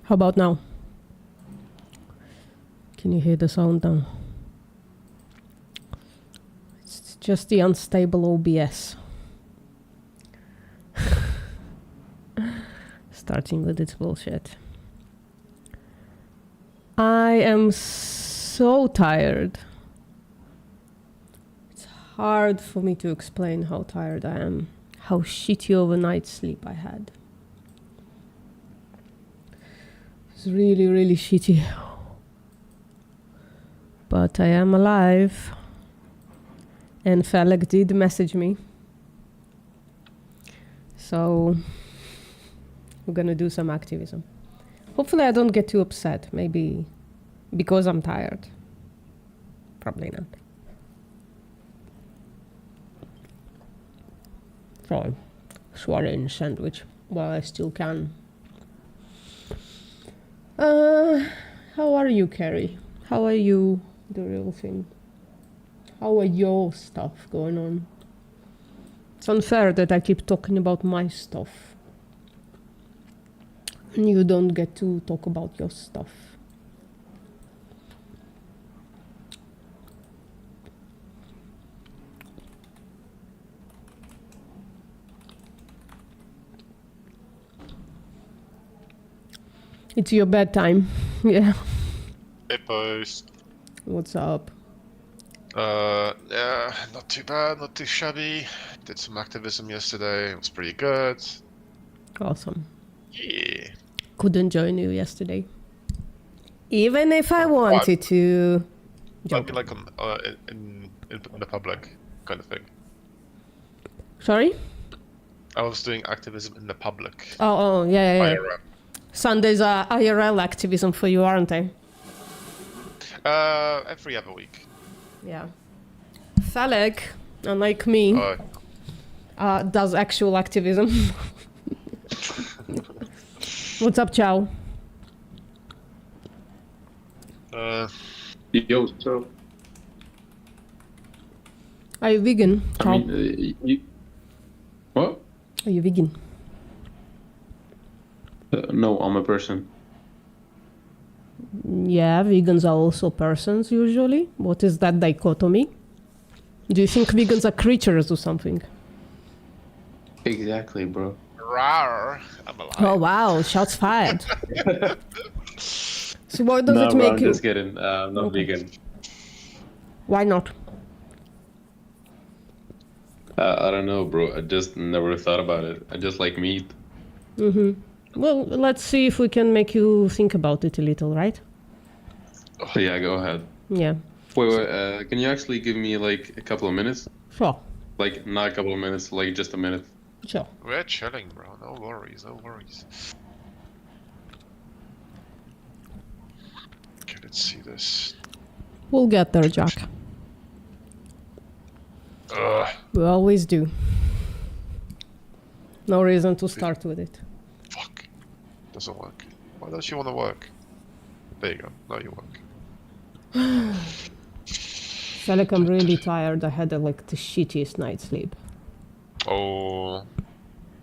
How about now? Can you hear the sound now? It's just the unstable OBS. Starting with its bullshit. I am so tired. It's hard for me to explain how tired I am, how shitty overnight sleep I had. It's really, really shitty. But I am alive. And Felix did message me. So we're gonna do some activism. Hopefully I don't get too upset. Maybe because I'm tired. Probably not. So, swallowing a sandwich while I still can. How are you, Carrie? How are you, the real thing? How are your stuff going on? It's unfair that I keep talking about my stuff. And you don't get to talk about your stuff. It's your bedtime. Yeah. Hey, boys. What's up? Yeah, not too bad, not too shabby. Did some activism yesterday. It was pretty good. Awesome. Yeah. Couldn't join you yesterday. Even if I wanted to. I mean, like in the public kind of thing. Sorry? I was doing activism in the public. Oh, yeah. IRL. Sundays are IRL activism for you, aren't they? Every other week. Yeah. Falek, unlike me, does actual activism. What's up, Chow? Yo, so... Are you vegan, Chow? I mean, what? Are you vegan? No, I'm a person. Yeah, vegans are also persons usually. What is that dichotomy? Do you think vegans are creatures or something? Exactly, bro. Rawr, I'm alive. Oh wow, shots fired. So what does it make I'm you? just kidding. I'm not vegan. Why not? I don't know, bro. I just never thought about it. I just like meat. Well, let's see if we can make you think about it a little, right? Oh, yeah, go ahead. Yeah. Wait, can you actually give me like a couple of minutes? Sure. Like, not a couple of minutes, like just a minute. Sure. We're chilling, bro. No worries, no worries. Okay, let's see this. We'll get there, Jack. Ugh. We always do. No reason to start with it. Fuck. Doesn't work. Why don't you want to work? There you go. Now you work. Feel like I'm really tired. I had like the shittiest night's sleep. Oh.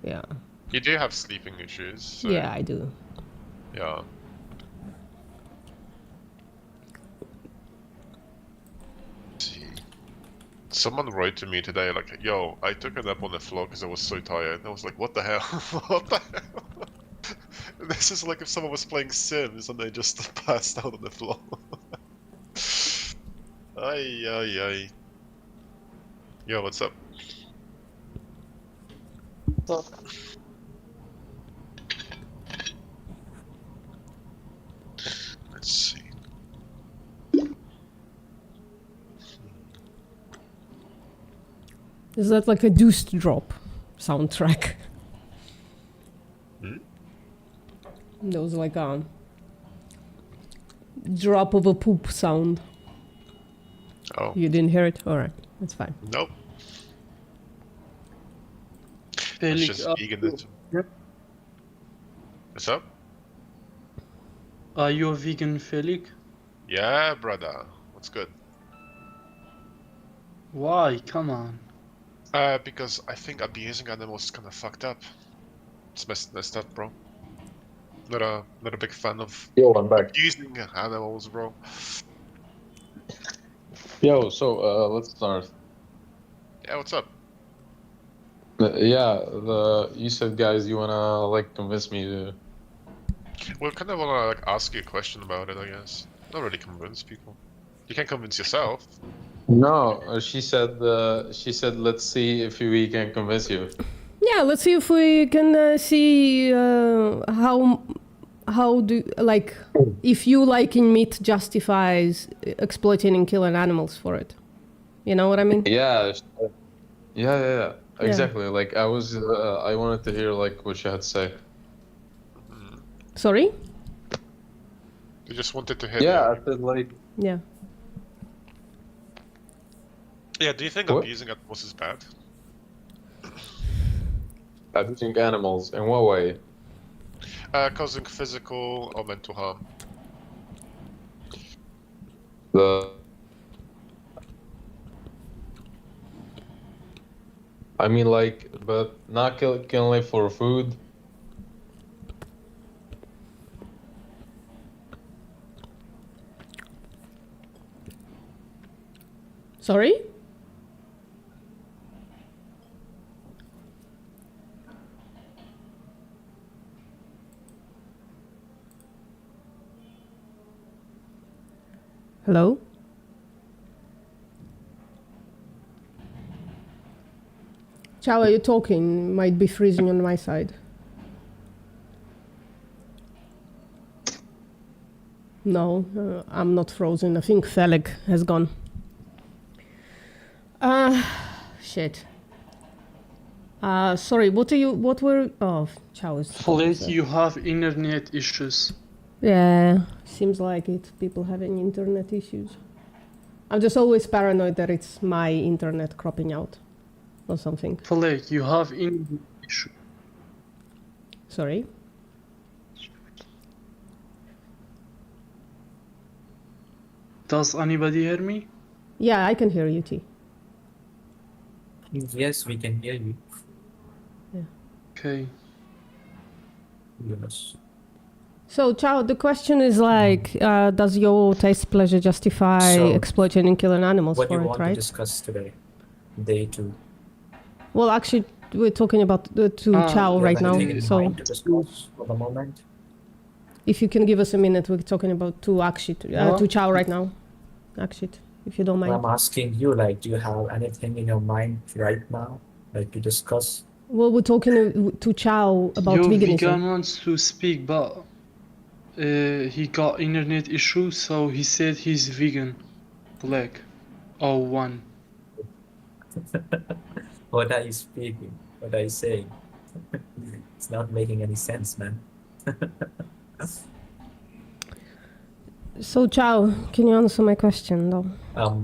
Yeah. You do have sleeping issues. So, Yeah, I do. yeah. Let's see. Someone wrote to me today like, yo, I took a nap on the floor because I was so tired. And I was like, what the hell? What the hell? This is like if someone was playing Sims and they just passed out on the floor. Ay. Yo, what's up? Let's see. Is that like a deuced drop soundtrack? Hmm? There was like a drop of a poop sound. Oh, You didn't hear it? Alright, that's fine. nope. It's Felix, just veganism. What's up? are you a vegan, Felix? Yeah, brother. What's good? Why? Come on. Because I think abusing animals is kind of fucked up. It's messed up, bro. Not a big fan of Yo, I'm back. using animals, bro. Yo, so let's start. Yeah, what's up? You said, guys, you wanna like convince me to. Well, kind of wanna like ask you a question about it, I guess. Not really convince people. You can convince yourself. No, she said. Let's see if we can convince you. Yeah, let's see if we can see how do like if you liking meat justifies exploiting and killing animals for it. You know what I mean? Yeah. Exactly. Like I wanted to hear like what she had to say. Sorry? You just wanted to hit. Yeah, I said like. Yeah. Yeah. Do you think What? abusing animals is bad? Abusing animals in what way? Causing physical or mental harm. I mean, like, but not killing it for food. Sorry? Hello? Chow, are you talking? Might be freezing on my side. No, I'm not frozen. I think Felix has gone. Shit. Sorry, what were... Oh, Chow is... Flick, you have internet issues. Yeah, seems like it. People having internet issues. I'm just always paranoid that it's my internet cropping out or something. Flick, you have internet issues. Sorry? Does anybody hear me? Yeah, I can hear you, T. Yes, we can hear you. Okay. Yes. So, Chow, the question is like, does your taste pleasure justify So, exploiting and killing animals What do for you it, want to right? discuss today? Day 2. Well, actually, we're talking about to Chow You right have now. anything in So, mind to discuss for the moment? if you can give us a minute, we're talking about to Akshit, to Chow right now. Akshit, if you don't mind. I'm asking you, like, do you have anything in your mind right now, like, to discuss? Well, we're talking to Chow about Your veganism. vegan wants to speak, but he got internet issues, so he said he's vegan. Black. Oh, one. What are you speaking? What are you saying? It's not making any sense, man. So, Chow, can you answer my question, though?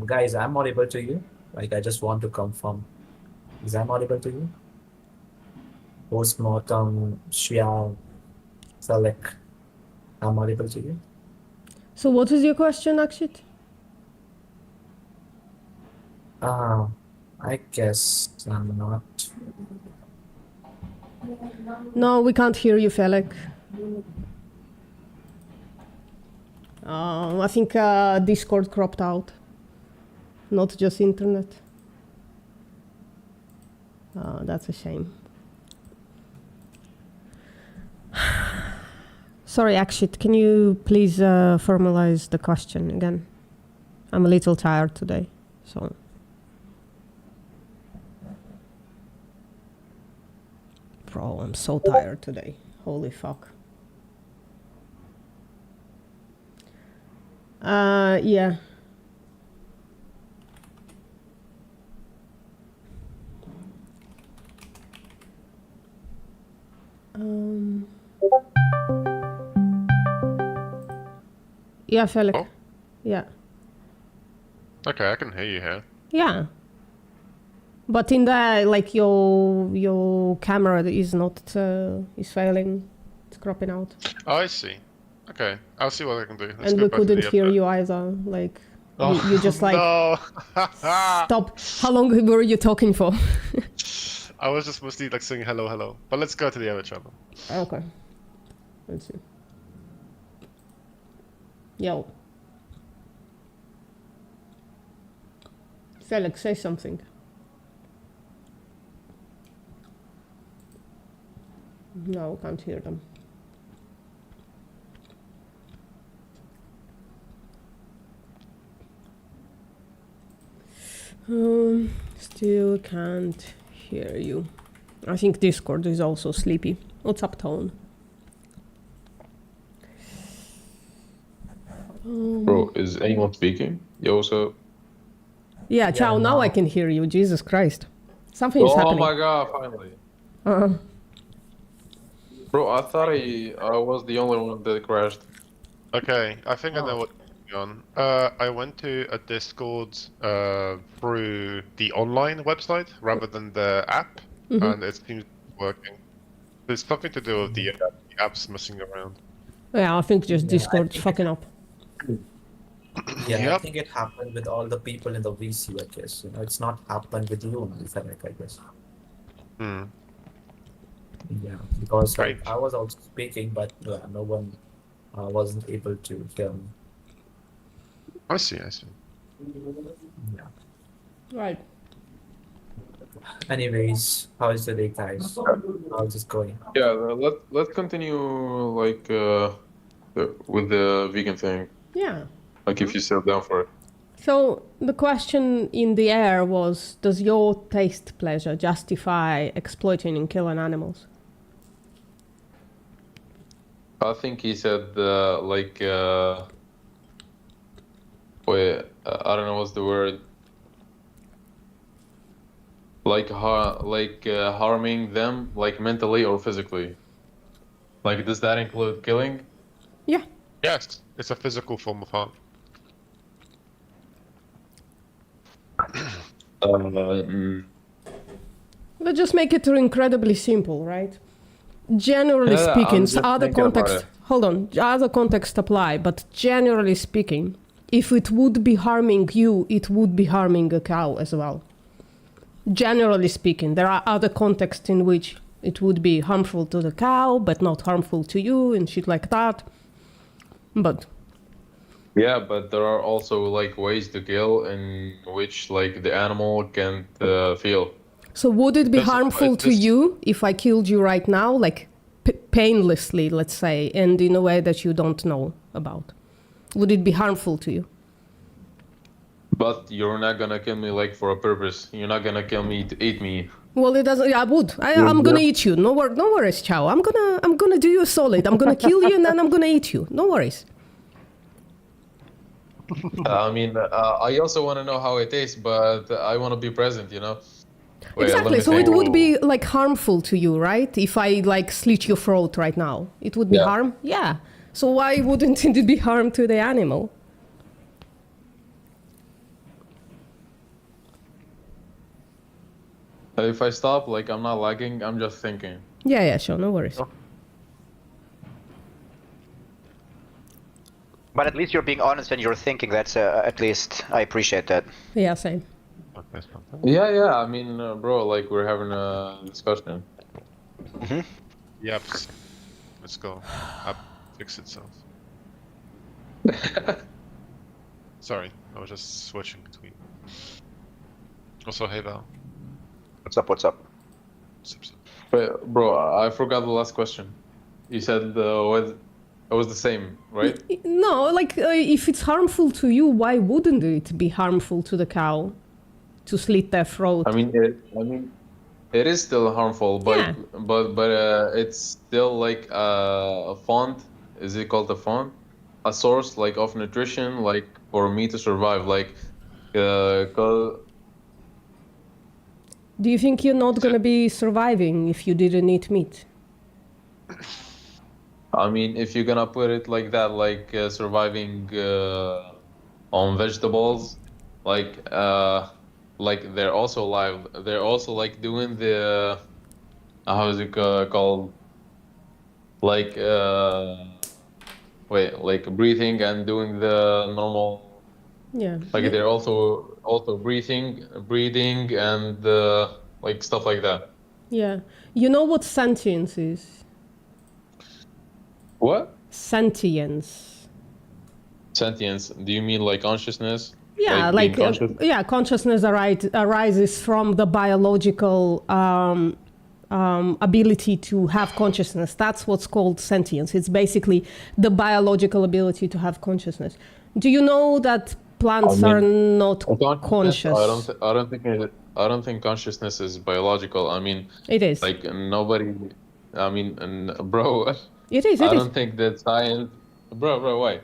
Guys, I'm audible to you. Like, I just want to confirm. Is I'm audible to you? Postmortem, Xiao, Select. I'm audible to you? So, what is your question, Akshit? I guess I'm not. No, we can't hear you, Felix. I think Discord cropped out, not just internet. That's a shame. Sorry, Akshit, can you please formalize the question again? I'm a little tired today, so... Bro, I'm so tired today. Holy fuck. Yeah. Yeah, Felix. Oh. Yeah. Okay, I can hear you here. Yeah. But in the, like, your camera is not, is failing. It's cropping out. Oh, I see. Okay, I'll see what I can do. Let's And go we back to the couldn't hear episode. you either. Like, Oh, you just like, no. stop. How long were you talking for? I was just mostly like saying hello, hello. But let's go to the other channel. Okay. Let's see. Yo. Felix, say something. No, can't hear them. Still can't hear you. I think Discord is also sleepy. What's up, Tone? Bro, is anyone speaking? Yo, what's up? Yeah, ciao, now I can hear you. Jesus Christ. Something is happening. Oh my god, finally. Uh-huh. Bro, I thought I was the only one that crashed. Okay, I think I know what's going on. I went to a Discord through the online website rather than the app, and it seems working. There's something to do with the apps messing around. Yeah, I think just Discord's fucking up. Yeah, I Yep. think it happened with all the people in the VC, I guess. You know, it's not happened with you, Fennec, I guess. Hmm. Yeah, because Right. like, I was also speaking, but no one wasn't able to hear me. I see, I see. Yeah. Right. Anyways, how is the day, guys? How's it going? Yeah, let's continue like with the vegan thing. Yeah. Like if you sit down for it. So the question in the air was, does your taste pleasure justify exploiting and killing animals? I think he said like wait, I don't know what's the word. Like harming them like mentally or physically. Like does that include killing? Yeah. Yes, it's a physical form of harm. Let's just make it incredibly simple, right? Generally Yeah, speaking, I'm just other thinking about context. it. Hold on, other context apply, but generally speaking, if it would be harming you, it would be harming a cow as well. Generally speaking, there are other contexts in which it would be harmful to the cow, but not harmful to you and shit like that. But Yeah, but there are also like ways to kill in which like the animal can't feel. so would it be This is- harmful to this- you if I killed you right now, like painlessly, let's say, and in a way that you don't know about? Would it be harmful to you? But you're not gonna kill me like for a purpose. You're not gonna kill me to eat me. Well, it doesn't. I would. I'm gonna eat you. No worries, Chow. I'm gonna do you a solid. I'm gonna kill you and then I'm gonna eat you. No worries. I mean, I also want to know how it tastes, but I want to be present. You know. Wait, let Exactly. me So think. it would be like harmful to you, right? If I like slit your throat right now, it would be Yeah. harm. Yeah. So why wouldn't it be harm to the animal? If I stop, like I'm not lagging. I'm just thinking. Yeah. Sure. No worries. But at least you're being honest and you're thinking. That's at least I appreciate that. Yeah. Same. Okay, something. Yeah. I mean, bro, like we're having a discussion. Yep. Let's go. App fix itself. Sorry, I was just switching between. Also, hey Val. What's up? What's up? Zip, zip. Wait, bro, I forgot the last question. You said it was the same, right? No, like if it's harmful to you, why wouldn't it be harmful to the cow to slit their throat? I mean, it is still harmful, but Yeah. but it's still like a font. Is it called a font? A source like of nutrition, like for me to survive. Like, 'cause Do you think you're not gonna be surviving if you didn't eat meat? I mean, if you're gonna put it like that, like surviving on vegetables, like they're also alive. They're also like doing the how is it called? Like like breathing and doing the normal. Yeah. Like they're also breathing and like stuff like that. Yeah. You know what sentience is? What? Sentience. Sentience. Do you mean like consciousness? Yeah, being like conscious? yeah, consciousness arises from the biological ability to have consciousness. That's what's called sentience. It's basically the biological ability to have consciousness. Do you know that plants are not conscious? I don't think consciousness is biological. I mean, It is. like nobody. I mean, bro. It is. I It is. don't think that science, bro. Wait.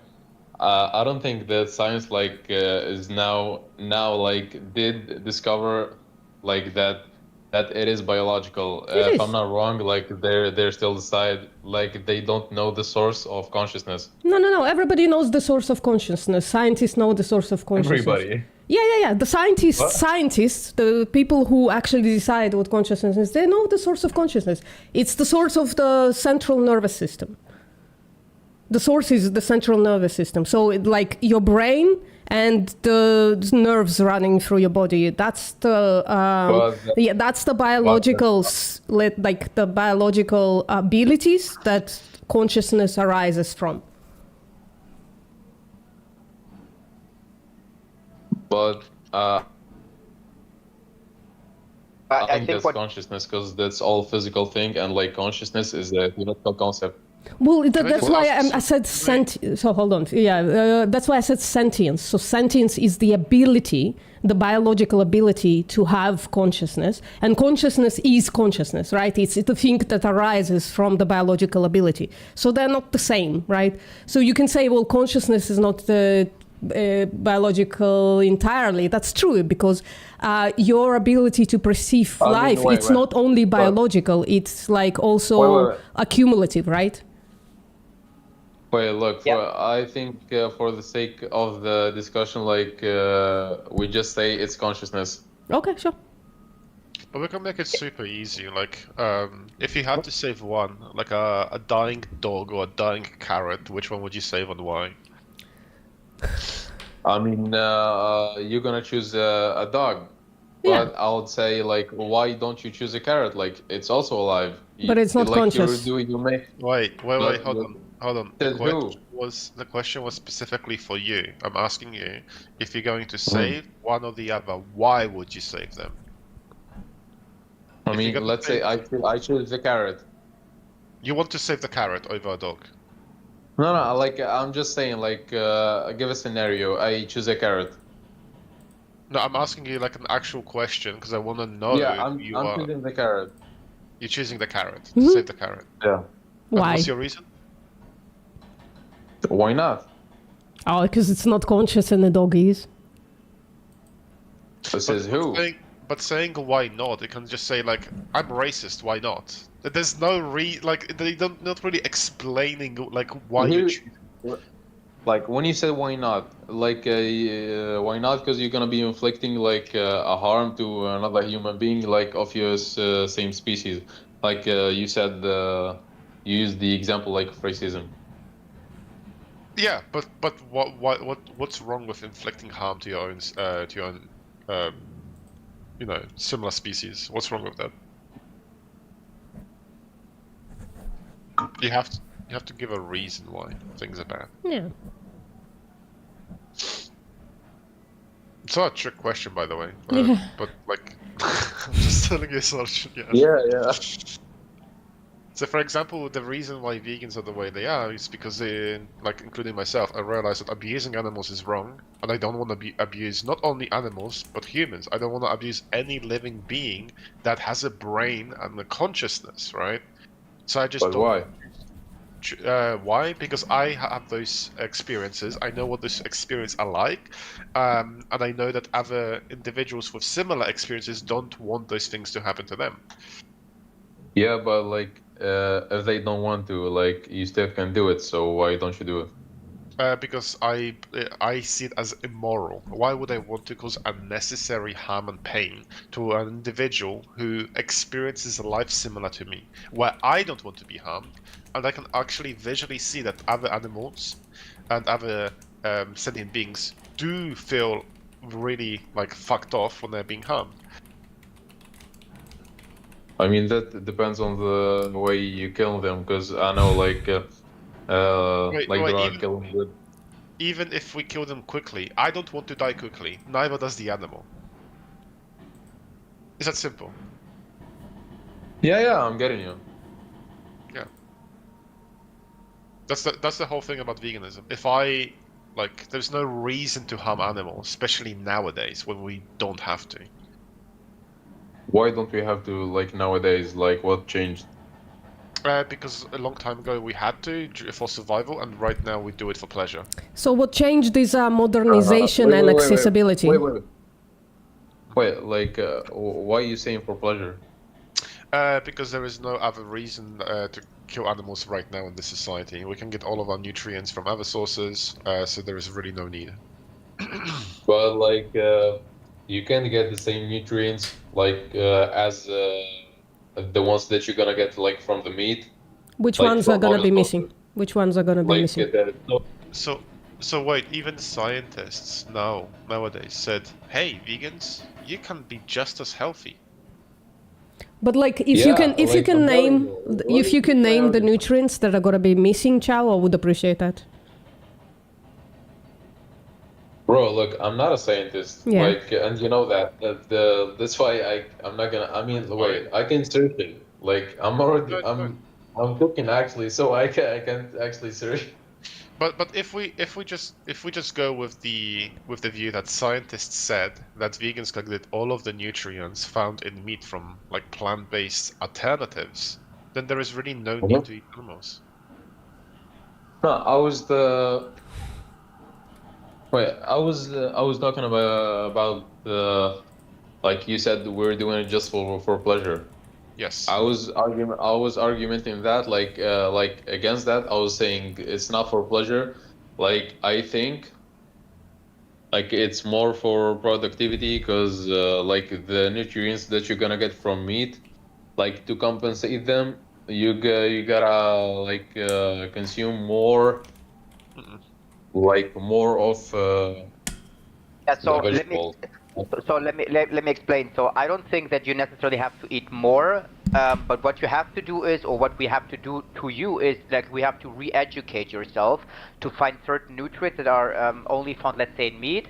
I don't think that science is now like did discover like that it is biological. It If is. I'm not wrong, like they're still decide like they don't know the source of consciousness. No. Everybody knows the source of consciousness. Scientists know the source of consciousness. Everybody. Yeah. The What? scientists, the people who actually decide what consciousness is, they know the source of consciousness. It's the source of the central nervous system. The source is the central nervous system. So, like your brain and the nerves running through your body. That's the that's the biological like the biological abilities that consciousness arises from. But I I think think that's what consciousness because that's all physical thing, and like consciousness is a theoretical concept. Well, I that's just why ask I said So hold on. Yeah, that's why I said sentience. So sentience is the ability, the biological ability to have consciousness, and consciousness is consciousness, right? It's the thing that arises from the biological ability. So they're not the same, right? So you can say, well, consciousness is not the biological entirely. That's true because your ability to perceive life, it's not only biological, it's like also accumulative, right? Wait, look, Yeah. I think for the sake of the discussion, we just say it's consciousness. Okay, sure. But we can make it super easy. Like, if you had to save one, like a dying dog or a dying carrot, which one would you save and why? I mean, you're gonna choose a dog, Yeah. but I would say like, why don't you choose a carrot? Like, it's also alive. But it's not like conscious. You make. Wait, But- hold on. Says who? The question was specifically for you. I'm asking you, if you're going Hmm. to save one or the other, why would you save them? I If you mean, got to let's say I choose the carrot. You want to save the carrot over a dog. No, like I'm just saying, like, give a scenario. I choose a carrot. No, I'm asking you like an actual question because I want to know Yeah, who you I'm are. choosing the carrot. You're choosing the carrot to Mhm. save the carrot. Yeah. And Why? what's your reason? Why not? Oh, because it's not conscious and the dog is. This is who? But saying why not, you can just say like, I'm racist, why not? There's no they don't not really explaining like why you Who- choose. Like when you said why not, like why not? Because you're gonna be inflicting like a harm to another human being, like of your same species. Like you said, you used the example like racism. Yeah, but what's wrong with inflicting harm to your own similar species? What's wrong with that? You have to give a reason why things are bad. Yeah. It's not a trick question, by the way. Yeah. But like, I'm just telling you a solution. Yeah. Yeah. So, for example, the reason why vegans are the way they are is because they, like, including myself, I realize that abusing animals is wrong, and I don't want to abuse not only animals but humans. I don't want to abuse any living being that has a brain and a consciousness, right? So I just But don't. why? Why? Because I have those experiences. I know what those experiences are like, and I know that other individuals with similar experiences don't want those things to happen to them. Yeah, but like if they don't want to, like you still can do it. So why don't you do it? Because I see it as immoral. Why would I want to cause unnecessary harm and pain to an individual who experiences a life similar to me, where I don't want to be harmed, and I can actually visually see that other animals and other sentient beings do feel really like fucked off when they're being harmed. I mean that depends on the way you kill them, because I know like Wait, there are even- killing with. even if we kill them quickly, I don't want to die quickly. Neither does the animal. It's that simple. Yeah, I'm getting you. That's the whole thing about veganism. If I like, there's no reason to harm animals, especially nowadays when we don't have to. Why don't we have to, like, nowadays? Like, what changed? Because a long time ago we had to for survival, and right now we do it for pleasure. So what changed is modernization Wait, and wait, wait, wait. accessibility. Wait, like, why are you saying for pleasure? Because there is no other reason to kill animals right now in this society. We can get all of our nutrients from other sources, so there is really no need. But, like, you can get the same nutrients, like, as the ones that you're gonna get, like, from the meat. Which Like, ones are from gonna other be sources. missing? Which ones are gonna be Like, missing? So wait, even scientists nowadays said, hey, vegans, you can be just as healthy. But like, if you can, I'm telling you, if you can name the what is- nutrients that are gonna be missing, Chow, I would appreciate that. Bro, look, I'm not a scientist. Yeah. Like, and you know that. That's why I'm not gonna. I mean, wait, I can search it. Like, I'm already. Good, I'm cooking actually, so I can actually search. But if we just go with the view that scientists said that vegans can get all of the nutrients found in meat from like plant-based alternatives, then there is really no need to eat animals. No, I was the. Wait, I was talking about the, like you said, we're doing it just for pleasure. Yes. I was argumenting that like against that. I was saying it's not for pleasure. Like, I think like it's more for productivity, because like the nutrients that you're gonna get from meat, like, to compensate them, you gotta like consume more, like more of Yeah, so the let me vegetables. let me explain. So I don't think that you necessarily have to eat more, but what you have to do is, or what we have to do to you is, like, we have to re-educate yourself to find certain nutrients that are only found, let's say, in meat,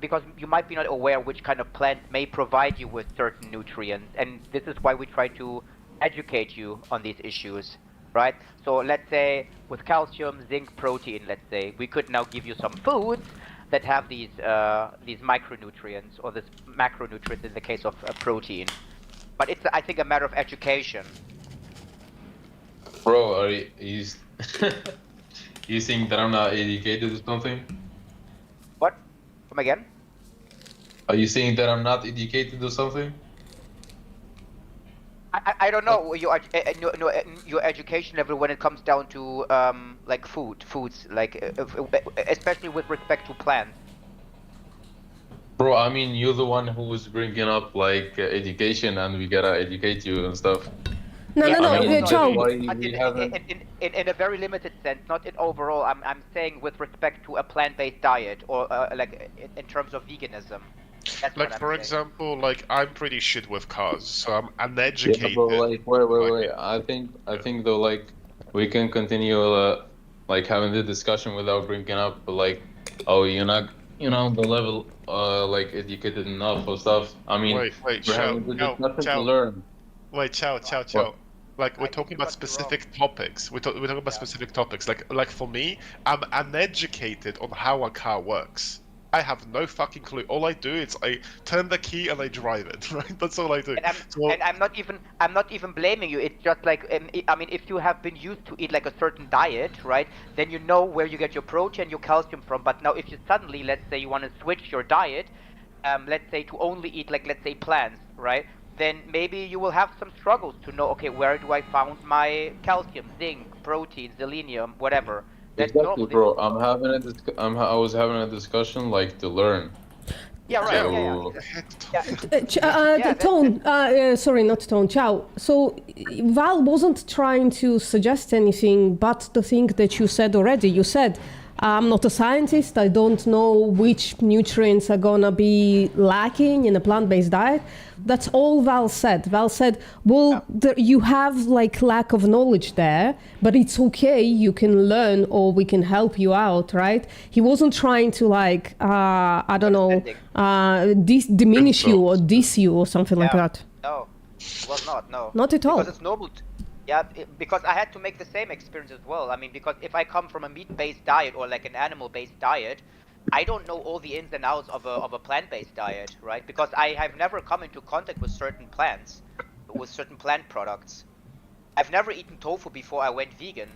because you might be not aware which kind of plants may provide you with certain nutrients, and this is why we try to educate you on these issues, right? So let's say with calcium, zinc, protein, let's say, we could now give you some foods that have these micronutrients, or this macronutrients in the case of protein. But it's, I think, a matter of education. Bro, are you you think that I'm not educated or something? What? Come again? Are you saying that I'm not educated or something? I don't know your education level when it comes down to like foods, like especially with respect to plants. Bro, I mean, you're the one who was bringing up like education, and we gotta educate you and stuff. No, Yeah, no, I no, mean, Chow. why But we haven't? in a very limited sense, not in overall. I'm saying with respect to a plant-based diet, or like in terms of veganism. That's Like, what I'm for saying. example, like, I'm pretty shit with cars, so I'm Yeah, uneducated. but like, wait. I think though, like, we can continue like having the discussion without bringing up like, oh, you're not, the level like educated enough or stuff. I mean, Wait, we're Chow, having the discussion to Chow. learn. Wait, Chow. Like, we're talking about specific topics. We're talking about specific topics. Like for me, I'm uneducated on how a car works. I have no fucking clue. All I do is I turn the key and I drive it. Right? That's all I do. And I'm not even blaming you. It's just like, I mean, if you have been used to eat like a certain diet, right, then you know where you get your protein, your calcium from. But now, if you suddenly, let's say, you want to switch your diet, let's say to only eat, like, let's say, plants, right, then maybe you will have some struggles to know, okay, where do I find my calcium, zinc, protein, selenium, whatever. That's Exactly, normal. bro. I was having a discussion like to learn. Yeah, right. So, Tone, sorry, not Tone, Chow. So Val wasn't trying to suggest anything but the thing that you said already. You said, I'm not a scientist. I don't know which nutrients are gonna be lacking in a plant-based diet. That's all Val said. Val said, well, you have like lack of knowledge there, but it's okay. You can learn, or we can help you out, right? He wasn't trying to like, I don't know, diminish you or diss you or something like that. No, it was not. No. Not at all. Because it's noble. Yeah, because I had to make the same experience as well. I mean, because if I come from a meat-based diet or like an animal-based diet, I don't know all the ins and outs of a plant-based diet, right? Because I have never come into contact with certain plants, with certain plant products. I've never eaten tofu before I went vegan,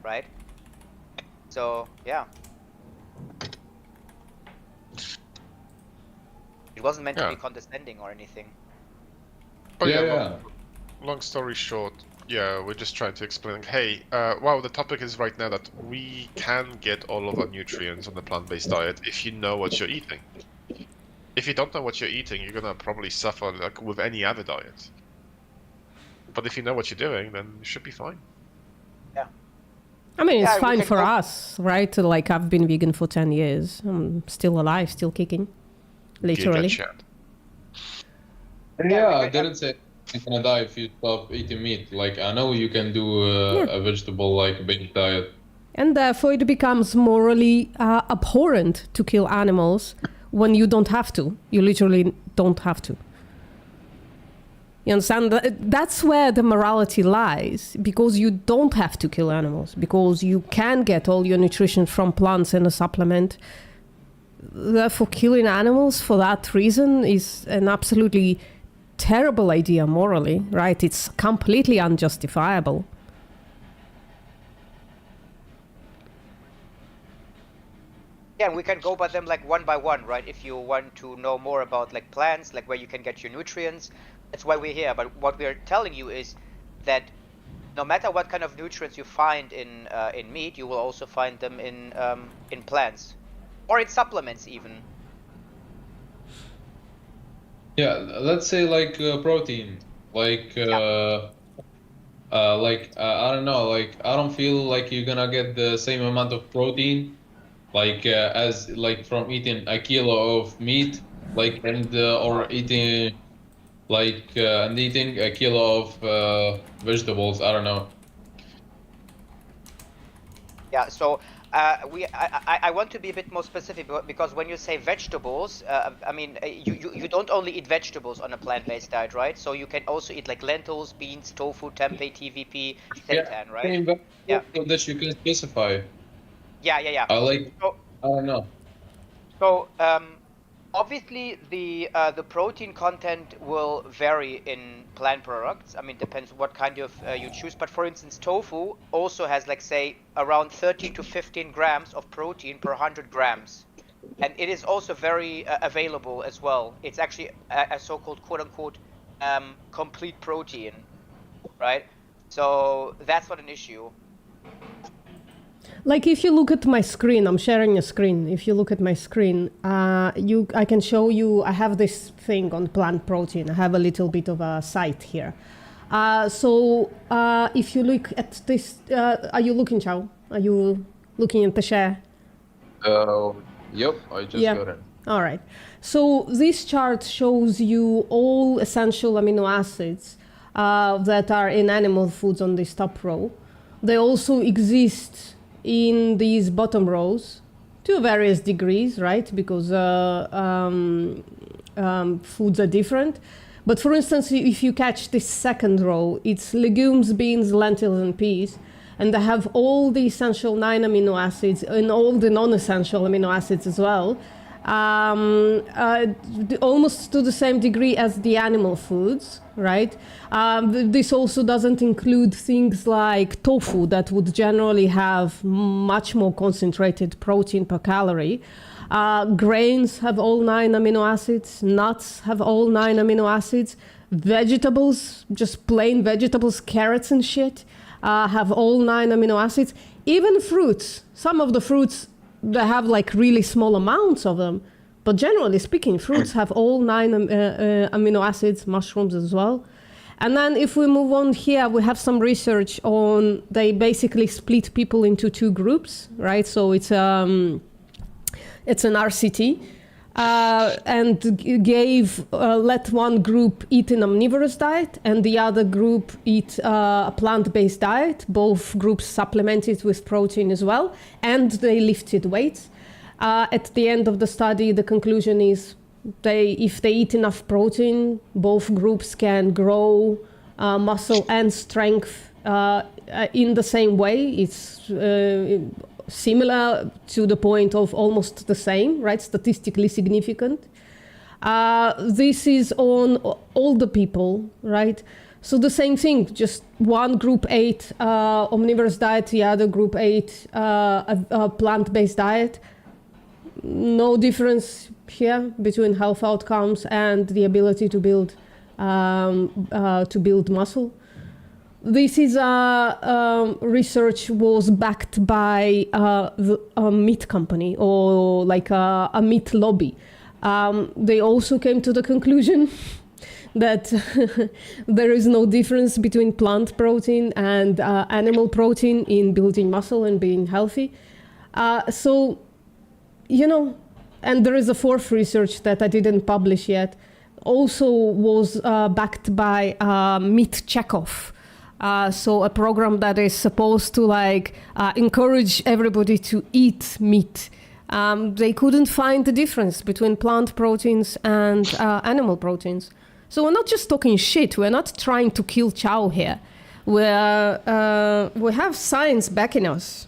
right? So, yeah. It wasn't meant to be condescending or anything. But Yeah. Long story short, yeah, we're just trying to explain, hey, wow, the topic is right now that we can get all of our nutrients on the plant-based diet if you know what you're eating. If you don't know what you're eating, you're gonna probably suffer like with any other diet. But if you know what you're doing, then you should be fine. I mean, it's Yeah, we fine can for go- us, right? Like, I've been vegan for 10 years. I'm still alive, still kicking. Literally. Giga chat. Yeah, we I can- didn't say you're gonna die if you stop eating meat. Like, I know you can do a vegetable like based diet. And therefore, it becomes morally abhorrent to kill animals when you don't have to. You literally don't have to. You understand? That's where the morality lies, because you don't have to kill animals, because you can get all your nutrition from plants in a supplement. Therefore, killing animals for that reason is an absolutely terrible idea morally, right? It's completely unjustifiable. Yeah, we can go by them like one by one, right? If you want to know more about like plants, like where you can get your nutrients, that's why we're here. But what we're telling you is that no matter what kind of nutrients you find in meat, you will also find them in plants, or in supplements even. Yeah, let's say like protein, like I don't know, like I don't feel like you're gonna get the same amount of protein, like as like from eating a kilo of meat, like and or eating and eating a kilo of vegetables. I don't know. Yeah, so I want to be a bit more specific because when you say vegetables, I mean you don't only eat vegetables on a plant-based diet, right? So you can also eat like lentils, beans, tofu, tempeh, TVP, seitan, right? Same vegetable Yeah. that you can specify. Yeah. I like. So, I don't know. So obviously the protein content will vary in plant products. I mean, depends what kind of you choose. But for instance, tofu also has like say around 13 to 15 grams of protein per 100 grams, and it is also very available as well. It's actually a so-called quote-unquote complete protein, right? So that's not an issue. Like if you look at my screen, I'm sharing a screen. If you look at my screen, I can show you, I have this thing on plant protein. I have a little bit of a site here. So if you look at this, are you looking, Chow? Are you looking at the share? Yep, I just got it. All right. So this chart shows you all essential amino acids that are in animal foods on this top row. They also exist in these bottom rows to various degrees, right? Because foods are different. But for instance, if you catch this second row, it's legumes, beans, lentils, and peas. And they have all the essential 9 amino acids and all the non-essential amino acids as well. Almost to the same degree as the animal foods, right? This also doesn't include things like tofu that would generally have much more concentrated protein per calorie. Grains have all 9 amino acids. Nuts have all 9 amino acids. Vegetables, just plain vegetables, carrots and shit, have all 9 amino acids. Even fruits, some of the fruits, they have like really small amounts of them. But generally speaking, fruits have all 9 amino acids, mushrooms as well. And then if we move on here, we have some research on, they basically split people into two groups, right? So it's an RCT. And gave let one group eat an omnivorous diet and the other group eat a plant-based diet. Both groups supplemented with protein as well, and they lifted weights. At the end of the study, the conclusion is if they eat enough protein, both groups can grow muscle and strength in the same way. It's similar to the point of almost the same, right? Statistically significant. This is on all the people, right? So the same thing, just one group ate omnivorous diet, the other group ate a plant-based diet. No difference here between health outcomes and the ability to build muscle. This is research was backed by a meat company or like a meat lobby. They also came to the conclusion that there is no difference between plant protein and animal protein in building muscle and being healthy. So, you know, and there is a fourth research that I didn't publish yet, also was backed by Meat Checkoff. So a program that is supposed to encourage everybody to eat meat. They couldn't find the difference between plant proteins and animal proteins. So we're not just talking shit. We're not trying to kill Chow here. We have science backing us.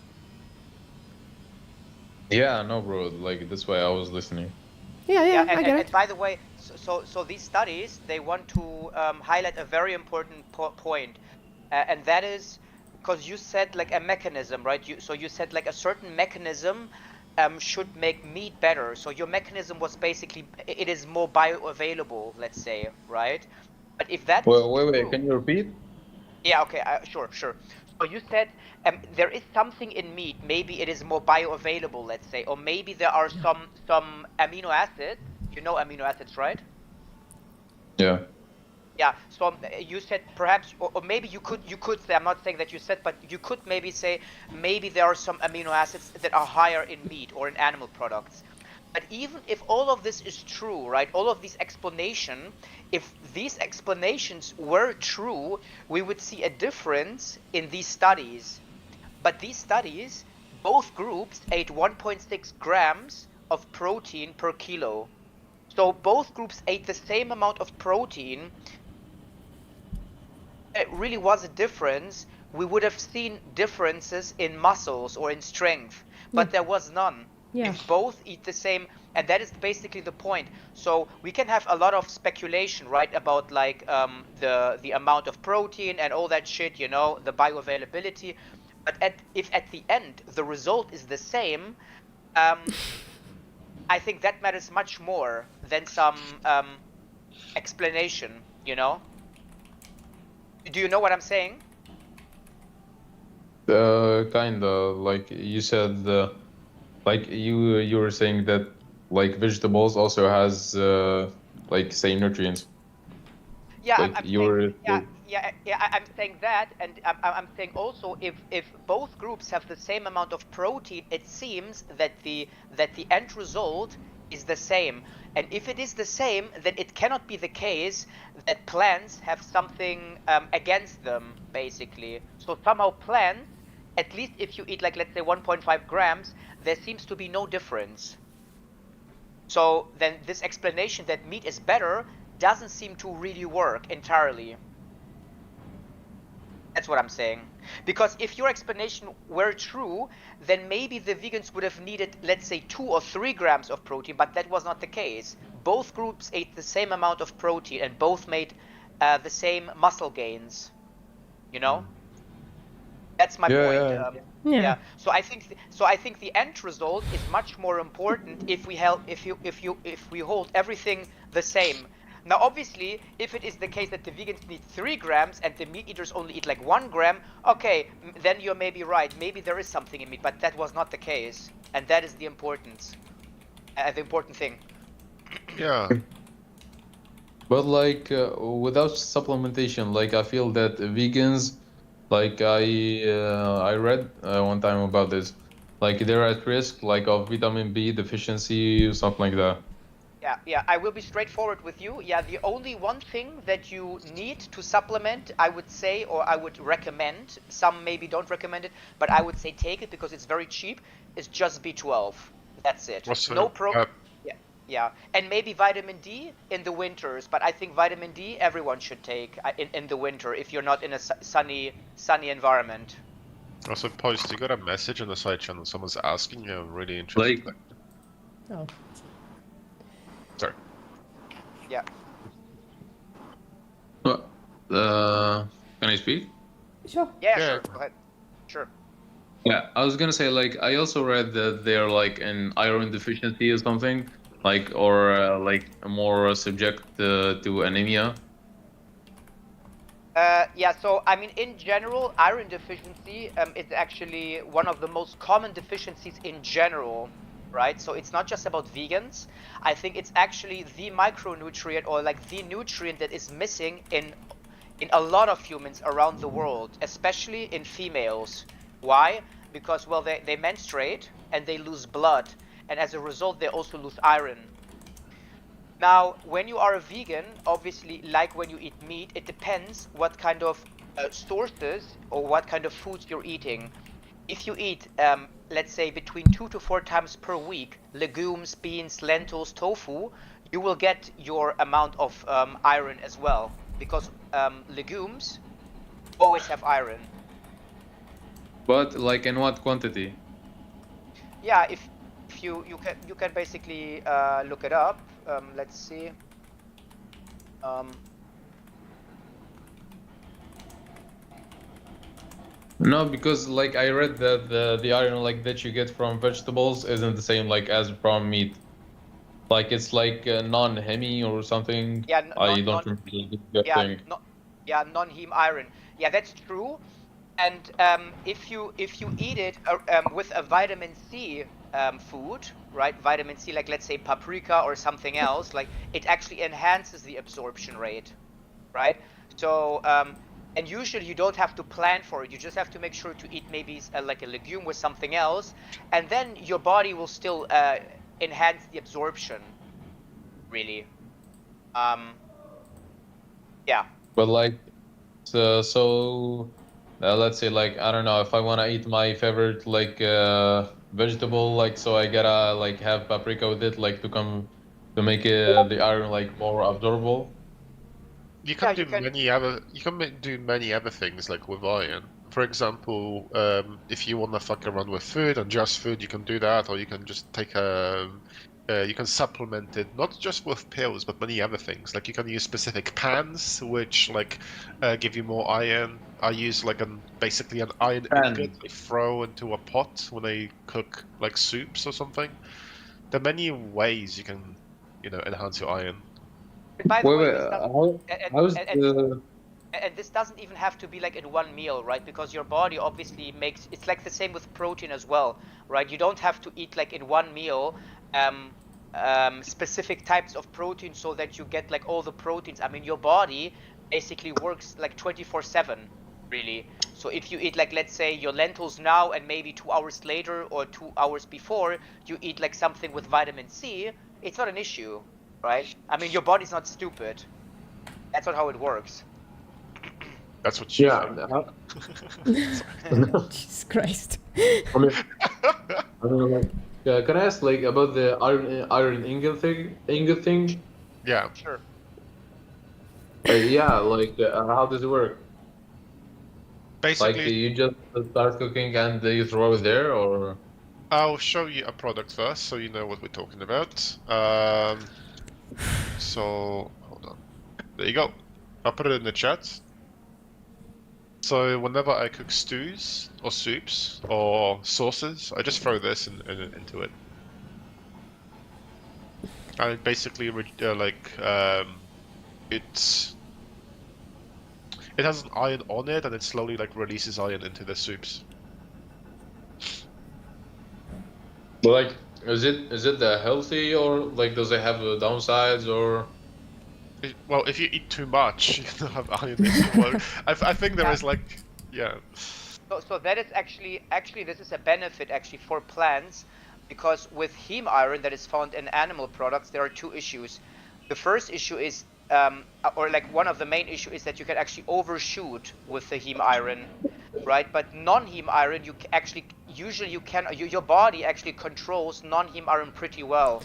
Yeah, no, bro. Like that's why I was listening. Yeah, and, I get and it. by the way, so these studies, they want to highlight a very important point. And that is because you said like a mechanism, right? So you said like a certain mechanism should make meat better. So your mechanism was basically, it is more bioavailable, let's say, right? But if that Well, wait, can you repeat? Yeah, okay, sure. So you said there is something in meat, maybe it is more bioavailable, let's say, or maybe there are some amino acids. You know amino acids, right? Yeah. Yeah, so you said perhaps, or maybe you could say, I'm not saying that you said, but you could maybe say, maybe there are some amino acids that are higher in meat or in animal products. But even if all of this is true, right, all of these explanations, if these explanations were true, we would see a difference in these studies. But these studies, both groups ate 1.6 grams of protein per kilo. So both groups ate the same amount of protein. It really was a difference. We would have seen differences in muscles or in strength, but there was none. Yeah. If both eat the same, and that is basically the point. So we can have a lot of speculation, right, about like the amount of protein and all that shit, you know, the bioavailability. But if at the end the result is the same, I think that matters much more than some explanation, you know. Do you know what I'm saying? Kinda. Like you said, like you were saying that like vegetables also has like say nutrients. Yeah, Like I'm you're saying, I'm saying that, and I'm saying also if both groups have the same amount of protein, it seems that the end result is the same. And if it is the same, then it cannot be the case that plants have something against them, basically. So somehow plants, at least if you eat like, let's say 1.5 grams, there seems to be no difference. So then this explanation that meat is better doesn't seem to really work entirely. That's what I'm saying. Because if your explanation were true, then maybe the vegans would have needed, let's say, 2 or 3 grams of protein, but that was not the case. Both groups ate the same amount of protein and both made the same muscle gains. You know? That's my point. Yeah. So I think the end result is much more important if we hold everything the same. Now, obviously, if it is the case that the vegans need 3 grams and the meat eaters only eat like 1 gram, okay, then you're maybe right. Maybe there is something in meat, but that was not the case, and that is the importance, the important thing. Yeah. But like without supplementation, like I feel that vegans, like I read one time about this, like they're at risk like of vitamin B deficiency or something like that. Yeah, I will be straightforward with you. Yeah, the only one thing that you need to supplement, I would say, or I would recommend, some maybe don't recommend it, but I would say take it because it's very cheap, is just B12. That's it. Also, No yeah, and maybe vitamin D in the winters, but I think vitamin D everyone should take in the winter if you're not in a sunny environment. Also, Post, you got a message on the side channel. Someone's asking you. I'm really interested. Like- Oh. Sorry. Yeah. Can I speak? Sure. Yeah, Yeah. sure. Go ahead. Sure. Yeah, I was gonna say like I also read that they're like an iron deficiency or something, like or like more subject to anemia. Yeah, so I mean, in general, iron deficiency is actually one of the most common deficiencies in general, right? So it's not just about vegans. I think it's actually the micronutrient or like the nutrient that is missing in a lot of humans around the world, especially in females. Why? Because, well, they menstruate and they lose blood, and as a result, they also lose iron. Now, when you are a vegan, obviously, like when you eat meat, it depends what kind of sources or what kind of foods you're eating. If you eat, let's say, between 2 to 4 times per week, legumes, beans, lentils, tofu, you will get your amount of iron as well, because legumes always have iron. But like in what quantity? Yeah, if you can basically look it up. Let's see. No, because like I read that the iron like that you get from vegetables isn't the same like as from meat. Like it's like non-hemi or something. Yeah, I don't remember the exact thing. Non-heme iron. Yeah, that's true. And if you eat it with a vitamin C food, right? Vitamin C, like let's say paprika or something else, like it actually enhances the absorption rate, right? So and usually you don't have to plan for it. You just have to make sure to eat maybe like a legume with something else, and then your body will still enhance the absorption. Really. Yeah. But like so let's say like I don't know if I want to eat my favorite like vegetable like so I gotta like have paprika with it like to make the iron like more absorbable. You can Yeah, do you can- do many other things like with iron. For example, if you want to fuck around with food and just food, you can do that, or you can just take you can supplement it not just with pills, but many other things. Like you can use specific pans which like give you more iron. I use like basically an iron Pan. ingot they throw into a pot when they cook like soups or something. There are many ways you can, enhance your iron. By the Wait, way, wait, this doesn't- how's and- the and this doesn't even have to be like in one meal, right? Because your body obviously it's like the same with protein as well, right? You don't have to eat like in one meal specific types of protein so that you get like all the proteins. I mean, your body basically works like 24/7, really. So if you eat like, let's say, your lentils now and maybe 2 hours later or 2 hours before you eat like something with vitamin C, it's not an issue, right? I mean, your body's not stupid. That's not how it works. That's what you Jesus Christ. I mean, I don't know, like, can I ask like about the iron ingot thing? Yeah. Sure. Yeah, like how does it work? Like Basically, you just start cooking and you throw it there, or I'll show you a product first, so you know what we're talking about. So hold on. There you go. I'll put it in the chat. So whenever I cook stews or soups or sauces, I just throw this into it. I basically it has an iron on it, and it slowly like releases iron into the soups. but like is it healthy or like does it have downsides or? Well, if you eat too much, you don't have iron anymore. I think there is like, yeah. So that is actually this is a benefit actually for plants, because with heme iron that is found in animal products, there are two issues. The first issue is, or like one of the main issue is that you can actually overshoot with the heme iron, right? But non-heme iron, usually you can your body actually controls non-heme iron pretty well.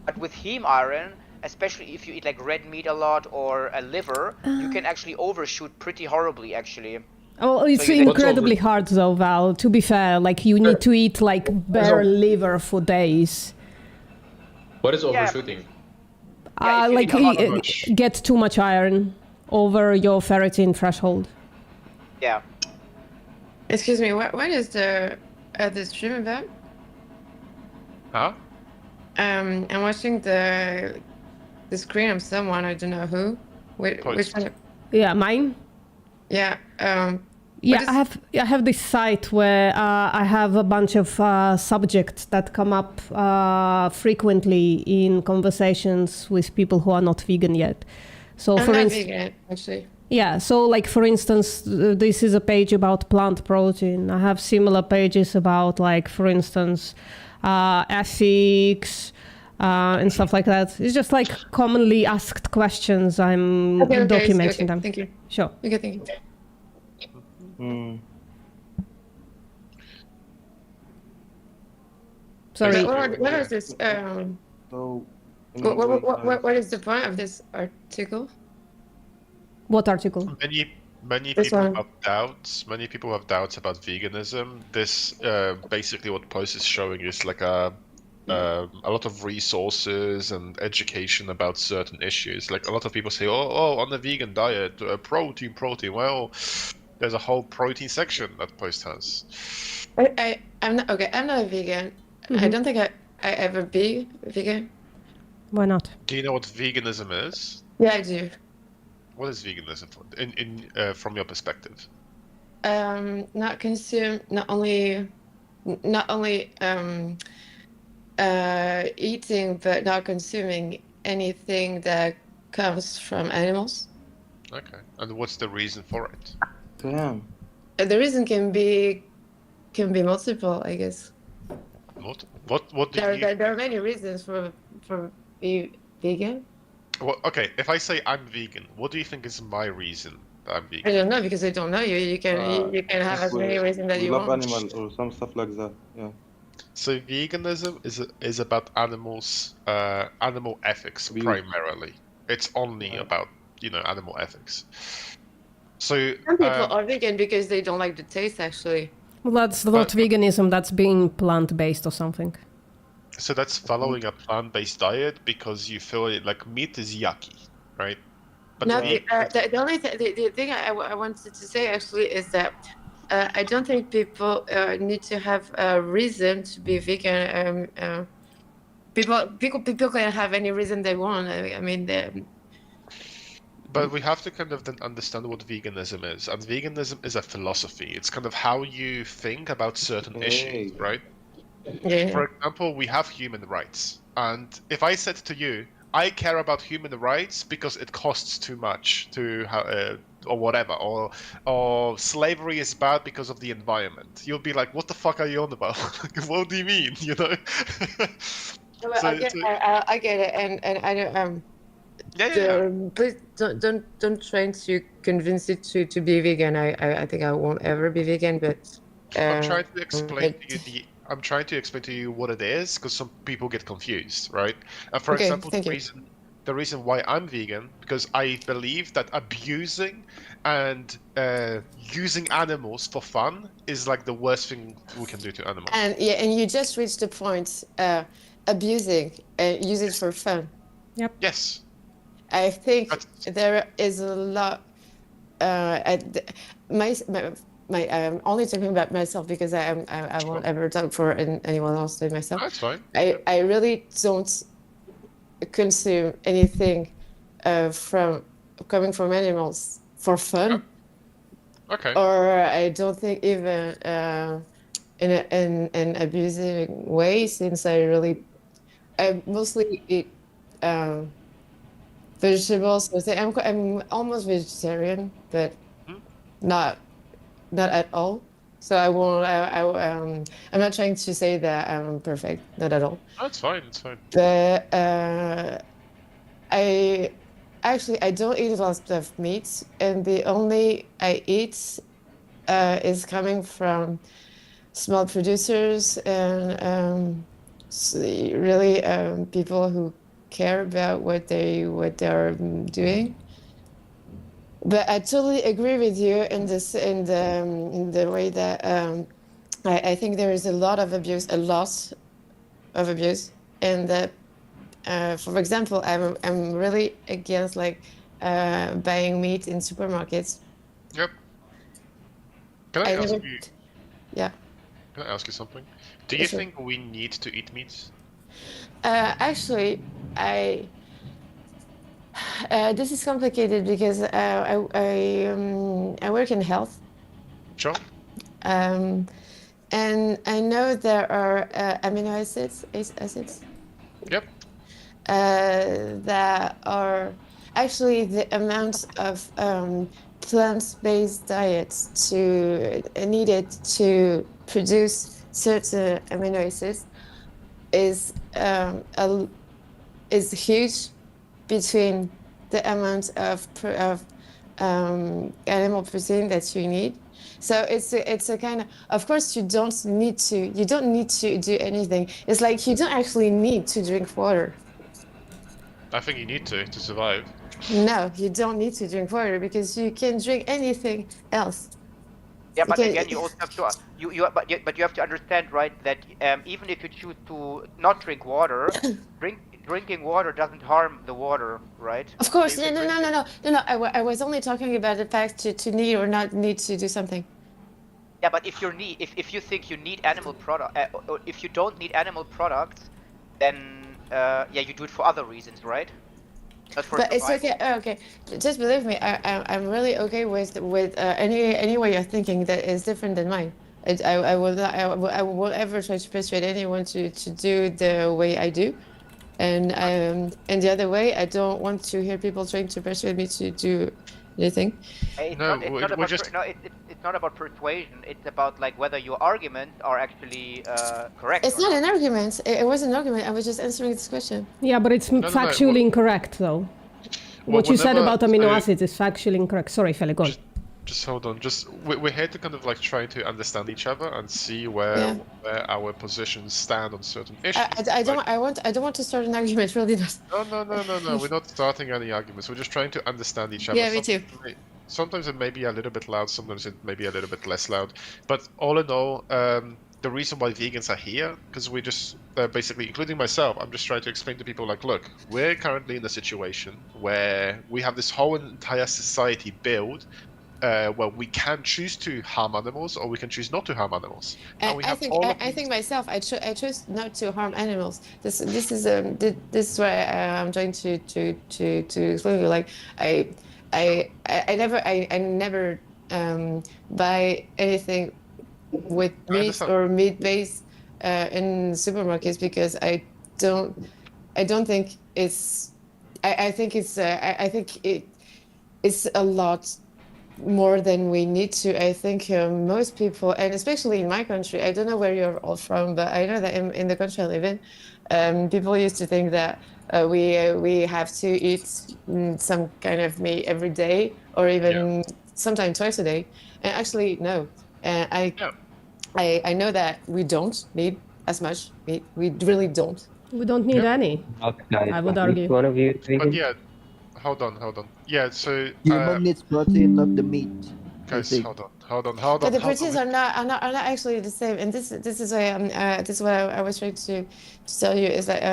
But with heme iron, especially if you eat like red meat a lot or a liver, you can actually overshoot pretty horribly actually. Oh, it's So you- incredibly hard though, Val. To be fair, like you need to eat like bare liver for days. What is overshooting? Yeah, if you Like eat a lot of much. get too much iron over your ferritin threshold. Yeah. Excuse me, what is the stream about? Huh? I'm watching the screen of someone, I don't know who. Which Post. one? Yeah, mine. Yeah. Yeah, is- I have this site where I have a bunch of subjects that come up frequently in conversations with people who are not vegan yet. So I'm for not instance, vegan, actually. yeah, so like for instance, this is a page about plant protein. I have similar pages about like, for instance, ethics and stuff like that. It's just like commonly asked questions. I'm Okay, documenting okay, them. thank you. Sure. Okay, thank you. Sorry. What is this? So, What is the point of this article? What article? Many This people one. have doubts. Many people have doubts about veganism. This basically what Post is showing is like a lot of resources and education about certain issues. Like a lot of people say, oh, on the vegan diet, protein. Well, there's a whole protein section that Post has. I'm not okay. I'm not a vegan. I Mhm. don't think I ever be vegan. Why not? Do you know what veganism is? Yeah, I do. What is veganism from your perspective? Not consume. Not only eating, but not consuming anything that comes from animals. Okay. And what's the reason for it? damn. The reason can be multiple, I guess. What do you? There are many reasons for be vegan. Well, okay, if I say I'm vegan, what do you think is my reason that I'm I vegan? don't know because I don't know you. You can have as many reasons that We you love want. animal or some stuff like that. Yeah. So veganism is about animals, animal ethics We- primarily. It's only about animal ethics. So Some people are vegan because they don't like the taste. Actually, Well, that's not veganism. That's being plant-based or something. so that's following a plant-based diet because you feel it like meat is yucky, right? But no. vegan- The only the thing I wanted to say actually is that I don't think people need to have a reason to be vegan. People can have any reason they want. I mean, But we have to kind of then understand what veganism is. And veganism is a philosophy. It's kind of how you think about certain issues, Hey. right? yeah. For example, we have human rights. And if I said to you, I care about human rights because it costs too much to or whatever, or slavery is bad because of the environment, you'll be like, what the fuck are you on about? What do you mean? Well, So- I get it, and I don't. Yeah. Please don't try to convince it to be vegan. I think I won't ever be vegan, but I'm trying to explain but- to you I'm trying to explain to you what it is because some people get confused, right? For Okay, example, thank you. the reason why I'm vegan because I believe that abusing and using animals for fun is like the worst thing we can do to animals. and you just reached the point. Abusing and use it for fun. Yes. I think That's- there is a lot. I'm only talking about myself because I won't ever talk for anyone else than myself. That's fine. I really don't consume anything coming from animals for fun, Okay. or I don't think even in an abusive way, since I mostly eat vegetables. I'm almost vegetarian, but Hmm? not at all. So I won't. I'm not trying to say that I'm perfect. Not at all. That's fine. It's fine. But I don't eat a lot of meat, and the only I eat is coming from small producers and really people who care about what they're doing. But I totally agree with you in the way that I think there is a lot of abuse, and that for example, I'm really against like buying meat in supermarkets. Yep. Can I I ask never, you? yeah. Can I ask you something? Do Yeah, you sure. think we need to eat meat? Actually, this is complicated because I work in health, Sure. and I know there are amino acids Yep. that are actually the amount of plant-based diets needed to produce certain amino acids is is huge between the amount of animal protein that you need. So it's a kind of course you don't need to do anything. It's like you don't actually need to drink water. I think you need to survive. No, you don't need to drink water because you can drink anything else. Yeah, but Okay. again, you also have to but you have to understand, right, that even if you choose to not drink water, drinking water doesn't harm the water, right? Of course, So you no, can no, drink no, it. no, no, no. I was only talking about the fact to need or not need to do something. Yeah, but if if you think you need animal product, or if you don't need animal products, then yeah, you do it for other reasons, right? Not for But it's survival. okay. Okay, just believe me. I'm really okay with any way of thinking that is different than mine. I will not. I will ever try to persuade anyone to do the way I do, and the other way, I don't want to hear people trying to persuade me to do anything. It's No, not. It's we- not we about. just- No, it's not about persuasion. It's about like whether your arguments are actually correct. It's or not an argument. It was an argument. I was just answering this question. Yeah, but it's no, factually incorrect, though. What you said whenever- about amino so- acids is factually incorrect. Sorry, Feli, go on. Just hold on. We're here to kind of like try to understand each other and see where Yeah. our positions stand on certain issues. I don't. right? I don't want to start an argument. Really, not. No. We're not starting any arguments. We're just trying to understand each other. Yeah, me too. Sometimes it may be a little bit loud. Sometimes it may be a little bit less loud. But all in all, the reason why vegans are here, because we just basically, including myself, I'm just trying to explain to people like, look, we're currently in a situation where we have this whole entire society built. Where we can choose to harm animals, or we can choose not to harm animals. And we I have think all of I these- think myself. I chose not to harm animals. This is what I'm trying to explain to you. Like I never buy anything with I meat understand. or meat based in supermarkets because I don't think it's. I think it's. I think it's a lot more than we need to. I think most people, and especially in my country, I don't know where you're all from, but I know that in the country I live in, people used to think that we have to eat some kind of meat every day, or even sometimes twice a day. And actually, no. I know that we don't need as much meat. We really don't. We don't need any. I would argue. One of you But vegan? yeah, hold on. Yeah, so Human needs protein, not the meat. guys, think. hold on. But the proteins are not actually the same, and this is why this is what I was trying to tell you is that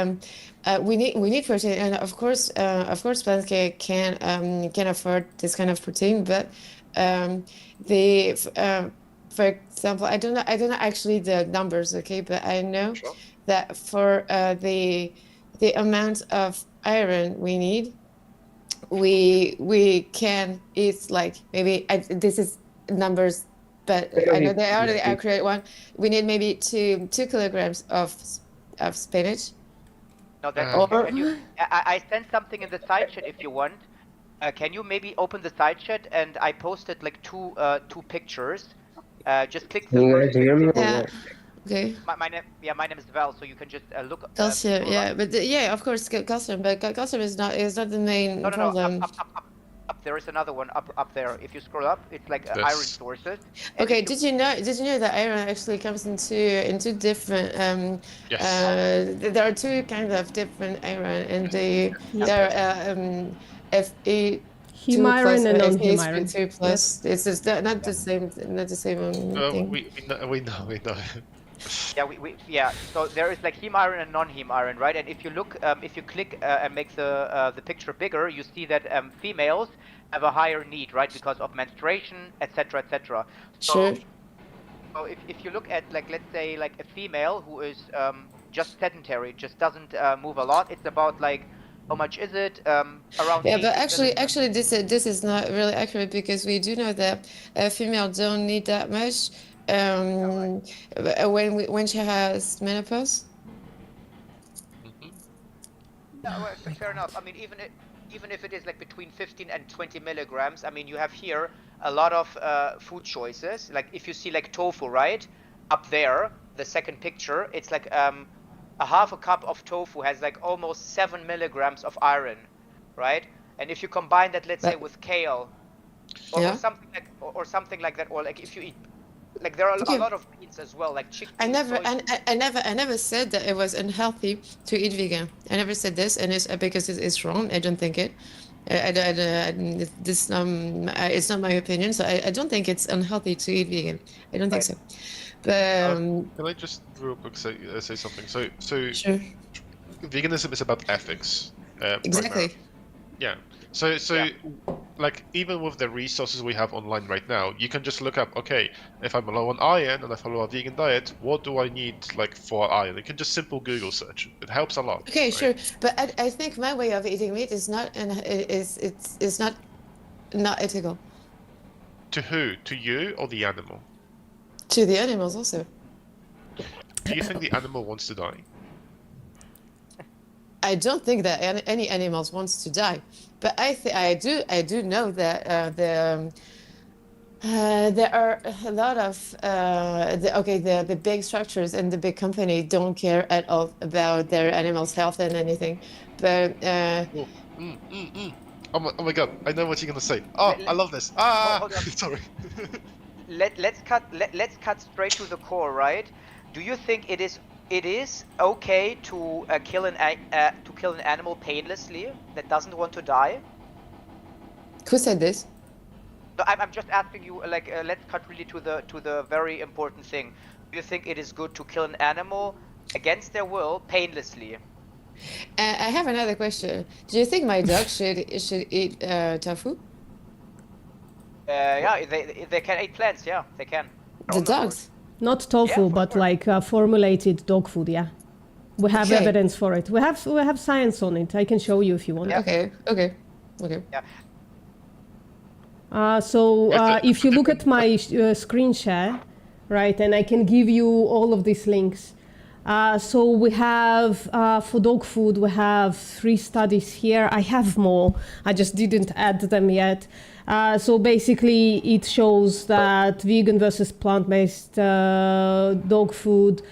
we need protein, and of course plants can afford this kind of protein, but for example, I don't know actually the numbers, okay, but I know Sure. that for the amount of iron we need, we can eat like maybe this is numbers, but I know they are the accurate one. We need maybe 2 kilograms of spinach, No, that's Uh, okay. Or- Can you, I sent something in the side chat if you want. Can you maybe open the side chat and I posted like two pictures. Just click the Can you first guys hear me? picture. Or Yeah. what? Okay. My name, yeah, my name is Val, so you can just look. Calcium, scroll yeah, up. but yeah, of course, calcium, but calcium is not the main No, no, no, problem. up. There is another one up there. If you scroll up, it's like iron This. sources. And Okay, if you- did you know that iron actually comes into different Yes. there are two kind of different iron and they there are Fe Heme iron and non-heme Fe iron. 2 plus. It's just not the same thing. We know. yeah. So there is like heme iron and non-heme iron, right? And if you look, if you click and make the picture bigger, you see that females have a higher need, right, because of menstruation, etc., etc. Sure. So if you look at like let's say like a female who is just sedentary, just doesn't move a lot, it's about like how much is it? Around. Yeah, 8 but to actually, this is not really accurate because we do know that a female don't need that much when she has menopause. Yeah, well, fair enough. I mean, even if it is like between 15 and 20 milligrams, I mean, you have here a lot of food choices. Like if you see like tofu, right, up there, the second picture, it's like a half a cup of tofu has like almost 7 milligrams of iron, right? And if you combine that, let's say, with kale, or, Yeah. or something like that, or like if you eat, like there are Okay. a lot of beans as well, like chickpeas. I never, soy- I never said that it was unhealthy to eat vegan. I never said this, and it's because it's wrong. I don't think it. It's not my opinion, so I don't think it's unhealthy to eat vegan. I don't think so. But Can I just real quick say something? So sure, veganism is about ethics. exactly. primarily. Yeah. So like even with the resources we have online right now, you can just look up, okay, if I'm low on iron and I follow a vegan diet, what do I need like for iron? You can just simple Google search. It helps a lot. Okay, right? sure, but I think my way of eating meat is not it's not ethical To who? To you or the animal? to the animals also. Do you think the animal wants to die? I don't think that any animals wants to die, but I do know that there are a lot of the big structures and the big company don't care at all about their animals' health and anything, but Oh my god, I know what you're gonna say. Oh, I love this. Ah, hold on. sorry. Let's cut straight to the core, right? Do you think it is okay to kill an animal painlessly that doesn't want to die? who said this? No, I'm just asking you. Like, let's cut really to the very important thing. Do you think it is good to kill an animal against their will painlessly? I have another question. Do you think my dog should eat tofu? Yeah, they can eat plants. Yeah, they can. The dogs. Not tofu, Yeah, for but sure. like formulated dog food. Yeah, we have Okay. evidence for it. We have science on it. I can show you if you want. Yeah. Okay. So if you look at my screen share, right, and I can give you all of these links. So we have for dog food, we have 3 studies here. I have more. I just didn't add them yet. So basically, it shows that vegan versus plant-based dog food,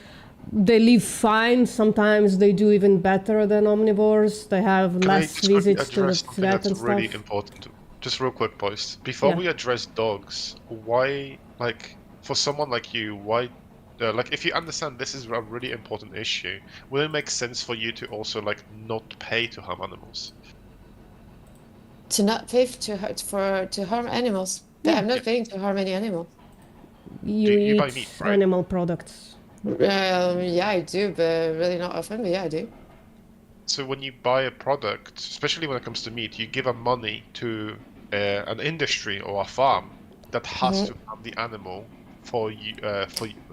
they live fine. Sometimes they do even better than omnivores. They have Can I less just quickly visits to the address something vet that's and stuff. really important? Just real quick, boys. Before Yeah. we address dogs, why, like, for someone like you, why, like, if you understand this is a really important issue, will it make sense for you to also, like, not pay to harm animals? To not pay to harm animals, but Yeah. I'm not paying to harm any animal. You buy eat meat, right? animal products. Yeah, I do, but really not often. But yeah, I do. So when you buy a product, especially when it comes to meat, you give a money to an industry or a farm that has to harm the animal for you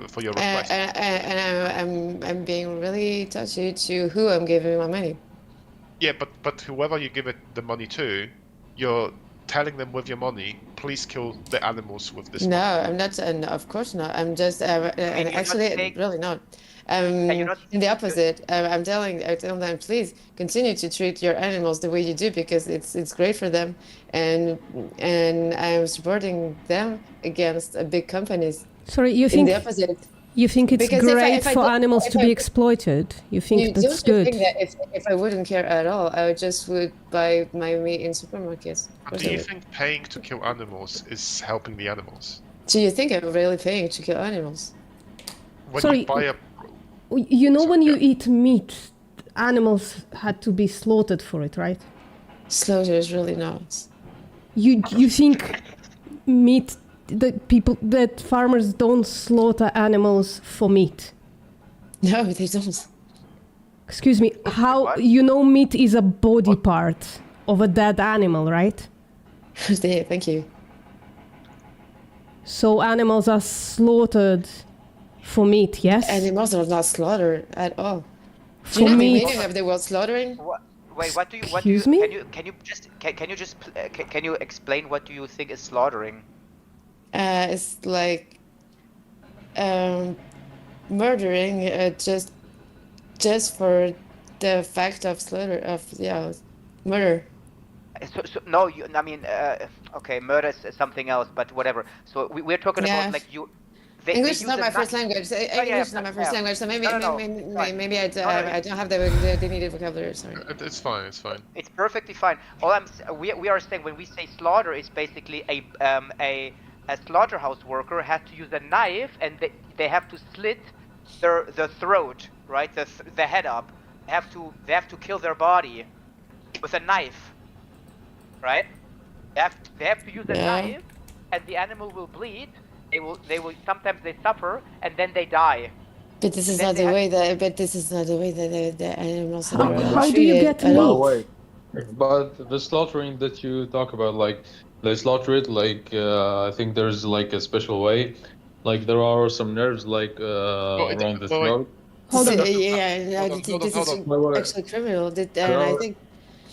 for your request. And I'm being really touchy to who I'm giving my money. Yeah, but whoever you give it the money to, you're telling them with your money, please kill the animals with this No, money. I'm not. No, of course not. I'm just. And you're not actually, saying- really not. you're not- In the opposite, I tell them, please continue to treat your animals the way you do because it's great for them, and I'm supporting them against big companies. Sorry, you In think the opposite, it's Because great if I for don't- animals if to I- be exploited? You think that's don't you good? think that if I wouldn't care at all, I would buy my meat in supermarkets? Of But course do I you would. think paying to kill animals is helping the animals? Do you think I'm really paying to kill animals? When Sorry, you buy a You know, when you yeah. eat meat, animals had to be slaughtered for it, right? Slaughter is really not. You think meat that farmers don't slaughter animals for meat? No, they don't. Excuse me, how What? you know meat is a body part of a dead animal, right? Yeah, thank you. So animals are slaughtered for meat, yes? Animals are not slaughtered at all. Do For you know the meat. meaning of the word slaughtering? Wait, what do you? Excuse me? Can you explain what do you think is slaughtering? It's like murdering just for the fact of slaughter of murder. So no, I mean, okay, murder is something else, but whatever. So we're talking Yeah. about like you. They English use is not a my knife- first language. English is not my first yeah. language, so maybe No, fine. maybe I don't have the needed vocabulary. Sorry. It's fine, it's fine. It's perfectly fine. We are saying when we say slaughter, is basically a slaughterhouse worker has to use a knife and they have to slit the throat, right, the head up. They have to kill their body with a knife, right? They have to use a Yeah. knife, and the animal will bleed. They will sometimes they suffer and then they die. But this is Then not they the have- way that. But this is not the way that the animals How- are how do you treated get at meat? all. Oh wait, but the slaughtering that you talk about, like they slaughter it, like I think there's like a special way, like there are some nerves like around the throat. Hold on. Yeah, Hold on, this hold is on. Wait, wait. actually criminal. And I Girl. think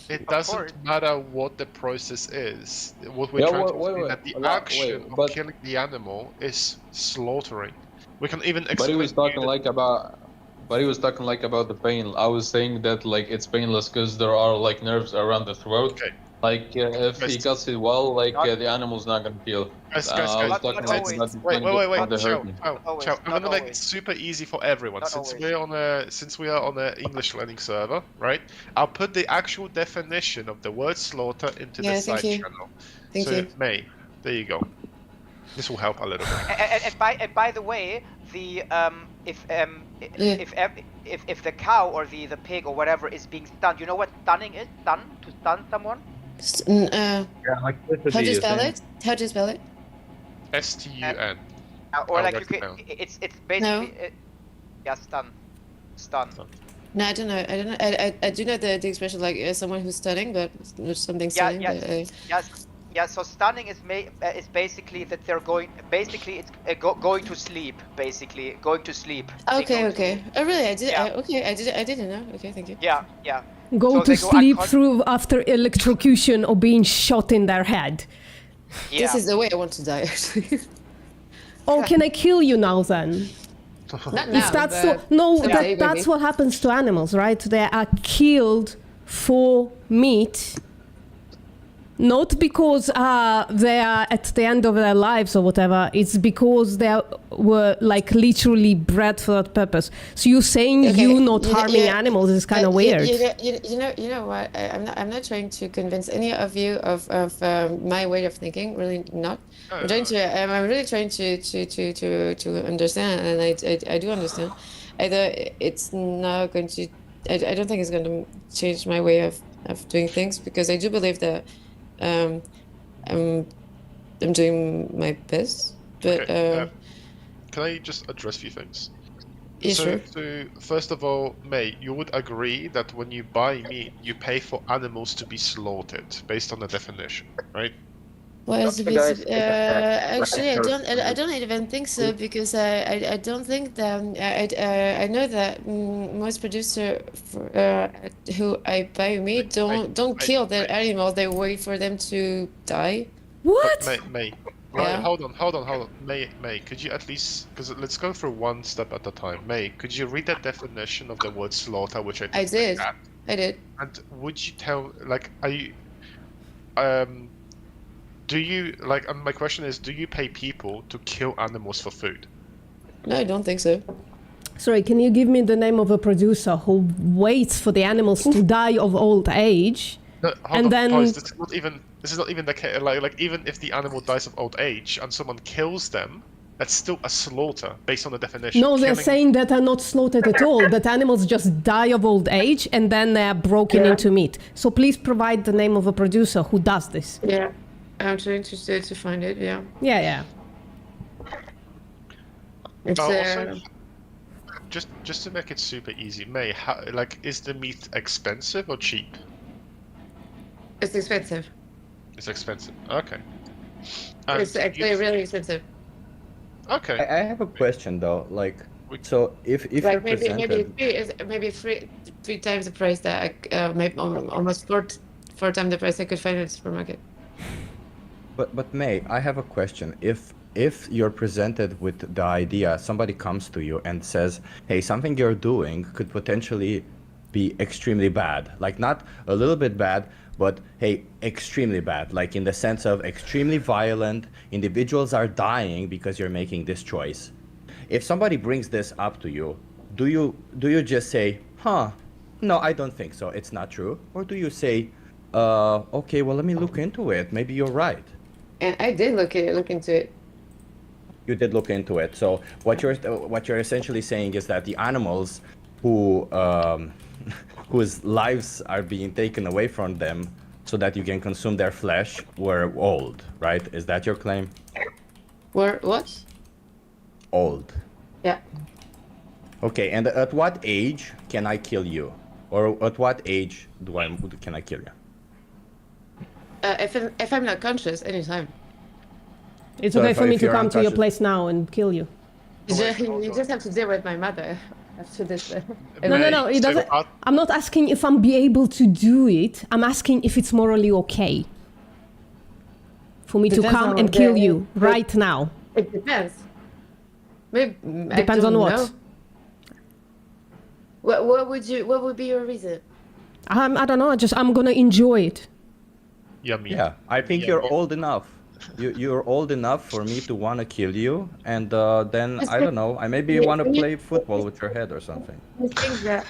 It Of doesn't course. matter what the process is. What we're Yeah, trying to wait, say wait, that the wait, action wait, of but- killing the animal is slaughtering. We can even But explain he was to you talking that- like about. But he was talking like about the pain. I was saying that like it's painless because there are like nerves around the throat. Okay. Like if he Guys. cuts it well, like Not- the animal's not gonna feel. Guys, I was Not talking like always. not Wait, not the Chow, hurting. always, Chow. I'm not gonna make it always. super easy for everyone. Not Since always. we are on an English learning server, right? I'll put the actual definition of the word slaughter into the Yeah, side thank you. channel. Thank so you. May, there you go. This will help a little bit. And by the way, the Yeah. if the cow or the pig or whatever is being stunned, you know what stunning is? To stun someone? Yeah, like How do you spell it? How do you spell it? STUN. Or I'll like write you it can, down. it's basically yeah, stun. No, I don't know. I don't know. I do know the expression like someone who's stunning, but there's something Yeah, stunning. yeah. But, Yeah, so stunning is basically that they're going. Basically, it's going to sleep. Basically, going to sleep. They okay, go okay. to- Oh, really? I did. Yeah. I didn't know. Okay, thank you. Yeah, yeah. Go So to they go sleep uncon- through after electrocution or being shot in their head. Yeah. This is the way I want to die. Actually, Oh, can I kill you now then? not now. If that's but so, no, someday, that's maybe. what happens to animals, right? They are killed for meat, not because they are at the end of their lives or whatever. It's because they were like literally bred for that purpose. So you saying Okay, you not yeah, harming yeah. animals is kind of But weird. You know what? I'm not trying to convince any of you of my way of thinking. Really not. I'm trying to. I'm really trying to understand, and I do understand. Either it's not going to. I don't think it's going to change my way of doing things because I do believe that I'm doing my best. But Okay, can I just address a few things? yeah, sure. So first of all, May, you would agree that when you buy meat, you pay for animals to be slaughtered based on the definition, right? Well, it's Okay, guys, actually, I sure. don't. I don't even think so because I don't think that I know that most producer who I buy meat don't kill their animals. They wait for them to die. What? May. Yeah. Hold on. May, could you at least, because let's go through one step at a time. May, could you read the definition of the word slaughter, which I I think did. cat? I did. And would you tell, like, are you, do you, like, and my question is, do you pay people to kill animals for food? No, I don't think so. Sorry, can you give me the name of a producer who waits for the animals to die of old age? No, hold And on, then- guys, this is not even the case. Like, even if the animal dies of old age and someone kills them, that's still a slaughter based on the definition. No, they're Killing- saying that are not slaughtered at all, that animals just die of old age and then they are broken into meat. So please provide the name of a producer who does this. Yeah. I'm too interested to find it. Yeah. Yeah. It's Also, just to make it super easy, May, like, is the meat expensive or cheap? it's expensive. It's expensive. Okay. And It's actually really expensive. Okay. I have a question though. Like, We- so if you're Like maybe presented, maybe three times the price that maybe almost four times the price I could find at the supermarket. but May, I have a question. If you're presented with the idea, somebody comes to you and says, "Hey, something you're doing could potentially be extremely bad. Like not a little bit bad, but hey, extremely bad. Like in the sense of extremely violent. Individuals are dying because you're making this choice." If somebody brings this up to you, do you just say, "Huh, no, I don't think so. It's not true," or do you say, "Okay, well, let me look into it. Maybe you're right." And I did look into it. You did look into it. So what you're essentially saying is that the animals who whose lives are being taken away from them so that you can consume their flesh were old, right? Is that your claim? What? Old. Yeah. Okay. And at what age can I kill you, or at what age can I kill you? If I'm not conscious, anytime. It's So okay if- for me if to you're come to your unconscious- place now and kill you. You just have to deal with my mother after this. No, May, it so doesn't. I'm not asking if I'm be able to do it. I'm asking if it's morally okay for me to Depends come on and the- kill you right now. It depends. Maybe I Depends on don't what. know. What would be your reason? I don't know. I'm gonna enjoy it. Yummy. Yeah, I think Yeah, you're yeah. old enough. You're old enough for me to want to kill you, and then I don't know. I maybe want to play football with your head or something. I think that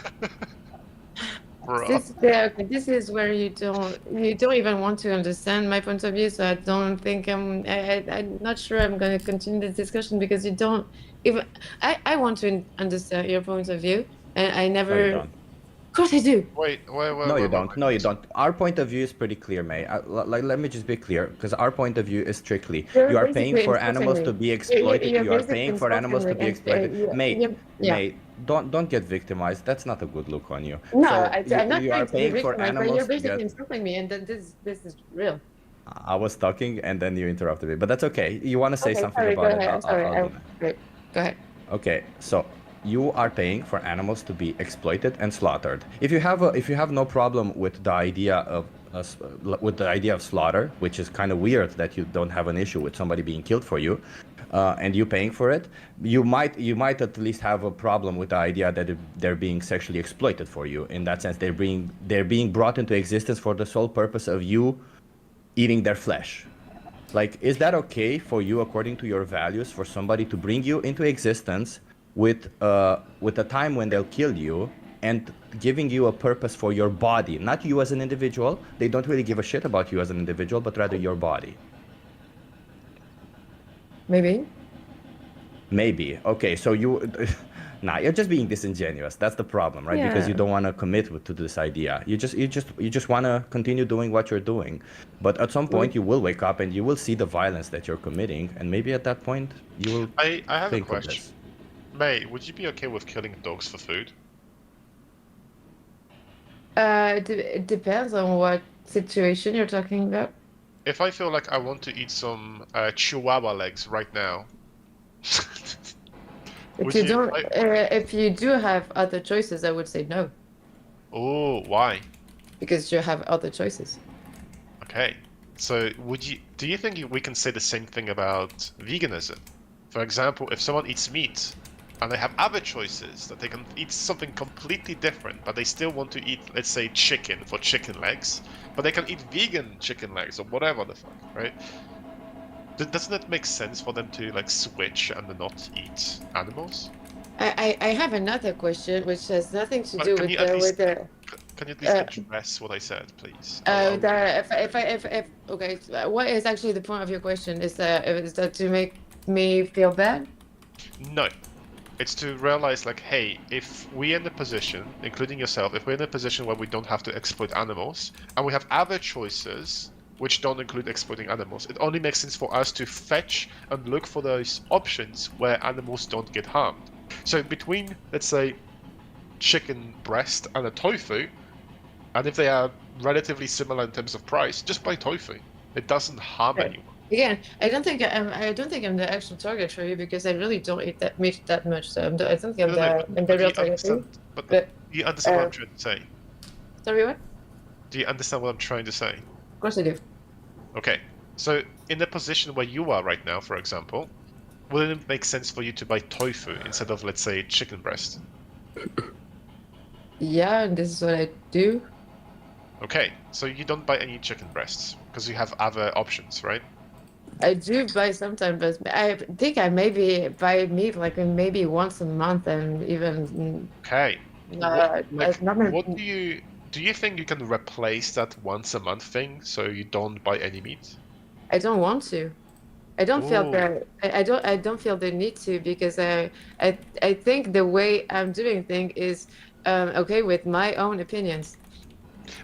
Bro. this is where you don't even want to understand my point of view. So I don't think I'm not sure I'm going to continue this discussion because you don't even. I want to understand your point of view, and I never. No, you don't. Of course I do. Wait. No, you don't. No, you don't. Our point of view is pretty clear, May. Let me just be clear, because our point of view is strictly: You're you are paying basically for animals to insulting be me. exploited. You're You are basically paying for animals to be insulting me, exploited. and, May, yeah. May, don't get victimized. That's not a good look on you. No, So I'm not you are trying to be paying for victimized, but animals you're to basically get. insulting me, and then this is real. I was talking and then you interrupted me, but that's okay. You want to say Okay, something sorry, about go it? ahead. I'm sorry. I'll do that. Great. Go ahead. Okay, so you are paying for animals to be exploited and slaughtered. If you have no problem with the idea of slaughter, which is kind of weird that you don't have an issue with somebody being killed for you, and you paying for it, you might at least have a problem with the idea that they're being sexually exploited for you. In that sense, they're being brought into existence for the sole purpose of you eating their flesh. Like, is that okay for you, according to your values, for somebody to bring you into existence with a time when they'll kill you and giving you a purpose for your body, not you as an individual? They don't really give a shit about you as an individual, but rather your body. Maybe. Maybe. Okay, so nah, you're just being disingenuous. That's the problem, right? Because you Yeah. don't want to commit to this idea. You just want to continue doing what you're doing. But at some point, you will wake up and you will see the violence that you're committing, and maybe at that point, you will I have a think of question. this. May, would you be okay with killing dogs for food? It depends on what situation you're talking about. if I feel like I want to eat some chihuahua legs right now, If you don't, if you do have other choices, I would say no, Oh, why? because you have other choices. Okay. So do you think we can say the same thing about veganism? For example, if someone eats meat and they have other choices that they can eat something completely different, but they still want to eat, let's say, chicken for chicken legs, but they can eat vegan chicken legs or whatever the fuck, right? Doesn't it make sense for them to like switch and not eat animals? I have another question which has nothing to But do can with you at least- the Can you at least address what I said, please? if okay, what is actually the point of your question? Is that to make me feel bad? No. It's to realize, like, hey, if we're in a position, including yourself, if we're in a position where we don't have to exploit animals, and we have other choices which don't include exploiting animals, it only makes sense for us to fetch and look for those options where animals don't get harmed. So between, let's say, chicken breast and a tofu, and if they are relatively similar in terms of price, just buy tofu. It doesn't harm Right. anyone. Again, I don't think I'm the actual target for you because I really don't eat that meat that much. So I don't think I'm the real target for you. But But, you understand what I'm trying to say? Sorry, what? Do you understand what I'm trying to say? Of course I do. Okay, so in the position where you are right now, for example, wouldn't it make sense for you to buy tofu instead of, let's say, chicken breast? Yeah, and this is what I do. Okay, so you don't buy any chicken breasts because you have other options, right? I do buy sometimes, but I think I maybe buy meat like maybe once a month, and even Okay. not What do you think you can replace that once a month thing so you don't buy any meat? I don't want to. I don't feel Ooh. that. I don't feel the need to because I think the way I'm doing things is okay with my own opinions.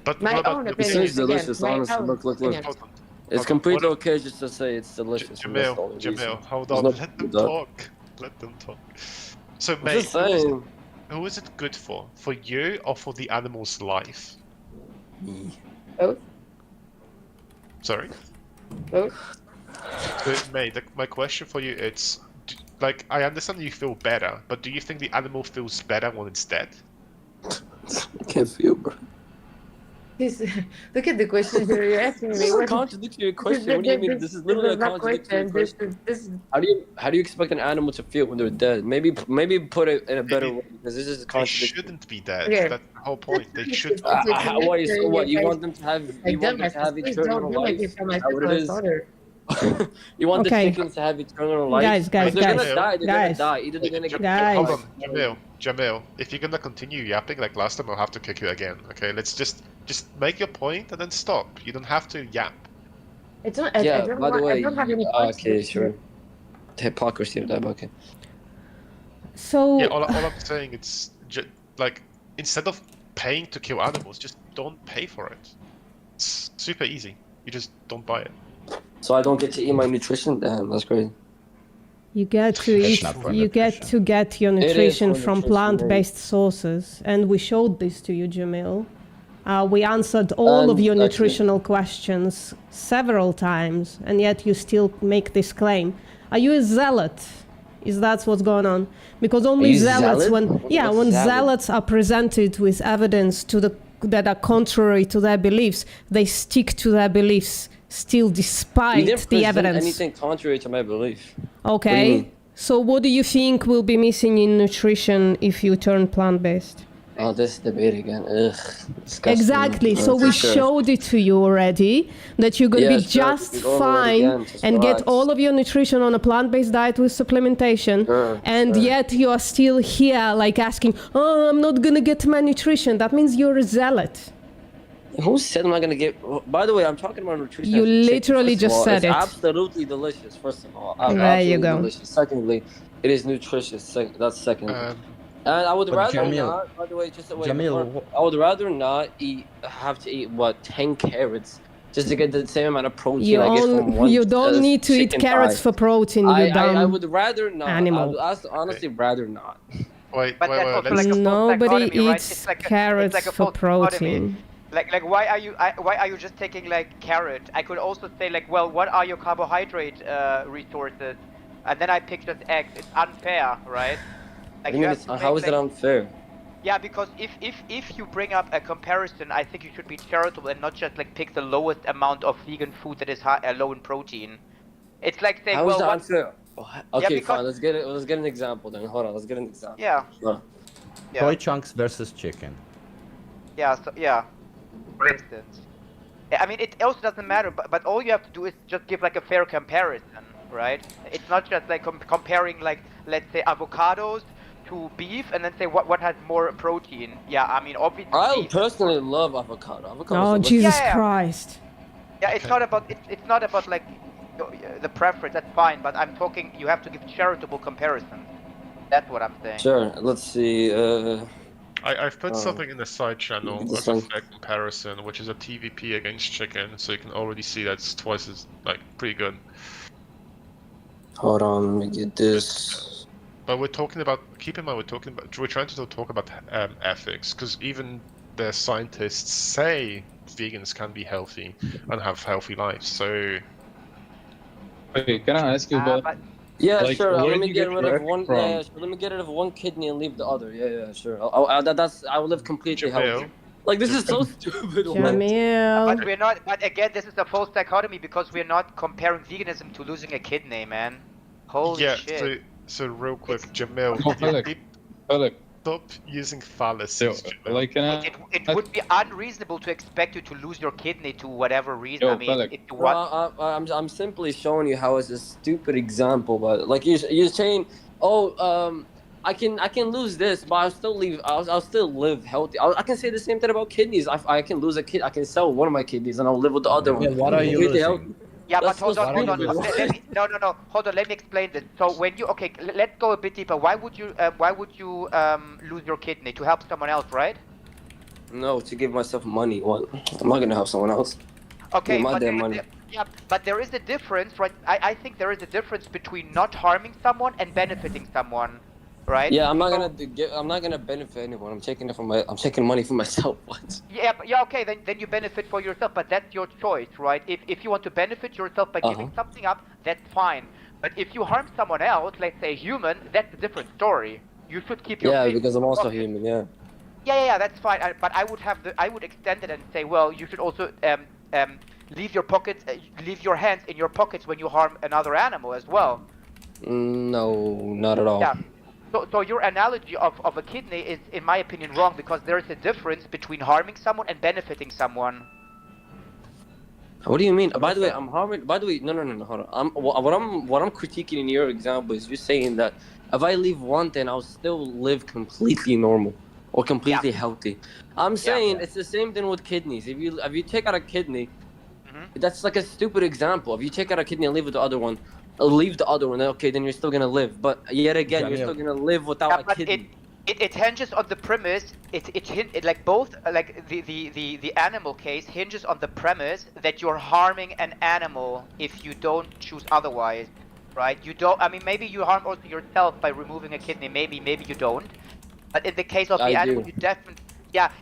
But My what about own the It opinion. seems opinion? Again, delicious, my honestly. own Look. opinion. Hold on. It's Hold on. completely What- okay just to say it's delicious. and that's the only reason. Jamil, hold There's on. no Let them with that. talk. Let them talk. So, I'm mate, just saying. who is it good for? For you or for the animal's life? Both. Sorry? Both. So, mate, my question for you is, like, I understand you feel better, but do you think the animal feels better when it's dead? I can't feel, bro. Please, look at the question here. You're asking This me. is a What contradictory question. What do you mean? This is literally a not contradictory question. This How do you expect an animal to feel when they're dead? Maybe put it in a better way because this is a They contradiction. shouldn't be dead. Okay. That's the whole point. They should. What? So what? You want them to have? I You want them dumbass. to have Please eternal don't make life? it for my Is that what it is? daughter. You want Okay. the chickens to have eternal life? Guys, If they're guys, gonna die, they're guys. gonna die. Either they're gonna get Guys. Hold on, Jamil. If you're gonna continue yapping like last time, I'll have to kick you again. Okay, let's just make your point and then stop. You don't have to yap. I don't. I Yeah. don't By the want, way, I don't have any okay, points. sure. The hypocrisy of that. Okay. So Yeah, all I'm saying it's like instead of paying to kill animals, just don't pay for it. It's super easy. You just don't buy it. So I don't get to eat my nutrition. Damn, that's crazy. you get to It's eat, not for you get nutrition. to get your is nutrition for from nutrition, plant-based sources, and we showed this to you, Jamil. We answered all of And your actually- nutritional questions several times, and yet you still make this claim. Are you a zealot? Is that what's going on? Because only you zealots, zealot? when What's zealot? zealots are presented with evidence that are contrary to their beliefs, they stick to their beliefs still You despite didn't the present evidence. anything contrary to my belief. Okay. mean? So what do you think will be missing in nutrition if you turn plant-based? Oh, this debate again. Ugh. Disgusting. Exactly. So we for sure. showed it to you already that you're going to Yeah, be sure, just we can go over it fine again, just and get relax. all of your nutrition on a plant-based diet with supplementation. Sure, and sure. yet you are still here like asking, "Oh, I'm not going to get my nutrition." That means you're a zealot. Who said I'm not gonna get? By the way, I'm talking about nutrition. You as a chicken, literally first of just all. said It's it. absolutely delicious. First of all, There you absolutely go. delicious. Secondly, it is nutritious. That's second. And I would But rather Jamil- not. By the way, just wait. Jamil, before- I would rather not have to eat 10 carrots just to get the same amount of protein You, I get from one. you don't need to eat chicken carrots thigh. for protein, you dumb I would rather not. animal. I would honestly rather not. Wait, But that's also let's... like a false Nobody dichotomy, right? eats It's like a carrots false for dichotomy. protein. Like why are you just taking like carrot? I could also say like, well, what are your carbohydrate resources? And then I pick just eggs. It's unfair, right? Like I mean, have to how make, is it like- unfair? Yeah, because if you bring up a comparison, I think you should be charitable and not just like pick the lowest amount of vegan food that is low in protein. It's like saying, How is well, that what? unfair? Okay, because- fine. Let's get an example then. Hold on. Let's get an example. Yeah, Sure. yeah, Soy chunks versus chicken. yeah, so, yeah. For instance, I mean, it also doesn't matter, but all you have to do is just give like a fair comparison, right? It's not just like comparing like, let's say, avocados to beef and then say what has more protein. Yeah, I mean, obviously. I beef- personally love avocado. Avocado. Oh, Jesus Yeah, yeah. Christ. Yeah, it's not about it's not about like the preference. That's fine, but I'm talking. You have to give charitable comparisons. That's what I'm saying. Sure. Let's see. I've put something in the side channel this as a one. fair comparison, which is a TVP against chicken, so you can already see that it's twice as like pretty good. Hold on. Let me get this. But we're talking about. Keep in mind, we're trying to talk about ethics, because even the scientists say vegans can be healthy and have healthy lives. So Okay, can I ask you about? But Yeah, Like, sure. where Let do me you get get rid your of egg one. from? Yeah, sure. Let me get rid of one kidney and leave the other. Yeah, sure. I will live completely Jamil, healthy. Like this is so stupid. what? Jamil. but we're not. But again, this is a false dichotomy because we're not comparing veganism to losing a kidney, man. Holy yeah, shit. so real quick, Jamil, Oh, you Felix. keep- Felix, stop using fallacies. so, Jamil. like, can I? It would be unreasonable to expect you to lose your kidney to whatever reason. Yo, I mean, Felix. if you No, want. I'm simply showing you how it's a stupid example, but like you're saying, oh, I can lose this, but I'll still live healthy. I can say the same thing about kidneys. I can lose a kid, I can sell one of my kidneys, and I'll live with the other Yeah, one. what are you Completely losing? healthy. Yeah, but That's hold so on, hold on. stupid. Let me, no. Hold on, let me explain this. So when you let's go a bit deeper. Why would you lose your kidney to help someone else, right? No, to give myself money. What? I'm not gonna help someone else. Okay, my but damn money. yeah, but there is a difference, right? I think there is a difference between not harming someone and benefiting someone, right? Yeah, I'm not So- gonna I'm not gonna benefit anyone. I'm taking money for myself. What? Yeah, okay, then you benefit for yourself, but that's your choice, right? If you want to benefit yourself by giving something up, that's fine. But if you harm someone else, let's say a human, that's a different story. You should keep your Yeah, faith because I'm in your also pocket. human. Yeah. Yeah, that's fine. But I would extend it and say, well, you should also leave your pockets, leave your hands in your pockets when you harm another animal as well. No, not at all. Yeah. So your analogy of a kidney is, in my opinion, wrong because there is a difference between harming someone and benefiting someone. What do you mean? By the way, I'm harming. By the way, no, hold on. What I'm critiquing in your example is you're saying that if I leave one thing, I'll still live completely normal or completely healthy. I'm saying it's the same thing with kidneys. If you take out a kidney, that's like a stupid example. If you take out a kidney and leave the other one, okay, then you're still gonna live. But yet again, you're still gonna live without a but kidney. it hinges on the premise. It like both like the animal case hinges on the premise that you're harming an animal if you don't choose otherwise, right? You don't. I mean, maybe you harm also yourself by removing a kidney. Maybe you don't. But in the case of the animal, do.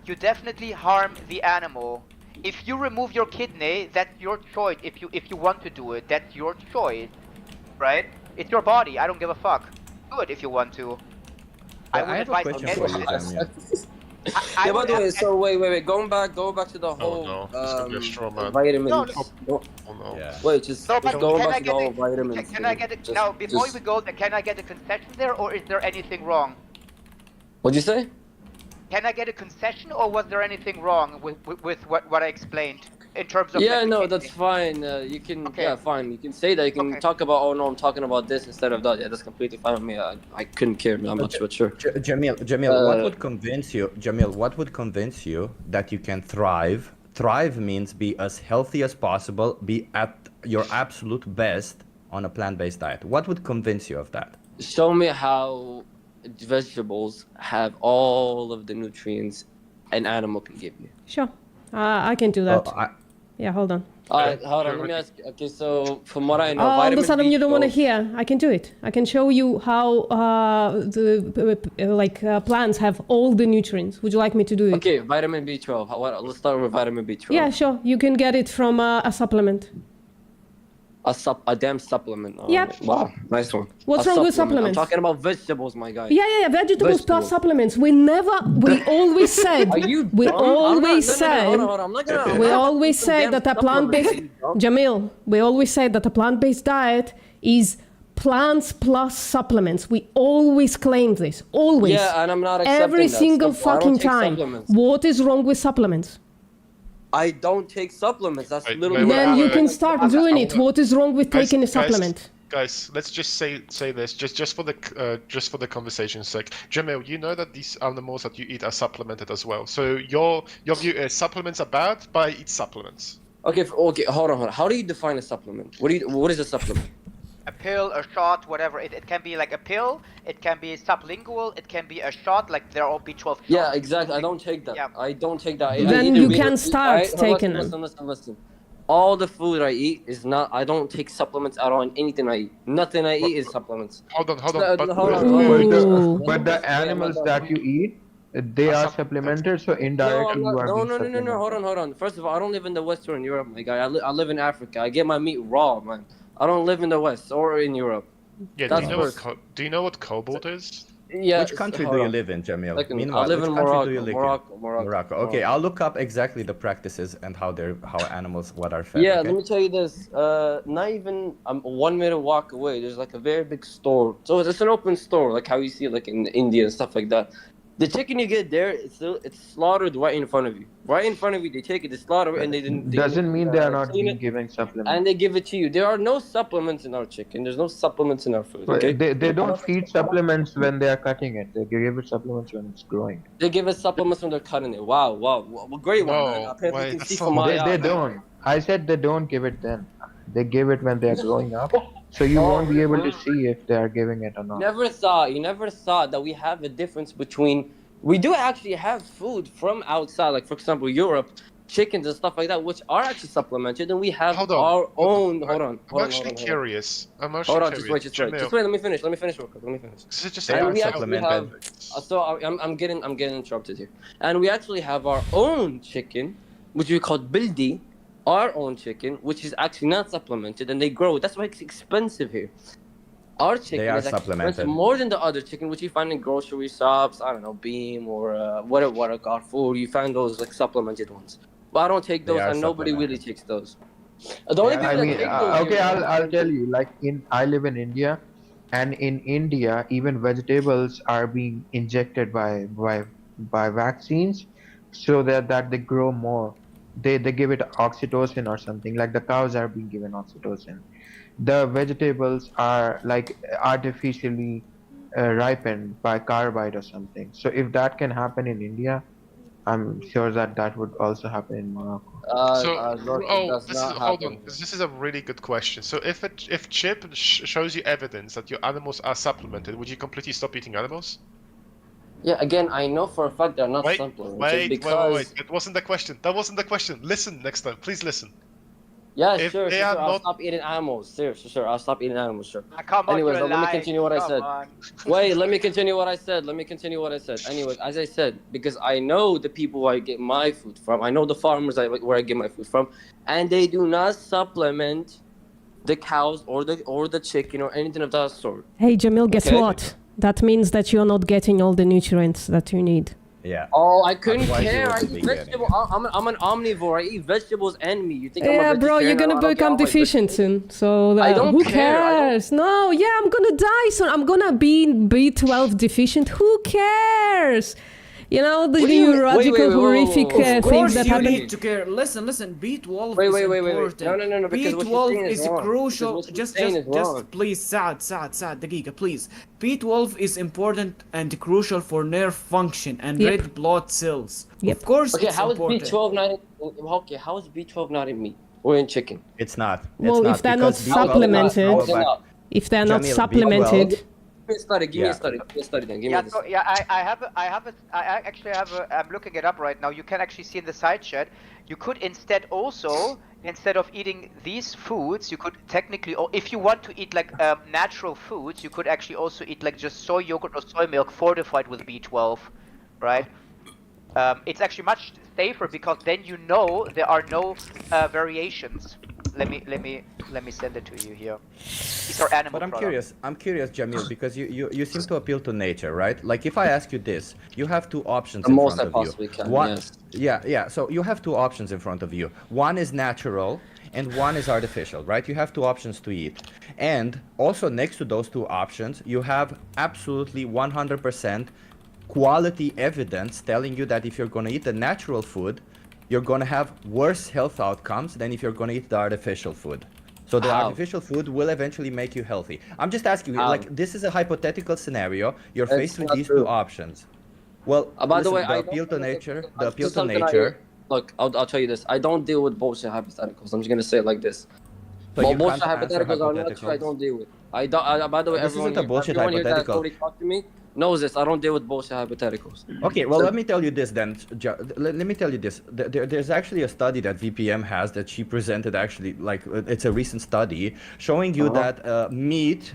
you definitely harm the animal. If you remove your kidney, that's your choice. If you want to do it, that's your choice, right? It's your body. I don't give a fuck. Do it if you want to. I would have a advise question against for you, it. Jamil. I Yeah, by would the way, have- so wait, going back to the whole no, it's gonna be a straw man. vitamins. No, No, Oh no. Yeah. wait, just No, but going can I back to the get whole a, vitamins. can I get it now? Before we go there, can I get a concession there, or is there anything wrong? What'd you say? Can I get a concession, or was there anything wrong with what I explained in terms of? Yeah, like, no, the that's kidney? fine. You can, Okay. yeah, fine. You can say that. You can Okay. talk about, oh no, I'm talking about this instead of that. Yeah, that's completely fine with me. I couldn't care. I'm not sure. Jamil, what would convince you? Jamil, what would convince you that you can thrive? Thrive means be as healthy as possible, be at your absolute best on a plant-based diet. What would convince you of that? Show me how vegetables have all of the nutrients an animal can give you. Sure. I can do that. Oh, Yeah, hold on. Alright, hold on, let me ask you. Okay, so from what I know, Oh, all of a vitamin sudden you don't want to B12 hear. I can do it. I can show you how plants have all the nutrients. Would you like me to do it? Okay, vitamin B12. Let's start with vitamin B12. Yeah, sure. You can get it from a supplement. A damn supplement. Oh, Yep. Wow, nice one. What's A wrong with supplement. supplements? I'm talking about vegetables, my guy. Yeah, vegetables plus Vegetables. supplements. We always said, Are you we dumb? always No, said, hold on. I'm not gonna. we I'm not always some say damn that a supplement, plant-based, you dumb. Jamil, we always say that a plant-based diet is plants plus supplements. We always claim this, always. Yeah, and I'm not accepting Every that single stuff. I don't fucking take time. supplements. What is wrong with supplements? I don't take supplements. That's Wait, literally wait, what I Then you wait, can wait. start I'm- doing I'm- it. What is wrong with taking a supplement? Guys, let's just say this just for the conversation's sake. Jamil, you know that these animals that you eat are supplemented as well. So your view is supplements are bad, but I eat supplements. Okay, hold on. How do you define a supplement? What is a supplement? A pill, a shot, whatever. It can be like a pill, it can be sublingual, it can be a shot, like there are B12 shots. Yeah, exactly. I don't take that. Yeah. I don't take that. Then you can start taking them. Listen. All the food I eat is not. I don't take supplements at all in anything I eat. Nothing I eat is supplements. Hold on. Hold But, on. Ooh. But the animals that you eat, they are supplemented, so indirectly you are being No. supplemented. Hold on. First of all, I don't live in the Western Europe, my guy. I live in Africa. I get my meat raw, man. I don't live in the West or in Europe. yeah, That's do you know what cobalt is? Yeah. Which country do you live in, Jamil? Like, Meanwhile, I live which in country Morocco. do you live in? Morocco. Okay, I'll look up exactly the practices and how animals what are fed. Yeah, okay? let me tell you this. Not even 1 minute walk away. There's like a very big store. So it's an open store, like how you see like in India and stuff like that. The chicken you get there, it's slaughtered right in front of you. Right in front of you, they take it, they slaughter it, and they didn't. Doesn't mean they are not clean being it, giving supplements. and they give it to you. There are no supplements in our chicken. There's no supplements in our food. But Okay. They don't feed supplements when they are cutting it. They give it supplements when it's growing. They give us supplements when they're cutting it. Wow, great one, man. No, Apparently wait, you can that's see not from my They eye. don't. I said they don't give it then. They give it when they are growing up. So you won't be able to see if they are giving it or not. You never thought that we have a difference between. We do actually have food from outside, like for example Europe, chickens and stuff like that, which are actually supplemented, and we have Hold on. our own. Hold on. I'm actually curious. I'm actually Hold on, curious. just wait. Jamil, Let me finish real quick. Let me finish. just They And are we actually supplemented. have. So I'm getting interrupted here, and we actually have our own chicken, which we call bildi, our own chicken, which is actually not supplemented, and they grow. That's why it's expensive here. Our chicken They are is actually supplemented. expensive more than the other chicken, which you find in grocery shops. I don't know, Beam or whatever Carrefour. You find those like supplemented ones. But I don't take They those, are and nobody really supplemented. takes those. The only people I that mean, take those. okay, here- I'll tell you. Like I live in India, and in India, even vegetables are being injected by vaccines, so that they grow more. They give it oxytocin or something. Like the cows are being given oxytocin. The vegetables are like artificially ripened by carbide or something. So if that can happen in India, I'm sure that would also happen in Morocco. Hold on. This is a really good question. So if Chip shows you evidence that your animals are supplemented, would you completely stop eating animals? Yeah, again, I know for a fact they're not supplemented Wait. because. That wasn't the question. That wasn't the question. Listen next time. Please listen. Yeah, If sure. they are I'll not- stop eating animals. Sure. I'll stop eating animals. Sure. Come on, Anyways, you're let me lying. continue what I Come said. on. Wait, let me continue what I said. Anyways, as I said, because I know the people where I get my food from, I know the farmers where I get my food from, and they do not supplement the cows or the chicken or anything of that sort. Hey, Jamil, guess Okay. what? That means that you're not getting all the nutrients that you need. Yeah. Oh, I couldn't Otherwise you care. I wouldn't eat be getting vegetables. I'm an omnivore. I eat vegetables and meat. You think I'm Yeah, a bro, you're vegetarian? gonna I don't become get all my deficient soon. So I don't who care, I don't- cares? No, yeah, I'm gonna die soon. I'm gonna be B12 deficient. Who cares? You know the What do you mean? neurological Wait, horrific whoa. Of things course that you happen. need to care. Listen, B12 Wait, is wait. important. No, because what you're B12 saying is is wrong. crucial. Because what you're Just saying is wrong. please, Saad, دقيقة, please. B12 is important and crucial for nerve function and Yep. red blood cells. Yep. Of course, Okay, it's how is important. B12 not in? Okay, how is B12 not in meat or in chicken? It's not. Well, it's if they're not because B12 supplemented- How How is it about- not? If they're not Jamil, supplemented, B12 Give me a study. Give me Yeah. a study. Give me a study then. Give Yeah, me this. so I actually have a, I'm looking it up right now. You can actually see in the side chat. You could instead also instead of eating these foods, you could technically, or if you want to eat like natural foods, you could actually also eat like just soy yogurt or soy milk fortified with B12, right? It's actually much safer because then you know there are no variations. Let me send it to you here. These are animal But I'm products. curious, Jamil, because you seem to appeal to nature, right? Like if I ask you this, you have two options The in most front I of possibly you. can, One, yes. yeah. So you have two options in front of you. One is natural and one is artificial, right? You have two options to eat. And also next to those two options, you have absolutely 100% quality evidence telling you that if you're going to eat the natural food, you're going to have worse health outcomes than if you're going to eat the artificial food. So the How? artificial food will eventually make you healthy. I'm just asking you, How? like, this is a hypothetical scenario. You're That's faced with not these true. two options. Well, By the listen, way, the I appeal don't to think nature, that- the this appeal is to something nature. Look, I'll tell you this. I don't deal with bullshit hypotheticals. I'm just gonna say it like this. So Well, you bullshit can't answer hypotheticals are not true. I hypotheticals. don't deal with. I don't. By the way, This everyone isn't a here, bullshit everyone here that's hypothetical. already talked to me knows this. I don't deal with bullshit hypotheticals. Okay, well, let me tell you this then. Let me tell you this. There's actually a study that VPM has that she presented actually, like, it's a recent study showing you that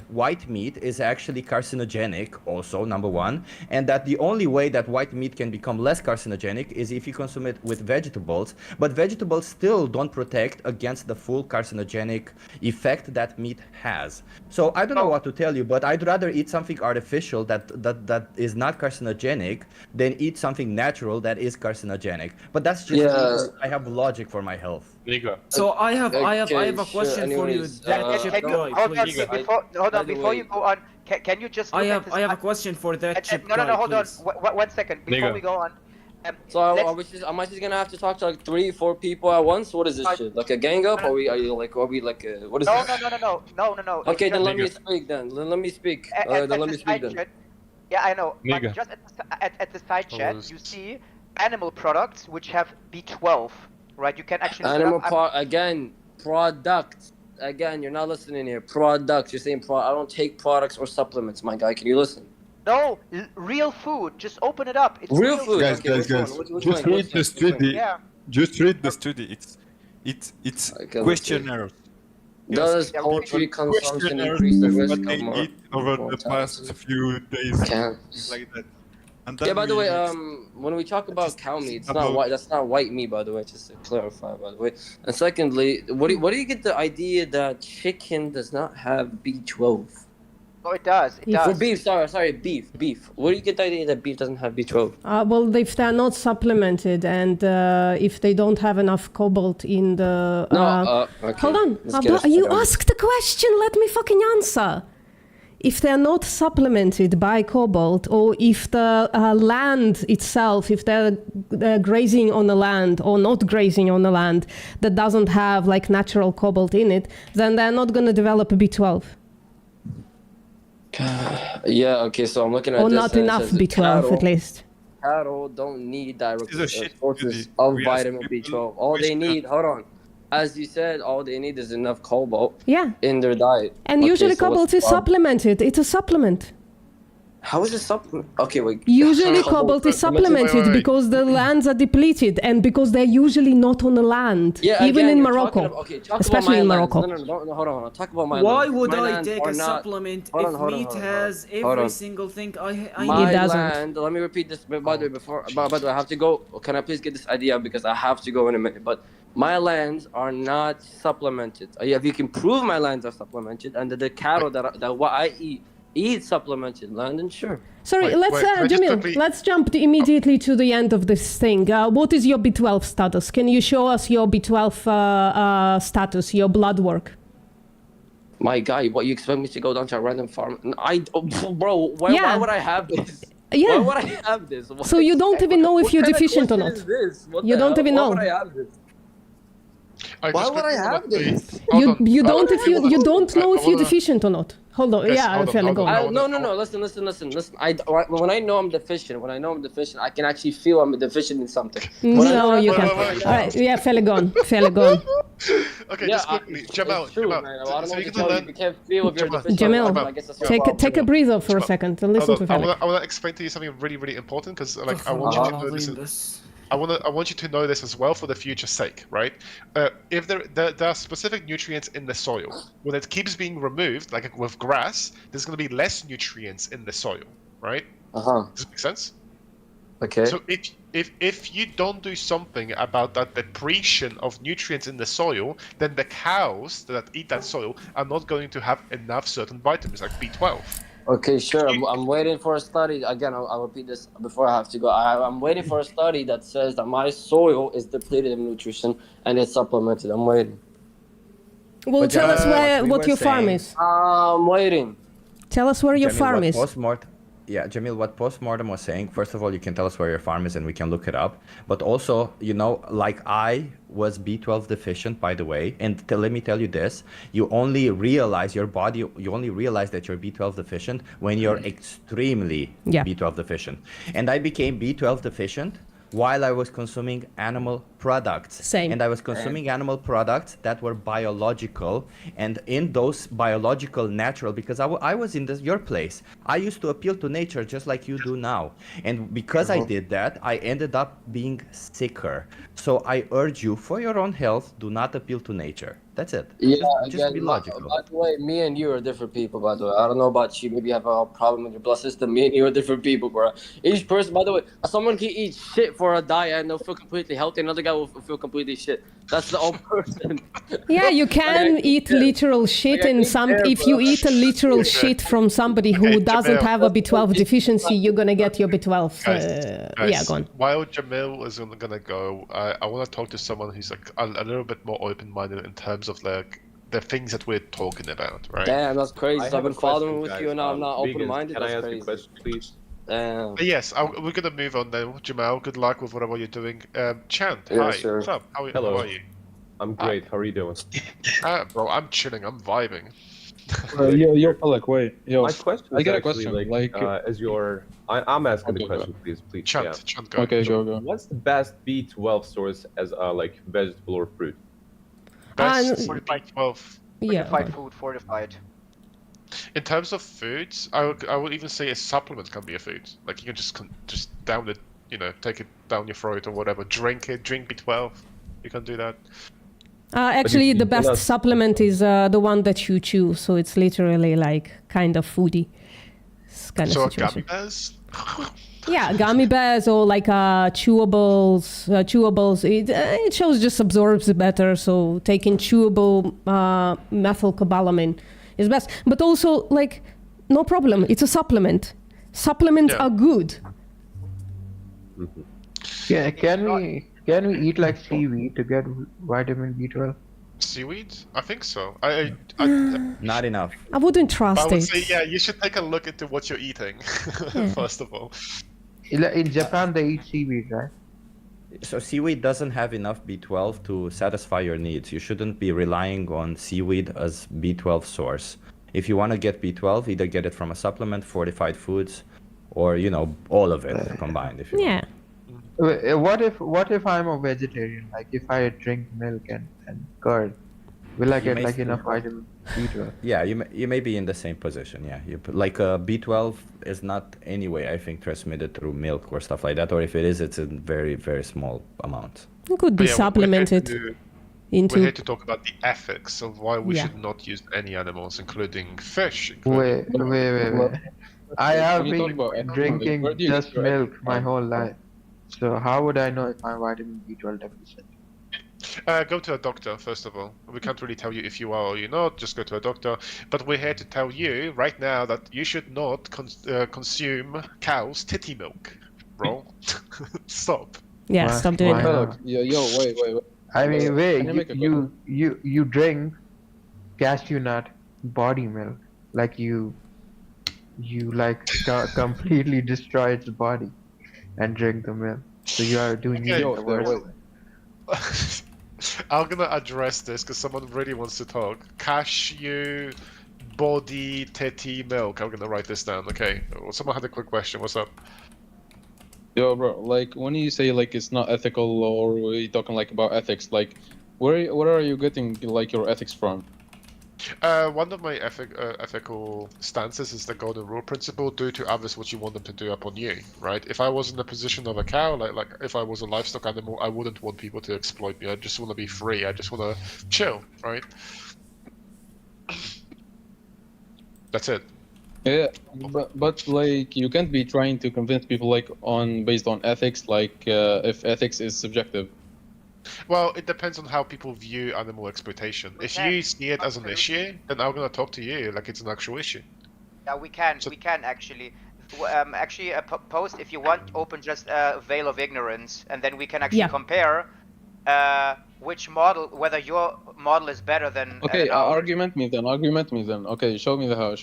white meat is actually carcinogenic also, number one, and that the only way that white meat can become less carcinogenic is if you consume it with vegetables, but vegetables still don't protect against the full carcinogenic effect that meat has. So I don't know what to tell you, but I'd rather eat something artificial that is not carcinogenic than eat something natural that is carcinogenic. But that's just I have logic for my health. Niga. So I have a sure, question for you, anyways, that chip Can you guy, hold on please. hold by on the before way- you go on? Can you just I look at have this I have a map? question for that chip No, guy, hold on. please. 1 second before Nigga. we go on. So am I just gonna have to talk to like 3-4 people at once? What is this shit? Like a gang up? Are we like what is No, this? no. Okay, then Just- let me speak then. Let me speak. at Then the let me speak side then. chat- Yeah, I know. But Nigga. just at the side chat, Closed. you see animal products which have B12, right? You can actually look it Animal up. products. Again, you're not listening here. Products. You're saying I don't take products or supplements, my guy. Can you listen? No, real food. Just open it up. It's Real food. Guys, Okay, guys, which one? guys. Which Just one? read the study. Yeah. Just read the study. It's Okay, questionnaires. Does Yeah, poultry consumption Questionnaires increase the of risk what of they eat over the past few days, like that. And Yeah, then by the we- way, when we talk about cow meat, it's not about- white. That's not white meat, by the way. Just to clarify, by the way. And secondly, what do you get the idea that chicken does not have B12? No, it does. It For does. beef, sorry, beef. Where do you get the idea that beef doesn't have B12? Well, if they're not supplemented and if they don't have enough cobalt in the... Okay. Hold on. Let's get us You started. asked the question. Let me fucking answer. If they're not supplemented by cobalt, or if the land itself, if they're grazing on the land or not grazing on the land that doesn't have like natural cobalt in it, then they're not going to develop B12. Yeah, okay, so I'm looking at Or this. not and it enough says B12 at least. Cattle don't need direct This is a shit sources study. of We ask vitamin people B12. All they question. need, hold on. As you said, all they need is enough cobalt Yeah. in their diet. And Okay, usually so what's cobalt the is problem? supplemented. It's a supplement. How is it supplement? Okay, wait. Usually cobalt is supplemented wait. because the lands are depleted and because they're usually not on the land, Yeah, even again, in you're Morocco, talking about- okay, talk especially about in my lands. Morocco. No, hold on. Talk about my Why lands. would My I lands take are a not- supplement Hold if on, hold on, meat hold on, has hold every on. single thing I My need? doesn't. land, let me repeat this, by the way, by the way, I have to go. Can I please get this idea because I have to go in a minute. But my lands are not supplemented. If you can prove my lands are supplemented and that the cattle that what I eat supplemented land, then sure. Sorry, Wait, let's can I just Jamil, quickly- let's jump immediately to the end of this thing. What is your B12 status? Can you show us your B12 status, your blood work? My guy, what you expect me to go down to a random farm? Bro, why Yeah. would I have this? Yeah. Why would I have this? So you don't even know if What you're kind of deficient or question not. is this? What You the don't hell? even Why know. would I have this? I Why just would I quickly have wanna- this? Hold You on. you I don't wanna- if you don't know I if you're wanna- deficient or not. Hold on. Guys, Yeah, hold on, fairly hold go on. on. No. Listen. When I know I'm deficient, I can actually feel I'm deficient in something. When I know No, I'm you wait, can't. wait, wait. All right, yeah, fairly gone. Fairly gone. Okay, Yeah, just quickly. Jamal, it's true, Jamal. man. I So don't know you what to can tell you. learn. You can't feel if you're Jamal, deficient. Jamil, or not. I guess that's your Take problem. take a breather for a second and listen to Hold on, Felix. I want to explain to you something really, really important because like I want you to know this. I want you to know this as well for the future's sake, right? If there are specific nutrients in the soil, when it keeps being removed, like with grass, there's going to be less nutrients in the soil, right? Does it make sense? Okay. So if you don't do something about that depletion of nutrients in the soil, then the cows that eat that soil are not going to have enough certain vitamins like B12. Okay, sure. I'm waiting for a study. Again, I'll repeat this before I have to go. I'm waiting for a study that says that my soil is depleted of nutrition and it's supplemented. I'm waiting. Well, tell us what your farm is. I'm waiting. Tell us where your Jamil, farm what is. Yeah, Jamil, what postmortem was saying, first of all, you can tell us where your farm is and we can look it up. But also, you know, like I was B12 deficient, by the way. And let me tell you this, you only realize that you're B12 deficient when you're extremely B12 deficient. And I became B12 deficient while I was consuming animal products. Same. And I was consuming animal products that were biological, and in those biological, natural, because I was in your place. I used to appeal to nature just like you do now. And because I did that, I ended up being sicker. So I urge you, for your own health, do not appeal to nature. That's it. Yeah, just be logical. By the way, me and you are different people, by the way. I don't know about you. Maybe you have a problem with your blood system. Me and you are different people, bro. Each person, by the way, someone can eat shit for a diet and they'll feel completely healthy. Another guy will feel completely shit. That's the old person. Yeah, you can eat literal shit, and if you eat a literal shit from somebody who doesn't have a B12 deficiency, you're gonna get your B12. Guys, yeah, go on. While Jamil is gonna go, I want to talk to someone who's like a little bit more open-minded in terms of like the things that we're talking about, right? Damn, that's crazy. I've been following with you and now I'm not Vegans, open-minded. Can I That's ask crazy. you a question, please? Damn. But yes, we're gonna move on then. Jamal, good luck with whatever you're doing. Chant, Yeah, hi. sure. What's up? How Hello. are you? I'm great. How are you doing? Bro, I'm chilling. I'm vibing. Yo, Alec, wait. Yo, My question is I got a actually, question. like, as your... I'm asking the Okay, question, please. Chant, yeah. Chant, go. Okay, go. What's the best B12 source as like vegetable or fruit? Best Fortified B12. Yeah. Fortified food, fortified. In terms of foods, I would even say a supplement can be a food. Like you can just down it, you know, take it down your throat or whatever. Drink B12. You can do that. Actually, the best supplement is the one that you chew, so it's literally like kind of foodie. Kind of So situation. gummy bears. Yeah, gummy bears or like chewables. It shows just absorbs it better. So taking chewable methylcobalamin is best. But also, like, no problem. It's a supplement. Supplements are good. Yeah, can we eat like seaweed to get vitamin B12? Seaweed? I think so. I Not enough. I wouldn't trust I would it. say, yeah, you should take a look into what you're eating, first of all. In Japan, they eat seaweed, right? So seaweed doesn't have enough B12 to satisfy your needs. You shouldn't be relying on seaweed as B12 source. If you want to get B12, either get it from a supplement, fortified foods, or, you know, all of it combined. If you Yeah. What if I'm a vegetarian? Like if I drink milk and curd, will I You get may like still- enough vitamin B12? Yeah, you may be in the same position. Yeah, like B12 is not anyway, I think, transmitted through milk or stuff like that. Or if it is, it's in very, very small amounts. It could be But yeah, supplemented We're into. here to talk about the ethics of why we Yeah. should not use any animals, including fish. Wait. I have When you talk been about animals, drinking where do you get just your milk ethics my from? whole life. So how would I know if I'm vitamin B12 deficient? Go to a doctor, first of all. We can't really tell you if you are or you're not, just go to a doctor. But we're here to tell you right now that you should not consume cow's titty milk, bro. Stop. Yeah, Why- stop doing why it. not? Yo, wait. I mean, Can I make a you drink cashew nut body milk, like you like completely destroy its body and drink the milk. So you are doing Okay. it Yo, the worst wait. way. I'm gonna address this because someone really wants to talk. Cashew body titty milk. I'm gonna write this down. Okay. Someone had a quick question. What's up? Yo, bro, like when you say like it's not ethical or we talking like about ethics, like where are you getting like your ethics from? One of my ethical stances is the golden rule principle: do to others what you want them to do upon you. Right? If I was in the position of a cow, like if I was a livestock animal, I wouldn't want people to exploit me. I just want to be free. I just want to chill. Right? That's it. Yeah, but like you can't be trying to convince people like based on ethics, like if ethics is subjective. Well, it depends on how people view animal exploitation. If you see it as an issue, then I'm gonna talk to you like it's an actual issue. Yeah, we can actually. Actually, post if you want, open just Veil of Ignorance, and then we can actually compare which model, whether your model is better than. Okay, argument me then. Okay, show me how.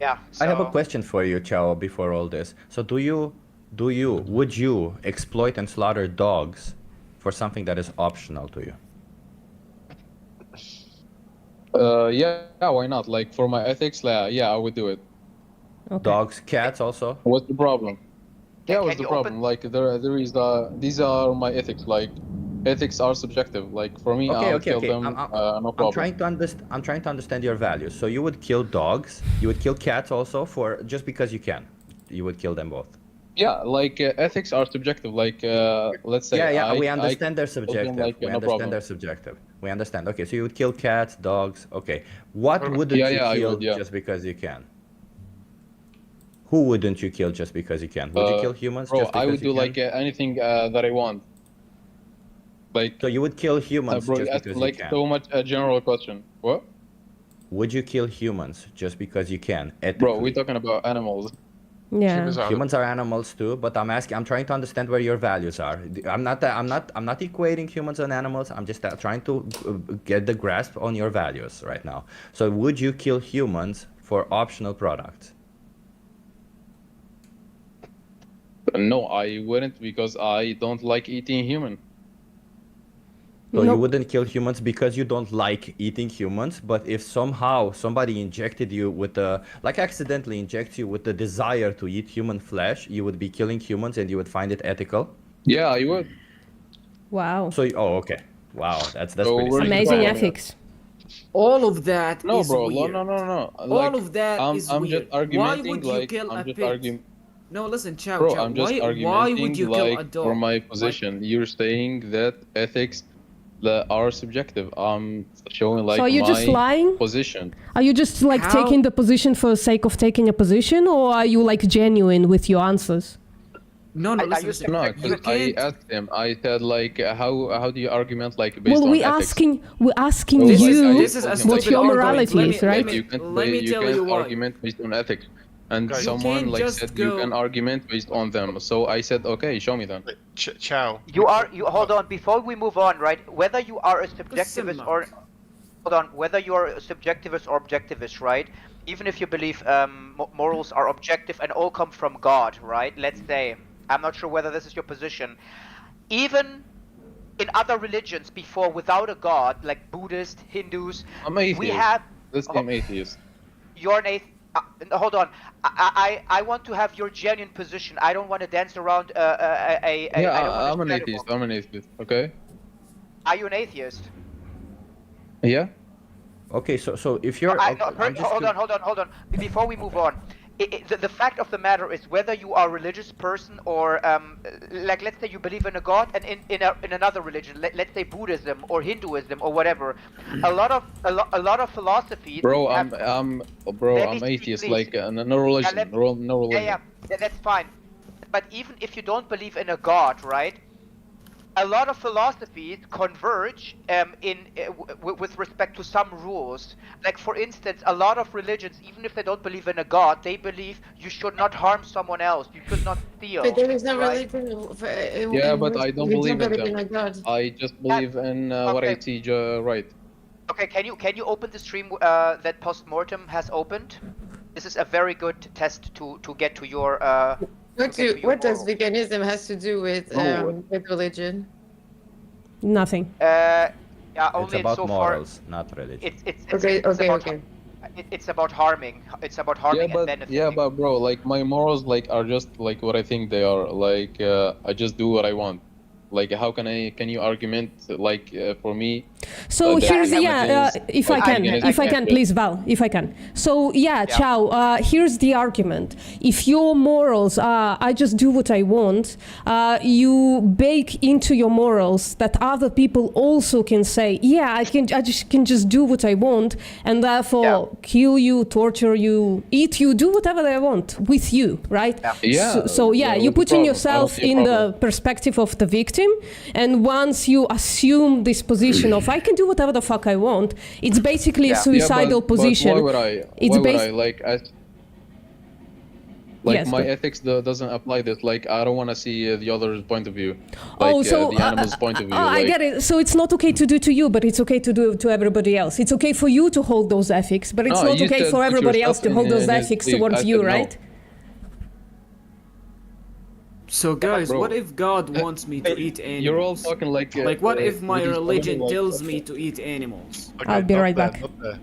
Yeah. I have a question for you, Chao, before all this. So would you exploit and slaughter dogs for something that is optional to you? Yeah, why not? Like for my ethics, yeah, I would do it. Okay. Dogs, cats also? What's the problem? Yeah, what's the problem? Like there is these are my ethics. Like ethics are subjective. Like for me, I'll kill them. No problem. I'm trying to understand your values. So you would kill dogs, you would kill cats also for just because you can. You would kill them both. Yeah, like ethics are subjective. Like let's say. We understand they're subjective. Like, we no understand problem. they're subjective. We understand. Okay, so you would kill cats, dogs. Okay, what wouldn't you kill just because you can? Who wouldn't you kill just because you can? Would you kill humans bro, just because I would you do can? like anything that I want. Like. So you would kill humans bro, just that's because like you can? so much a general question. What? Would you kill humans just because you can? Bro, we're talking about animals. Yeah. Humans are animals too, but I'm trying to understand where your values are. I'm not equating humans and animals. I'm just trying to get the grasp on your values right now. So would you kill humans for optional products? No, I wouldn't because I don't like eating human. So you wouldn't kill humans because you don't like eating humans, but if somehow somebody injected you with accidentally injects you with the desire to eat human flesh, you would be killing humans and you would find it ethical? Yeah, I would. Wow. So, okay. Wow, that's pretty sick. Amazing ethics. All of that No, is bro, weird. No. All of that is I'm weird. just argumenting. Why would you like, kill I'm a just pig? arguing. No, listen, Chow. Bro, Chow. I'm just argumenting. Why would you kill like, a dog? for my position, you're saying that ethics are subjective. I'm showing like So are you my just lying? position. Are you just like taking the position for the sake of taking a position, or are you like genuine with your answers? No, listen. No, because I asked him. I said like, how do you argument like based Well, on we're ethics? asking So, you this is a what stupid your argument. morality is, right? You can let me tell you why. argument based on ethics, and Guys, someone can't like just said go- you can argument based on them. So I said, okay, show me then. Chow. You hold on before we move on, right? Whether you are a subjectivist or whether you are a subjectivist or objectivist, right? Even if you believe morals are objective and all come from God, right? Let's say, I'm not sure whether this is your position. Even in other religions before, without a God, like Buddhist, Hindus, I'm atheist. we have. This game atheist. You're an atheist. Hold on. I want to have your genuine position. I don't want to dance around I'm an atheist. I'm an atheist. Okay. Are you an atheist? Yeah. Okay, so if you're... Hold on. Before we move on, the fact of the matter is whether you are a religious person or, like, let's say you believe in a god and in another religion, let's say Buddhism or Hinduism or whatever, a lot of philosophies. Bro, I'm atheist. Please. Like no religion, no religion. Yeah, that's fine. But even if you don't believe in a god, right? A lot of philosophies converge with respect to some rules. Like, for instance, a lot of religions, even if they don't believe in a god, they believe you should not harm someone else. You should not steal. But there is no right? religion. Yeah, but I don't believe in in a them. god. I just believe in what I see right. Okay, can you open the stream that Postmortem has opened? This is a very good test to get to your. What does veganism has to do with religion? Nothing. Yeah, only It's about so morals, far. not religion. It's about harming. It's about harming and benefiting. Yeah, but bro, like my morals like are just like what I think they are. Like I just do what I want. Like, how can you argument like for me? So here's damages, if like, I can, please, Val, if I can. So Chow, here's the argument. If your morals are, I just do what I want, you bake into your morals that other people also can say, yeah, I can just do what I want, and therefore kill you, torture you, eat you, do whatever they want with you, right? So you're putting yourself in the perspective of the victim, and once you assume this position of I can do whatever the fuck I want, it's basically a suicidal position. But why would I like my ethics doesn't apply this. Like, I don't want to see the other's point of view. Like, the animal's point of view. I get it. So it's not okay to do to you, but it's okay to do to everybody else. It's okay for you to hold those ethics, but it's not okay for everybody else to hold those ethics towards you, right? So guys, what if God wants me to eat animals? You're all talking like what if my religion tells me to eat animals? Okay, I'll be right back.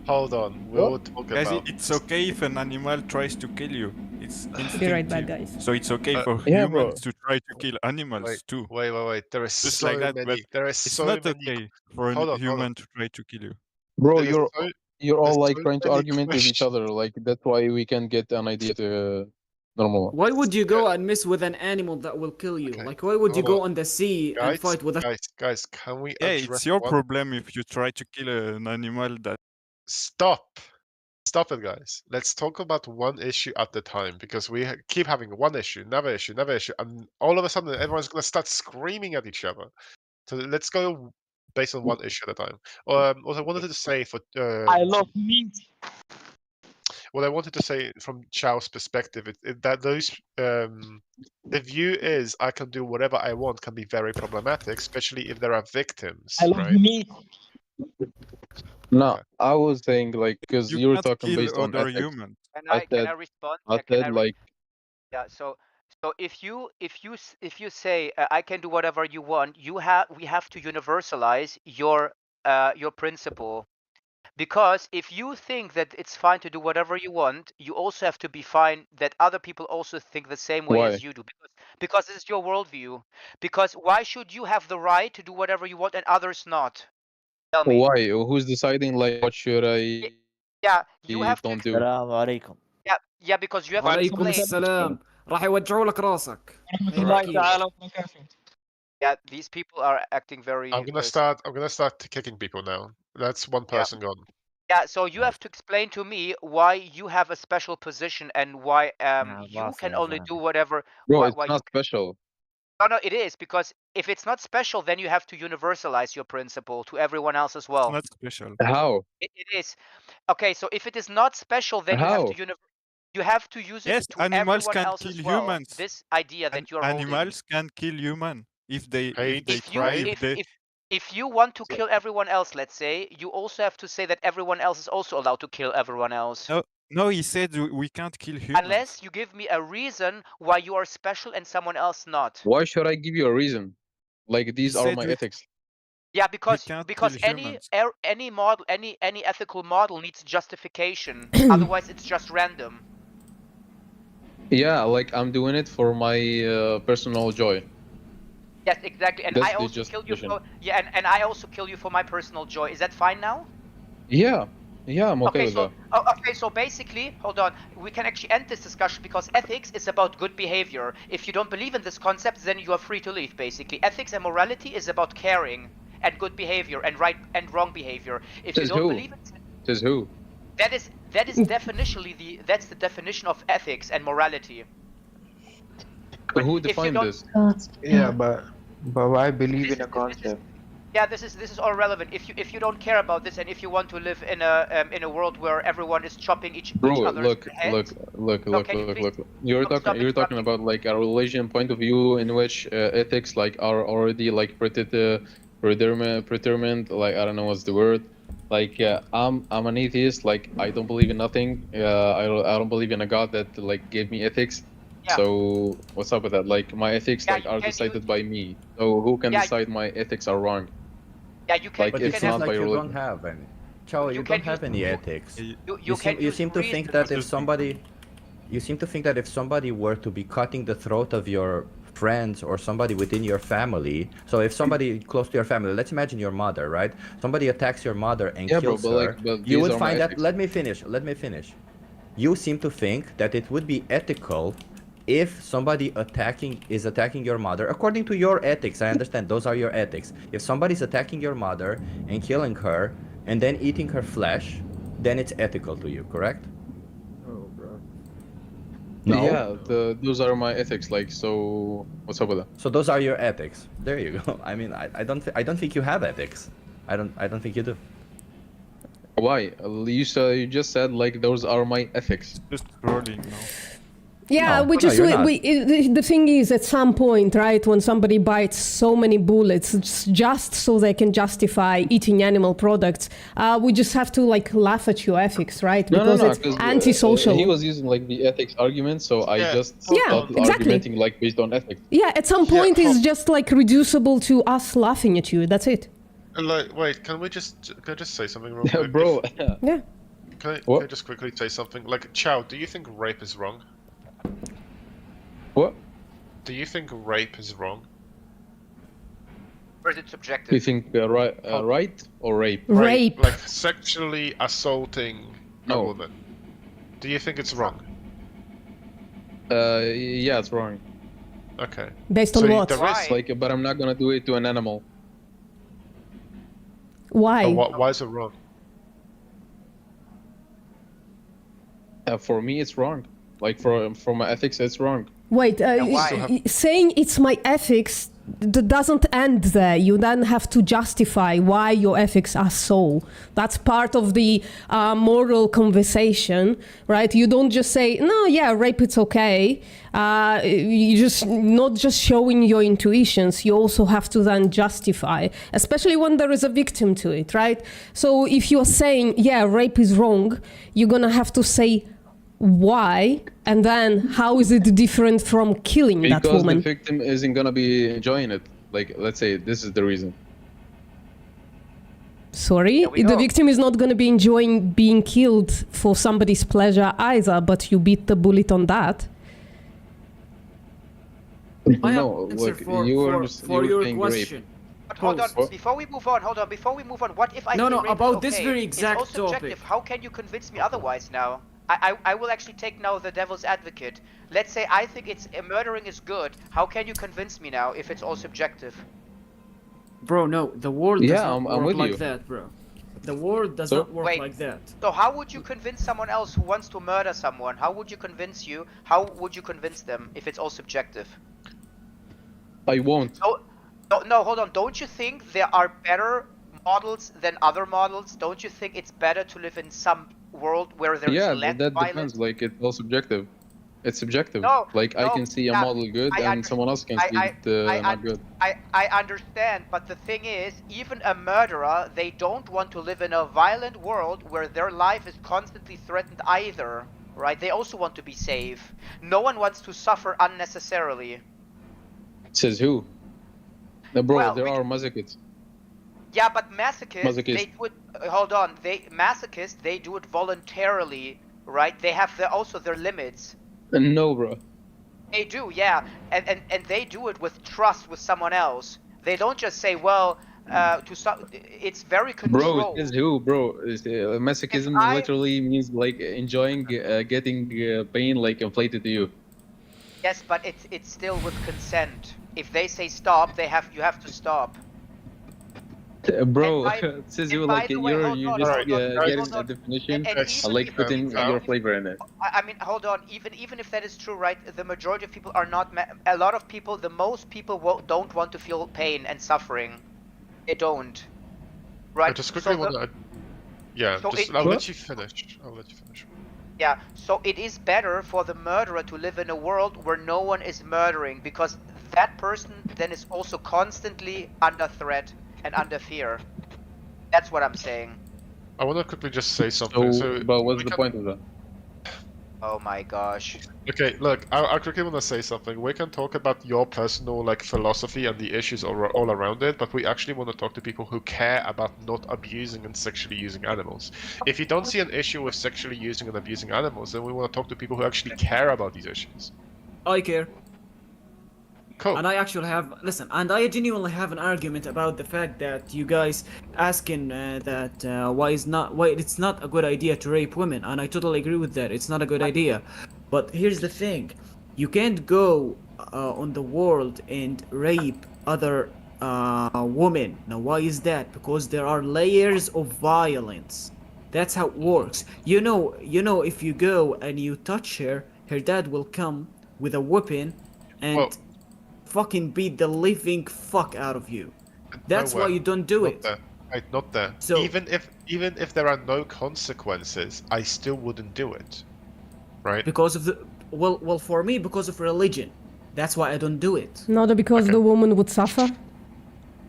Hold on, we'll talk Guys, about. it's okay if an animal tries to kill you. It's instinctive. Be right back, guys. So it's okay for humans to try to kill animals too. Wait. There is Just so like that, many. but There is it's so not many. okay for a human to try to kill you. Bro, There's you're all there's like so trying to many argument with each other. Like, that's why we can get an idea to normal. Why would you go and mess with an animal that will kill you? Like, why would you go on the sea and fight with a... Guys, can we Yeah, address it's your one- problem if you try to kill an animal that... Stop it, guys. Let's talk about one issue at a time, because we keep having one issue, another issue, and all of a sudden everyone's gonna start screaming at each other. So let's go based on one issue at a time. Also, I wanted to say for I love meat. what I wanted to say from Chow's perspective, that those the view is I can do whatever I want can be very problematic, especially if there are victims. I love right? meat. No, I was saying like because you were can't talking kill based on other ethics. humans. Can I respond? I said like Yeah. So if you say I can do whatever you want, we have to universalize your principle. Because if you think that it's fine to do whatever you want, you also have to be fine that other people also think the same way as you do. Because it's your worldview. Because why should you have the right to do whatever you want and others not? Tell me. why? Who's deciding like what should I? Yeah, you have don't to. do. السلام عليكم. Yeah, because you have to عليكم explain. السلام. راح يوجعوا لك راسك. ورحمة الله تعالى وبركاته. Yeah, these people are acting very. I'm gonna start kicking people now. That's one person gone. Yeah, so you have to explain to me why you have a special position and why you can only do whatever. Bro, it's not special. No, it is, because if it's not special, then you have to universalize your principle to everyone else as well. It's not special. How? It is. Okay, so if it is not special, then you have to use it Yes, to animals everyone can else kill as well. humans. This idea that you're holding. Animals can kill human if they If you want to kill everyone else, let's say, you also have to say that everyone else is also allowed to kill everyone else. No, he said we can't kill humans. Unless you give me a reason why you are special and someone else not. Why should I give you a reason? Like, these are my ethics. Yeah, because any humans. model, any ethical model needs justification. Otherwise, it's just random. Yeah, like I'm doing it for my personal joy. Yes, exactly. And That's I the also kill you justification. for and I also kill you for my personal joy. Is that fine now? Yeah, I'm okay with that. Okay, so basically, hold on. We can actually end this discussion because ethics is about good behavior. If you don't believe in this concept, then you are free to leave, basically. Ethics and morality is about caring and good behavior and right and wrong behavior. If you don't believe it, Says who? that is definitionally that's the definition of ethics and morality. But who defined this? Yeah, but I believe in a concept. Yeah, this is all relevant. If you don't care about this and if you want to live in a world where everyone is chopping each other's Look. heads. You're talking about like a religion point of view in which ethics like are already like predetermined. Like, I don't know what's the word. Like, I'm an atheist. Like, I don't believe in nothing. I don't believe in a God that like gave me ethics. Yeah. So what's up with that? Like, my ethics Yeah, like you are can decided by me. So who can Yeah, decide my ethics are wrong? Yeah, you can. Like, But you it it's can seems not like by you religion. don't have any. Chow, you can don't have use- any ethics. You can You use seem to reason. think that if somebody, you seem to think that if somebody were to be cutting the throat of your friends or somebody within your family. So if somebody close to your family, let's imagine your mother, right? Somebody attacks your mother and kills her. but You these would are my find that. ethics. Let me finish. You seem to think that it would be ethical if somebody is attacking your mother, according to your ethics. I understand those are your ethics. If somebody's attacking your mother and killing her and then eating her flesh, then it's ethical to you, correct? Oh, bro. No? Yeah, those are my ethics. Like, so what's up with that? So those are your ethics. There you go. I mean, I don't think you have ethics. I don't think you do. Why? You just said like those are my ethics. Just trolling now. Yeah, No. we Oh, no, just you're not. the thing is, at some point, right, when somebody bites so many bullets, it's just so they can justify eating animal products, we just have to like laugh at your ethics, right? Because it's 'cause, antisocial. he was using like the ethics argument, so I just Yeah, started exactly. argumenting like based on ethics. Yeah, at some point, it's just like reducible to us laughing at you. That's it. And like, wait, can I just say something real quick? Bro. Yeah. Can I just quickly say something? Like, Chow, do you think rape is wrong? What? Do you think rape is wrong? Or is it subjective? You think right or rape? Rape. Like sexually assaulting a woman. Do you think it's wrong? Yeah, it's wrong. Okay. Based on what? Like, but I'm not gonna do it to an animal. Why? Why is it wrong? For me, it's wrong. Like for my ethics, it's wrong. Wait, saying it's my ethics doesn't end there. You then have to justify why your ethics are so. That's part of the moral conversation, right? You don't just say, no, yeah, rape, it's okay. You just not just showing your intuitions. You also have to then justify, especially when there is a victim to it, right? So if you're saying, yeah, rape is wrong, you're gonna have to say why, and then how is it different from killing that Because woman? the victim isn't gonna be enjoying it. Like, let's say this is the reason. Sorry, the victim is not going to be enjoying being killed for somebody's pleasure either, but you beat the bullet on that. No, look, for your question. But hold on, before we move on, what if I No, say no, rape about is this okay? very It's exact all subjective. topic. How can you convince me otherwise now? I will actually take now the devil's advocate. Let's say I think murdering is good. How can you convince me now if it's all subjective? Bro, no, the world does not I'm work with like you. that, bro. The world does not work like that. So how would you convince someone else who wants to murder someone? How would you convince them if it's all subjective? I won't. No, hold on. Don't you think there are better models than other models? Don't you think it's better to live in some world where there's less that violence? depends. Like, it's all subjective. It's subjective. No, like, I can see a model good and someone else can see it not good. I understand, but the thing is, even a murderer, they don't want to live in a violent world where their life is constantly threatened either, right? They also want to be safe. No one wants to suffer unnecessarily. Says who? No, bro, Well, there are masochists. Yeah, but masochists, Masochist. they do it. Hold on, masochists, they do it voluntarily, right? They have also their limits. No, bro. They do, yeah, and they do it with trust with someone else. They don't just say, well, it's very controlled. Bro, says who, bro? Masochism literally means like enjoying getting pain like inflated to you. Yes, but it's still with consent. If they say stop, you have to stop. Bro, And by- it says and you by like the way, you're hold you on, just hold on, getting hold a on. definition, And even like if putting your flavor in it. I mean, hold on. Even if that is true, right? The majority of people are not. A lot of people, most people don't want to feel pain and suffering. They don't. Right. I just quickly want to. Yeah, so I'll let you finish. Yeah, so it is better for the murderer to live in a world where no one is murdering, because that person then is also constantly under threat and under fear. That's what I'm saying. I want to quickly just say something. But what's the point of that? Oh my gosh. Okay, look, I quickly want to say something. We can talk about your personal like philosophy and the issues all around it, but we actually want to talk to people who care about not abusing and sexually using animals. If you don't see an issue with sexually using and abusing animals, then we want to talk to people who actually care about these issues. I care. Cool. And I actually have and I genuinely have an argument about the fact that you guys asking why it's not a good idea to rape women, and I totally agree with that. It's not a good idea. But here's the thing, you can't go on the world and rape other women. Now why is that? Because there are layers of violence. That's how it works. You know, if you go and you touch her dad will come with a weapon and fucking beat the living fuck out of you. That's why you don't do it. Right, not there. So even if there are no consequences, I still wouldn't do it. Right? Because of the well for me, because of religion. That's why I don't do it. Not because the woman would suffer?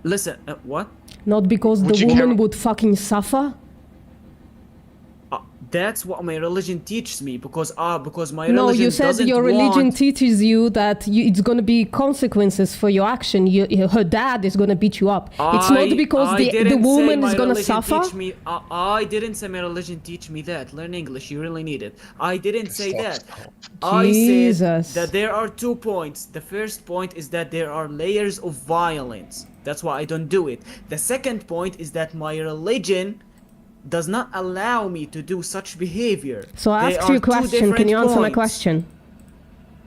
Listen, what? Not because the woman would fucking suffer? That's what my religion teaches me, because my religion No, you said doesn't your religion want... teaches you that it's going to be consequences for your action. Her dad is going to beat you up. It's not because the woman is going to suffer? I didn't say my religion teach me that. Learn English, you really need it. I didn't say that. I said that there are 2 points. The first point is that there are layers of violence. That's why I don't do it. The second point is that my religion does not allow me to do such behavior. So I asked you a question. Can you answer my question?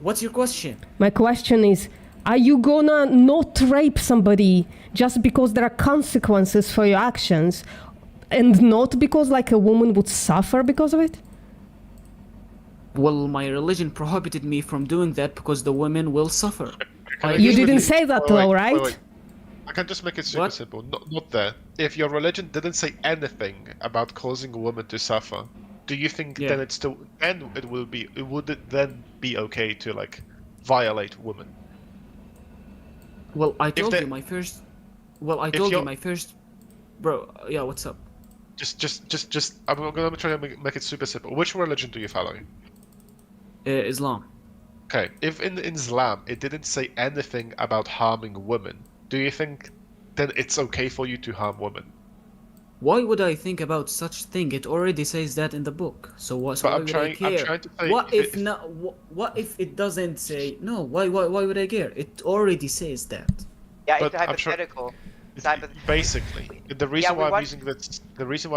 What's your question? My question is, are you gonna not rape somebody just because there are consequences for your actions, and not because like a woman would suffer because of it? Well, my religion prohibited me from doing that because the women will suffer. You didn't say that though, right? Wait. I can just make it super simple. Not there. If your religion didn't say anything about causing a woman to suffer, do you think then it would then be okay to like violate women? Well, I told you my first. Well, I told you my first. Bro, yeah, what's up? Just. I'm gonna try to make it super simple. Which religion do you follow? Islam. Okay, if in Islam it didn't say anything about harming women, do you think then it's okay for you to harm women? Why would I think about such thing? It already says that in the book. So why would I care? I'm trying to say, what if it doesn't say? No, why would I care? It already says that. Yeah, it's hypothetical. Basically, the reason why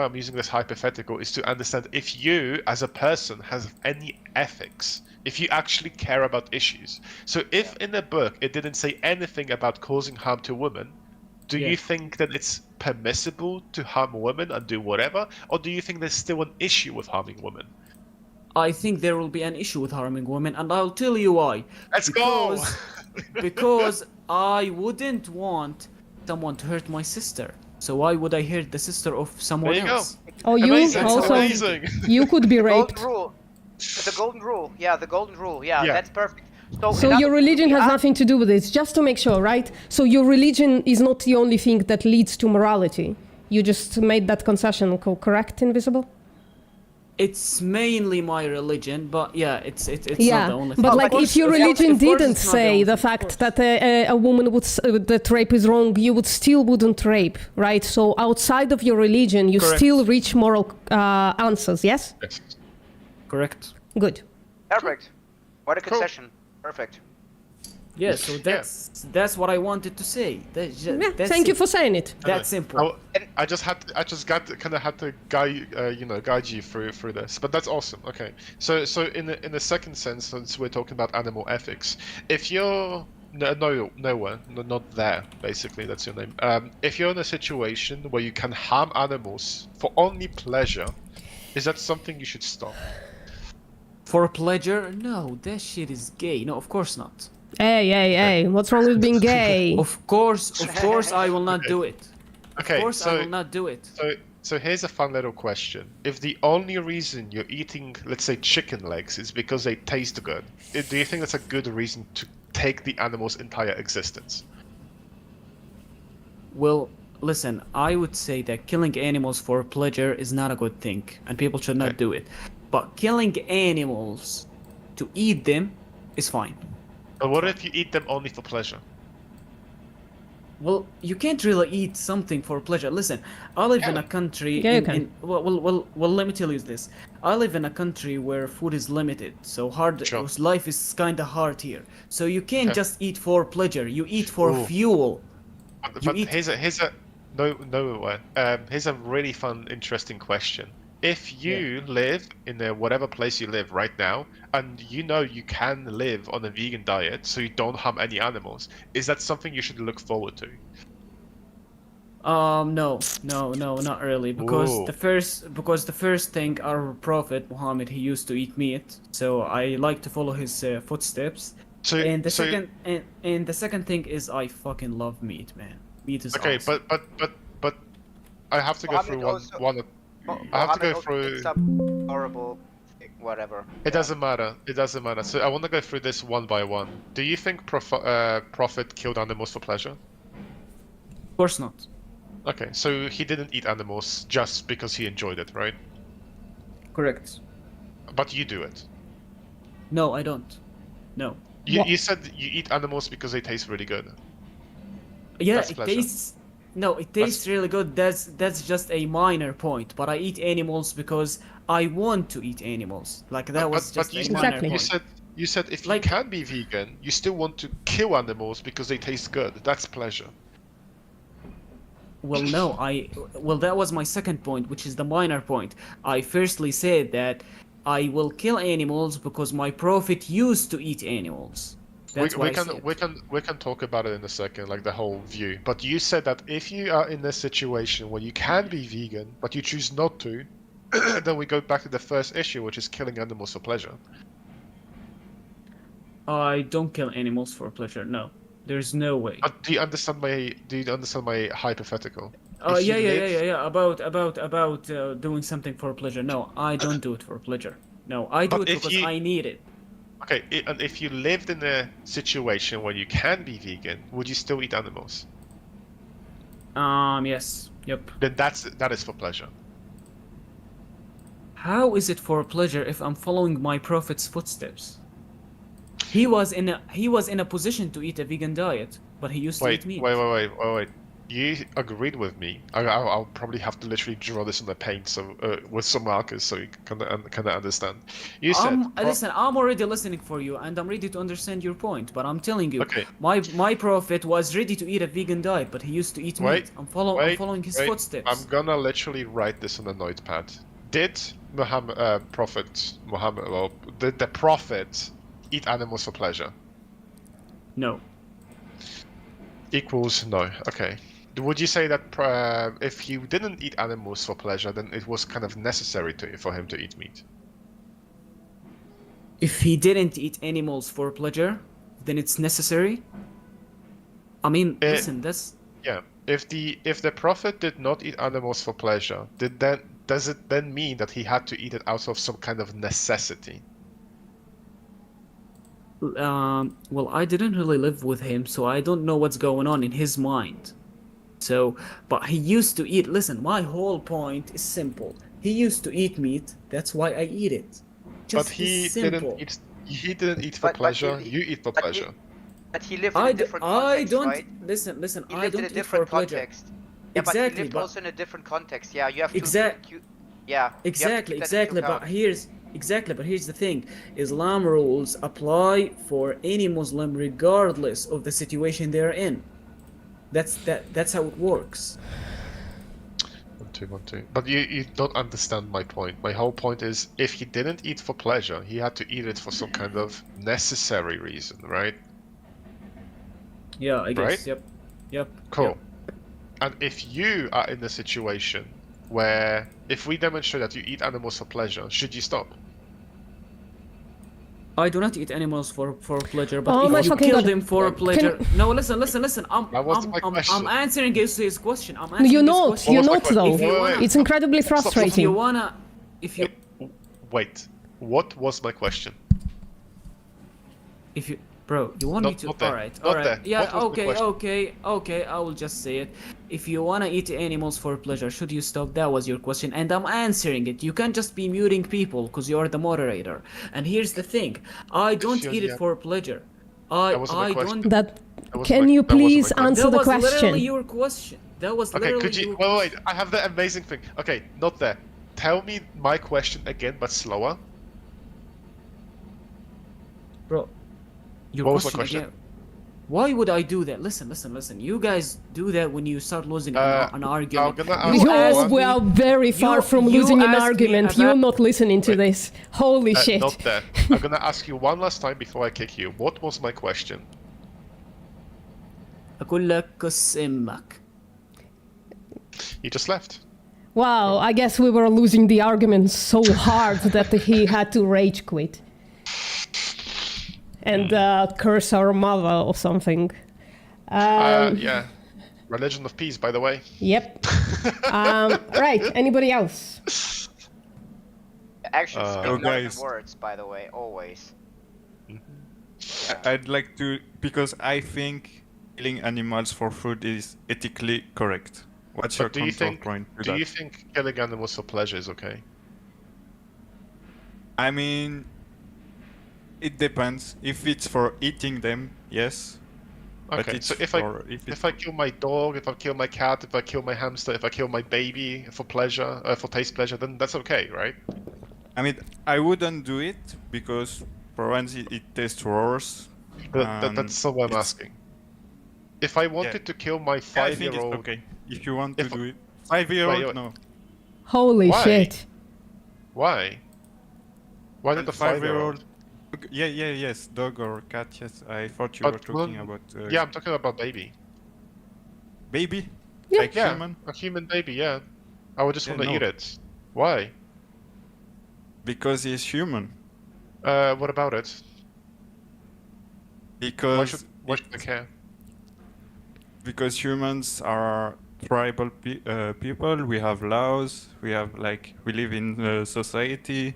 I'm using this hypothetical is to understand if you as a person has any ethics, if you actually care about issues. So if in the book it didn't say anything about causing harm to women, do you think that it's permissible to harm women and do whatever, or do you think there's still an issue with harming women? I think there will be an issue with harming women, and I'll tell you why. Let's go! Because I wouldn't want someone to hurt my sister. So why would I hurt the sister of someone else? Oh, you also you could be raped. Golden rule. The golden rule. Yeah, the golden rule. Yeah, that's perfect. So your religion has nothing to do with it. Just to make sure, right? So your religion is not the only thing that leads to morality. You just made that concession, correct, Invisible? It's mainly my religion, but yeah, it's not the only thing. But like, if your religion didn't say the fact that a woman would that rape is wrong, you wouldn't rape, right? So outside of your religion, you still reach moral answers. Yes. Yes. Correct. Good. Perfect. What a concession. Perfect. Yeah, so that's what I wanted to say. Thank you for saying it. That's simple. I just had to guide you through this, but that's awesome. Okay, so in the second sense, since we're talking about animal ethics, if you're nowhere, not there, basically that's your name. If you're in a situation where you can harm animals for only pleasure, is that something you should stop? For pleasure? No, that shit is gay. No, of course not. Hey, what's wrong with being gay? Of course I will not do it. Okay, of course I will not do it. So here's a fun little question. If the only reason you're eating, let's say, chicken legs is because they taste good, do you think that's a good reason to take the animal's entire existence? Well, listen, I would say that killing animals for pleasure is not a good thing, and people should not do it. But killing animals to eat them is fine. But what if you eat them only for pleasure? Well, you can't really eat something for pleasure. Listen, I live in a country. Yeah, you can. Well, let me tell you this. I live in a country where food is limited, so Sure. life is kind of hard here. So you can't Okay. just eat for pleasure. You eat for Ooh. fuel. But here's a really fun, interesting question. If you live in whatever place you live right now, and you know you can live on a vegan diet, so you don't harm any animals, is that something you should look forward to? No, not really, because Ooh. the first thing our Prophet Muhammad, he used to eat meat, so I like to follow his footsteps. So, And the so- second thing is I fucking love meat, man. Meat is Okay, awesome. but I have to go through one. I have to go through. Some horrible thing, whatever. It doesn't matter. It doesn't matter. So I want to go through this one by one. Do you think Prophet killed animals for pleasure? Of course not. Okay, so he didn't eat animals just because he enjoyed it, right? Correct. But you do it. No, I don't. No. You said you eat animals because they taste really good. Yeah, That's it pleasure. tastes. No, it tastes really good. That's just a minor point. But I eat animals because I want to eat animals. Like that was just a minor point. You said if you can be vegan, you still want to kill animals because they taste good. That's pleasure. Well, no, that was my second point, which is the minor point. I firstly said that I will kill animals because my Prophet used to eat animals. That's what I said. we can talk about it in a second, like the whole view. But you said that if you are in a situation where you can be vegan, but you choose not to, then we go back to the first issue, which is killing animals for pleasure. I don't kill animals for pleasure. No, there's no way. Do you understand my hypothetical? Oh If you yeah. live- About doing something for pleasure. No, I don't do it for pleasure. No, I do But it if because I need it. Okay, and if you lived in a situation where you can be vegan, would you still eat animals? Yes. Yep. Then that is for pleasure. How is it for pleasure if I'm following my Prophet's footsteps? He was in a position to eat a vegan diet, but he used to eat meat. Wait. You agreed with me. I'll probably have to literally draw this on the paint, so with some markers, so you can understand. You said. Listen, I'm already listening for you, and I'm ready to understand your point. But I'm telling you, Okay. my Prophet was ready to eat a vegan diet, but he used to eat meat. I'm following his footsteps. I'm gonna literally write this on a notepad. Did Prophet Muhammad, well, did the Prophet eat animals for pleasure? No. Equals no. Okay. Would you say that if he didn't eat animals for pleasure, then it was kind of necessary for him to eat meat? If he didn't eat animals for pleasure, then it's necessary. I mean, listen, that's Yeah. If the Prophet did not eat animals for pleasure, does it then mean that he had to eat it out of some kind of necessity? well, I didn't really live with him, so I don't know what's going on in his mind. So, but he used to eat. Listen, my whole point is simple. He used to eat meat. That's why I eat it. Just But he simple. didn't eat. He didn't eat for pleasure. You eat for pleasure. But he lived in a different context, right? Listen. He I lived don't in a eat different for pleasure. context. Yeah, but he Exactly, lived but also in a different context. Yeah, you have to. Exactly. Yeah. Exactly. But here's the thing: Islam rules apply for any Muslim regardless of the situation they're in. That's how it works. 1 2. But you don't understand my point. My whole point is, if he didn't eat for pleasure, he had to eat it for some kind of necessary reason, right? Yeah, I guess. Right? Yep. Cool. Yep. And if you are in a situation where, if we demonstrate that you eat animals for pleasure, should you stop? I do not eat animals for pleasure, but Oh my if you fucking kill God. them for pleasure, no, listen. I'm answering his question. I'm answering You're his not. question. You're not though. If you wanna- It's incredibly If frustrating. you wanna, if you, Wait, what was my question? if you, bro, you want me to? Not there. Alright. Not there. Yeah. What was the question? Okay. I will just say it. If you wanna eat animals for pleasure, should you stop? That was your question, and I'm answering it. You can't just be muting people because you're the moderator. And here's the thing: I don't eat it for pleasure. I don't. Can you please answer the That was literally question? your question. That was Okay, literally could you your wait? I have the amazing thing. Okay, not there. tell me my question again, but slower. Bro, your What was my question question? again. Why would I do that? Listen. You guys do that when you start losing an argument. I'm gonna ask You Oh, asked we me- are very far from you losing an asked me argument. about- You're not listening to this. Holy shit. Not that. I'm gonna ask you one last time before I kick you. What was my question? أقول لك كس إمك. You just left. Wow, I guess we were losing the argument so hard that he had to rage quit. And curse our mother or something. Yeah. Religion of Peace, by the way. Yep. Right, anybody else? Actions speak Oh, louder than guys. words, by the way, always. I'd like to, because I think killing animals for food is ethically correct. What's your But do you think counterpoint to do that? you think killing animals for pleasure is okay? I mean, it depends. If it's for eating them, yes. But Okay, it's so if I kill my dog, if I kill my cat, if I kill my hamster, if I kill my baby for pleasure, for taste pleasure, then that's okay, right? I mean, I wouldn't do it because for once it tastes worse. That's not what I'm asking. If I wanted to kill my I think it's 5-year-old, okay if you want to If- do it. 5-year-old, Wait. no. Holy Why? shit. why? Why not And the 5-year-old? Yes, dog or cat, yes. I thought you But were talking well, about Yeah, I'm talking about baby. baby? Yeah. Like Yeah, human? a human baby. Yeah, I would just Yeah, want to no. eat it. Why? Because he's human. What about it? Because Why should I care? because humans are tribal people. We have laws. We live in society.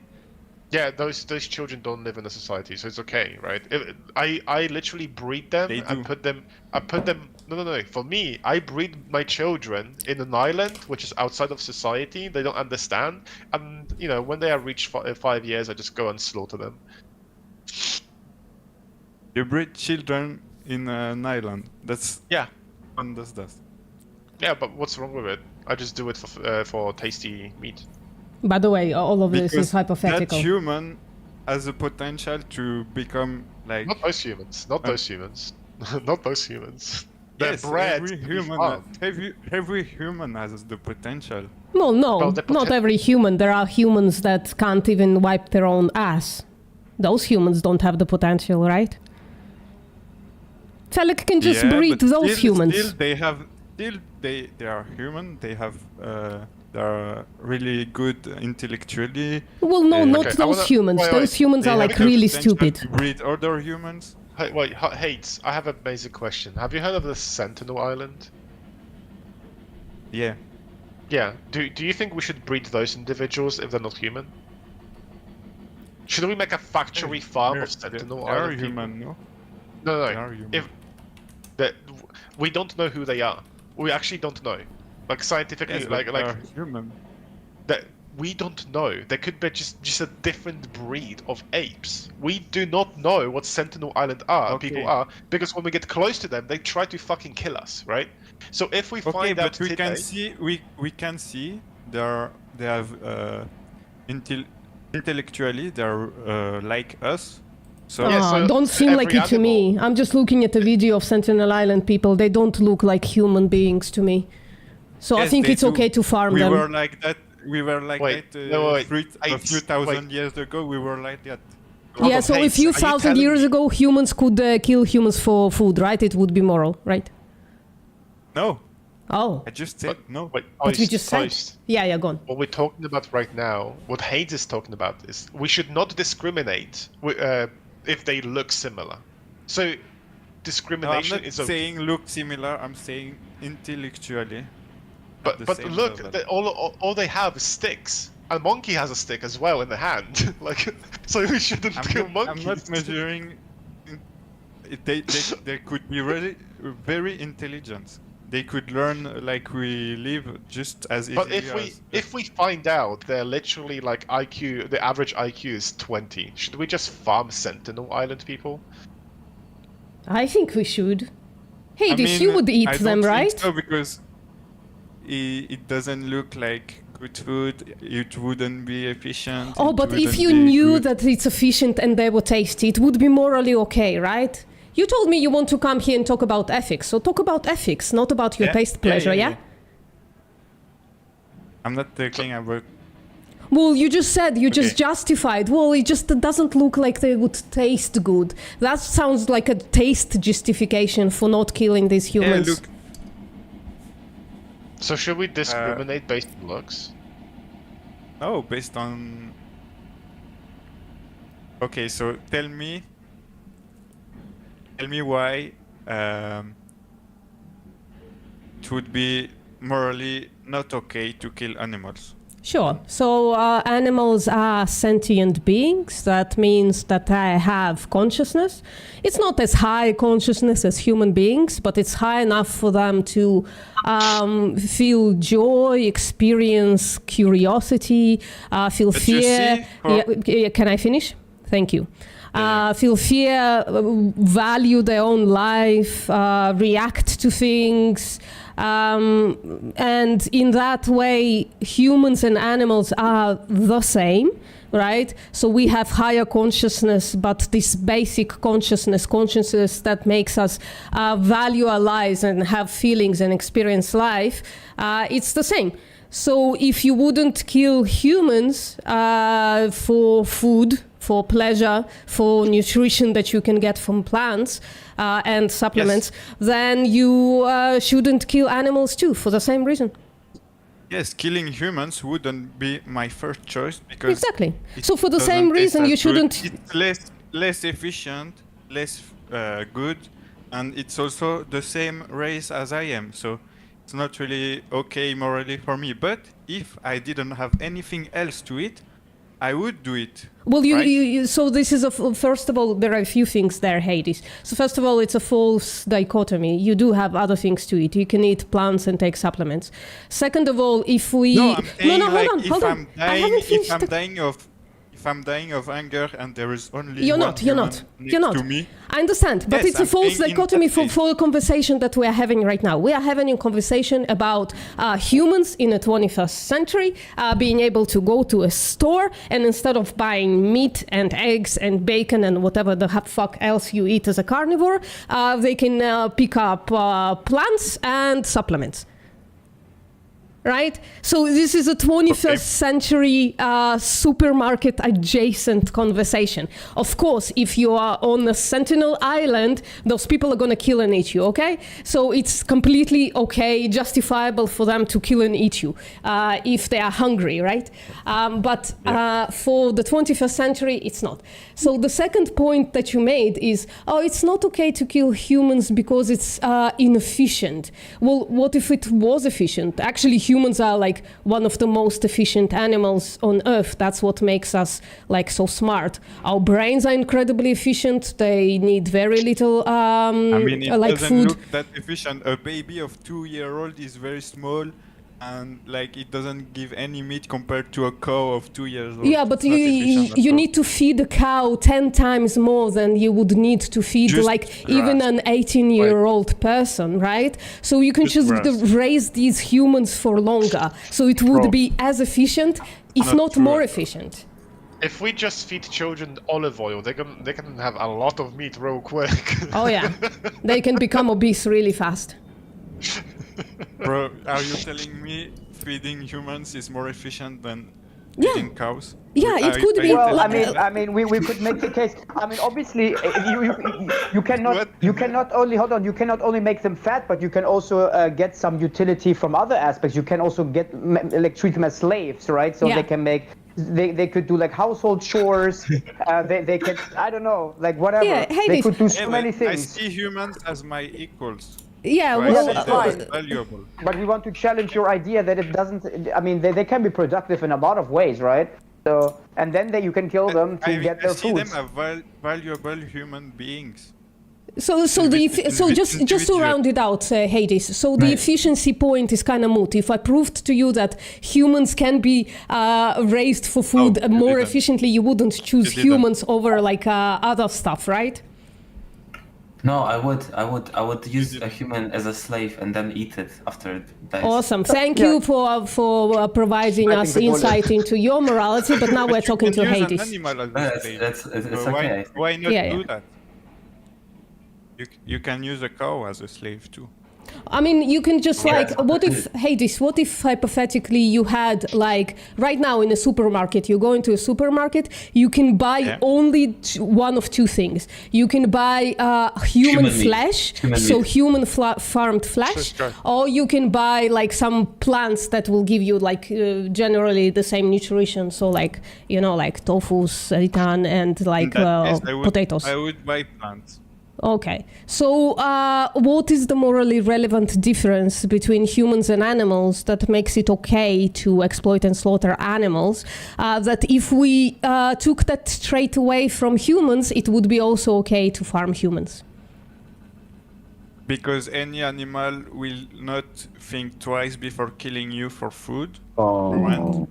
Yeah, those children don't live in a society, so it's okay, right? I literally breed them They and do. put them. No. For me, I breed my children in an island which is outside of society. They don't understand, and when they are reached 5 years, I just go and slaughter them. You breed children in an island. That's Yeah. one does that. Yeah, but what's wrong with it? I just do it for tasty meat. By the way, all of this Because is hypothetical. that human has the potential to become like. Not those humans. Not those humans. Not those humans. They're Yes, bred every to be human. farmed. Every human has the potential. Well, no, Well, the not poten- every human. There are humans that can't even wipe their own ass. Those humans don't have the potential, right? Telek can just Yeah, breed but those humans. Still, they are human. They have they are really good intellectually. Well, no, not Okay, I those wanna- humans. wait, Those wait. humans They are have like the really potential stupid. to breed other humans. Hey, wait, Hates, I have a basic question. Have you heard of the Sentinel Island? Yeah. Yeah. Do you think we should breed those individuals if they're not human? Should we make a factory farm of Sentinel They are Island people? human, no? No, They no. are human. If that we don't know who they are. We actually don't know. Like scientifically, Yes, but like they are human. that we don't know. There could be just a different breed of apes. We do not know what Sentinel Island people Okay. are, because when we get close to them, they try to fucking kill us, right? So if we Okay, find out but we today, can see we can see they have intellectually they're like us. So Yeah, so Don't seem like every it to me. I'm just looking at the video of Sentinel Island people. They don't look like human beings to me. So I Yes, think they it's do. okay to farm we them. were like that. We were like Wait, that no, wait, a few thousand years ago. We were like that. Yeah, so a few thousand years ago, humans could kill humans for food, right? It would be moral, right? No, Oh, I just said no. Wait, but we just said. Toast. Yeah, go on. What we're talking about right now, what Hades is talking about, is we should not discriminate if they look similar. So No, I'm discrimination not is okay. saying look similar. I'm saying intellectually. But the but same look, level. all they have is sticks. A monkey has a stick as well in the hand. Like, so we shouldn't kill I'm monkeys. not measuring. They could be really very intelligent. They could learn like we live just as easily But as if we find out they're literally like IQ, the average IQ is 20, should we just farm Sentinel Island people? I think we should. Hey, I this mean, you would eat I them, don't right? think so because it doesn't look like good food, it wouldn't be efficient. Oh, it but if wouldn't you be knew good. that it's efficient and they were tasty, it would be morally okay, right? You told me you want to come here and talk about ethics, so talk about ethics, not about your taste pleasure, yeah? I'm not talking about. Well, you just said, you just justified. Well, it just doesn't look like they would taste good. That sounds like a taste justification for not killing these humans. Yeah, look. So should we discriminate based on looks? No, based on. Okay, so tell me why it would be morally not okay to kill animals. Sure. So animals are sentient beings. That means that they have consciousness. It's not as high consciousness as human beings, but it's high enough for them to feel joy, experience curiosity, feel But you fear. see, Can I finish? Thank you. Feel fear, value their own life, react to things. And in that way, humans and animals are the same, right? So we have higher consciousness, but this basic consciousness that makes us value our lives and have feelings and experience life, it's the same. So if you wouldn't kill humans for food, for pleasure, for nutrition that you can get from plants and supplements, then you shouldn't kill animals too, for the same reason. Yes, killing humans wouldn't be my first choice because exactly. So for the same reason, you shouldn't. It's less efficient, less good, and it's also the same race as I am. So it's not really okay morally for me. But if I didn't have anything else to eat, I would do it. Well, right? So this is first of all, there are a few things there, Hades. So first of all, it's a false dichotomy. You do have other things to eat. You can eat plants and take supplements. Second of all, if we hold on. If I'm dying of anger and there is only you're one not. to me, I understand, but yes, it's a false dichotomy for a conversation that we are having right now. We are having a conversation about humans in the 21st century being able to go to a store and instead of buying meat and eggs and bacon and whatever the fuck else you eat as a carnivore, they can pick up plants and supplements. Right? So this is a 21st century supermarket adjacent conversation. Of course, if you are on a Sentinel Island, those people are going to kill and eat you, okay? So it's completely okay, justifiable for them to kill and eat you if they are hungry, right? But for the 21st century, it's not. So the second point that you made is, it's not okay to kill humans because it's inefficient. Well, what if it was efficient? Actually, humans are like one of the most efficient animals on Earth. That's what makes us like so smart. Our brains are incredibly efficient. They need very little it like doesn't food. look that efficient. A baby of 2-year-old is very small, and like it doesn't give any meat compared to a cow of 2 years old. Yeah, but you need to feed a cow 10 times more than you would need to feed even an 18-year-old person, right? So you can just raise these humans for longer. So it would be as efficient, if not more efficient. If we just feed children olive oil, they can have a lot of meat real quick. Oh yeah, they can become obese really fast. Bro, are you telling me feeding humans is more efficient than feeding cows? Yeah, it could be. Well, I mean, we could make the case. I mean, obviously, you cannot only make them fat, but you can also get some utility from other aspects. You can also get treat them as slaves, right? So they can make. They could do like household chores. They can, I don't know, like whatever. Yeah, they could do so many things. I see humans as my equals. Yeah, valuable. But we want to challenge your idea that it doesn't. I mean, they can be productive in a lot of ways, right? So, and then you can kill them to get their food. I see them as valuable human beings. So just to round it out, Hades. So the efficiency point is kind of moot. If I proved to you that humans can be raised for food more efficiently, you wouldn't choose humans over like other stuff, right? No, I would use a human as a slave and then eat it after it dies. Awesome. Thank you for providing us insight into your morality, but now we're talking to Hades. It's okay. Why not Yeah, do yeah. that? You can use a cow as a slave too. I mean, you can just like, what if, Hades, what if hypothetically you had like, right now in a supermarket, you go into a supermarket, you can buy only one of two things. You can buy human meat. flesh, Human so meat. human farmed flesh, or you can buy like some plants that will give you like generally the same nutrition. So like, you know, like tofu, seitan, and like potatoes. I would buy plants. Okay, so what is the morally relevant difference between humans and animals that makes it okay to exploit and slaughter animals? That if we took that trait away from humans, it would be also okay to farm humans? Because any animal will not think twice before killing you for food. Well,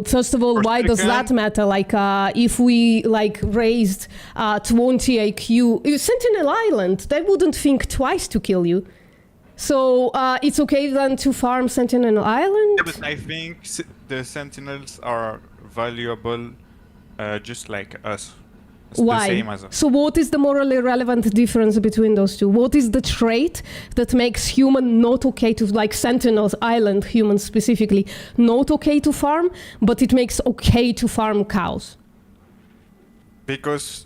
first of all, why does that matter? Like, if we like raised 20 IQ, Sentinel Island, they wouldn't think twice to kill you. So it's okay then to farm Sentinel Island? Yeah, but I think the Sentinels are valuable, just like us. It's Why? The same as us. So what is the morally relevant difference between those two? What is the trait that makes human not okay to, like Sentinel Island humans specifically, not okay to farm, but it makes okay to farm cows? Because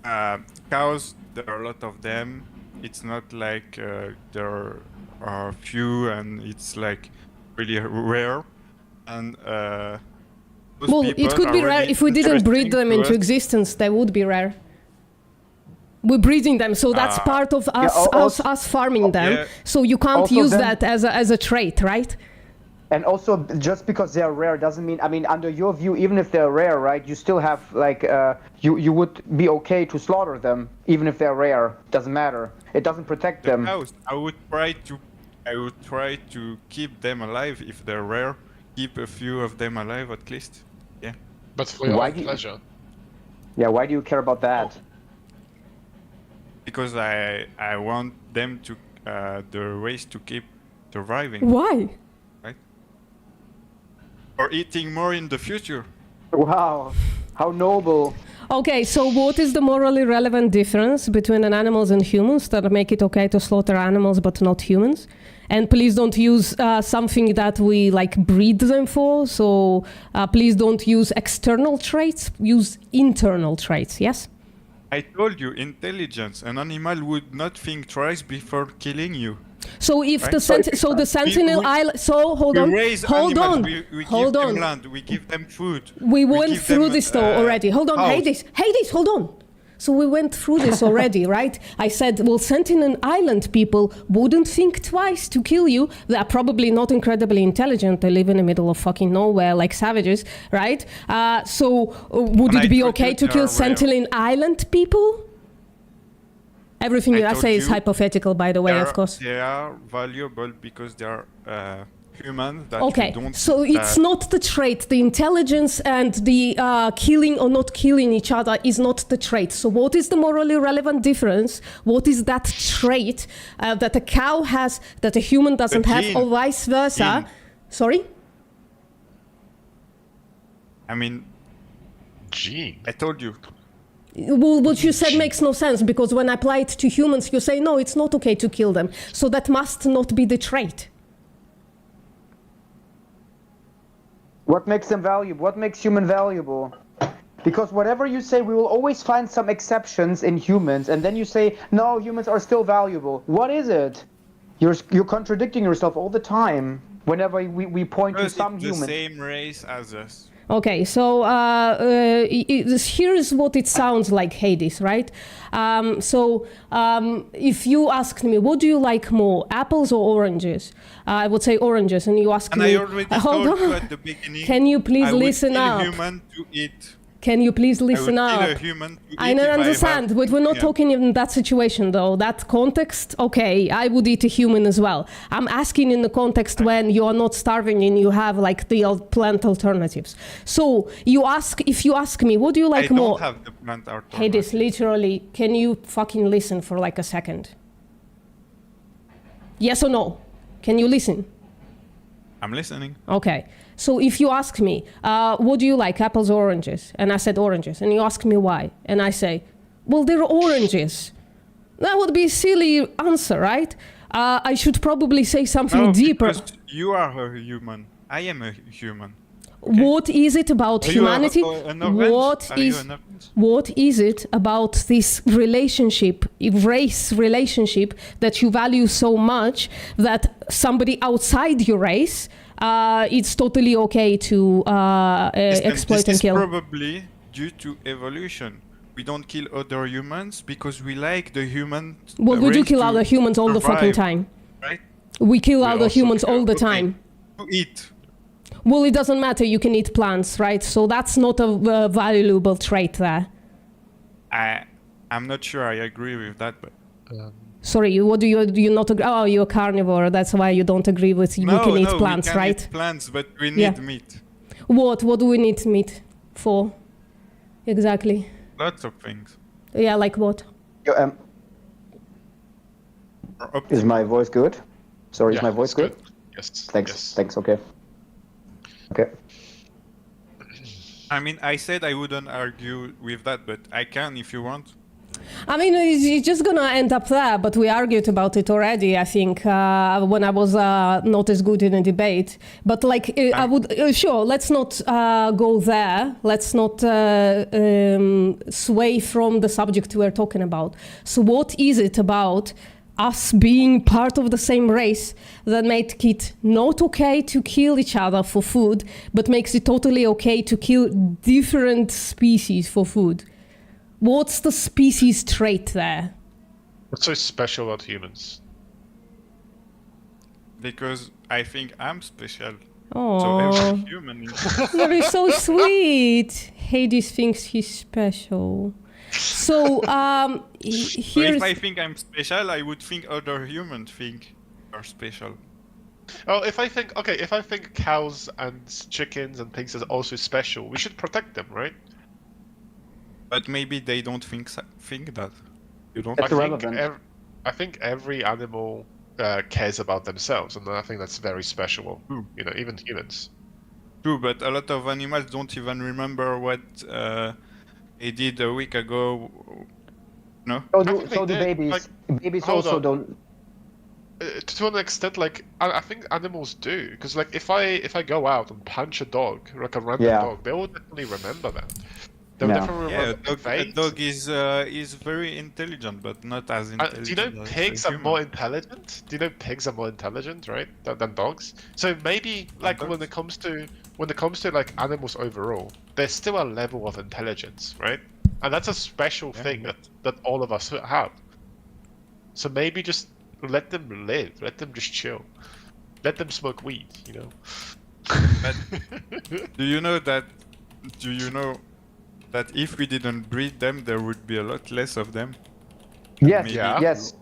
cows, there are a lot of them. It's not like there are few and it's like really rare. And well, it could be rare if we didn't breed them into existence. They would be rare. We're breeding them, so that's part of us farming them. So you can't use that as a trait, right? And also, just because they are rare doesn't mean, I mean, under your view, even if they're rare, right, you still have, like, you would be okay to slaughter them, even if they're rare. Doesn't matter. It doesn't protect them. I would try to keep them alive if they're rare. Keep a few of them alive at least. Yeah. But for your own pleasure. Yeah, why do you care about that? Because I want them to the race to keep surviving. Why? Right? Or eating more in the future. Wow, how noble. Okay, so what is the morally relevant difference between animals and humans that make it okay to slaughter animals but not humans? And please don't use something that we like breed them for. So please don't use external traits, use internal traits, yes? I told you, intelligence. An animal would not think twice before killing you. So if right? the Sentinel Island, so hold on, we give them land, we give them food. We went through this though already. Hold on, house. Hades, hold on. So we went through this already, right? I said, well, Sentinel Island people wouldn't think twice to kill you. They're probably not incredibly intelligent. They live in the middle of fucking nowhere like savages, right? So would it be okay to kill Sentinel Island people? Everything I say is hypothetical, by the way, of course. They are valuable because they are human. That okay, you don't so it's not the trait. The intelligence and the killing or not killing each other is not the trait. So what is the morally relevant difference? What is that trait that a cow has that a human doesn't have, or vice versa? Sorry? I mean, gene. I told you. Well, what you said makes no sense, because when I apply it to humans, you say, no, it's not okay to kill them. So that must not be the trait. What makes them valuable? What makes human valuable? Because whatever you say, we will always find some exceptions in humans, and then you say, no, humans are still valuable. What is it? You're contradicting yourself all the time whenever we point to some humans. The same race as us. Okay, so here's what it sounds like, Hades, right? If you asked me, what do you like more, apples or oranges? I would say oranges, and you ask me... I already told you at the beginning. Can you please listen up? I would kill human to eat Can you please I listen would kill up? a human to I eat don't if I understand, have- but we're not yeah. talking in that situation though. That context, okay, I would eat a human as well. I'm asking in the context when you are not starving and you have like the plant alternatives. So if you ask me, what do you like I more? don't have the plant alternative. Hey, this literally, can you fucking listen for like a second? Yes or no? Can you listen? I'm listening. Okay. So if you ask me, what do you like, apples or oranges? And I said oranges. And you ask me why? And I say, well, they're oranges. That would be a silly answer, right? I should probably say something No, deeper. because you are a human. I am a human. What is it about Are you humanity? an orange? Are you an orange? What is it about this relationship, race relationship, that you value so much that somebody outside your race, it's totally okay to exploit and kill? This is probably due to evolution. We don't kill other humans because we like the human. Well, we do race kill to other humans all the fucking survive, time. Right? We kill We other also humans kill- all the okay. time. To eat. Well, it doesn't matter. You can eat plants, right? So that's not a valuable trait there. I'm not sure I agree with that, but. Sorry, what do you not agree? Oh, you're a carnivore. That's why you don't agree with you can eat plants, we can right? eat plants, but we need Yeah. meat. What do we need meat for? Exactly. Lots of things. Yeah, like what? Is my voice good? Sorry, is Yeah, my voice it's good? Yes. Thanks. Yes. Thanks. Okay. Okay. I mean, I said I wouldn't argue with that, but I can if you want. I mean, it's just gonna end up there, but we argued about it already, I think, when I was not as good in a debate. But like, I would, sure, let's not go there. Let's not sway from the subject we're talking about. So what is it about us being part of the same race that make it not okay to kill each other for food, but makes it totally okay to kill different species for food? What's the species trait there? What's so special about humans? Because I think I'm special. So Oh, every human is. that is so sweet. Hades thinks he's special. So, So here's... if I think I'm special, I would think other humans think are special. Oh, if I think cows and chickens and pigs are also special, we should protect them, right? But maybe they don't think that. You don't. I think every animal cares about themselves, and I think that's very special. You know, even humans. True, but a lot of animals don't even remember what they did a week ago. No. So do babies. Babies hold also on. don't. To an extent, like I think animals do, because like if I go out and punch a dog, like a random Yeah. dog, they will definitely remember that. They'll Yeah. definitely Yeah, remember a dog is very intelligent, but not as intelligent. do you know as pigs a are human. more intelligent? Do you know pigs are more intelligent, right, than dogs? So maybe like when it comes to like animals overall, there's still a level of intelligence, right? And that's a special thing that all of us have. So maybe just let them live, let them just chill, let them smoke weed, you know. But do you know that? Do you know that if we didn't breed them, there would be a lot less of them? Yes. Maybe- Yes.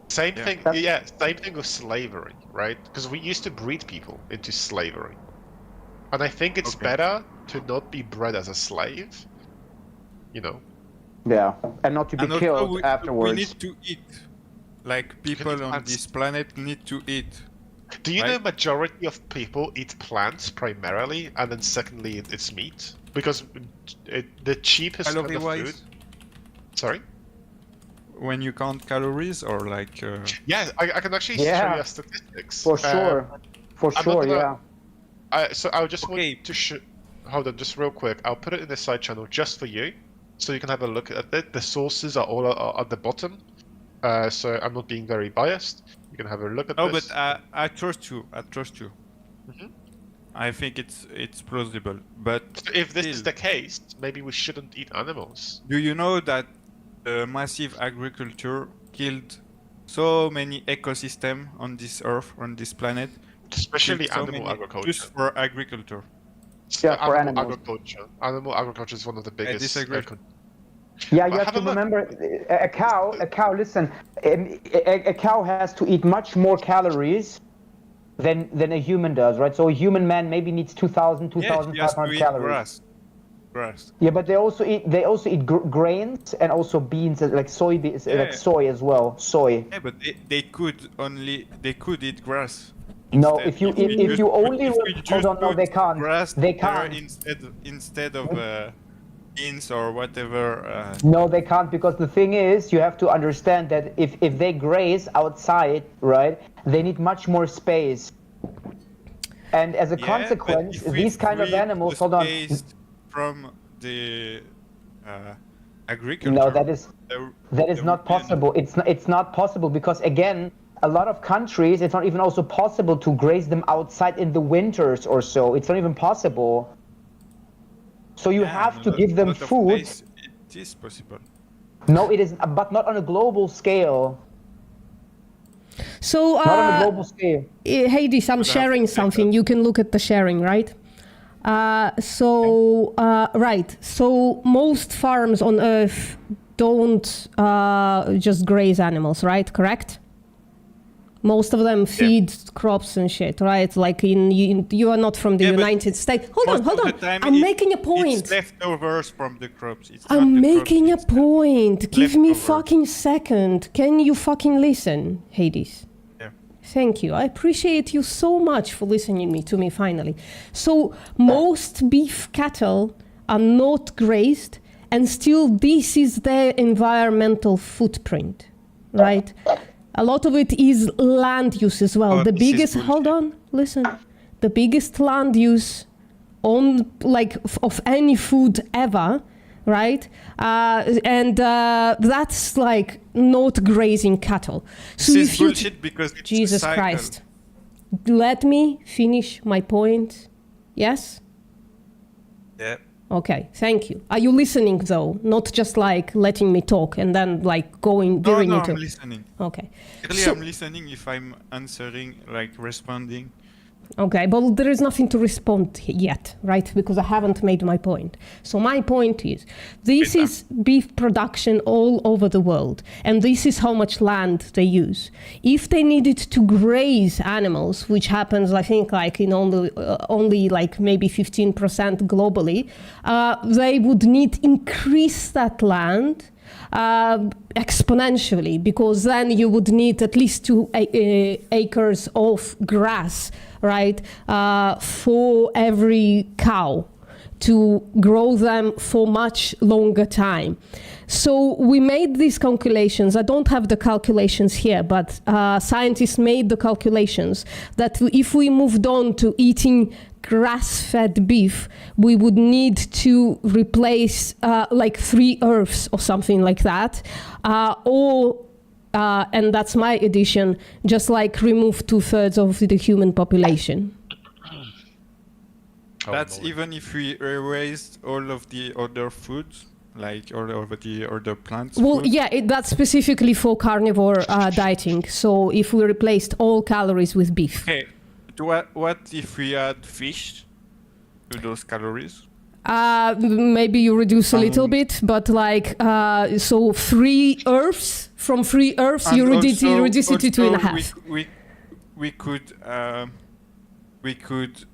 Same Yeah. thing. Yeah, same thing with slavery, right? Because we used to breed people into slavery, and I think it's better to not be bred as a slave. You know. Yeah. And not to be And also killed afterwards. We need to eat. Like people on this planet need to eat. Do you Right? know majority of people eat plants primarily, and then secondly it's meat? Because the cheapest kind of Calorie-wise? food. Sorry. When you count calories or like. Yeah, I can actually show Yeah. you statistics. For sure. For I'm sure. not Yeah. gonna- so I just want to hold on, just real quick. I'll put it in the side channel just for you, so you can have a look at it. The sources are all at the bottom, so I'm not being very biased. You can have a look at No, this. but I trust you. I trust you. Mhm. I think it's plausible, but So if this is still, the case, maybe we shouldn't eat animals. do you know that massive agriculture killed so many ecosystems on this earth, on this planet? Especially Killed so animal many agriculture. just for agriculture. Yeah, for animal animals. agriculture. Animal agriculture is one of the biggest. disagree. Yeah, you have to remember, a cow. Listen, a cow has to eat much more calories than a human does, right? So a human man maybe needs 2,000, Yeah, he has to 2,500 eat calories. grass. Yeah, but they also eat grains and also beans, like soybeans, like soy as well. Soy. Yeah, but they could eat grass. No, instead. if you only hold on, no, they can't. Grass They there can't. instead of beans or whatever. No, they can't, because the thing is, you have to understand that if they graze outside, right, they need much more space. And as a consequence, these kind of animals, hold on. From the agriculture. No, that is not possible. It's not possible because, again, a lot of countries, it's not even also possible to graze them outside in the winters or so. It's not even possible. So you have to give them food. It is possible. No, it is, but not on a global scale. So, not on a global scale. Hades, I'm sharing something. You can look at the sharing, right? Right. So most farms on Earth don't just graze animals, right? Correct? Most of them feed crops and shit, right? Like you are not from the United States. Hold on. I'm making a point. It's leftovers from the crops. I'm making a point. Give me fucking second. Can you fucking listen, Hades? Yeah. Thank you. I appreciate you so much for listening to me finally. So most beef cattle are not grazed, and still this is their environmental footprint, right? A lot of it is land use as well. The biggest, the biggest land use on of any food ever, right? And that's like not grazing cattle. So this is bullshit because it's Jesus a cycle. Christ, let me finish my point. Yes? Yeah. Okay, thank you. Are you listening though? Not just like letting me talk and then like going veering into. I'm listening. Okay. Really, I'm listening if I'm answering, like responding. Okay, but there is nothing to respond yet, right? Because I haven't made my point. So my point is, this is beef production all over the world, and this is how much land they use. If they needed to graze animals, which happens, I think, like in only like maybe 15% globally, they would need increase that land exponentially, because then you would need at least 2 acres of grass, right, for every cow to grow them for much longer time. So we made these calculations. I don't have the calculations here, but scientists made the calculations that if we moved on to eating grass-fed beef, we would need to replace like 3 Earths or something like that, and that's my addition, just like remove 2/3 of the human population. That's even if we erased all of the other foods, like all of the other plants. Well, yeah, that's specifically for carnivore dieting. So if we replaced all calories with beef. Okay. What if we add fish to those calories? Maybe you reduce a little bit, but like, so 3 Earths, from 3 Earths, you reduce it to 2.5. We could,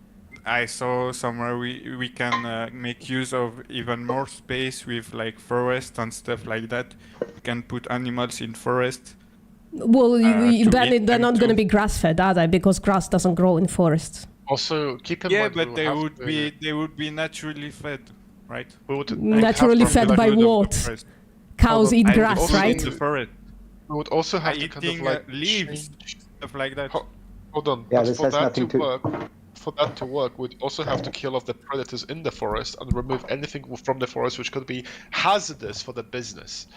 I saw somewhere we can make use of even more space with like forest and stuff like that. We can put animals in forest. Well, then they're not going to be grass-fed, are they? Because grass doesn't grow in forests. Also, keep in mind. Yeah, but they would be naturally fed, right? Naturally fed by what? Cows eat grass, right? The forest. We would also have to kind of like leaves, stuff like that. Hold on. Yeah, but this for has that nothing to work, for that to work, we'd also have to kill off the predators in the forest and remove anything from the forest which could be hazardous for the business.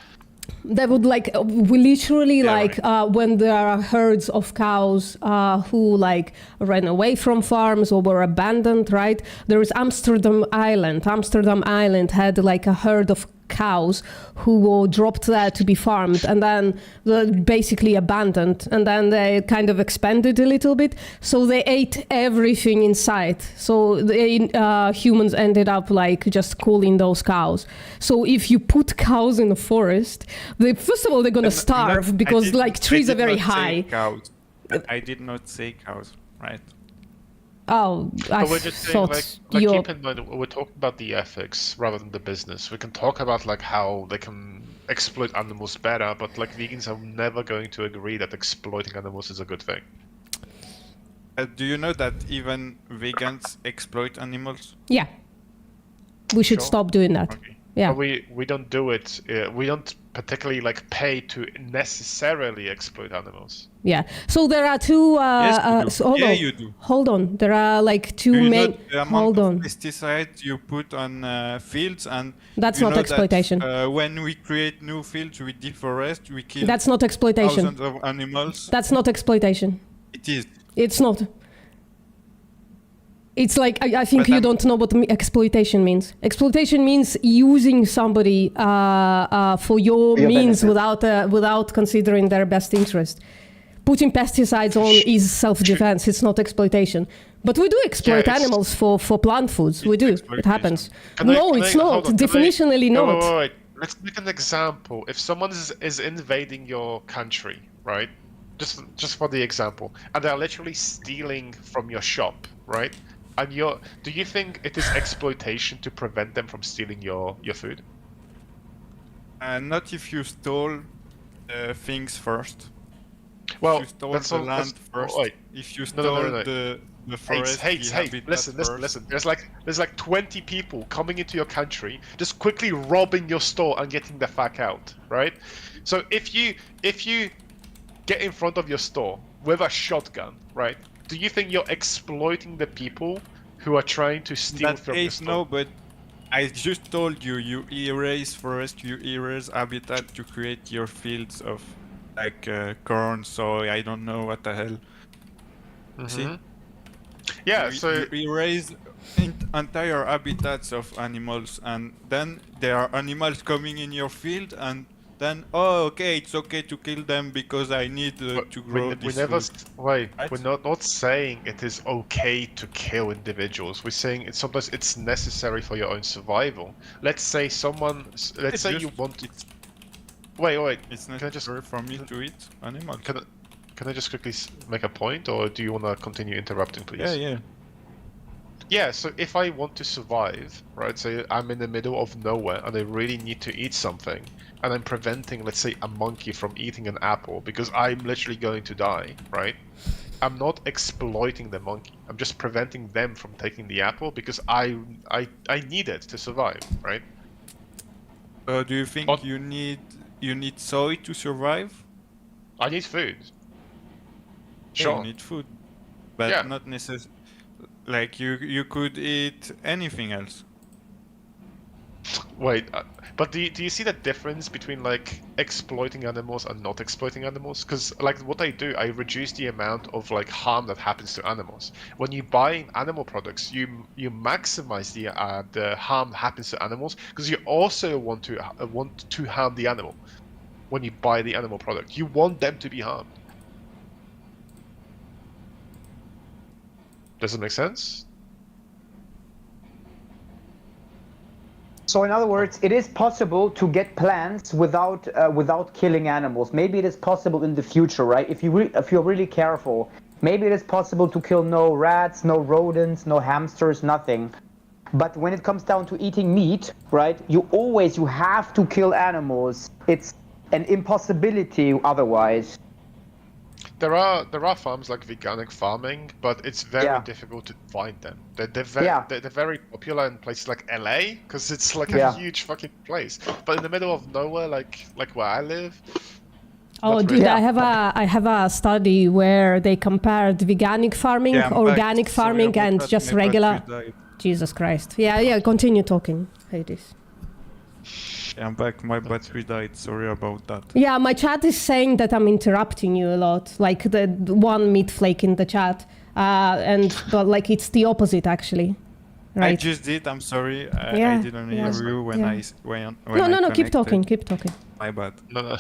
They would like, we literally when there are herds of cows who like ran away from farms or were abandoned, right? There is Amsterdam Island. Amsterdam Island had like a herd of cows who were dropped there to be farmed and then they're basically abandoned, and then they kind of expanded a little bit, so they ate everything in sight. So humans ended up like just killing those cows. So if you put cows in the forest, first of all they're gonna starve because like trees are very high. Cows. I did not say cows, right? Oh, I But we're just saying, thought like you're... keep in mind, we're talking about the ethics rather than the business. We can talk about like how they can exploit animals better, but like vegans are never going to agree that exploiting animals is a good thing. Do you know that even vegans exploit animals? Yeah. We should Sure. stop doing that. Okay. Yeah. But we don't do it. We don't particularly like pay to necessarily exploit animals. Yeah. So there are two. Yes, you do. Hold Yeah, on. you do. Hold on. There are like two Do you main. know the amount Hold of on. pesticides you put on fields, and That's you not know exploitation. That, when we create new fields, we deforest, we kill. That's not exploitation. Thousands of animals. That's not exploitation. It is. It's not. It's like I think But you I'm- don't know what exploitation means. Exploitation means using somebody for your your means benefit. without considering their best interest. Putting pesticides on is self-defense. It's not exploitation. But we do exploit Yeah, it's- animals for plant foods. We do. It happens. Can I- No, can it's I- not. hold on, can I- Definitionally No, not. wait. Let's make an example. If someone is invading your country, right? Just for the example, and they're literally stealing from your shop, right? And do you think it is exploitation to prevent them from stealing your food? Not if you stole things first. Well, if you stole that's the all- land that's- first. wait. If you No, stole no, no. the forest, Hey, the hey, habitat listen. first. There's like 20 people coming into your country, just quickly robbing your store and getting the fuck out, right? So if you get in front of your store with a shotgun, right? Do you think you're exploiting the people who are trying to In steal that from your case, store? no, but I just told you, you erase forest, you erase habitat to create your fields of like corn, soy, I don't know what the hell. See? Mhm. Yeah, you, so you erase entire habitats of animals, and then there are animals coming in your field, and then okay, it's okay to kill them because I need to grow we this never food. wait. Right? We're not saying it is okay to kill individuals. We're saying sometimes it's necessary for your own survival. Let's say It's you just- want. It's, Wait. it's Can I just necessary for me to eat animals. Can I just quickly make a point, or do you want to continue interrupting, please? Yeah. Yeah, so if I want to survive, right, say I'm in the middle of nowhere and I really need to eat something, and I'm preventing, let's say, a monkey from eating an apple because I'm literally going to die, right? I'm not exploiting the monkey. I'm just preventing them from taking the apple because I need it to survive, right? Do you think you need soy to survive? I need food. Yeah, Sure. you need food, but Yeah. not necessarily. Like you could eat anything else. Wait, but do you see the difference between like exploiting animals and not exploiting animals? Because like what I do, I reduce the amount of like harm that happens to animals. When you buy animal products, you maximize the harm that happens to animals because you also want to harm the animal. When you buy the animal product, you want them to be harmed. Does it make sense? So in other words, it is possible to get plants without killing animals. Maybe it is possible in the future, right? If you're really careful, maybe it is possible to kill no rats, no rodents, no hamsters, nothing. But when it comes down to eating meat, right? You have to kill animals. It's an impossibility otherwise. There are farms like veganic farming, but it's very difficult to find them. They're very popular in places like LA because it's like a huge fucking place. But in the middle of nowhere, like where I live. Oh, not dude, really. I have a study where they compared veganic farming, Yeah, I'm back. organic Sorry farming, about and that, just my regular. battery died. Jesus Christ. Yeah. Continue talking, Hades. I'm back. My battery died. Sorry about that. Yeah, my chat is saying that I'm interrupting you a lot, like the one meat flake in the chat, but like it's the opposite actually. right? I just did. I'm sorry. I Yeah, didn't yeah, hear you when yeah. I when No, I keep talking, connected. keep talking. My bad. No.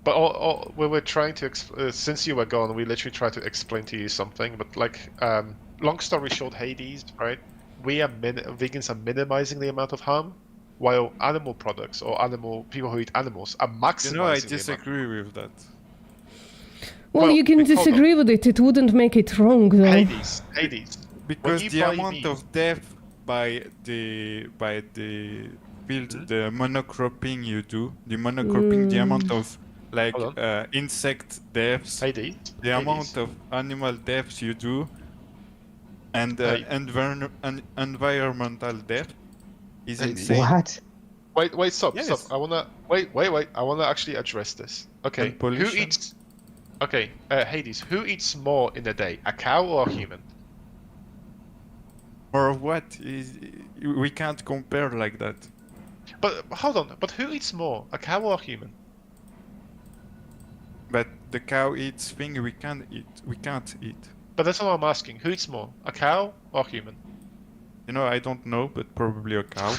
But we were trying to, since you were gone, we literally tried to explain to you something. But like, long story short, Hades, right? Vegans are minimizing the amount of harm, while animal products or people who eat animals are maximizing. You know, I the amount. disagree with that. Well, you can disagree with it. It wouldn't make it wrong, though. Hades. Because When you the buy amount meat- of death by the field, the monocropping you do, the amount of like insect deaths, the amount of animal deaths you do, and environmental death is insane. What? Wait, stop. Yes. I wanna wait. I wanna actually address this. Okay, And who pollution. eats? Okay, Hades, who eats more in a day, a cow or a human? Or what? We can't compare like that. But hold on. But who eats more, a cow or a human? But the cow eats things we can't eat. We can't eat. But that's what I'm asking. Who eats more, a cow or a human? You know, I don't know, but probably a cow.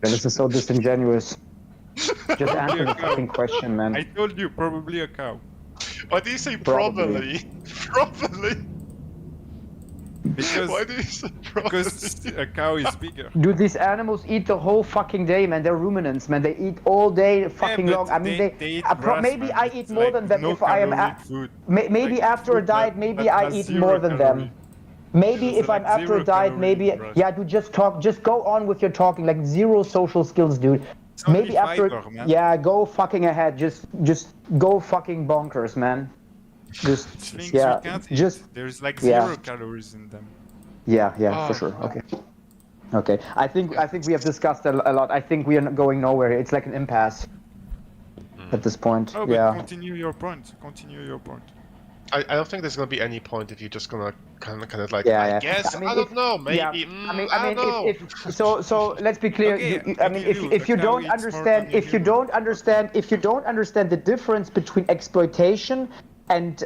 This is so disingenuous. Just answer the fucking question, man. I told you, probably a cow. Why do you say Probably. Probably. Because Why do you say probably? because a cow is bigger. Dude, these animals eat the whole fucking day, man. They're ruminants, man. They eat all day fucking but long. I mean, they eat grass, maybe man. I eat It's more like than them no if I am. caloric food. Maybe Like after a food diet, that- maybe that I has eat zero more than them. calorie. Maybe It's if I'm like after a zero diet, calorie maybe grass. yeah, dude, just go on with your talking, like zero social skills, dude. only Maybe after fiber, man. yeah, go fucking ahead, just go fucking bonkers, man. Just Things yeah, we can't eat. just There's like yeah. 0 calories in them. yeah, for sure. Okay. I think we have discussed a lot. I think we are going nowhere. It's like an impasse at this point. Oh, but yeah. continue your point. Continue your point. I don't think there's gonna be any point if you're just gonna kind of like. Yeah, I yeah. guess I mean, don't know. Maybe. Yeah. I mean, if so let's be clear. Okay, I mean, if you don't understand, if you don't understand the difference between exploitation and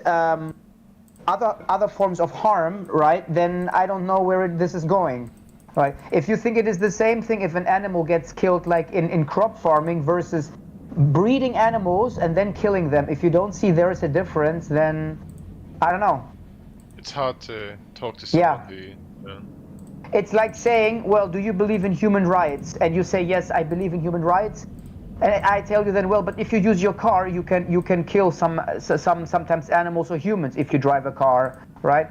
other forms of harm, right? Then I don't know where this is going, right? If you think it is the same thing if an animal gets killed, like in crop farming versus breeding animals and then killing them. If you don't see there is a difference, then I don't know. It's hard to talk to someone Yeah. who. It's like saying, well, do you believe in human rights? And you say, yes, I believe in human rights. And I tell you then, well, but if you use your car, you can kill sometimes animals or humans if you drive a car, right?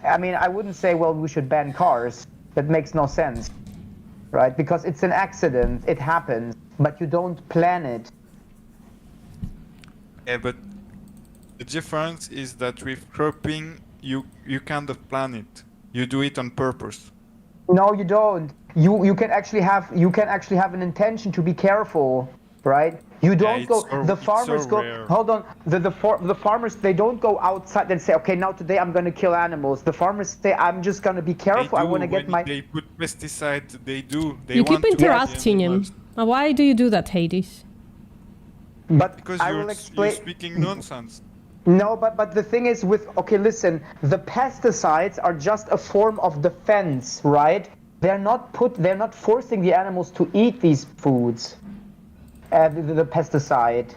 I mean, I wouldn't say, well, we should ban cars. That makes no sense, right? Because it's an accident, it happens, but you don't plan it. Yeah, but the difference is that with cropping, you kind of plan it. You do it on purpose. No, you don't. You can actually have an intention to be careful, right? You don't go. The farmers go. rare. Hold on. The farmers, they don't go outside and say, okay, now today I'm going to kill animals. The farmers say, I'm just going to be careful. I want to get my. They put pesticides. They do. They You want keep to interrupting him. Why do you do that, Hades? But Because I you're will explain. speaking nonsense. No, but the thing is with, okay, listen, the pesticides are just a form of defense, right? They're not forcing the animals to eat these foods, the pesticide.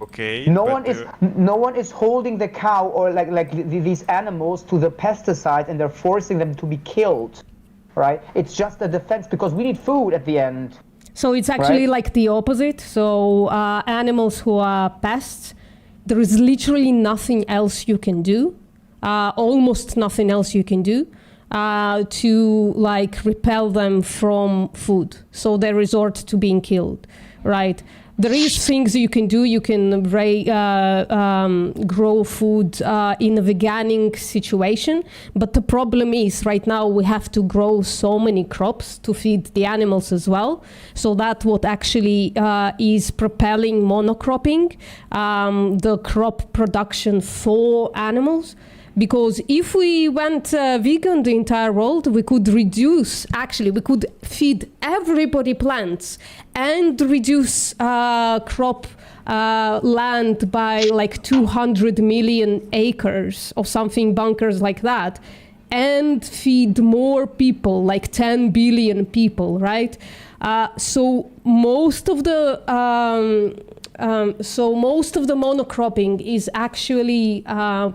Okay. No but, one is holding the cow or like these animals to the pesticide and they're forcing them to be killed, right? It's just a defense because we need food at the end. So it's actually Right. like the opposite. So animals who are pests, there is literally nothing else you can do, almost nothing else you can do to like repel them from food. So they resort to being killed, right? There is things you can do. You can grow food in a veganic situation, but the problem is right now we have to grow so many crops to feed the animals as well. So that's what actually is propelling monocropping, the crop production for animals, Because if we went vegan the entire world, we could we could feed everybody plants and reduce crop land by like 200 million acres or something bonkers like that, and feed more people, like 10 billion people, right? So most of the monocropping is actually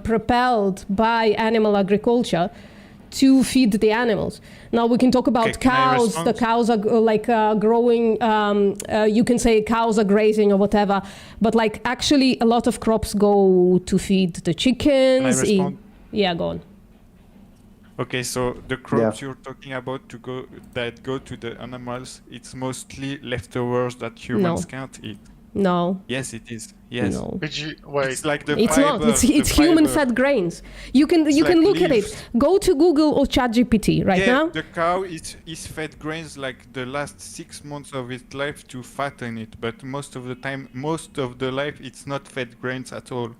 propelled by animal agriculture to feed the animals. Now we can talk about cows. The cows are growing. You can say cows are grazing or whatever, but like actually a lot of crops go to feed the chickens. Can I respond? Yeah, go on. Okay, so the crops you're talking about that go to the animals, it's mostly leftovers that humans can't eat. No. Yes, it is. Yes. No. It's like the It's fiber, not. It's human-fed grains. You can like look at leaves. it. Go to Google or ChatGPT right now. The cow is fed grains like the last 6 months of its life to fatten it, but most of the life, it's not fed grains at all.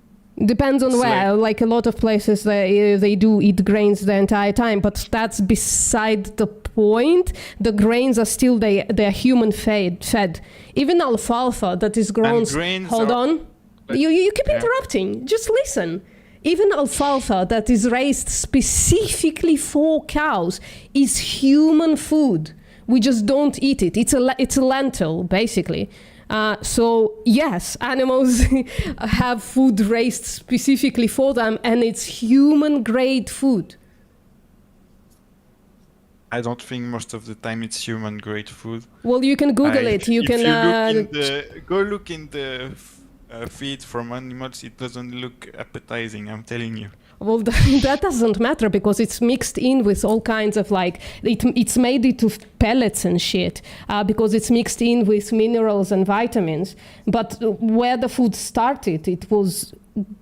Depends on where. Like a lot of places, they do eat grains the entire time, but that's beside the point. The grains are still they're human fed. Even alfalfa that is grown. Hold on, you keep interrupting. Just listen. Even alfalfa that is raised specifically for cows is human food. We just don't eat it. It's a lentil basically. So yes, animals have food raised specifically for them, and it's human-grade food. I don't think most of the time it's human-grade food. Well, you can Google it. You can go look in the feed from animals. It doesn't look appetizing. I'm telling you. Well, that doesn't matter because it's mixed in with all kinds of it's made into pellets and shit because it's mixed in with minerals and vitamins. But where the food started, it was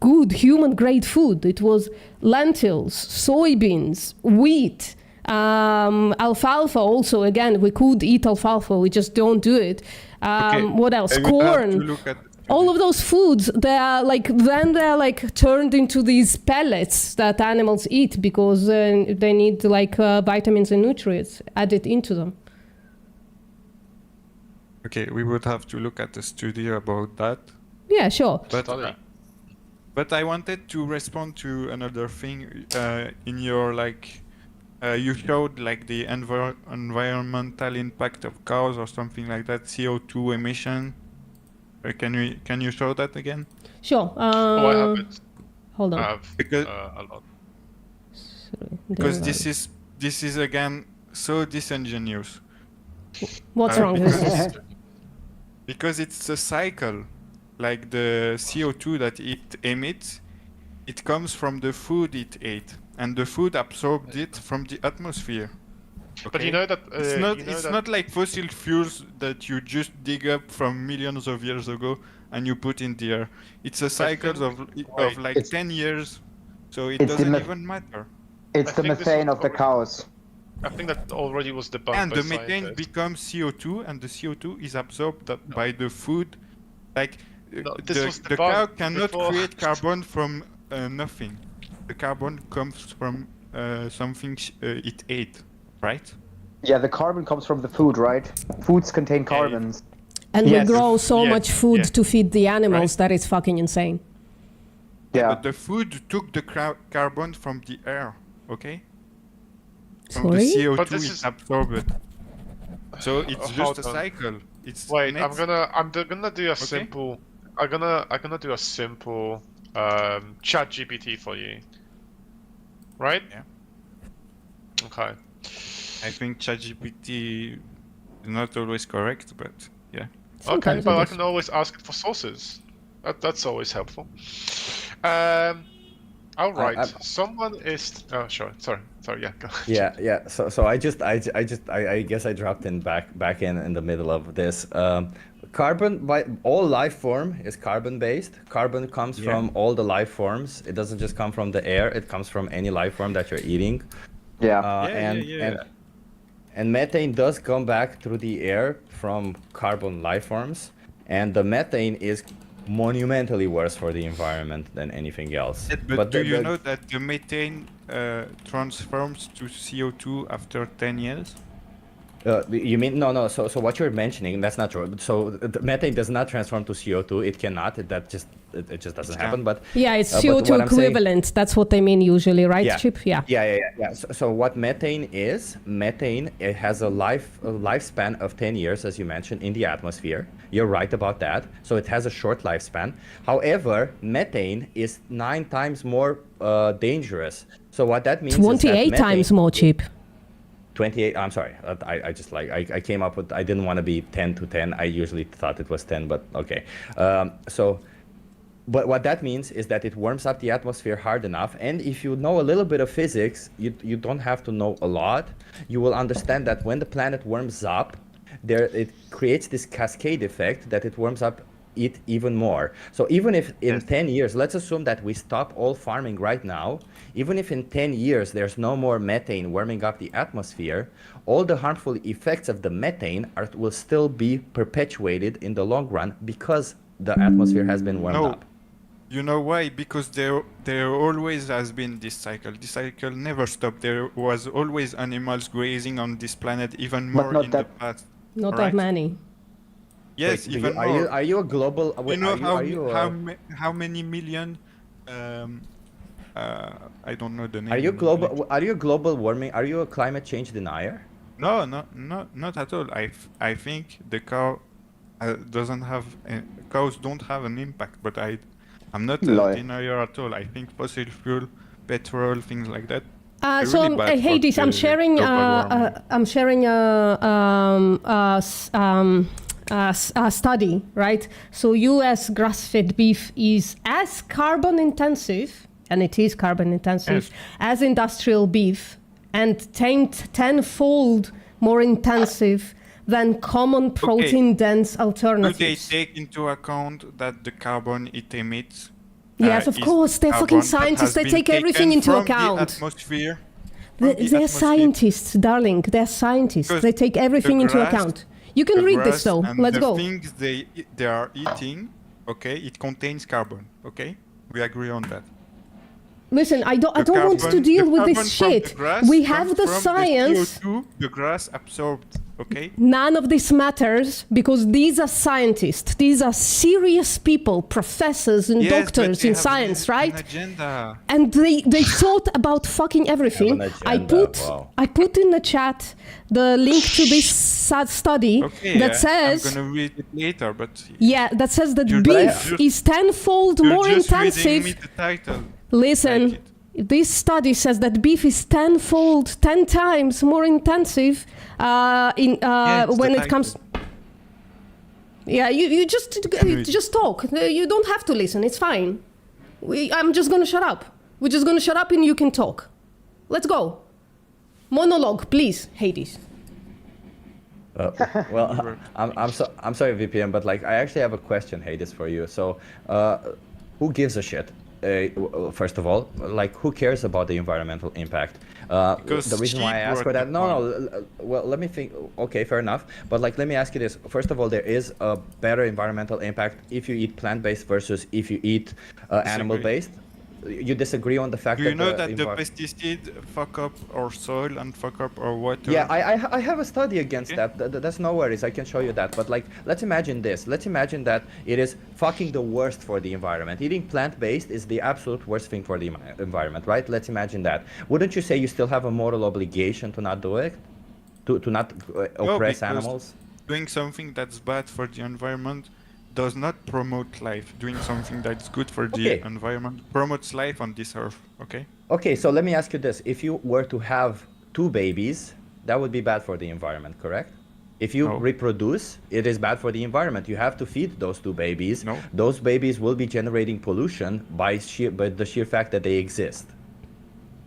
good human-grade food. It was lentils, soybeans, wheat, alfalfa also. Again, we could eat alfalfa, we just don't do it. What else? Corn. All of those foods, they're turned into these pellets that animals eat because they need vitamins and nutrients added into them. Okay, we would have to look at the study about that. Yeah, sure. But I wanted to respond to another thing. In your you showed the environmental impact of cows or something like that, CO2 emission. Can you show that again? Sure. I have it. Hold on. I have because a lot. Because this is again so disingenuous. What's wrong with this? Because it's a cycle. Like the CO2 that it emits, it comes from the food it ate, and the food absorbed it from the atmosphere. Okay? But you know that it's not like fossil fuels that you just dig up from millions of years ago and you put in the air. It's a cycle of 10 years, so it doesn't even matter. It's the methane of the cows. I think that already was debunked. And by the methane scientists. becomes CO2, and the CO2 is absorbed by the food. The cow cannot create carbon from nothing. The carbon comes from something it ate. Right? Yeah, the carbon comes from the food, right? Foods contain carbons. And we grow so much food to feed the animals that is fucking insane. Yeah. But the food took the carbon from the air, okay? From Sorry? the CO2 But this is is- absorbed. So it's just a cycle. It's Wait, net- I'm gonna do a simple. I'm gonna do a simple chat GPT for you. Right? Yeah. Okay. I think ChatGPT is not always correct, but yeah. Okay, but I can always ask it for sources. That's always helpful. All right. Someone is. Oh, sure. Sorry. Yeah. Go ahead. Yeah. So I guess I dropped in back in the middle of this. Carbon, by all life form is carbon based. Carbon comes from all the life forms. It doesn't just come from the air. It comes from any life form that you're eating. And methane does come back through the air from carbon life forms, and the methane is monumentally worse for the environment than anything else. But do you know that the methane transforms to CO2 after 10 years? You mean no? So what you're mentioning, that's not true. So the methane does not transform to CO2. It cannot. It just doesn't happen. But yeah, it's CO2 equivalent. That's what they mean usually, right, yeah. Chip? Yeah. Yeah. So what methane is? Methane, it has a lifespan of 10 years, as you mentioned, in the atmosphere. You're right about that. So it has a short lifespan. However, methane is 9 times more dangerous. So what that means 28 is that times more, Chip. 28. I'm sorry. I just I came up with. I didn't want to be 10 to 10. I usually thought it was 10, but okay. But what that means is that it warms up the atmosphere hard enough. And if you know a little bit of physics, you don't have to know a lot. You will understand that when the planet warms up, it creates this cascade effect that it warms up it even more. So even if in 10 years, let's assume that we stop all farming right now, even if in 10 years there's no more methane warming up the atmosphere, all the harmful effects of the methane will still be perpetuated in the long run because the atmosphere has been warmed up. You know why? Because there always has been this cycle. This cycle never stopped. There was always animals grazing on this planet, even more in the past. Not that many. Yes, wait, even more. Are you a global? You know how many million? I don't know the name. Are you global? Are you global warming? Are you a climate change denier? No, not at all. I think the cow doesn't have cows don't have an impact, but I'm not a denier at all. I think fossil fuel, petrol, things like that. So really Hades, I'm sharing a study, right? So U.S. grass-fed beef is as carbon intensive, and it is carbon intensive, as industrial beef, and tenfold more intensive than common protein-dense alternatives. Do they take into account that the carbon it emits? Yes, of course. They're fucking scientists. They take everything into account. The atmosphere. They're scientists, darling. They're scientists. They take everything into account. You can read this though. Let's go. The things they are eating, okay, it contains carbon. Okay, we agree on that. Listen, I don't want to deal with this shit. We have the science. The grass absorbed, okay? None of this matters because these are scientists. These are serious people, professors and doctors in science, right? An agenda. And they thought about fucking everything. I put in the chat the link to this study that says I'm gonna read it later, but that says that beef is tenfold more intensive. Reading me the title. Listen, this study says that beef is 10 times more intensive when it comes. Yeah, you just talk. You don't have to listen. It's fine. I'm just gonna shut up. We're just gonna shut up and you can talk. Let's go. Monologue, please, Hades. Well, I'm sorry, VPN, but like I actually have a question, Hades, for you. So, who gives a shit? First of all, like who cares about the environmental impact? The reason why I ask for that, well, let me think. Okay, fair enough. But like, let me ask you this. First of all, there is a better environmental impact if you eat plant-based versus if you eat animal-based. You disagree on the fact that... Do you know that the pesticide fuck up our soil and fuck up our water? Yeah, I have a study against that. That's no worries. I can show you that. But like, let's imagine this. Let's imagine that it is fucking the worst for the environment. Eating plant-based is the absolute worst thing for the environment, right? Let's imagine that. Wouldn't you say you still have a moral obligation to not do it? To not oppress animals? Doing something that's bad for the environment does not promote life. Doing something that's good for the environment promotes life on this earth, okay? Okay, so let me ask you this. If you were to have 2 babies, that would be bad for the environment, correct? If you reproduce, it is bad for the environment. You have to feed those 2 babies. No. Those babies will be generating pollution by the sheer fact that they exist.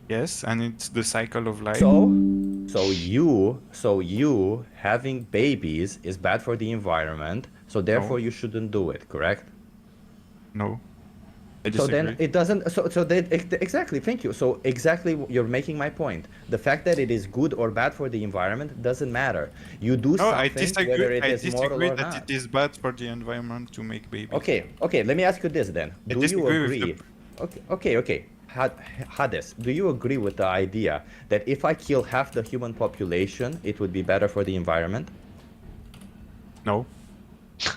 Yes, and it's the cycle of life. So you having babies is bad for the environment. So therefore, you shouldn't do it, correct? No. disagree. So then it doesn't. Exactly. Thank you. So exactly, you're making my point. The fact that it is good or bad for the environment doesn't matter. You do No, I something whether disagree. it I is moral disagree or that not. it is bad for the environment to make babies. Okay. Let me ask you this then. I Do you disagree with agree? Okay. Hades, do you agree with the idea that if I kill half the human population, it would be better for the environment? No.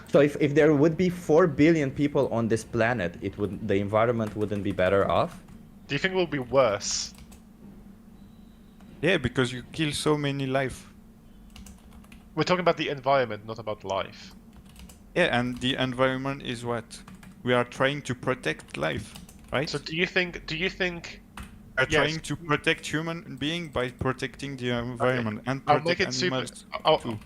So if there would be 4 billion people on this planet, the environment wouldn't be better off? Do you think it will be worse? Yeah, because you kill so many life. We're talking about the environment, not about life. Yeah, and the environment is what? We are trying to protect life, right? So do you think we are trying to protect human being by protecting the environment and I'll protect make it super. animals.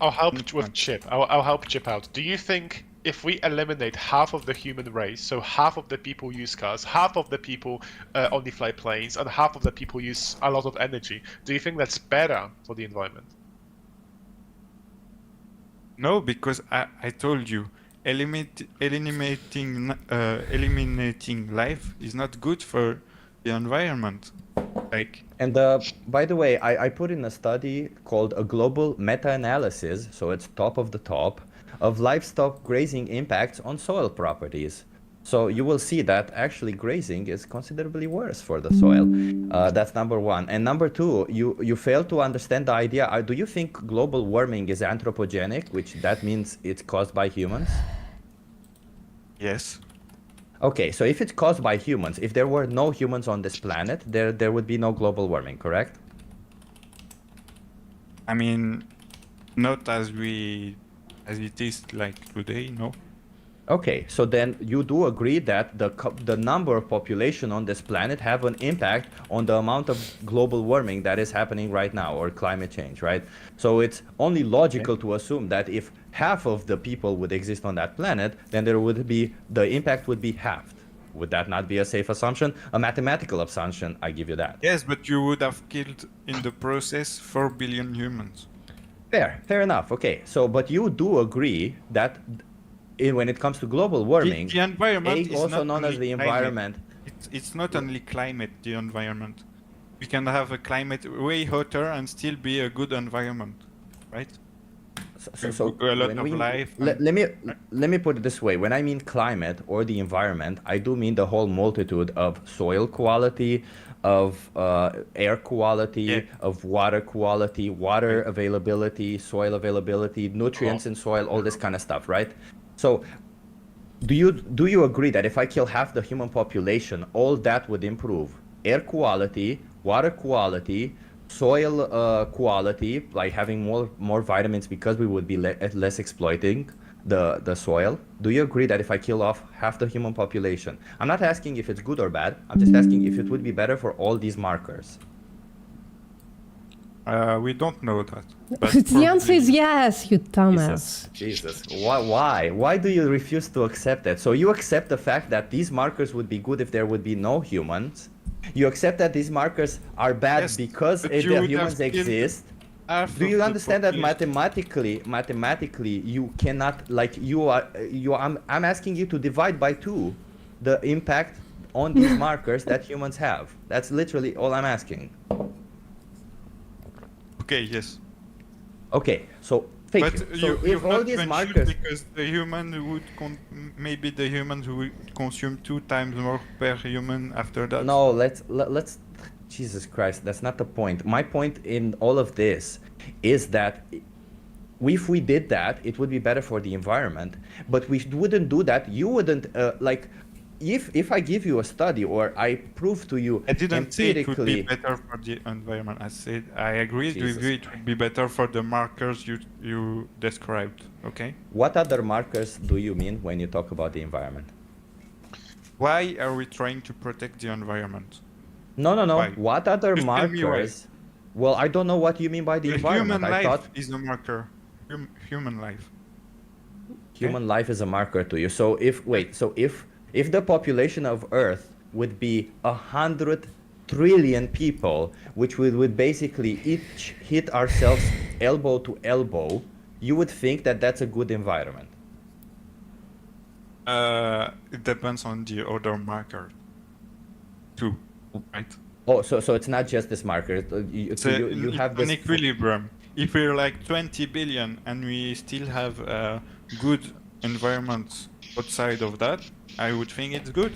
I'll help with Chip. I'll help Chip out. Do you think if we eliminate half of the human race, so half of the people use cars, half of the people only fly planes, and half of the people use a lot of energy, do you think that's better for the environment? No, because I told you, eliminating life is not good for the environment. And by the way, I put in a study called a global meta-analysis, so it's top of the top, of livestock grazing impacts on soil properties. So you will see that actually grazing is considerably worse for the soil. That's number one. And number two, you fail to understand the idea. Do you think global warming is anthropogenic, which that means it's caused by humans? Yes. Okay, so if it's caused by humans, if there were no humans on this planet, there would be no global warming, correct? I mean, not as it is like today, no. Okay, so then you do agree that the number of population on this planet have an impact on the amount of global warming that is happening right now, or climate change, right? So it's only logical to assume that if half of the people would exist on that planet, then the impact would be halved. Would that not be a safe assumption? A mathematical assumption, I give you that. Yes, but you would have killed in the process 4 billion humans. Fair enough. Okay, so but you do agree that when it comes to global warming, the environment is also not known as only the climate. environment. It's not only climate, the environment. We can have a climate way hotter and still be a good environment, right? So a lot of life. Let me put it this way. When I mean climate or the environment, I do mean the whole multitude of soil quality, of air quality, of water quality, water availability, soil availability, nutrients in soil, all this kind of stuff, right? So do you agree that if I kill half the human population, all that would improve? Air quality, water quality, soil quality, like having more vitamins because we would be less exploiting the soil. Do you agree that if I kill off half the human population, I'm not asking if it's good or bad, I'm just asking if it would be better for all these markers? We don't know that. But The answer is yes, you dumbass. Jesus. Why do you refuse to accept that? So you accept the fact that these markers would be good if there would be no humans. You accept that these markers are bad because if the humans exist. Do you understand that mathematically you cannot, like, I'm asking you to divide by 2 the impact on these markers that humans have. That's literally all I'm asking. Okay, yes. Okay, so thank you. So if all these markers, because the human would maybe the humans would consume 2 times more per human after that. No, let's Jesus Christ, that's not the point. My point in all of this is that if we did that, it would be better for the environment, but we wouldn't do that. You wouldn't like if I give you a study or I prove to you I didn't say it would be better for the environment. I said I agreed with you. It would be better for the markers you described. Okay. What other markers do you mean when you talk about the environment? Why are we trying to protect the environment? No. Why? What other Just tell me why. markers? Well, I don't know what you mean by the environment. Human I life thought is a marker. Human life. human life is a marker to you. So if the population of Earth would be 100 trillion people, which we would basically each hit ourselves elbow to elbow, you would think that that's a good environment. It depends on the other marker too, right? Oh, so it's not just this marker. It's You have an this. equilibrium. If we're like 20 billion and we still have good environments outside of that, I would think it's good.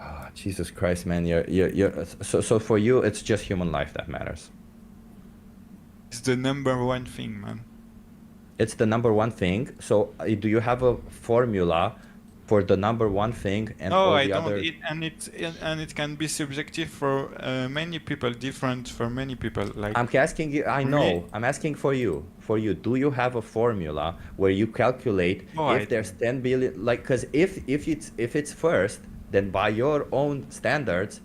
Oh, Jesus Christ, man! So for you, it's just human life that matters. It's the number one thing, man. It's the number one thing. So do you have a formula for the number one thing and No, all I the don't. other? And it can be subjective for many people, different for many people. Like I'm asking you. I for know. me- I'm asking for you. For you, do you have a formula where you calculate No, if I there's 10 billion? Like, because if it's first, then by your own standards,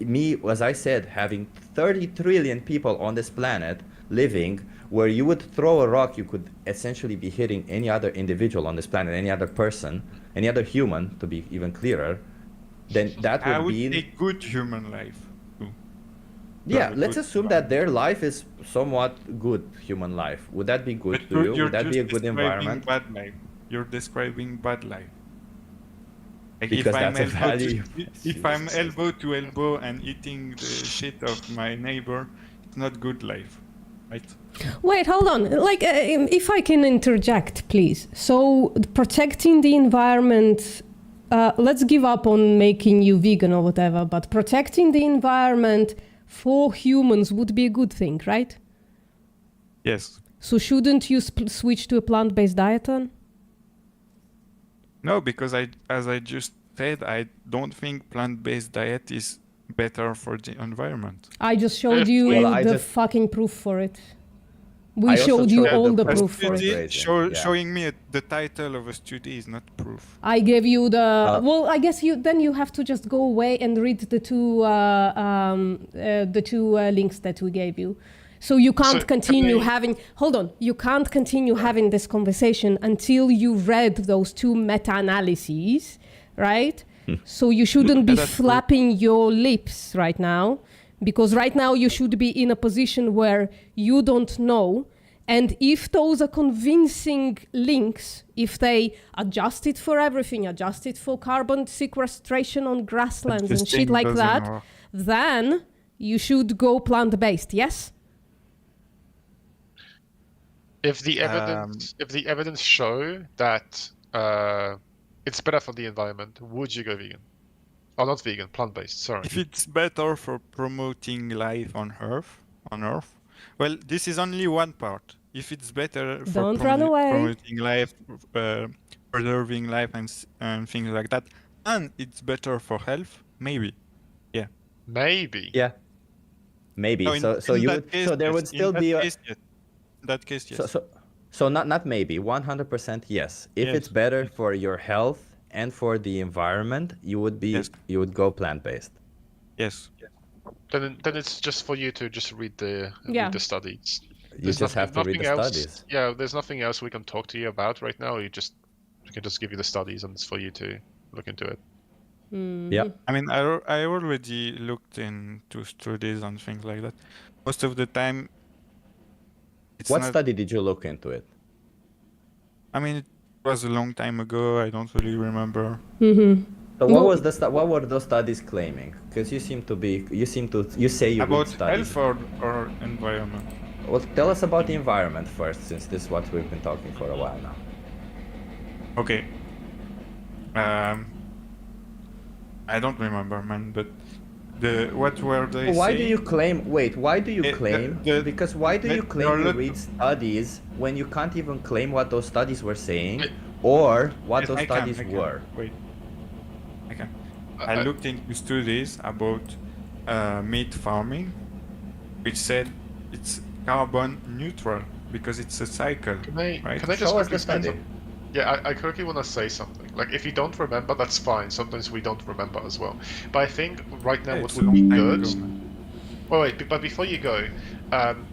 me, as I said, having 30 trillion people on this planet living, where you would throw a rock, you could essentially be hitting any other individual on this planet, any other person, any other human, to be even clearer, then that I would would be... take good human life too. Yeah, Very let's good assume that their life is somewhat good human life. Would that be good But to you? you're Would that be a just good describing environment? Bad life. You're describing bad life. Like Because that's a value. if I'm elbow to elbow and eating the shit of my neighbor, it's not good life, right? Wait, hold on. Like, if I can interject, please. So, protecting the environment, let's give up on making you vegan or whatever, but protecting the environment for humans would be a good thing, right? Yes. So, shouldn't you switch to a plant-based diet then? No, because as I just said, I don't think plant-based diet is better for the environment. I just showed you the fucking proof for it. We showed you all the proof for it. Showing me the title of a study is not proof. I gave you the well. I guess you have to just go away and read the two links that we gave you. So you can't continue having. Hold on, you can't continue having this conversation until you read those two meta-analyses, right? So you shouldn't be flapping your lips right now, because right now you should be in a position where you don't know. And if those are convincing links, if they adjust it for everything, adjust it for carbon sequestration on grasslands and shit like that, then you should go plant-based, yes? If the evidence show that it's better for the environment, would you go vegan? Oh, not vegan, plant-based. Sorry. If it's better for promoting life on Earth, well, this is only one part. If it's better for promoting life, preserving life, and things like that, and it's better for health, maybe, yeah. Maybe. Yeah. Maybe. No, So there would still be a. In that case, yes. So not maybe, 100% yes. If it's better for your health and for the environment, you would go plant-based. Yes. Then it's just for you to just read the studies. You just have to read the studies. Yeah, there's nothing else we can talk to you about right now. We can just give you the studies, and it's for you to look into it. Yeah. I mean, I already looked into studies and things like that. Most of the time. What study did you look into it? I mean, it was a long time ago. I don't really remember. So what were those studies claiming? Because you say you about read studies. health or environment. Well, tell us about the environment first, since this is what we've been talking for a while now. Okay. I don't remember, man, but what were they saying? Why do you claim? Wait, why do you claim? Because why do you claim you read studies when you can't even claim what those studies were saying or what those studies were? Wait, I can. I looked into studies about meat farming, which said it's carbon neutral because it's a cycle. Can I just Show us quickly the study. Yeah, I quickly want to say something. Like, if you don't remember, that's fine. Sometimes we don't remember as well. But I think right now what would be good... Wait, but before you go,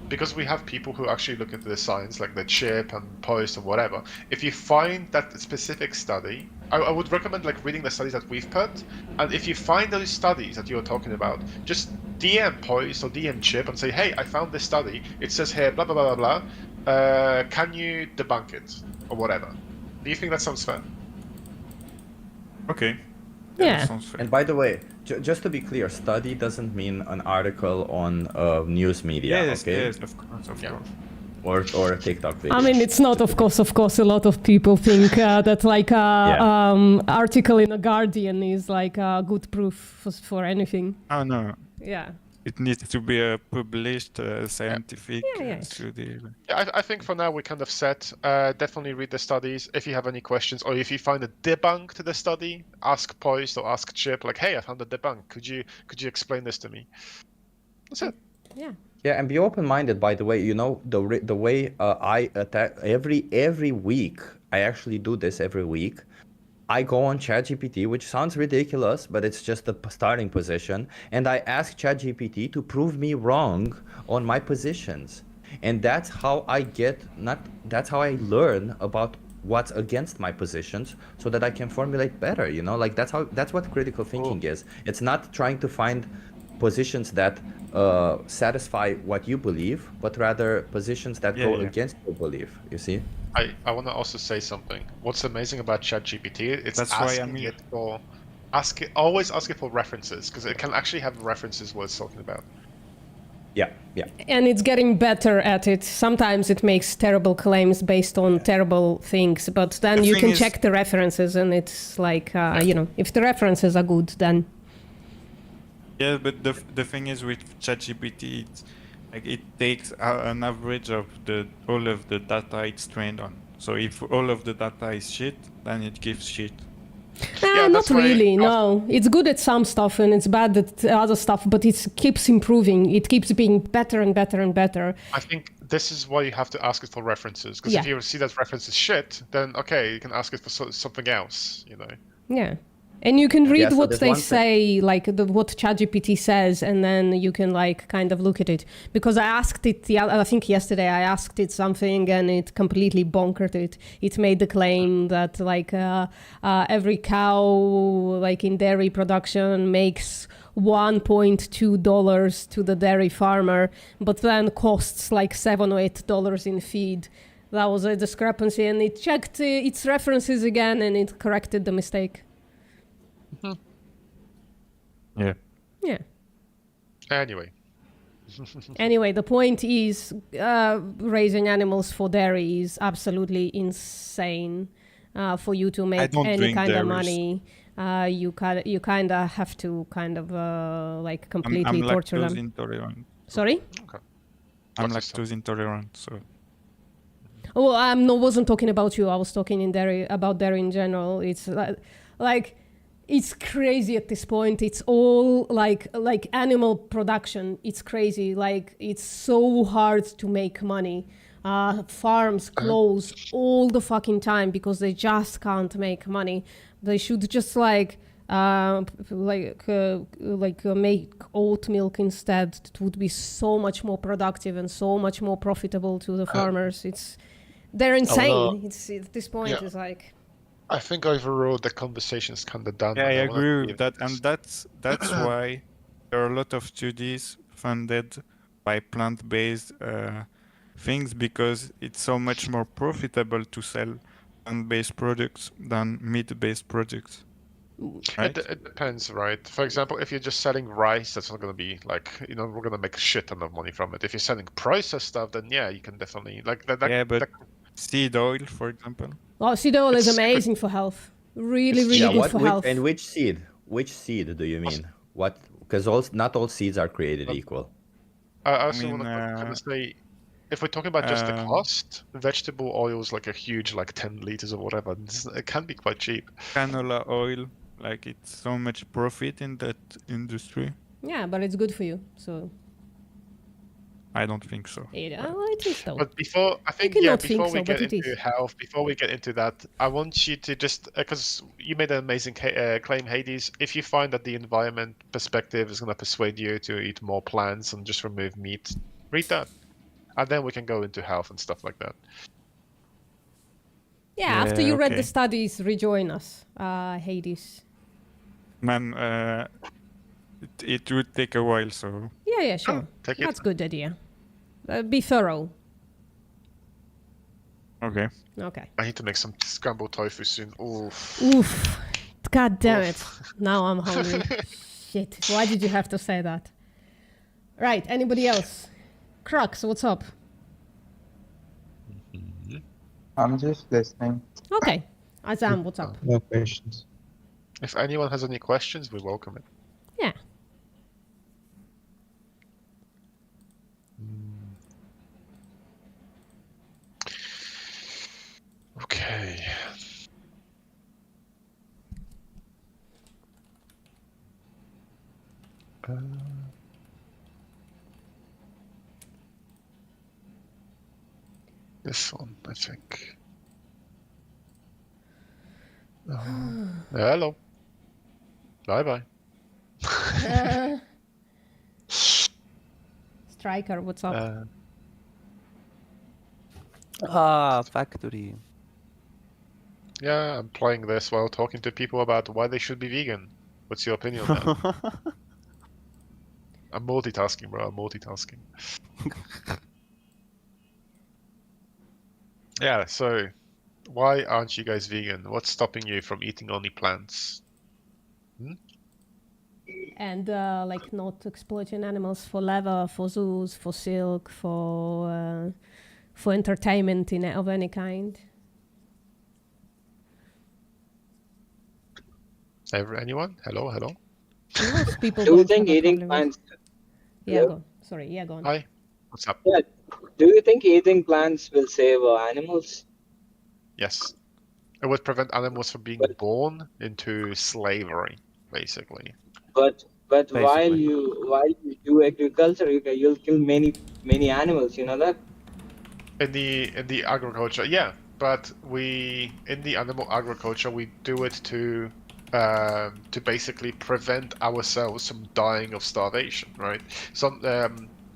because we have people who actually look into the science, like the chip and post and whatever, if you find that specific study, I would recommend like reading the studies that we've put, and if you find those studies that you're talking about, just DM post or DM chip and say, hey, I found this study, it says here, blah, blah, blah, blah, blah, can you debunk it? Or whatever. Do you think that sounds fair? Okay. Yeah. Sounds fair. And by the way, just to be clear, study doesn't mean an article on news media, Yes, okay? yes, of course, of course. Or a TikTok video. I mean, it's not, of course. A lot of people think that like article in a Guardian is like good proof for anything. Oh no. Yeah. It needs to be a published scientific Yeah. study. Yeah, I think for now we kind of set. Definitely read the studies. If you have any questions, or if you find a debunk to the study, ask Poised or ask Chip. Like, hey, I found a debunk. Could you explain this to me? That's it. Yeah. Yeah, and be open-minded. By the way, you know the way I attack every week. I actually do this every week. I go on ChatGPT, which sounds ridiculous, but it's just the starting position, and I ask ChatGPT to prove me wrong on my positions, and that's how I that's how I learn about what's against my positions, so that I can formulate better. You know, like that's what critical thinking is. It's not trying to find positions that satisfy what you believe, but rather positions that go against your belief. You see? I want to also say something. What's amazing about ChatGPT? It's That's why asking I'm here. it for always asking for references, because it can actually have references what it's talking about. Yeah. And it's getting better at it. Sometimes it makes terrible claims based on terrible things, but then you can check the references, and it's like if the references are good, then. Yeah, but the thing is with ChatGPT, it takes an average of all of the data it's trained on. So if all of the data is shit, then it gives shit. Not really, no. It's good at some stuff and it's bad at other stuff, but it keeps improving. It keeps being better and better and better. I think this is why you have to ask it for references, because if you see that reference is shit, then okay, you can ask it for something else, you know. Yeah. And you can read so what there's they one say, like what ChatGPT says, and then you can like kind of look at it. Because I asked it, I think yesterday, I asked it something and it completely bonkered it. It made the claim that like every cow like in dairy production makes $1.2 to the dairy farmer, but then costs like $7 or $8 in feed. That was a discrepancy, and it checked its references again and it corrected the mistake. Yeah. Yeah. Anyway, the point is raising animals for dairy is absolutely insane. For you to make any kind of money, you kind of have to kind of like completely torture them. I'm lactose intolerant. Sorry? Okay. I'm lactose intolerant, so. Oh, I wasn't talking about you. I was talking about dairy in general. It's like it's crazy at this point. It's all like animal production. It's crazy. Like it's so hard to make money. Farms close all the fucking time because they just can't make money. They should just make oat milk instead. It would be so much more productive and so much more profitable to the farmers. They're insane. It's at this point. It's like. I think overall the conversation is kind of done. Yeah, I agree with that, and that's why there are a lot of studies funded by plant-based things, because it's so much more profitable to sell plant-based products than meat-based products. Right? It depends, right? For example, if you're just selling rice, that's not going to be like, we're going to make a shit ton of money from it. If you're selling processed stuff, then yeah, you can definitely like that. But seed oil, for example. Oh, seed oil is amazing for health. Really, really good for health. And which seed? Which seed do you mean? What? Because not all seeds are created equal. I also want to say, if we're talking about just the cost, vegetable oil is like a huge, like 10 liters or whatever. It can be quite cheap. Canola oil, like it's so much profit in that industry. Yeah, but it's good for you, so. I don't think so. It is though. But before we get into health, before we get into that, I want you to just, because you made an amazing claim, Hades. If you find that the environment perspective is going to persuade you to eat more plants and just remove meat, read that. And then we can go into health and stuff like that. Yeah, after you read the studies, rejoin us, Hades. Man, it would take a while, so. Yeah, sure. That's a good idea. Be thorough. Okay. Okay. Okay. I need to make some scrambled tofu soon. Oof. Oof. God damn it. Now I'm hungry. Shit. Why did you have to say that? Right. Anybody else? Crux, what's up? I'm just listening. Okay. Azam, what's up? No questions. If anyone has any questions, we welcome it. Yeah. Okay. This one, I think. Hello. Bye bye. Striker, what's up? Factory. Yeah, I'm playing this while talking to people about why they should be vegan. What's your opinion on that? I'm multitasking, bro. I'm multitasking. Yeah, so why aren't you guys vegan? What's stopping you from eating only plants? And like not exploiting animals for leather, for zoos, for silk, for entertainment of any kind. Anyone? Hello, hello. Most people Do you don't think have a eating problem with- plants? Yeah, Hello? go on. Sorry, yeah, go on. Hi. What's up? Yeah. Do you think eating plants will save animals? Yes. It would prevent animals from being born into slavery, basically. But Basically. while you do agriculture, you'll kill many animals. You know that? In the agriculture, yeah. But in the animal agriculture, we do it to basically prevent ourselves from dying of starvation, right?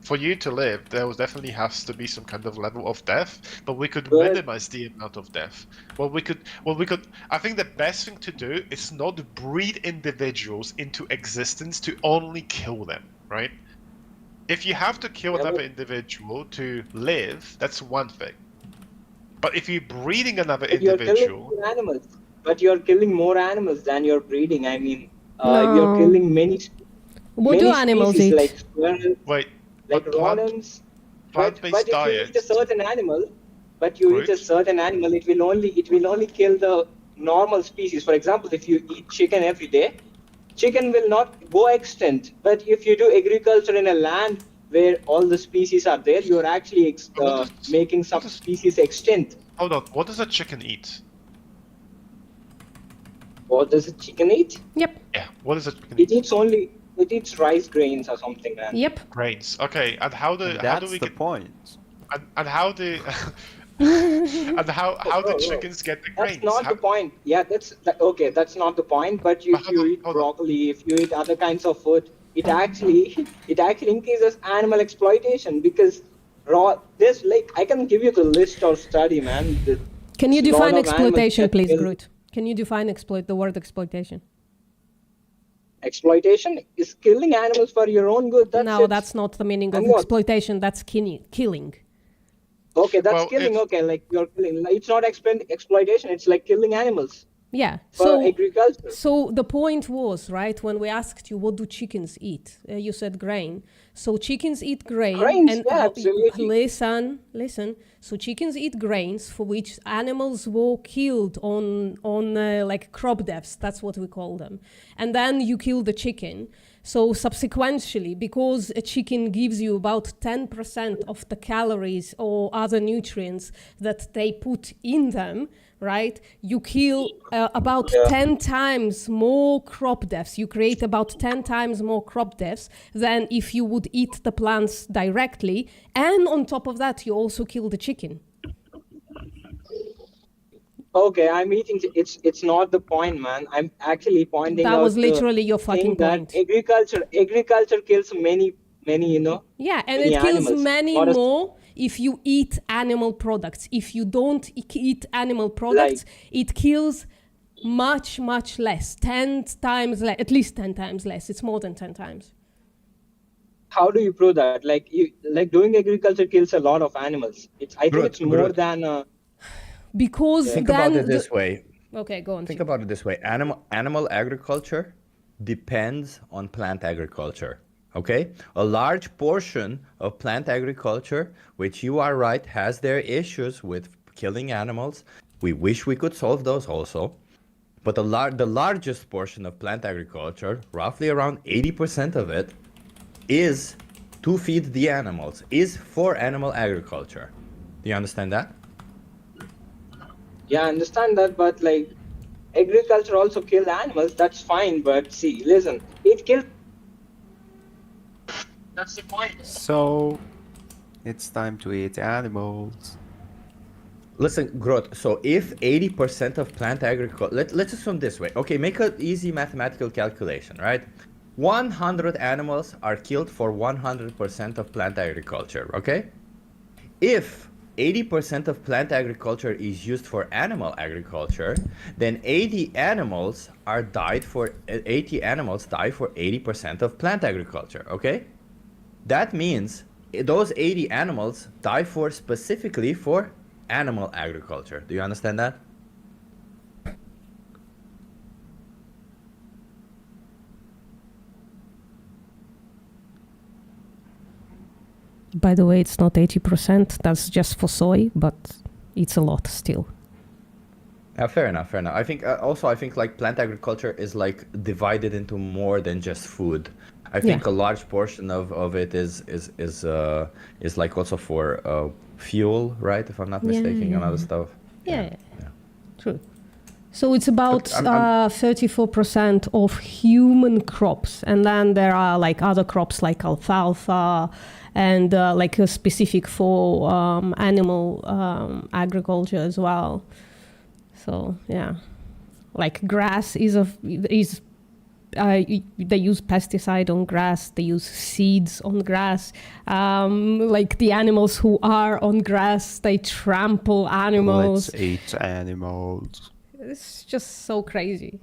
For you to live, there definitely has to be some kind of level of death, but we could minimize the amount of death. I think the best thing to do is not breed individuals into existence to only kill them, right? If you have to kill another individual to live, that's one thing. But if you're breeding another individual, You're killing more animals than you're breeding. I mean, No. you're killing many. What do many animals species, eat? Like squirrels, wait, like rodents. plant-based But if you diet. eat a certain animal, it will only kill the normal species. For example, if you eat chicken every day, chicken will not go extinct. But if you do agriculture in a land where all the species are there, you're actually making some species extinct. Hold on, what does a chicken eat? What does a chicken eat? Yep. Yeah, what does a chicken It eats rice grains or something, man. Yep. Grains. Okay, and how do we the get point? And how do and how do chickens get the grains? That's not the point. Yeah, okay. That's not the point. But if you eat broccoli, if you eat other kinds of food, it actually increases animal exploitation because I can give you the list or study, man. Can you Lot define of animals exploitation, get please, killed. Groot? Can you define the word exploitation? Exploitation is killing animals for your own good. That's not the meaning of exploitation. That's killing. Okay, that's killing. Okay, like you're killing. Like, it's not exploitation. It's like killing animals. Yeah. For agriculture. So the point was, right, when we asked you what do chickens eat, you said grain. So chickens eat grain. Grains, and yeah, absolutely. Listen. So chickens eat grains for which animals were killed on like crop deaths. That's what we call them. And then you kill the chicken. So subsequently, because a chicken gives you about 10% of the calories or other nutrients that they put in them, right? You kill about 10 times more crop deaths. You create about 10 times more crop deaths than if you would eat the plants directly. And on top of that, you also kill the chicken. Okay, I'm eating. It's not the point, man. I'm actually pointing out. That was literally your fucking point. Agriculture kills many, Yeah, and many it kills animals. many more if you eat animal products. If you don't eat animal products, it kills much, much less. 10 times less, at least 10 times less. It's more than 10 times. How do you prove that? Like doing agriculture kills a lot of animals. I think it's more than. because Think then about it this way. Okay, go on. Think about it this way. Animal agriculture depends on plant agriculture. Okay? A large portion of plant agriculture, which you are right, has their issues with killing animals. We wish we could solve those also. But the largest portion of plant agriculture, roughly around 80% of it, is to feed the animals, is for animal agriculture. Do you understand that? Yeah, I understand that, but like agriculture also kill animals, that's fine, but see, listen, it kills. That's the point. So, it's time to eat animals. Listen, Grot, so if 80% of plant agriculture, let's assume this way. Okay, make an easy mathematical calculation, right? 100 animals are killed for 100% of plant agriculture, okay? If 80% of plant agriculture is used for animal agriculture, then 80 animals die for 80% of plant agriculture, okay? That means those 80 animals die specifically for animal agriculture. Do you understand that? By the way, it's not 80%. That's just for soy, but it's a lot still. Fair enough. I think I think like plant agriculture is like divided into more than just food. I think a large portion of it is like also for fuel, right? If I'm not mistaken, and other stuff. Yeah. True. So it's about 34% of human crops, and then there are like other crops like alfalfa, and like a specific for animal agriculture as well. So yeah, like grass they use pesticide on grass, they use seeds on grass. Like the animals who are on grass, they trample animals. Let's eat animals. It's just so crazy.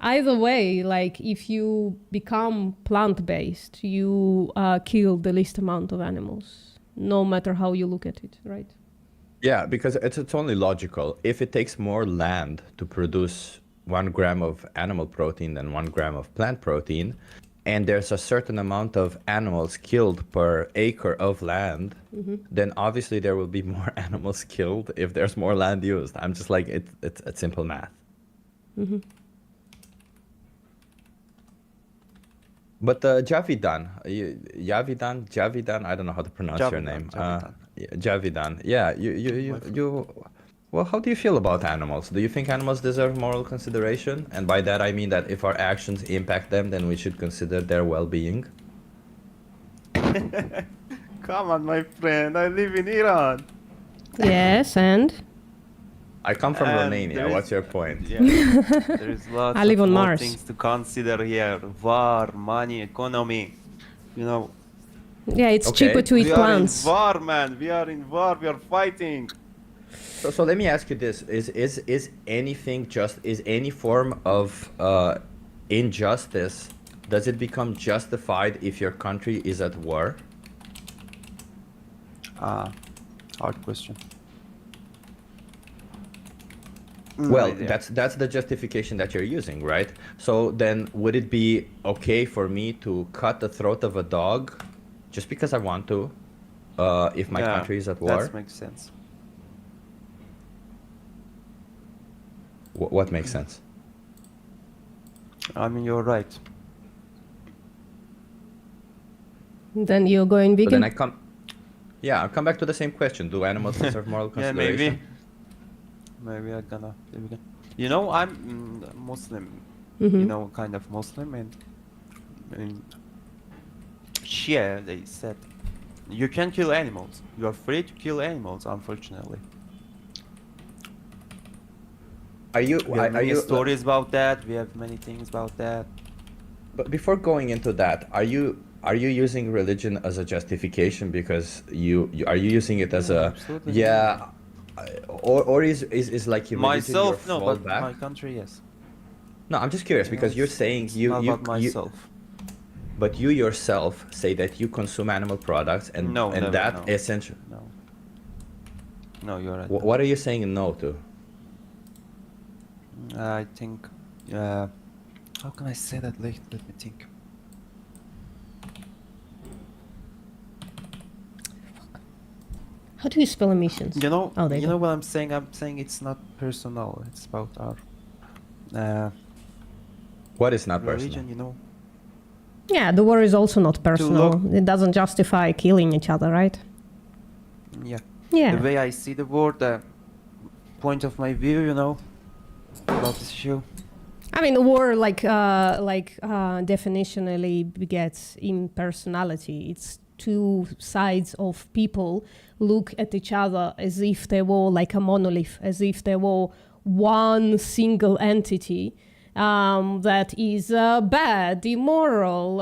Either way, like if you become plant-based, you kill the least amount of animals, no matter how you look at it, right? Yeah, because it's only logical. If it takes more land to produce 1 gram of animal protein than 1 gram of plant protein, and there's a certain amount of animals killed per acre of land, then obviously there will be more animals killed if there's more land used. I'm just like, it's simple math. But Javidan, I don't know how to pronounce your name. Javidan. Yeah, you. Well, how do you feel about animals? Do you think animals deserve moral consideration? And by that I mean that if our actions impact them, then we should consider their well-being. Come on, my friend. I live in Iran. Yes, and? I come from Romania. What's your point? Yeah, there is lots I live of on more Mars. things to consider here. War, money, economy. You know. Yeah, it's cheaper to eat plants. We are in war, man. We are in war. We are fighting. So let me ask you this: is anything is any form of injustice? Does it become justified if your country is at war? Hard question. Well, that's the justification that you're using, right? So then, would it be okay for me to cut the throat of a dog just because I want to, if my country is at war? That makes sense. What makes sense? I mean, you're right. Then you're going vegan? So then I'll come back to the same question. Do animals deserve moral consideration? Yeah, maybe I'm gonna be vegan. You know, I'm Muslim. You know, kind of Muslim, and in Shia they said you can kill animals. You are free to kill animals, unfortunately. We have many stories about that. We have many things about that. But before going into that, are you using religion as a justification because are you using it as a absolutely. or is like your myself your no, but fallback? my country yes. No, I'm just curious because you're saying about myself. But you yourself say that you consume animal products and No, that essentially. No. No, you're right. What are you saying no to? I think. How can I say that? Let me think. How do you spell emissions? You know, Oh, there you you know go. what I'm saying? I'm saying it's not personal. It's about our What is not religion. personal? You know. Yeah, the war is also not personal. look- It doesn't justify killing each other, right? Yeah. Yeah. The way I see the world, the point of my view, you know, about this issue. I mean, war, definitionally begets impersonality. It's two sides of people look at each other as if they were like a monolith, as if they were one single entity that is bad, immoral,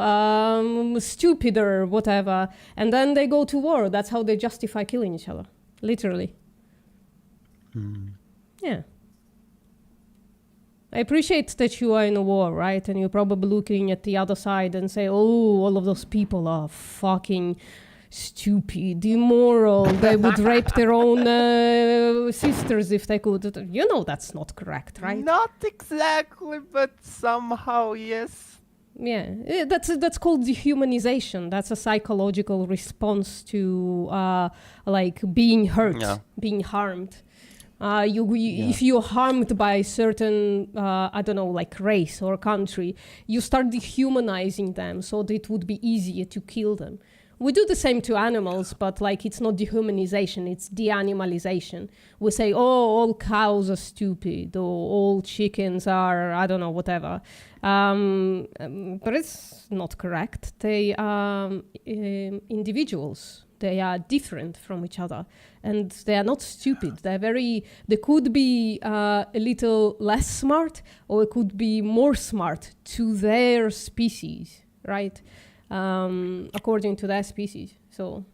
stupid, or whatever. And then they go to war. That's how they justify killing each other, literally. Yeah. I appreciate that you are in a war, right? And you're probably looking at the other side and say, oh, all of those people are fucking stupid, immoral. They would rape their own sisters if they could. You know that's not correct, right? Not exactly, but somehow yes. Yeah, that's called dehumanization. That's a psychological response to like being hurt, being harmed. If you're harmed by a certain, I don't know, like race or country, you start dehumanizing them so that it would be easier to kill them. We do the same to animals, but like it's not dehumanization, it's de-animalization. We say, oh, all cows are stupid, or all chickens are, I don't know, whatever. But it's not correct. They are individuals. They are different from each other, and they are not stupid. They could be a little less smart, or it could be more smart to their species, right? According to their species. So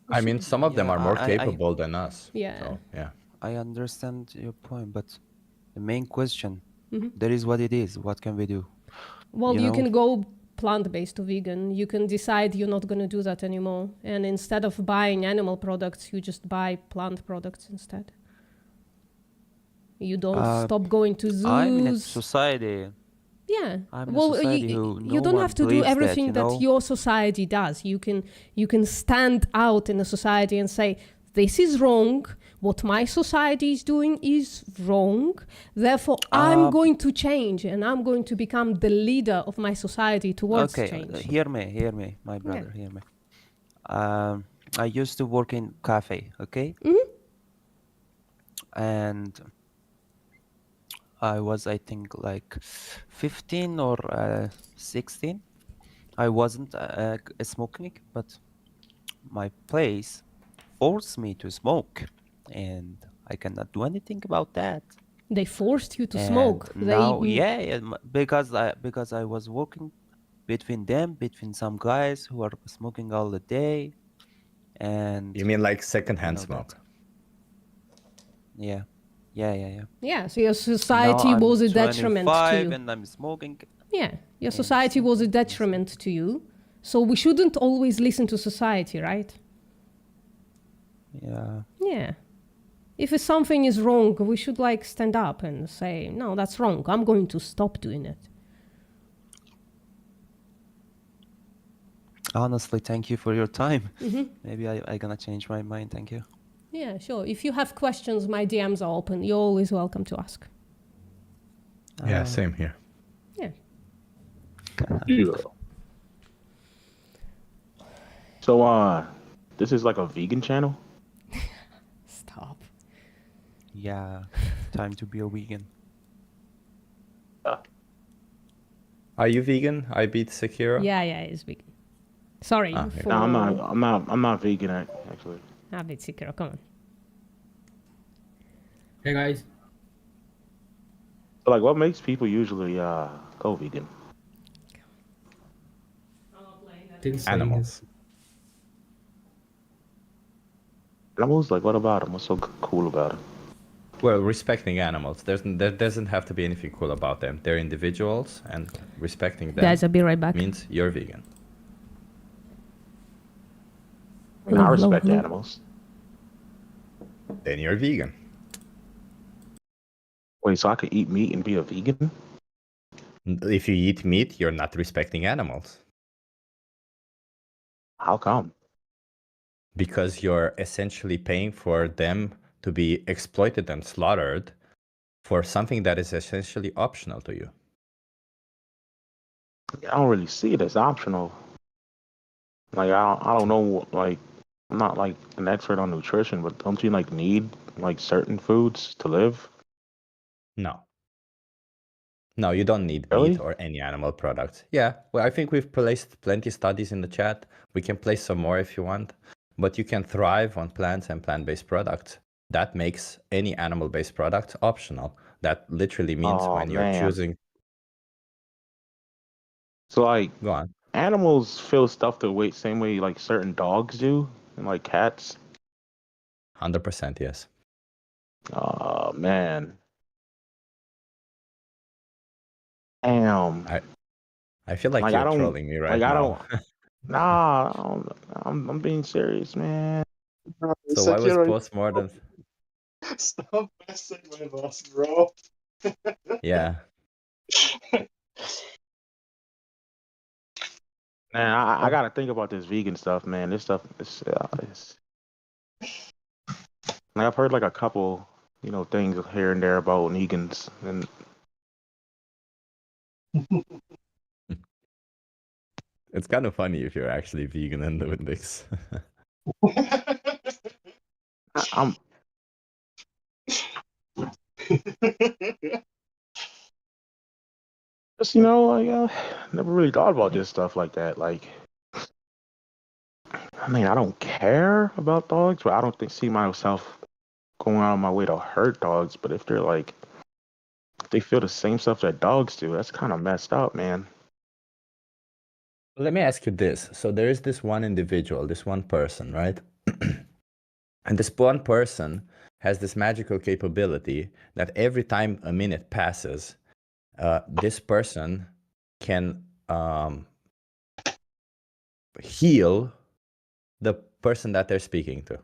I mean, some of them Yeah, are more I- capable than us. Yeah. So, yeah. I understand your point, but the main question, Mhm. there is what it is. What can we do? well, you know? can go plant-based to vegan. You can decide you're not going to do that anymore, and instead of buying animal products, you just buy plant products instead. You don't stop going to zoos. I'm in a society. Yeah. I'm in a Well, society who you no don't one have to do believes that, everything you that know? your society does. You can stand out in a society and say, this is wrong. What my society is doing is wrong. Therefore, I'm going to change, and I'm going to become the leader of my society towards Okay, change. hear me, my brother, hear me. I used to work in cafe, okay? And I was, I think, like 15 or 16. I wasn't smoking, but my place forced me to smoke, and I cannot do anything about that. They forced you to And smoke. now, because I was working between some guys who are smoking all the day, and You mean like secondhand know smoke? yeah. Yeah, so your society Now I'm was a detriment to 25 you. and I'm smoking. Yeah, your society was a detriment to you. So we shouldn't always listen to society, right? Yeah. Yeah. If something is wrong, we should like stand up and say, no, that's wrong. I'm going to stop doing it. Honestly, thank you for your time. Mhm. Maybe I gonna change my mind. Thank you. Yeah, sure. If you have questions, my DMs are open. You're always welcome to ask. Yeah, same here. Yeah. Yeah. So, this is like a vegan channel? Stop. Yeah, time to be a vegan. Are you vegan? I beat Sekiro. Yeah, it's vegan. Sorry. Okay. For... No, I'm not vegan actually. Ah, bit Sekiro, come on. Hey guys. So, like, what makes people usually go vegan? Animals. Animals? Like, what about them? What's so cool about them? Well, respecting animals. There doesn't have to be anything cool about them. They're individuals, and respecting them Guys, I'll be right back. means you're vegan. I respect animals. then you're vegan. Wait, so I could eat meat and be a vegan? If you eat meat, you're not respecting animals. How come? Because you're essentially paying for them to be exploited and slaughtered for something that is essentially optional to you. I don't really see it as optional. Like I don't know. Like I'm not like an expert on nutrition, but don't you like need like certain foods to live? No. No, you don't need Really? meat or any animal products. Yeah, well, I think we've placed plenty studies in the chat. We can place some more if you want. But you can thrive on plants and plant-based products. That makes any animal-based product optional. That literally means Oh, when you're man. choosing... So like Go on. animals feel stuff the way same way like certain dogs do, and like cats. 100% yes. Oh man. Damn. I feel like I you're don't trolling me right like I now. don't. Nah, I don't, I'm being serious, man. So why was postmodern... Stop messing with us, bro. Yeah. Man, I gotta think about this vegan stuff, man. This stuff is like I've heard like a couple, things here and there about vegans, and It's kind of funny if you're actually vegan and doing this. I'm. Just never really thought about this stuff like that. Like, I mean, I don't care about dogs, but I don't see myself going out of my way to hurt dogs. But if they're like, if they feel the same stuff that dogs do, that's kind of messed up, man. Let me ask you this. So there is this one individual, this one person, right? And this one person has this magical capability that every time a minute passes, this person can heal the person that they're speaking to.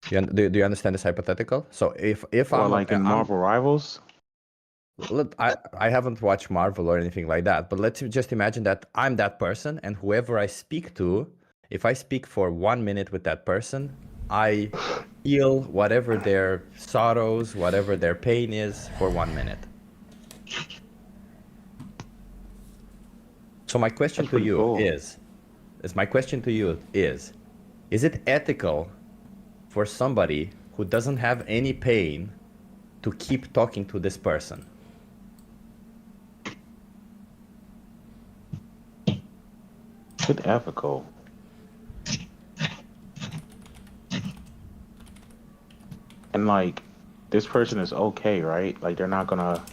Do you understand this hypothetical? So if I'm like in Marvel Rivals. Look, I haven't watched Marvel or anything like that, but let's just imagine that I'm that person, and whoever I speak to, if I speak for 1 minute with that person, I heal whatever their sorrows, whatever their pain is for 1 minute. So my question to you is it ethical for somebody who doesn't have any pain to keep talking to this person? Good ethical. And like, this person is okay, right? Like they're not gonna.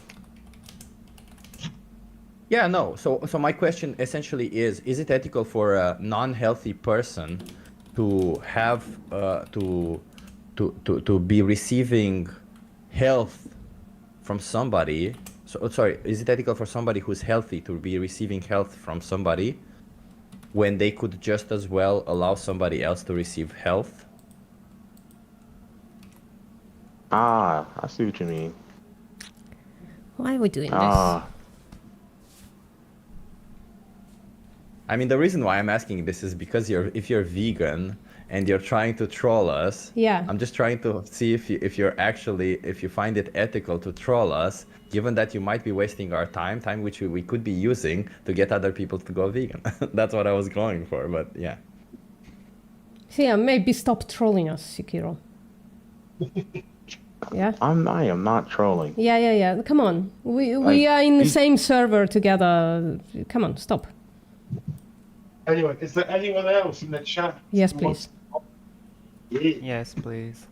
Yeah, no. So my question essentially is it ethical for a non-healthy person to have to be receiving health from somebody? So sorry, is it ethical for somebody who's healthy to be receiving health from somebody when they could just as well allow somebody else to receive health? Ah, I see what you mean. Why are we doing this? I mean, the reason why I'm asking this is because if you're vegan and you're trying to troll us, yeah, I'm just trying to see if you find it ethical to troll us, given that you might be wasting our time which we could be using to get other people to go vegan. That's what I was going for, but yeah. So yeah, maybe stop trolling us, Sekiro. Yeah. I am not trolling. Yeah. Come on, we are in the same server together. Come on, stop. Anyway, is there anyone else in the chat? Yes, please. Yes, please.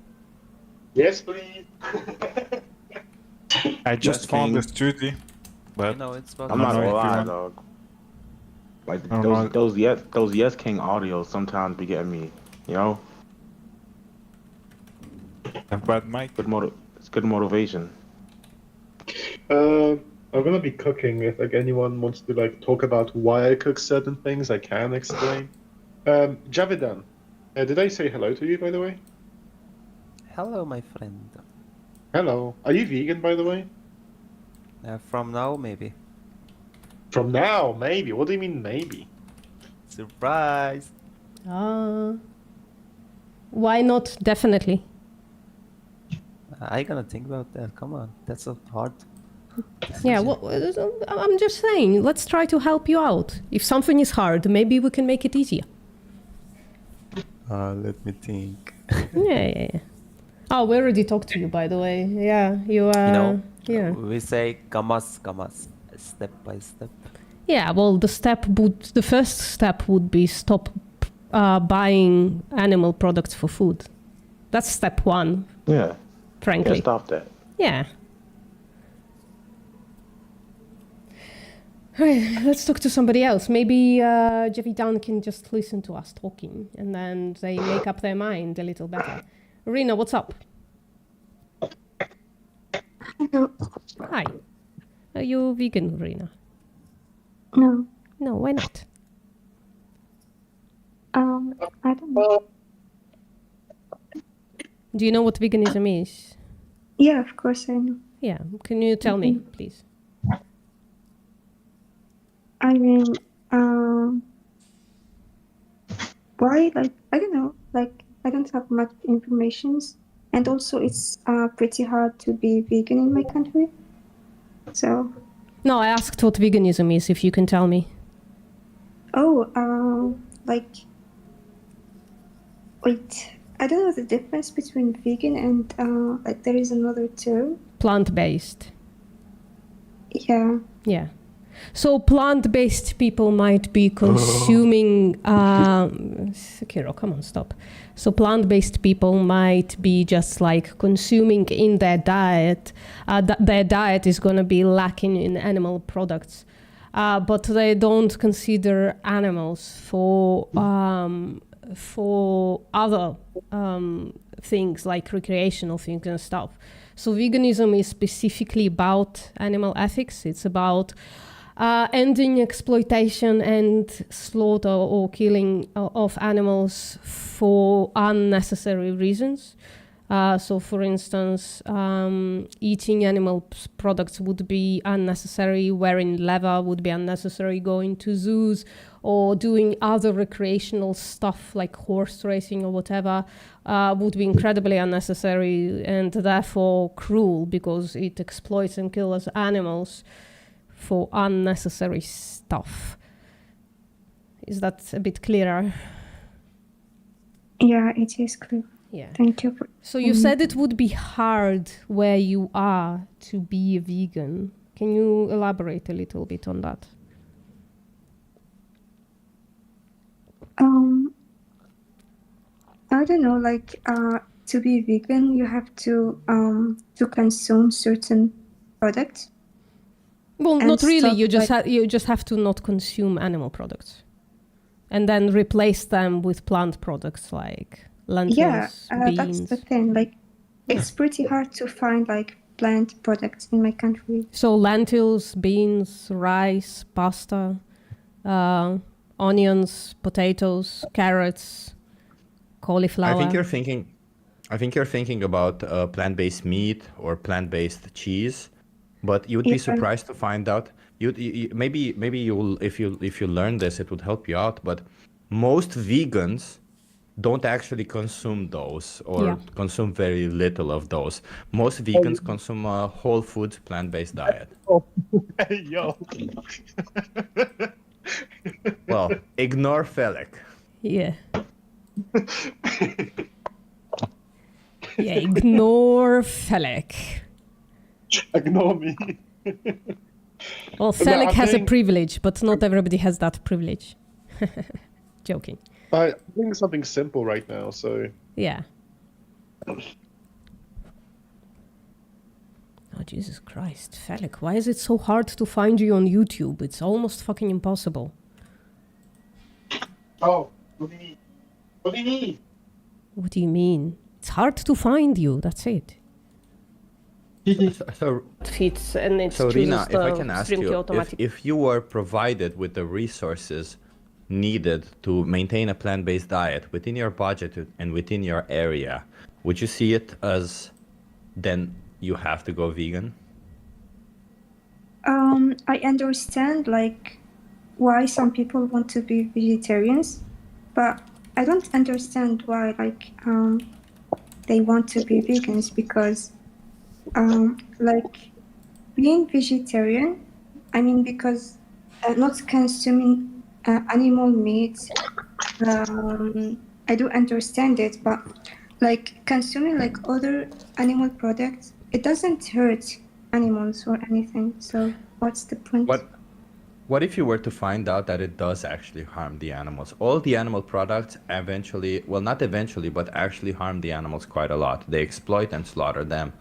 Yes, please. I just found the study, but no, it's I'm not gonna lie, dog. Like those Yes King audios sometimes be getting me, But Mike, it's good motivation. I'm gonna be cooking. If anyone wants to talk about why I cook certain things, I can explain. Javidan, did I say hello to you, by the way? Hello, my friend. Hello. Are you vegan, by the way? From now, maybe. From now, maybe. What do you mean, maybe? Surprise! Why not definitely? I gonna think about that. Come on, that's so hard. Yeah, well, I'm just saying, let's try to help you out. If something is hard, maybe we can make it easier. Let me think. Yeah. Oh, we already talked to you, by the way. Yeah, you yeah. We say kamas, step by step. Yeah, well, the first step would be stop buying animal products for food. That's step one. Yeah. Frankly. Yeah, stop that. Yeah. Alright, let's talk to somebody else. Maybe Javidan can just listen to us talking and then they make up their mind a little better. Rena, what's up? Hello. Hi. Are you vegan, Rena? No. No, why not? I don't know. Do you know what veganism is? Yeah, of course I know. Yeah, can you tell me, please? I mean, why? Like, I don't know. Like, I don't have much information, and also it's pretty hard to be vegan in my country. So. No, I asked what veganism is. If you can tell me. Oh, like. Wait, I don't know the difference between vegan and like there is another term. Plant-based. Yeah. Yeah. So plant-based people might be consuming. Sekiro, come on, stop. So plant-based people might be just like consuming in their diet. Their diet is going to be lacking in animal products, but they don't consider animals for other things like recreational things and stuff. So veganism is specifically about animal ethics. It's about ending exploitation and slaughter or killing of animals for unnecessary reasons. So, for instance, eating animal products would be unnecessary, wearing leather would be unnecessary, going to zoos or doing other recreational stuff like horse racing or whatever would be incredibly unnecessary and therefore cruel because it exploits and kills animals for unnecessary stuff. Is that a bit clearer? Yeah, it is clear. Yeah. Thank you. So you said it would be hard where you are to be a vegan. Can you elaborate a little bit on that? I don't know, like to be vegan you have to consume certain products. Well, not really. You just like you just have to not consume animal products, and then replace them with plant products like lentils, beans. That's the thing. Like, it's pretty hard to find like plant products in my country. So lentils, beans, rice, pasta, onions, potatoes, carrots, cauliflower. I think you're thinking about plant-based meat or plant-based cheese. But you would be surprised to find out. Maybe you'll if you learn this, it would help you out. But most vegans don't actually consume those or consume very little of those. Most vegans consume a whole foods plant-based diet. Oh, hey, yo. Well, ignore Felix. Yeah. Yeah, ignore Felix. Ignore me. Well, Felix has a privilege, but not everybody has that privilege. Joking. I'm doing something simple right now, so... Yeah. Oh, Jesus Christ. Felix, why is it so hard to find you on YouTube? It's almost fucking impossible. Oh, what do you mean? What do you mean? What do you mean? It's hard to find you, that's it. So, fits and it so Rina, if I can ask you, automatic. if you were provided with the resources needed to maintain a plant-based diet within your budget and within your area, would you see it as then you have to go vegan? I understand like why some people want to be vegetarians, but I don't understand why like they want to be vegans because like being vegetarian, I mean because not consuming animal meat, I do understand it, but like consuming like other animal products, it doesn't hurt animals or anything. So what's the point? What if you were to find out that it does actually harm the animals? All the animal products eventually, well, not eventually, but actually harm the animals quite a lot. They exploit and slaughter them.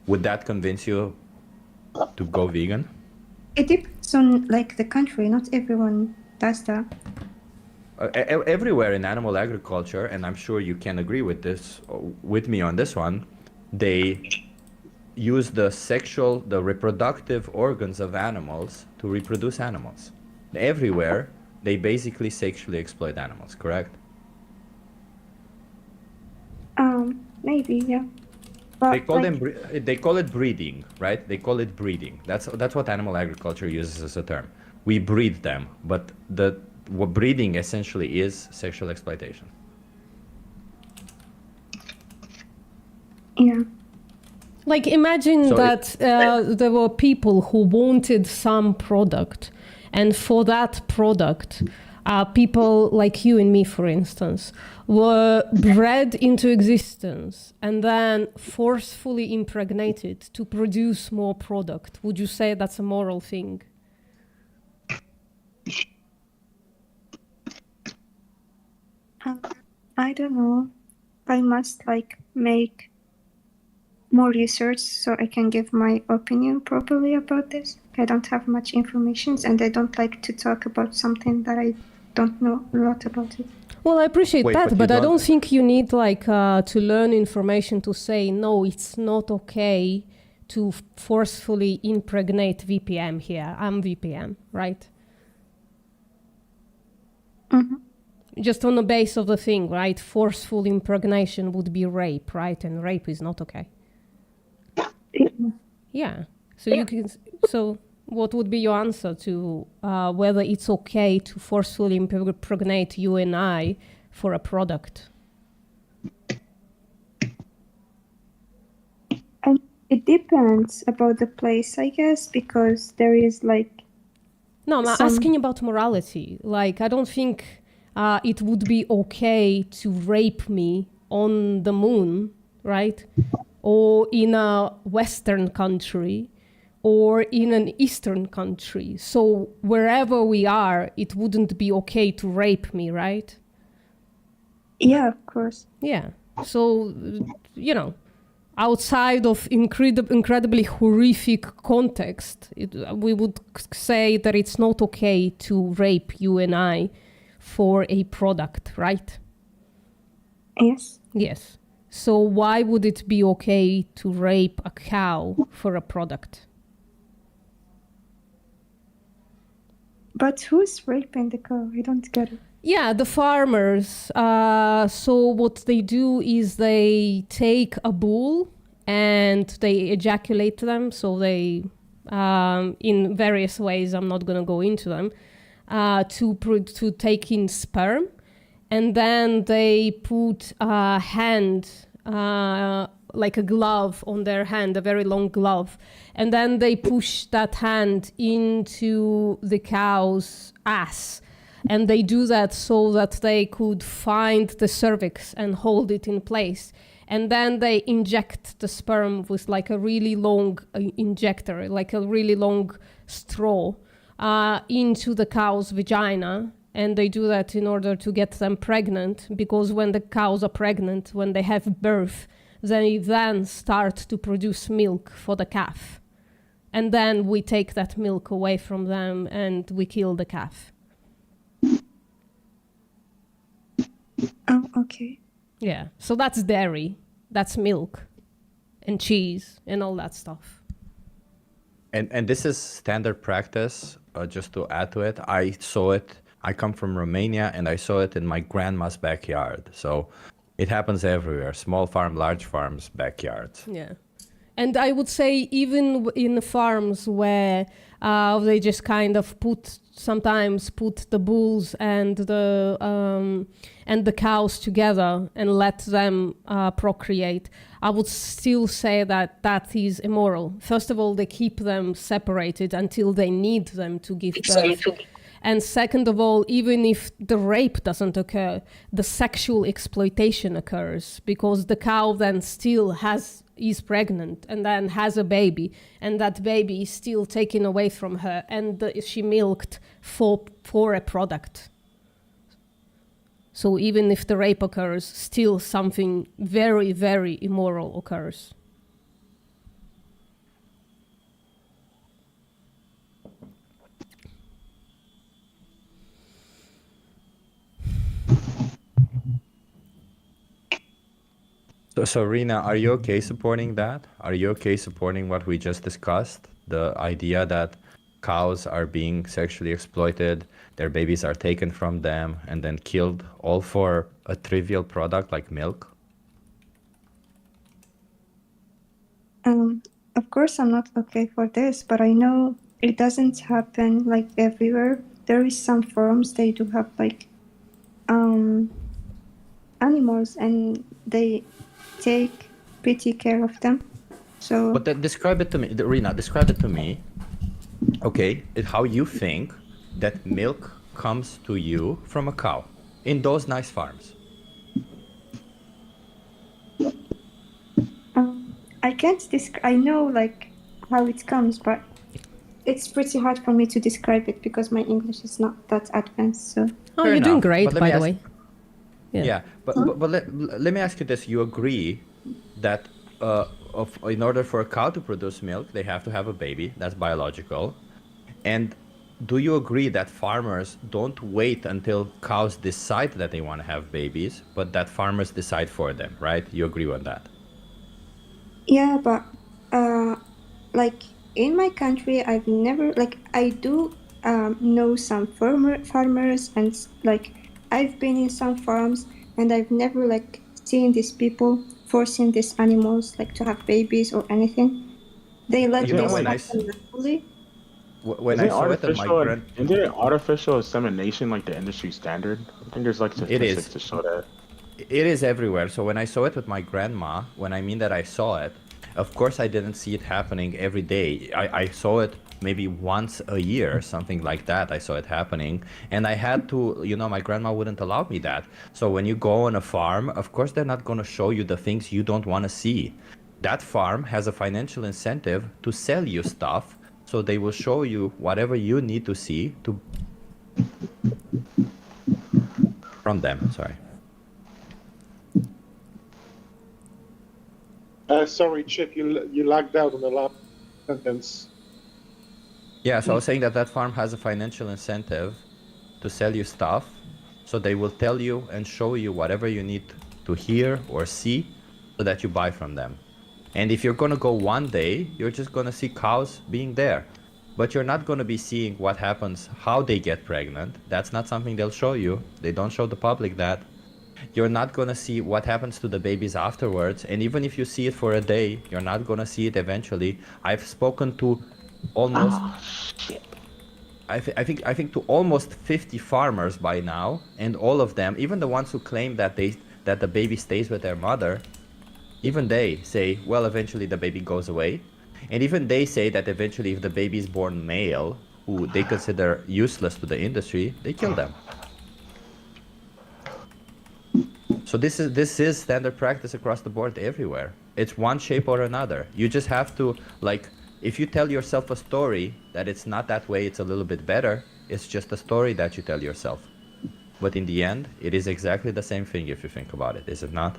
Would that convince you to go vegan? It depends on like the country. Not everyone does that. Everywhere in animal agriculture, and I'm sure you can agree with this, with me on this one, they use the reproductive organs of animals to reproduce animals. Everywhere, they basically sexually exploit animals, correct? Maybe, yeah. But They call it breeding, right? They call it breeding. That's what animal agriculture uses as a term. We breed them, but what breeding essentially is sexual exploitation. Yeah. Like imagine that there were people who wanted some product, and for that product, people like you and me, for instance, were bred into existence and then forcefully impregnated to produce more product. Would you say that's a moral thing? I don't know. I must like make more research so I can give my opinion properly about this. I don't have much information and I don't like to talk about something that I don't know a lot about it. Well, I appreciate that, but I don't think you need like to learn information to say, no, it's not okay to forcefully impregnate VPM here. I'm VPM, right? Mm-hmm. Just on the base of the thing, right? Forceful impregnation would be rape, right? And rape is not okay. Yeah. So you can. So what would be your answer to whether it's okay to forcefully impregnate you and I for a product? And it depends about the place, I guess, because there is like. No, I'm asking about morality. Like, I don't think it would be okay to rape me on the moon, right? Or in a Western country, or in an Eastern country. So wherever we are, it wouldn't be okay to rape me, right? Yeah, of course. Yeah. So, you know, outside of incredibly horrific context, we would say that it's not okay to rape you and I for a product, right? Yes. Yes. So why would it be okay to rape a cow for a product? But who's raping the cow? I don't get it. Yeah, the farmers. So what they do is they take a bull and they ejaculate them. So they, in various ways, I'm not going to go into them, to take in sperm. And then they put a hand, like a glove on their hand, a very long glove. And then they push that hand into the cow's ass. And they do that so that they could find the cervix and hold it in place. And then they inject the sperm with like a really long injector, like a really long straw, into the cow's vagina. And they do that in order to get them pregnant, because when the cows are pregnant, when they have birth, they then start to produce milk for the calf. And then we take that milk away from them and we kill the calf. Oh, okay. Yeah, so that's dairy, that's milk and cheese and all that stuff. And this is standard practice, just to add to it. I saw it. I come from Romania and I saw it in my grandma's backyard. So It happens everywhere. Small farm, large farms, backyards. Yeah. And I would say even in farms where they just kind of sometimes put the bulls and the cows together and let them procreate, I would still say that is immoral. First of all, they keep them separated until they need them to give birth. And second of all, even if the rape doesn't occur, the sexual exploitation occurs because the cow then still is pregnant and then has a baby, and that baby is still taken away from her, and she milked for a product. So even if the rape occurs, still something very, very immoral occurs. So Rina, are you okay supporting that? Are you okay supporting what we just discussed? The idea that cows are being sexually exploited, their babies are taken from them and then killed, all for a trivial product like milk? Of course, I'm not okay for this, but I know it doesn't happen like everywhere. There is some farms they do have like animals, and they take pretty care of them. So. But describe it to me, Rina. Describe it to me. Okay, how you think that milk comes to you from a cow in those nice farms? I can't describe. I know like how it comes, but it's pretty hard for me to describe it because my English is not that advanced. So. Oh, you're doing great, by the way. Yeah, but let me ask you this: you agree that in order for a cow to produce milk, they have to have a baby. That's biological. And do you agree that farmers don't wait until cows decide that they want to have babies, but that farmers decide for them, right? You agree on that? Yeah, but like in my country, I've never like I do know some farmers, and like I've been in some farms, and I've never like seen these people forcing these animals like to have babies or anything. They let this happen naturally. When I saw it at my grand... Isn't there artificial insemination like the industry standard? I think there's like statistics to show that. It is everywhere. So when I saw it with my grandma, when I mean that I saw it, of course I didn't see it happening every day. I saw it maybe once a year, something like that. I saw it happening, and I had to, my grandma wouldn't allow me that. So when you go on a farm, of course they're not going to show you the things you don't want to see. That farm has a financial incentive to sell you stuff, so they will show you whatever you need to see to from them. Sorry. Sorry, Chip, you lagged out on the last sentence. Yeah, so I was saying that farm has a financial incentive to sell you stuff, so they will tell you and show you whatever you need to hear or see so that you buy from them. And if you're going to go one day, you're just going to see cows being there. But you're not going to be seeing what happens, how they get pregnant. That's not something they'll show you. They don't show the public that. You're not going to see what happens to the babies afterwards. And even if you see it for a day, you're not going to see it eventually. I've spoken to almost... I think to almost 50 farmers by now, and all of them, even the ones who claim that the baby stays with their mother, even they say, well, eventually the baby goes away. And even they say that eventually if the baby is born male, who they consider useless to the industry, they kill them. So this is standard practice across the board everywhere. It's one shape or another. You just have to, like, if you tell yourself a story that it's not that way, it's a little bit better, it's just a story that you tell yourself. But in the end, it is exactly the same thing if you think about it, is it not?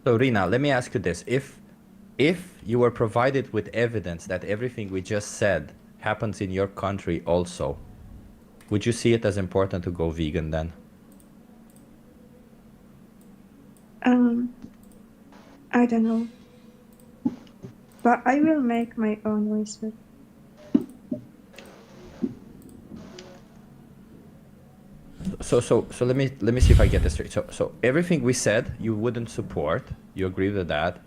So Rina, let me ask you this. If you were provided with evidence that everything we just said happens in your country also, would you see it as important to go vegan then? I don't know. but I will make my own research. So let me see if I get this straight. So everything we said, you wouldn't support. You agree with that?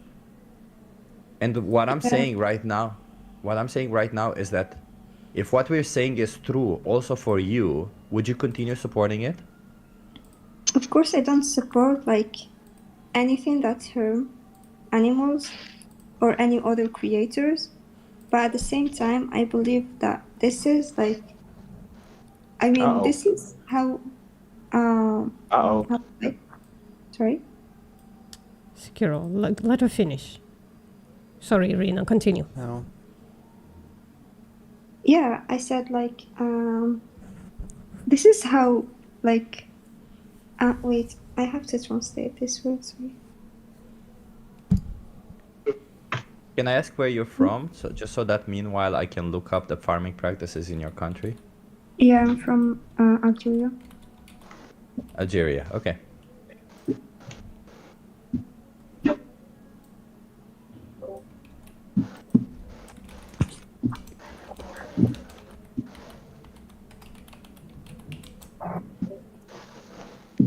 And what I'm saying right now, is that if what we're saying is true also for you, would you continue supporting it? Of course, I don't support like anything that harm animals or any other creators, but at the same time, I believe that this is like, I mean, this is how. Sorry. Sekiro, let her finish. Sorry, Irina, continue. No. Yeah, I said like, this is how like, wait, I have to translate this word, sorry. Can I ask where you're from? So just so that meanwhile I can look up the farming practices in your country. Yeah, I'm from Algeria. Algeria, okay.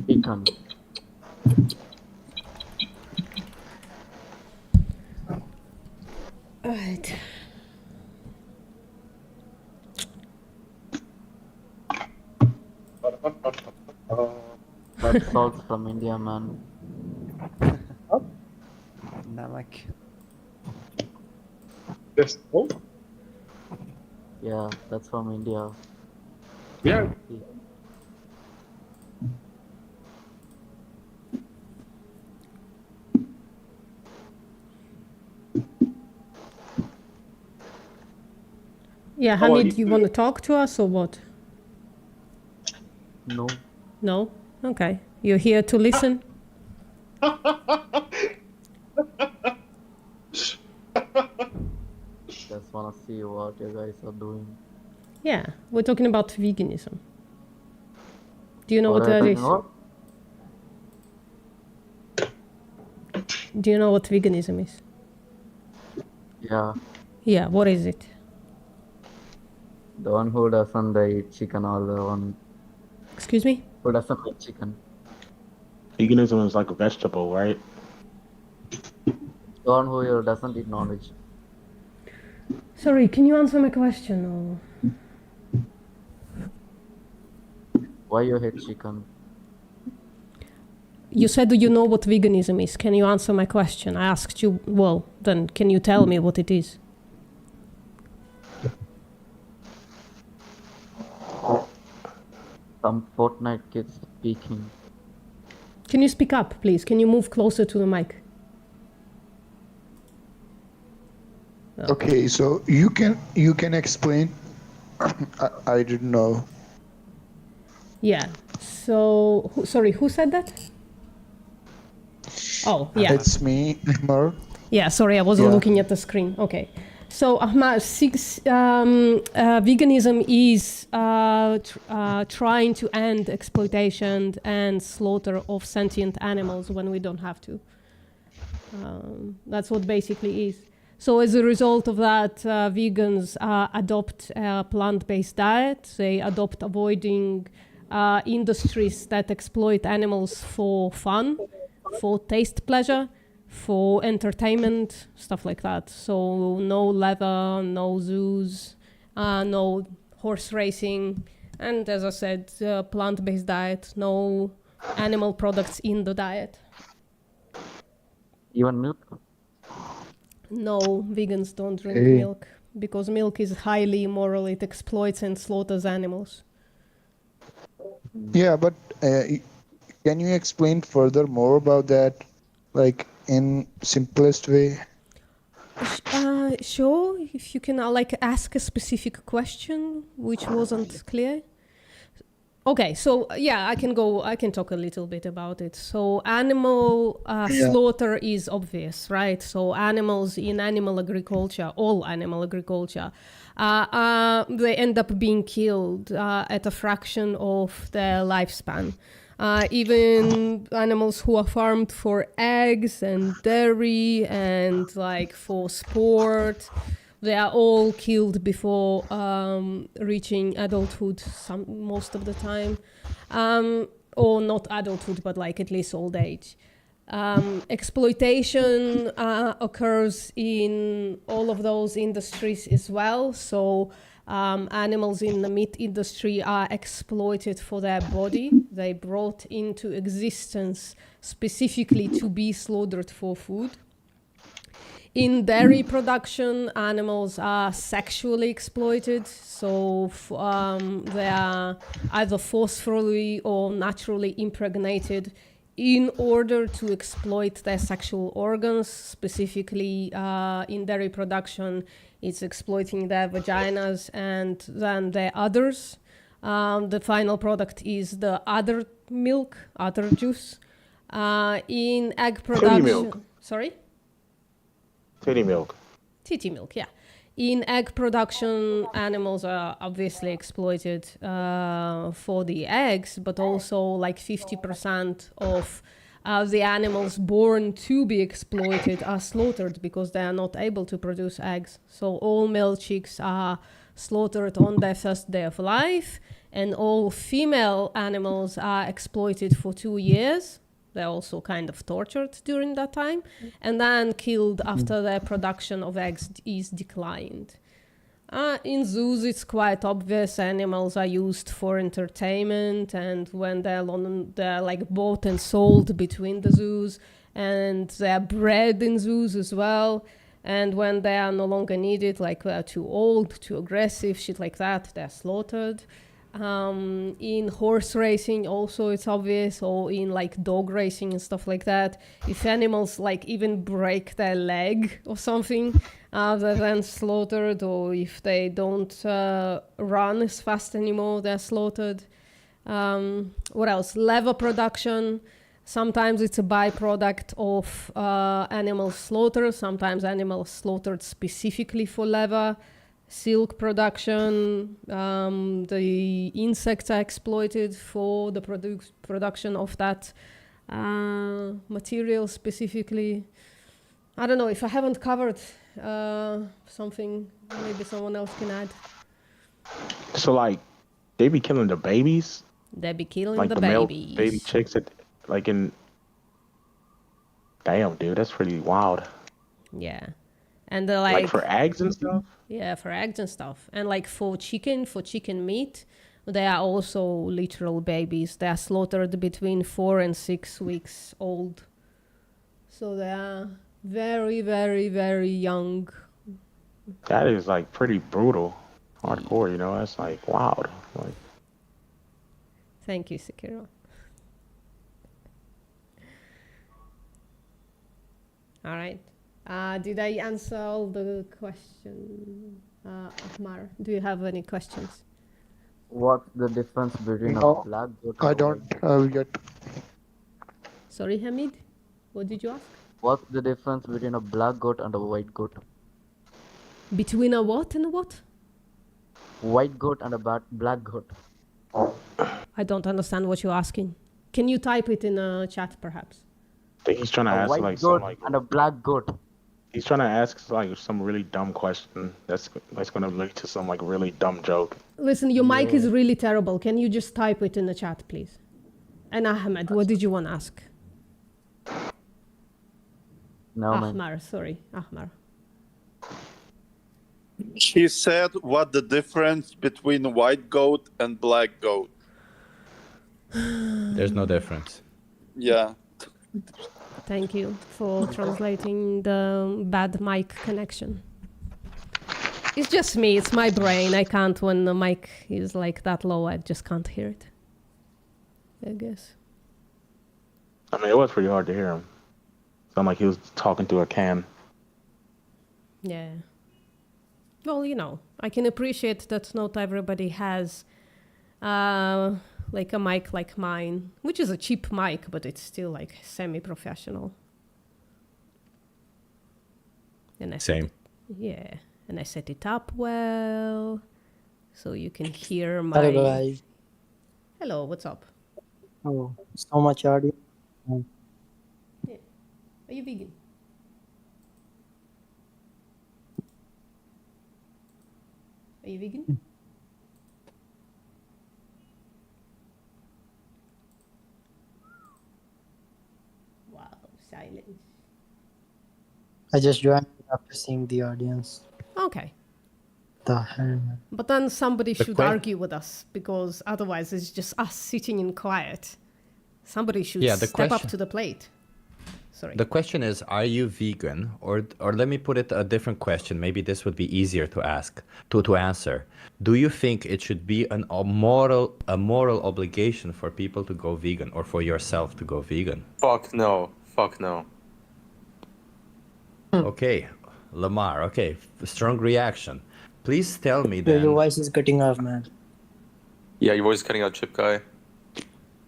Pecan. Alright. That's salt from India, man. Namak. This salt? Yeah, that's from India. Yeah. Yeah, Hamid, you want to talk to us or what? No. No? Okay. You're here to listen? Just wanna see what you guys are doing. Yeah, we're talking about veganism. Do you know what are that you is? talking Do you know what veganism is? Yeah, Yeah, what is it? the one who doesn't eat chicken or the one Excuse me? who doesn't eat chicken. Veganism is like a vegetable, right? The one who doesn't eat knowledge. Sorry, can you answer my question? Or... Why you hate chicken? You said you know what veganism is. Can you answer my question? I asked you, well, then can you tell me what it is? Some Fortnite kids speaking. Can you speak up, please? Can you move closer to the mic? Okay, so you can explain. I didn't know. Yeah. So, sorry, who said that? Oh, yeah. It's me, Ahmar. Yeah, sorry, I wasn't Yeah. looking at the screen. Okay. So, Ahmad, veganism is trying to end exploitation and slaughter of sentient animals when we don't have to. That's what basically is. So as a result of that, vegans adopt a plant-based diet. They adopt avoiding industries that exploit animals for fun, for taste pleasure, for entertainment, stuff like that. So no leather, no zoos, no horse racing, and as I said, plant-based diet, no animal products in the diet. Even milk? No, vegans don't drink Hey. milk because milk is highly immoral. It exploits and slaughters animals. Yeah, but can you explain further more about that, like in simplest way? Sure, if you can like ask a specific question which wasn't clear. Okay, so yeah, I can talk a little bit about it. So animal slaughter is obvious, right? So animals in animal agriculture, all animal agriculture, they end up being killed at a fraction of their lifespan. Even animals who are farmed for eggs and dairy and like for sport, they are all killed before reaching adulthood most of the time. Or not adulthood, but like at least old age. Exploitation occurs in all of those industries as well. So animals in the meat industry are exploited for their body. They brought into existence specifically to be slaughtered for food. In dairy production, animals are sexually exploited, so they are either forcefully or naturally impregnated in order to exploit their sexual organs. Specifically, in dairy production, it's exploiting their vaginas and then their udders. The final product is the udder milk, udder juice. In egg production... milk. Sorry? Titty milk. Titty milk, yeah. In egg production, animals are obviously exploited for the eggs, but also like 50% of the animals born to be exploited are slaughtered because they are not able to produce eggs. So all male chicks are slaughtered on their first day of life, and all female animals are exploited for 2 years. They're also kind of tortured during that time, and then killed after their production of eggs is declined. In zoos, it's quite obvious. Animals are used for entertainment, and when they're like bought and sold between the zoos, and they're bred in zoos as well. And when they are no longer needed, like they're too old, too aggressive, shit like that, they're slaughtered. In horse racing also it's obvious, or in like dog racing and stuff like that, if animals like even break their leg or something, they're then slaughtered, or if they don't run as fast anymore, they're slaughtered. What else? Leather production, sometimes it's a byproduct of animal slaughter, sometimes animals slaughtered specifically for leather. Silk production, the insects are exploited for the production of that material specifically. I don't know if I haven't covered something, maybe someone else can add. So like, they be killing the babies? They be killing like the male babies. baby chicks that, like in... Damn, dude, that's pretty wild. Yeah. And like for eggs and stuff? Yeah, for eggs and stuff. And like for chicken meat, they are also literal babies. They are slaughtered between 4 and 6 weeks old. So they are very, very, very young. That is like pretty brutal. Hardcore, you know, that's like wild. Like, thank you, Sekiro. All right. Did I answer all the questions? Ahmar, do you have any questions? What's the difference between No, a black goat I and a don't white have yet. Sorry, Hamid? What did you ask? What's the difference between a black goat and a white goat? Between a what and a what? White goat and a black goat. I don't understand what you're asking. Can you type it in a chat, perhaps? I think he's trying to A ask white like goat some like... and a black goat. He's trying to ask like some really dumb question that's going to lead to some like really dumb joke. Listen, your mic is really terrible. Can you just type it in the chat, please? And Ahmed, what did you want to ask? No, man. Ahmar, sorry, Ahmar. She said what the difference between white goat and black goat. There's no difference. Yeah. Thank you for translating the bad mic connection. It's just me, it's my brain. I can't, when the mic is like that low, I just can't hear it. I guess. I mean, it was pretty hard to hear him. Sounded like he was talking to a can. Yeah. Well, you know, I can appreciate that not everybody has like a mic like mine, which is a cheap mic, but it's still like semi-professional. And Same. Yeah, and I set it up well, so you can hear my... Bye bye. Hello, what's up? Oh, so much audio. Yeah. Are you vegan? Are you vegan? Wow, silence. I just joined after seeing the audience. Okay. The hell? But then somebody The should que- argue with us, because otherwise it's just us sitting in quiet. Somebody should Yeah, the step up question- to the plate. Sorry. The question is, are you vegan? Or let me put it a different question. Maybe this would be easier to ask, to answer. Do you think it should be a moral obligation for people to go vegan, or for yourself to go vegan? Fuck no. Fuck no. Okay, Lamar. Okay, strong reaction. Please tell me Your then. voice is cutting off, man. Yeah, your voice is cutting out, Chip Guy.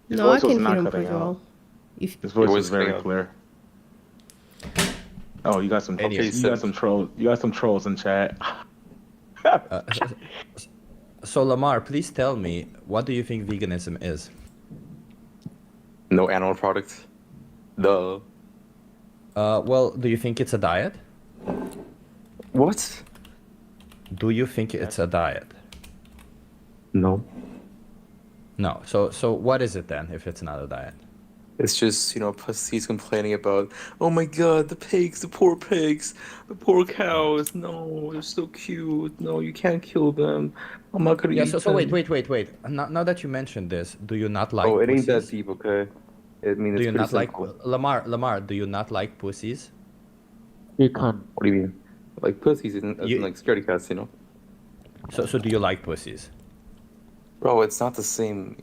His No, I voice was can not hear him cutting pretty well. out. If His voice Your was voice very cutting out. clear. Oh, you got some Okay, you got some trolls. You got some trolls in chat. So Lamar, please tell me, what do you think veganism is? No animal products. Duh. Well, do you think it's a diet? What? Do you think it's a diet? No. No. So what is it then, if it's not a diet? It's just, pussies complaining about, oh my god, the pigs, the poor pigs, the poor cows. No, they're so cute. No, you can't kill them. I'm not gonna Yeah. eat So them. wait. Now that you mentioned this, do you not like? Oh, it ain't that pussies? deep, okay? I mean, Do it's you pretty not simple. like Lamar? Do you not like pussies? You can't. What do you mean? Like pussies isn't like scaredy cats, So do you like pussies? Bro, it's not the same.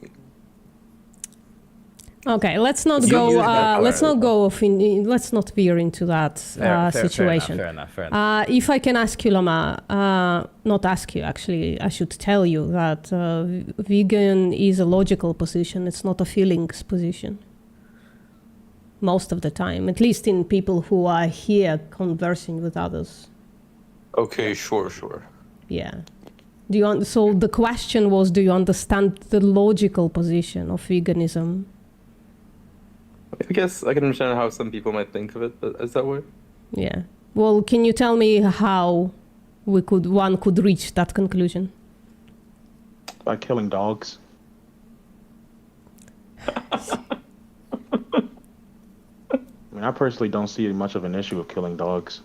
Okay, let's not You go. use that Let's word. not go off in. Let's not veer into that situation. Fair enough. If I can ask you, Lama, not ask you actually, I should tell you that vegan is a logical position. It's not a feelings position. Most of the time, at least in people who are here conversing with others. Okay, sure. Yeah. So the question was, do you understand the logical position of veganism? I guess I can understand how some people might think of it, but is that way? Yeah. Well, can you tell me how one could reach that conclusion? By killing dogs. I mean, I personally don't see much of an issue with killing dogs.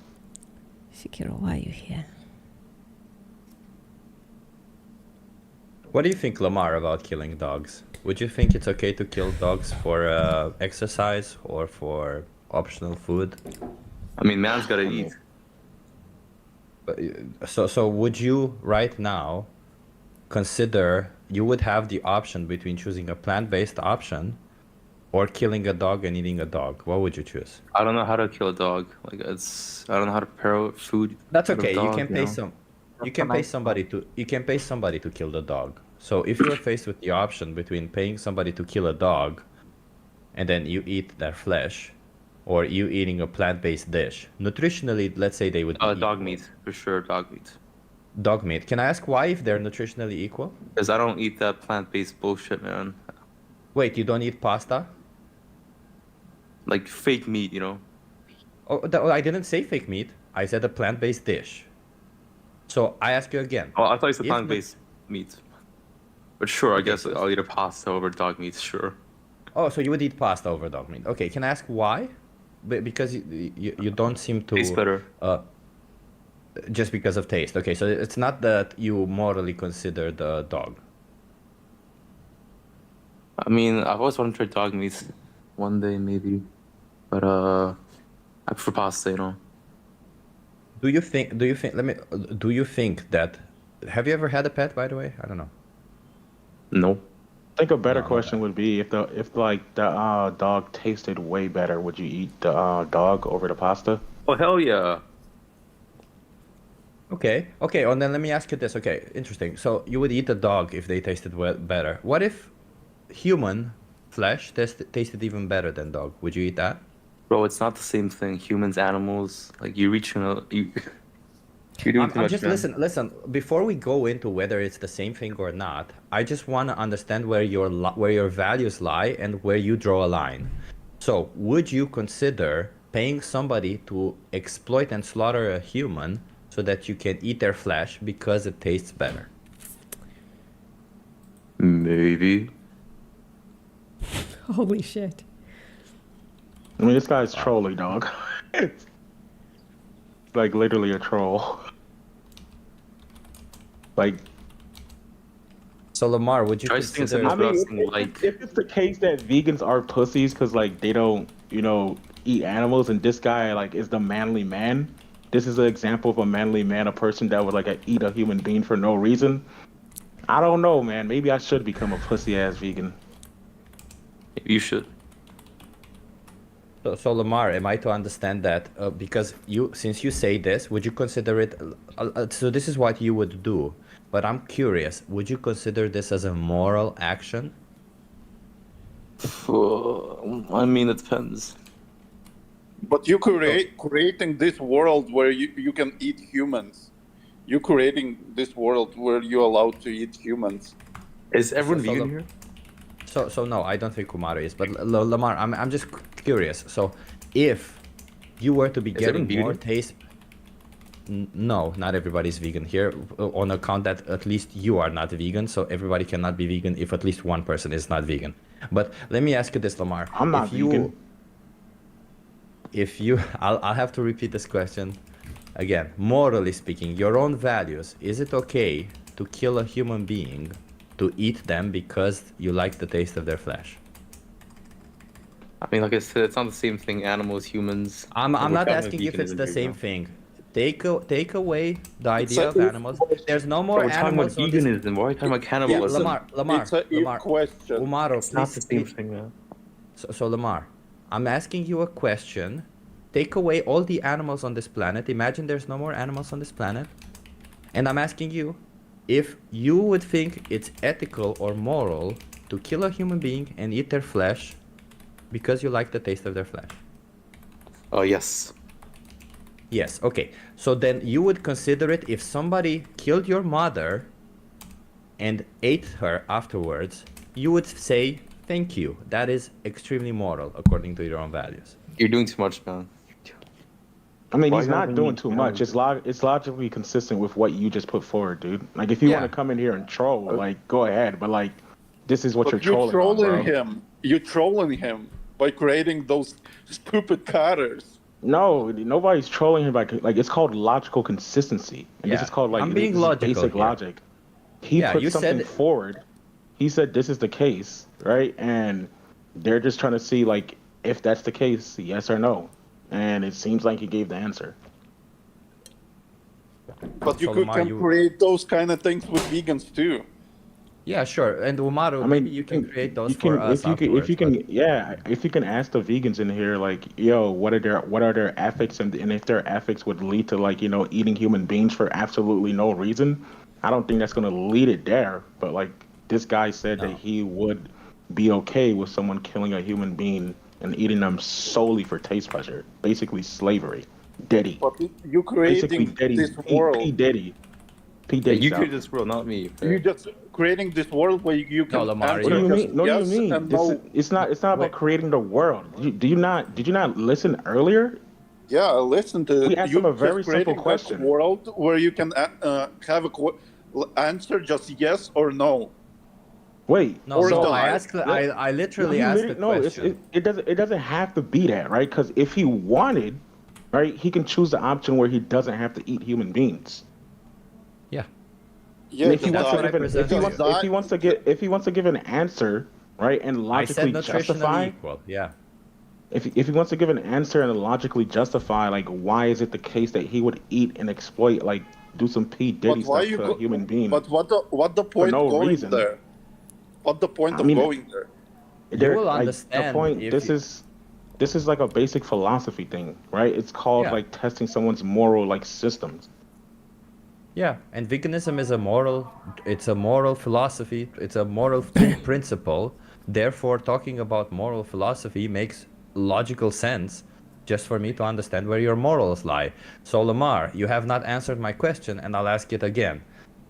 Sekiro, why are you here? What do you think, Lamar, about killing dogs? Would you think it's okay to kill dogs for exercise or for optional food? I mean, man's gotta eat. So would you right now consider you would have the option between choosing a plant-based option or killing a dog and eating a dog? What would you choose? I don't know how to kill a dog. I don't know how to prepare food. That's out of okay. You dog, can pay some. You can pay somebody to kill the dog. So if you're faced with the option between paying somebody to kill a dog, and then you eat their flesh, or you eating a plant-based dish, nutritionally, let's say they would. Be dog meat for sure. Dog meat. Dog meat. Can I ask why, if they're nutritionally equal? Because I don't eat that plant-based bullshit, man. Wait, you don't eat pasta? Like fake meat, Oh, I didn't say fake meat. I said a plant-based dish. So I ask you again. Oh, I thought you said If plant-based meat. But sure, I guess I'll eat a pasta over dog meat, sure. Oh, so you would eat pasta over dog meat. Okay, can I ask why? Because you don't seem to... Tastes better. Just because of taste. Okay, so it's not that you morally consider the dog. I mean, I've always wanted to try dog meat one day, maybe. But, I prefer pasta, Do you think that... Have you ever had a pet, by the way? I don't know. No. I think a better question would be if the dog tasted way better, would you eat the dog over the pasta? Oh hell yeah. Okay, and then let me ask you this. Okay, interesting. So you would eat the dog if they tasted better. What if human flesh tasted even better than dog? Would you eat that? Bro, it's not the same thing. Humans, animals, like you reach You're doing too I'm much, just man. listen. Before we go into whether it's the same thing or not, I just want to understand where your values lie and where you draw a line. So, would you consider paying somebody to exploit and slaughter a human so that you can eat their flesh because it tastes better? Maybe. Holy shit. I mean, this guy's trolling, dog. It's like literally a troll. Like, so Lamar, would you consider? I mean, if it's the case that vegans are pussies because like they don't, eat animals, and this guy like is the manly man. This is an example of a manly man, a person that would like eat a human being for no reason. I don't know, man. Maybe I should become a pussy ass vegan. You should. So Lamar, am I to understand that because since you say this, would you consider it? So this is what you would do, but I'm curious. Would you consider this as a moral action? I mean, it depends. But you creating this world where you can eat humans. You creating this world where you're allowed to eat humans. Is everyone vegan here? So no, I don't think Kumaro is. But Lamar, I'm just curious. So, if you were to be getting more taste, no, not everybody's vegan here. On account that at least you are not vegan, so everybody cannot be vegan if at least one person is not vegan. But let me ask you this, Lamar. I'm not vegan. I'll have to repeat this question again. Morally speaking, your own values. Is it okay to kill a human being? To eat them because you like the taste of their flesh? I mean, like I said, it's not the same thing. Animals, humans. I'm not asking if it's the same thing. Take away the idea of animals. There's no more animals. We're talking about veganism. Why are you talking about cannibalism? Lamar, it's a question. Umaro, it's not the same thing, man. So Lamar, I'm asking you a question. Take away all the animals on this planet. Imagine there's no more animals on this planet. And I'm asking you, if you would think it's ethical or moral to kill a human being and eat their flesh because you like the taste of their flesh. Oh, yes. Yes, okay. So then you would consider it if somebody killed your mother and ate her afterwards, you would say, thank you. That is extremely moral according to your own values. You're doing too much, man. I mean, he's not doing too much. It's logically consistent with what you just put forward, dude. Like, if you want to come in here and troll, like, go ahead. But like, this is what you're trolling. You're trolling him. You're trolling him by creating those stupid cutters. No, nobody's trolling him. Like, it's called logical consistency, and this is called like basic logic. He put something forward. He said this is the case, right? And they're just trying to see like if that's the case, yes or no. And it seems like he gave the answer. But you can create those kind of things with vegans too. Yeah, sure. And Umaru, maybe you can create those for us if you can ask the vegans in here, like, yo, what are their ethics, and if their ethics would lead to like, eating human beings for absolutely no reason, I don't think that's gonna lead it there. But like, this guy said that he would be okay with someone killing a human being and eating them solely for taste pleasure, basically slavery. Diddy. But you creating this world. P. Diddy. You created this world, not me. You're just creating this world where you can. What do you mean? No, yes you mean? It's not about creating the world. Did you not listen earlier? Yeah, I listened to. We asked him a very simple question. World where you can have a answer just yes or no. Wait. No, so I literally asked the question. It doesn't have to be that, right? Because if he wanted, right, he can choose the option where he doesn't have to eat human beings. Yeah. Yeah. If he wants to give an answer, right, and logically justify. Equal. Yeah. If he wants to give an answer and logically justify, like, why is it the case that he would eat and exploit, like, do some P. Diddy stuff to a human being? But what the point no going reason. there? What the point of going there? You will understand. The point. This is like a basic philosophy thing, right? It's called like testing someone's moral like systems. Yeah, and veganism is a moral philosophy. It's a moral principle. Therefore, talking about moral philosophy makes logical sense. just for me to understand where your morals lie. So Lamar, you have not answered my question, and I'll ask it again.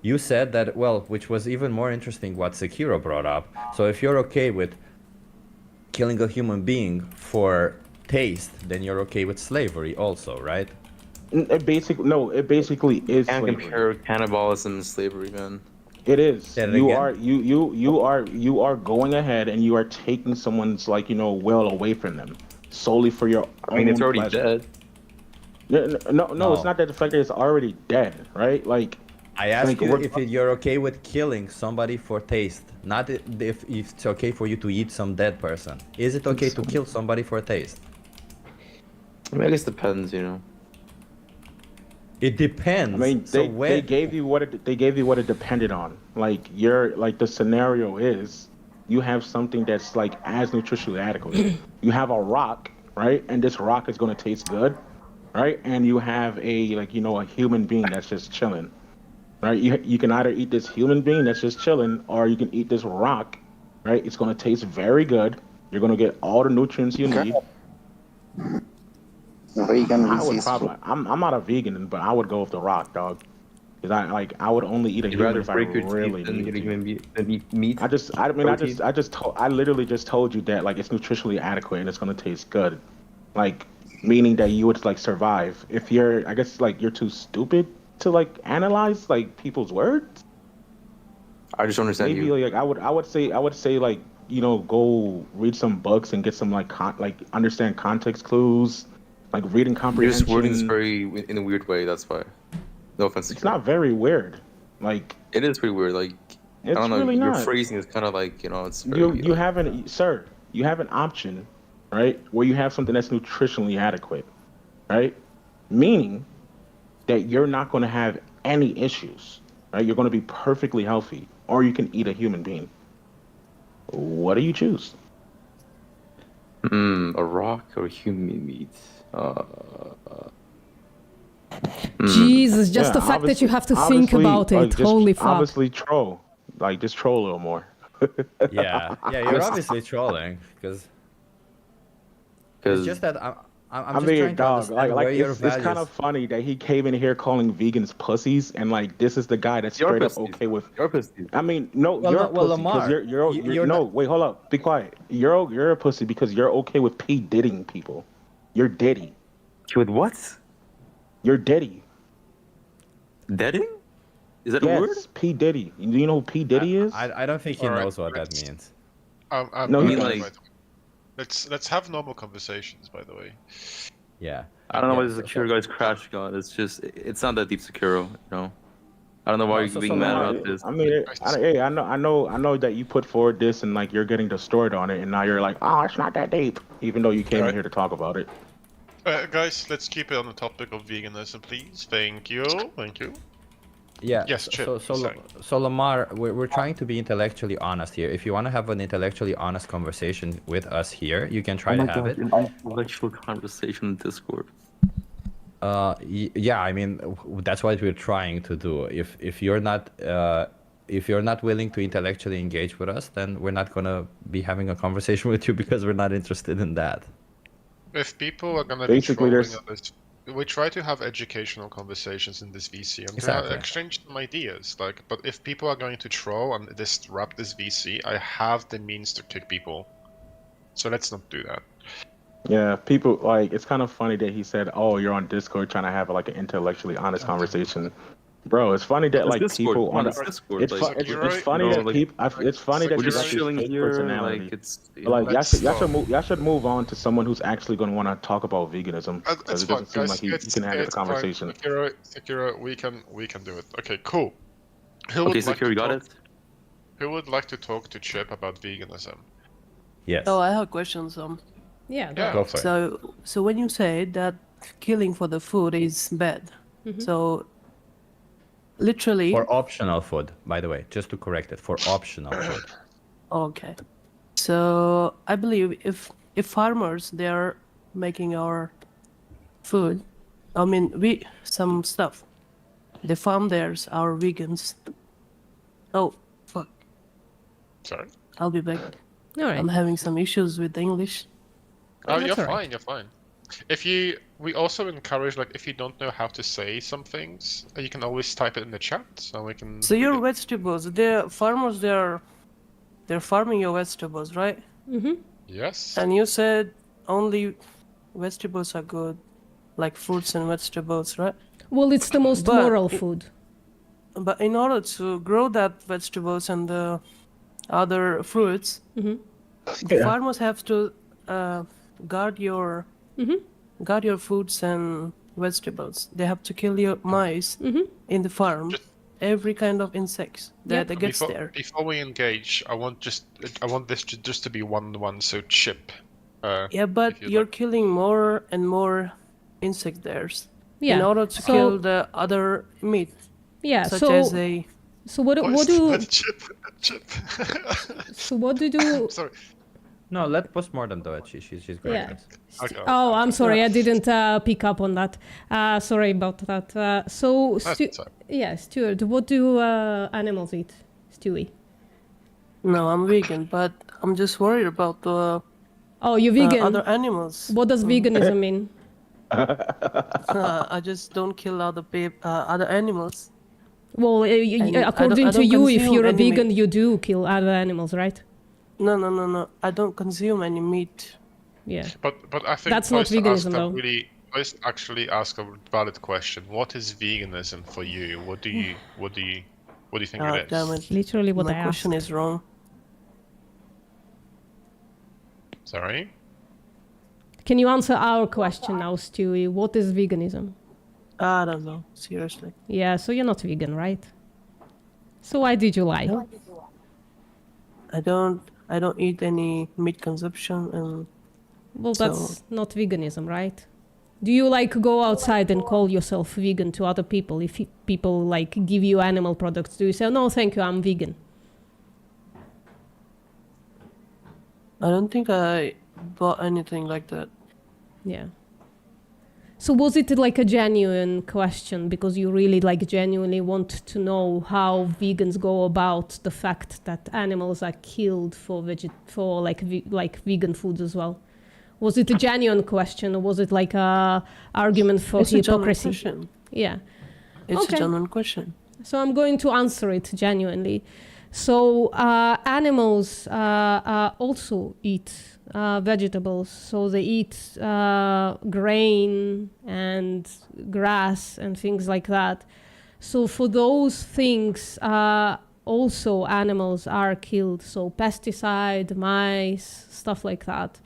You said that, well, which was even more interesting what Sekiro brought up. So if you're okay with killing a human being for taste, then you're okay with slavery also, right? It basically is Can't slavery. compare cannibalism and slavery, man. It is. it You again. you are going ahead and you are taking someone's will away from them solely for your I mean, it's own already pleasure. dead. No, it's not that the fact that it's already dead, right? Like, I asked like, you we're- if you're okay with killing somebody for taste, not if it's okay for you to eat some dead person. Is it okay to kill somebody for taste? I mean, I guess it depends, you know. It depends. I mean, So they gave you what it depended on. Like the scenario is, you have something that's like as nutritionally adequate. You have a rock, right? And this rock is going to taste good, right? And you have a human being that's just chilling, right? You can either eat this human being that's just chilling, or you can eat this rock, right? It's going to taste very good. You're going to get all the nutrients you need. I'm not a vegan, but I would go with the rock, dog. Because I would only eat a You'd human rather if I break your really teeth than need eat a to. human than eat meat. I literally just told you that like it's nutritionally adequate and it's gonna taste good, like meaning that you would like survive. If I guess like you're too stupid to like analyze like people's words. I just don't understand Maybe you. like I would say like go read some books and get some like understand context clues, like reading You're comprehension. just wording this very in a weird way. That's why. No offense. It's not very weird. Like it is pretty weird. Like I it's don't know. really Your not. phrasing is kind of like it's. Very, You have you have an option, right, where you have something that's nutritionally adequate, right, meaning that you're not going to have any issues, right? You're going to be perfectly healthy, or you can eat a human being. What do you choose? A rock or human meat? Jesus, just the fact that you have to think about it. Holy fuck. Obviously troll. Like, just troll a little more. Yeah, you're obviously trolling, because it's just that I'm just trying to understand where your it's kind values... of funny that he came in here calling vegans pussies, and like this is the guy that's straight up okay with. You're pussy. I mean, no, Well, you're no, a well, pussy because Lamar, you're no. Wait, hold up, be quiet. You're a pussy because you're okay with P Diddying people. You're Diddy. With what? You're Diddy. Deading? Is that a Yes, word? P Diddy. Do you know who P Diddy is? I don't think he knows what that means. No, by he the like- way. Let's have normal conversations, by the way. Yeah. I don't know why the Sekiro guy's crashing on. It's not that deep Sekiro, you know. I don't know why you're being mad about this. I mean, I know that you put forward this and like you're getting distorted on it, and now you're like, oh, it's not that deep, even though you came in here to talk about it. Guys, let's keep it on the topic of veganism, please. Thank you. Thank you. Yeah. Yes, Chip, So Lamar, we're trying to be intellectually honest here. If you want to have an intellectually honest conversation with us here, you can try to have it. An intellectual conversation in Discord. Yeah, I mean that's what we're trying to do. If you're not willing to intellectually engage with us, then we're not gonna be having a conversation with you because we're not interested in that. If people are gonna be Basically, trolling there's- on this, we try to have educational conversations in this VC and Exactly. to exchange some ideas. Like, but if people are going to troll and disrupt this VC, I have the means to kick people. So let's not do that. Yeah, people like it's kind of funny that he said, "Oh, you're on Discord trying to have like an intellectually honest conversation." Bro, it's funny that It's like Discord, people man, on it's Discord, it's, like, it's, you're it's right, funny you know, that like, people. It's funny that we're you just got this chilling fake here, personality. like, it's- But, like Let's y'all should move on to someone who's actually going to want to talk about veganism because It's it fine, doesn't seem guys. like you can have this conversation. Sekiro, we can do it. Okay, cool. Who Okay, would like Sekiro, to got talk- it? Who would like to talk to Chip about veganism? Yes. Oh, I have a question, Yeah, Go for it. So when you say that killing for the food is bad, so literally. For optional food, by the way, just to correct it, for optional food. Okay. So I believe if farmers they are making our food, I mean some stuff, the farm theirs are vegans. Oh fuck. Sorry. I'll be back. All right. I'm having some issues with English. Oh, That's you're all right. fine. You're fine. We also encourage, like, if you don't know how to say some things, you can always type it in the chat, so we can. So your vegetables, the farmers, they're farming your vegetables, right? Mm-hmm. Yes. And you said only vegetables are good, like fruits and vegetables, right? Well, it's the most moral food. But in order to grow that vegetables and the other fruits, the farmers have to guard your fruits and vegetables. They have to kill your mice in the farm, every kind of insects that gets there. Before we engage, I want this just to be 1-1. So Chip. Yeah, but you're killing more and more insect theirs Yeah, in order to so- kill the other meat. Yeah, such so as a. So what do Chip. so what do you do? Sorry. No, let postmortem do it. She's great. Yeah. at this. Okay. Oh, I'm sorry, I didn't pick up on that. Sorry about that. So, Stuart, what do animals eat, Stewie? No, I'm vegan, but I'm just worried about the. Oh, you're vegan. Other animals. What does veganism mean? I just don't kill other animals. Well, And I according don't to you, if consume you're a any vegan, meat. you do kill other animals, right? No. I don't consume any meat. Yeah. But I think That's not veganism, though. Let's actually ask a valid question. What is veganism for you? What do you think Ah, it is? damn it. Literally what My I question asked. is wrong. Sorry. Can you answer our question now, Stewie? What is veganism? I don't know. Seriously. Yeah, so you're not vegan, right? So why did you lie? I don't eat any meat consumption and. Well, so- that's not veganism, right? Do you like go outside and call yourself vegan to other people? If people like give you animal products, do you say, "No, thank you, I'm vegan"? I don't think I bought anything like that. Yeah. So was it like a genuine question because you really like genuinely want to know how vegans go about the fact that animals are killed for like vegan foods as well? Was it a genuine question or was it like a argument for It's a genuine hypocrisy? question. Yeah. It's Okay. a genuine question. So I'm going to answer it genuinely. So animals also eat vegetables. So they eat grain and grass and things like that. So for those things, also animals are killed. So pesticide, mice, stuff like that.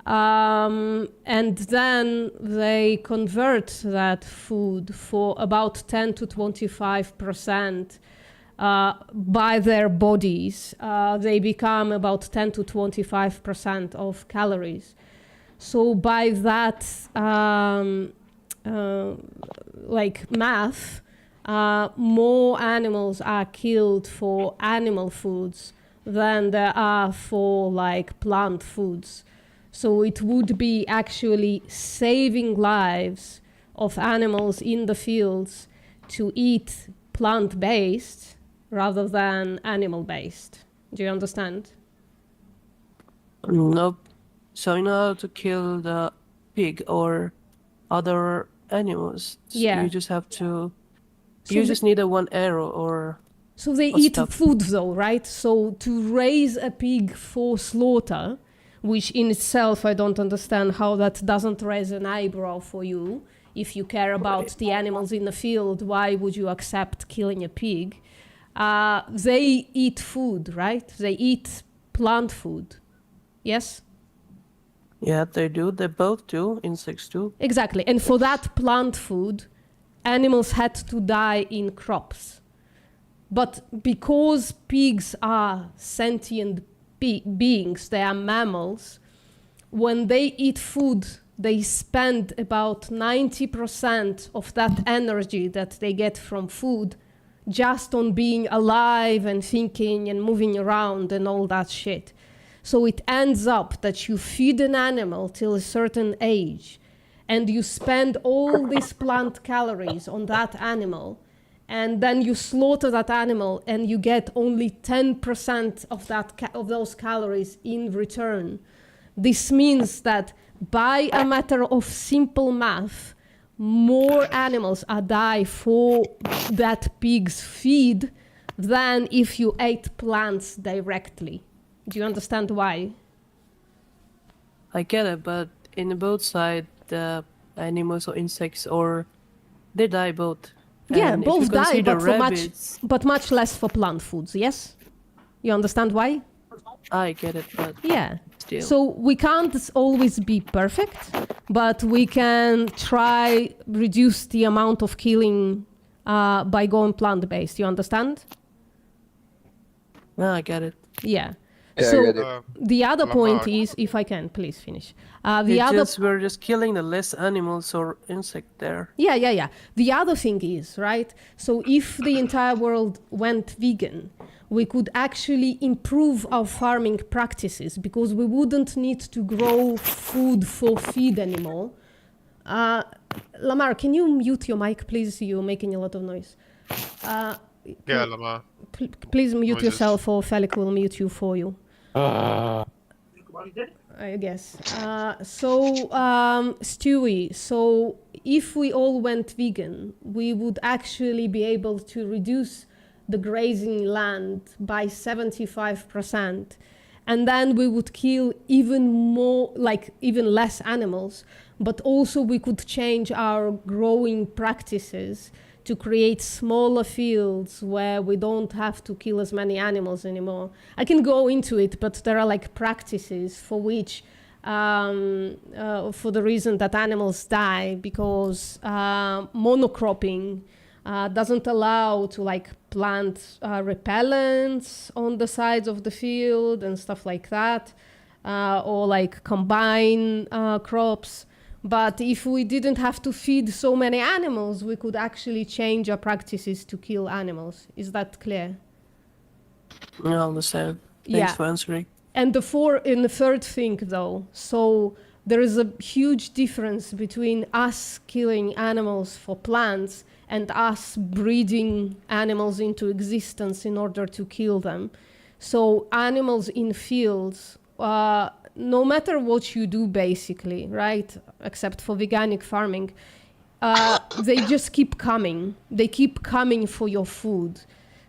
And then they convert that food for about 10 to 25% by their bodies. They become about 10 to 25% of calories. So by that like math, more animals are killed for animal foods than there are for like plant foods. So it would be actually saving lives of animals in the fields to eat plant-based rather than animal-based. Do you understand? Nope. So in order to kill the pig or other animals, Yeah. you just have to. So You the- just need a one arrow or. So they or eat stuff. food though, right? So to raise a pig for slaughter, which in itself I don't understand how that doesn't raise an eyebrow for you. If you care about the animals in the field, why would you accept killing a pig? They eat food, right? They eat plant food. Yes? Yeah, they do. They both do. Insects do. Exactly. And for that plant food, animals had to die in crops. But because pigs are sentient beings, they are mammals, when they eat food, they spend about 90% of that energy that they get from food just on being alive and thinking and moving around and all that shit. So it ends up that you feed an animal till a certain age and you spend all these plant calories on that animal, and then you slaughter that animal and you get only 10% of that of those calories in return. This means that by a matter of simple math, more animals are die for that pig's feed than if you ate plants directly. Do you understand why? I get it, but in both sides, the animals or insects, or they die both. Yeah, And if you both die, consider but for rabbits, much less for plant foods. Yes, you understand why? I get it, but Yeah. still. So we can't always be perfect, but we can try reduce the amount of killing by going plant-based. You understand? No, I get it. Yeah. Yeah, I So get it. the other point Lamar. is, if I can, please finish. We're just killing the less animals or insect there. Yeah. The other thing is, right? So if the entire world went vegan, we could actually improve our farming practices because we wouldn't need to grow food for feed anymore. Lamar, can you mute your mic, please? You're making a lot of noise. Yeah, Lamar. Please mute Noises. yourself, or Felix will mute you for you. I guess. Stewie, so if we all went vegan, we would actually be able to reduce the grazing land by 75%. And then we would kill even more, like even less animals, but also we could change our growing practices to create smaller fields where we don't have to kill as many animals anymore. I can go into it, but there are like practices for which, for the reason that animals die, because monocropping doesn't allow to like plant repellents on the sides of the field and stuff like that, or like combine crops. But if we didn't have to feed so many animals, we could actually change our practices to kill animals. Is that clear? I understand. Thanks for answering. And the third thing though, so there is a huge difference between us killing animals for plants and us breeding animals into existence in order to kill them. So animals in fields, no matter what you do basically, right, except for veganic farming, they just keep coming. They keep coming for your food.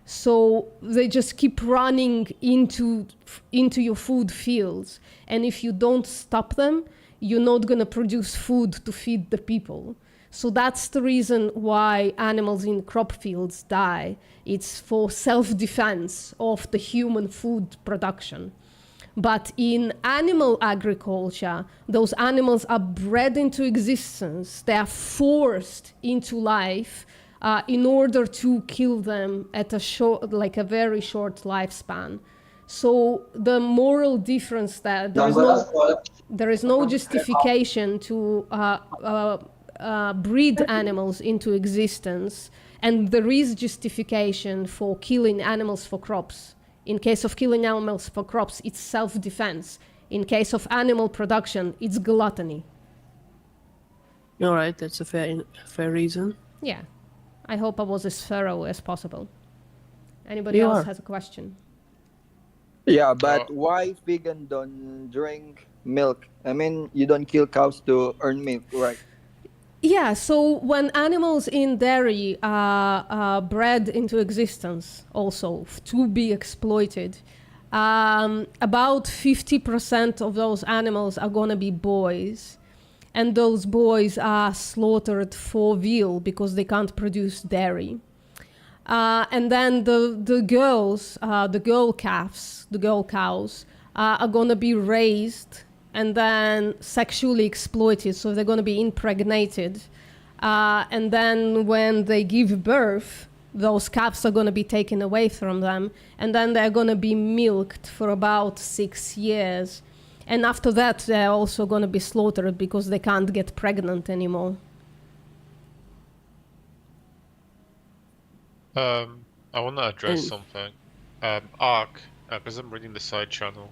So they just keep running into your food fields. And if you don't stop them, you're not going to produce food to feed the people. So that's the reason why animals in crop fields die. It's for self-defense of the human food production. But in animal agriculture, those animals are bred into existence. They are forced into life in order to kill them at a short, like a very short lifespan. So the moral difference that there is no justification to breed animals into existence, and there is justification for killing animals for crops. In case of killing animals for crops, it's self-defense. In case of animal production, it's gluttony. All right, that's a fair reason. Yeah, I hope I was as thorough as possible. Anybody You else are. has a question? Yeah, but why vegan don't drink milk? I mean, you don't kill cows to earn milk, right? Yeah, so when animals in dairy are bred into existence also to be exploited, about 50% of those animals are going to be boys. And those boys are slaughtered for veal because they can't produce dairy. And then the girls, the girl calves, the girl cows, are going to be raised and then sexually exploited. So they're going to be impregnated. And then when they give birth, those calves are going to be taken away from them. And then they're going to be milked for about 6 years. And after that, they're also going to be slaughtered because they can't get pregnant anymore. I want to address something. Ark, because I'm reading the side channel.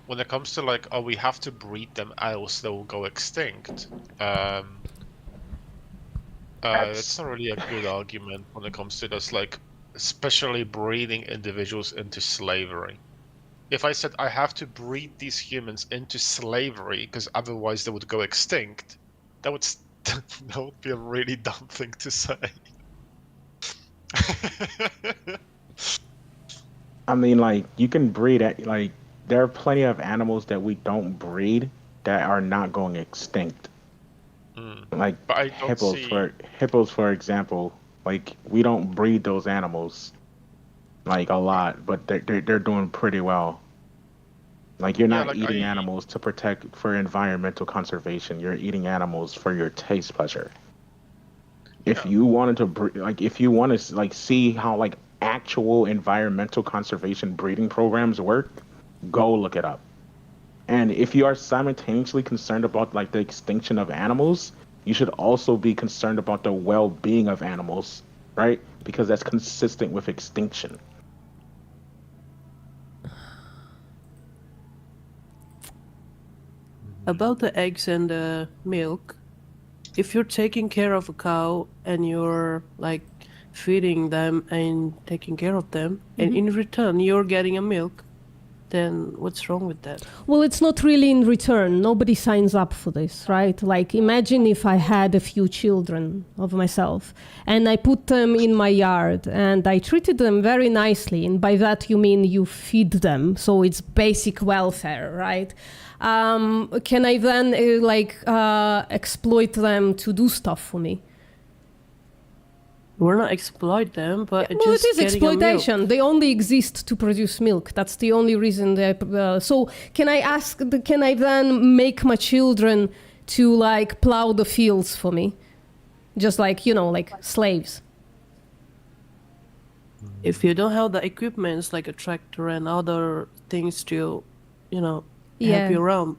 When it comes to like, oh, we have to breed them else they will go extinct. It's not really a good argument when it comes to this, like, especially breeding individuals into slavery. if I said I have to breed these humans into slavery because otherwise they would go extinct, that would that would be a really dumb thing to say. I mean, like, you can breed at, like, there are plenty of animals that we don't breed that are not going extinct. Like But I don't hippos, for example. Like, we don't breed those animals like a lot, but they're doing pretty well. Like, you're Yeah, not like, eating animals to protect for environmental conservation. You're eating animals for your taste pleasure. If you wanted to if you want to like see how like actual environmental conservation breeding programs work, go look it up. And if you are simultaneously concerned about like the extinction of animals, you should also be concerned about the well-being of animals, right? Because that's consistent with extinction. About the eggs and the milk, if you're taking care of a cow and you're like feeding them and taking care of them, and in return you're getting a milk, then what's wrong with that? Well, it's not really in return. Nobody signs up for this, right? Like, imagine if I had a few children of myself and I put them in my yard and I treated them very nicely. And by that, you mean you feed them. So it's basic welfare, right? Can I then exploit them to do stuff for me? We're not exploit them, but Well, just it is getting a milk. exploitation. They only exist to produce milk. That's the only reason they. So can I ask? Can I then make my children to like plow the fields for me, just like like slaves? If you don't have the equipments like a tractor and other things to, help you around,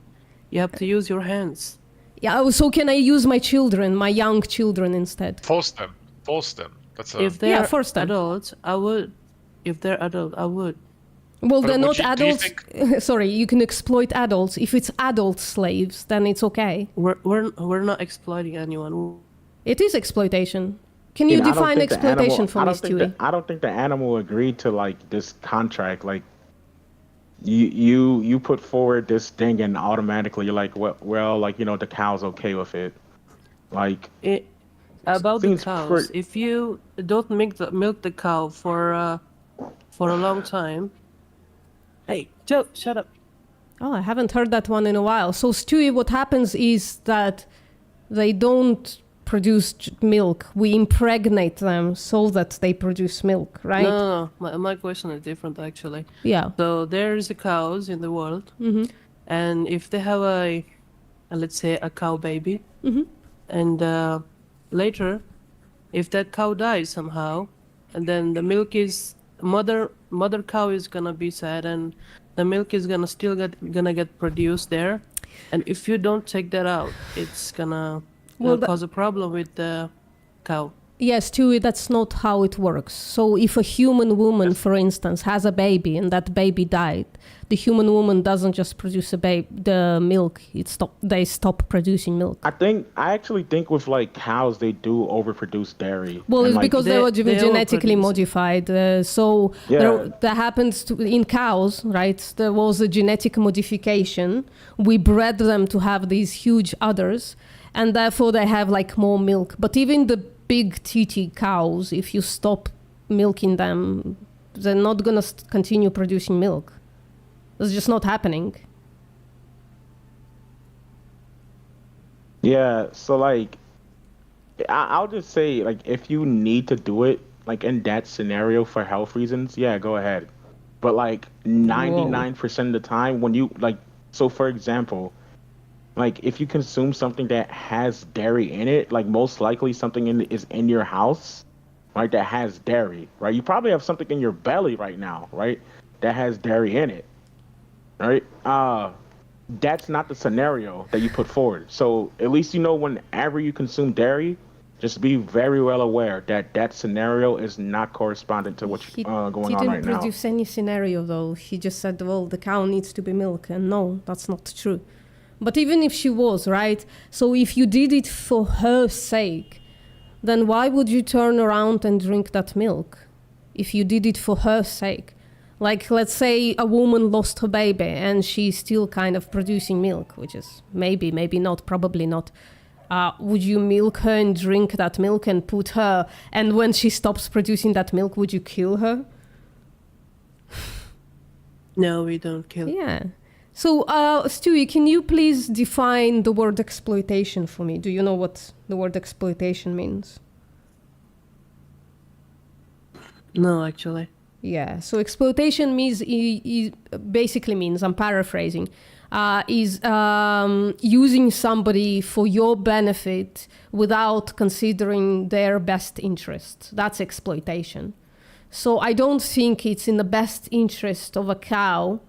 you have to use your hands. Yeah. So can I use my children, my young children, instead? Force them. That's If they're force them. adults, I would. If they're adult, I would. Well, But they're would not you- do you adults. Sorry, you can exploit adults. If it's adult slaves, then it's okay. We're not exploiting anyone. It is exploitation. Can you I don't define think the exploitation animal- for I me, don't think Stewie? I don't think the animal agreed to like this contract. Like, you put forward this thing and automatically you're like, well, like the cow's okay with it. Like, About the seems cows, pretty- if you don't milk the cow for a long time. Hey, Joe, shut up. Oh, I haven't heard that one in a while. So, Stewie, what happens is that they don't produce milk. We impregnate them so that they produce milk, right? No. My question is different actually. Yeah. So there's cows in the world, and if they have let's say a cow baby, and later, if that cow dies somehow, and then the milk is mother cow is gonna be sad, and the milk is gonna get produced there, and if you don't take that out, it's gonna cause a problem with the cow. Yes, Stewie, that's not how it works. So if a human woman, for instance, has a baby and that baby died, the human woman doesn't just produce the milk. They stop producing milk. I actually think with like cows, they do overproduce dairy. Well, And, it's like, because they were genetically modified. So Yeah. that happens in cows, right? There was a genetic modification. We bred them to have these huge udders, and therefore they have like more milk. But even the big TT cows, if you stop milking them, they're not gonna continue producing milk. It's just not happening. Yeah, so like, I'll just say, like, if you need to do it, like in that scenario for health reasons, yeah, go ahead. But like 99% of the time, when you like, so for example, like if you consume something that has dairy in it, like most likely something is in your house, right, that has dairy, right? You probably have something in your belly right now, right, that has dairy in it, right? That's not the scenario that you put forward. So at least whenever you consume dairy, just be very well aware that that scenario is not correspondent to what's going on He right didn't now. produce any scenario though. He just said, well, the cow needs to be milked. And no, that's not true. But even if she was, right? So if you did it for her sake, then why would you turn around and drink that milk? If you did it for her sake. Like, let's say a woman lost her baby and she's still kind of producing milk, which is maybe not, probably not. Would you milk her and drink that milk and put her, and when she stops producing that milk, would you kill her? No, we don't kill. Yeah. So, Stewie, can you please define the word exploitation for me? Do you know what the word exploitation means? No, actually. Yeah, so exploitation means basically means, I'm paraphrasing, is using somebody for your benefit without considering their best interest. That's exploitation. So I don't think it's in the best interest of a cow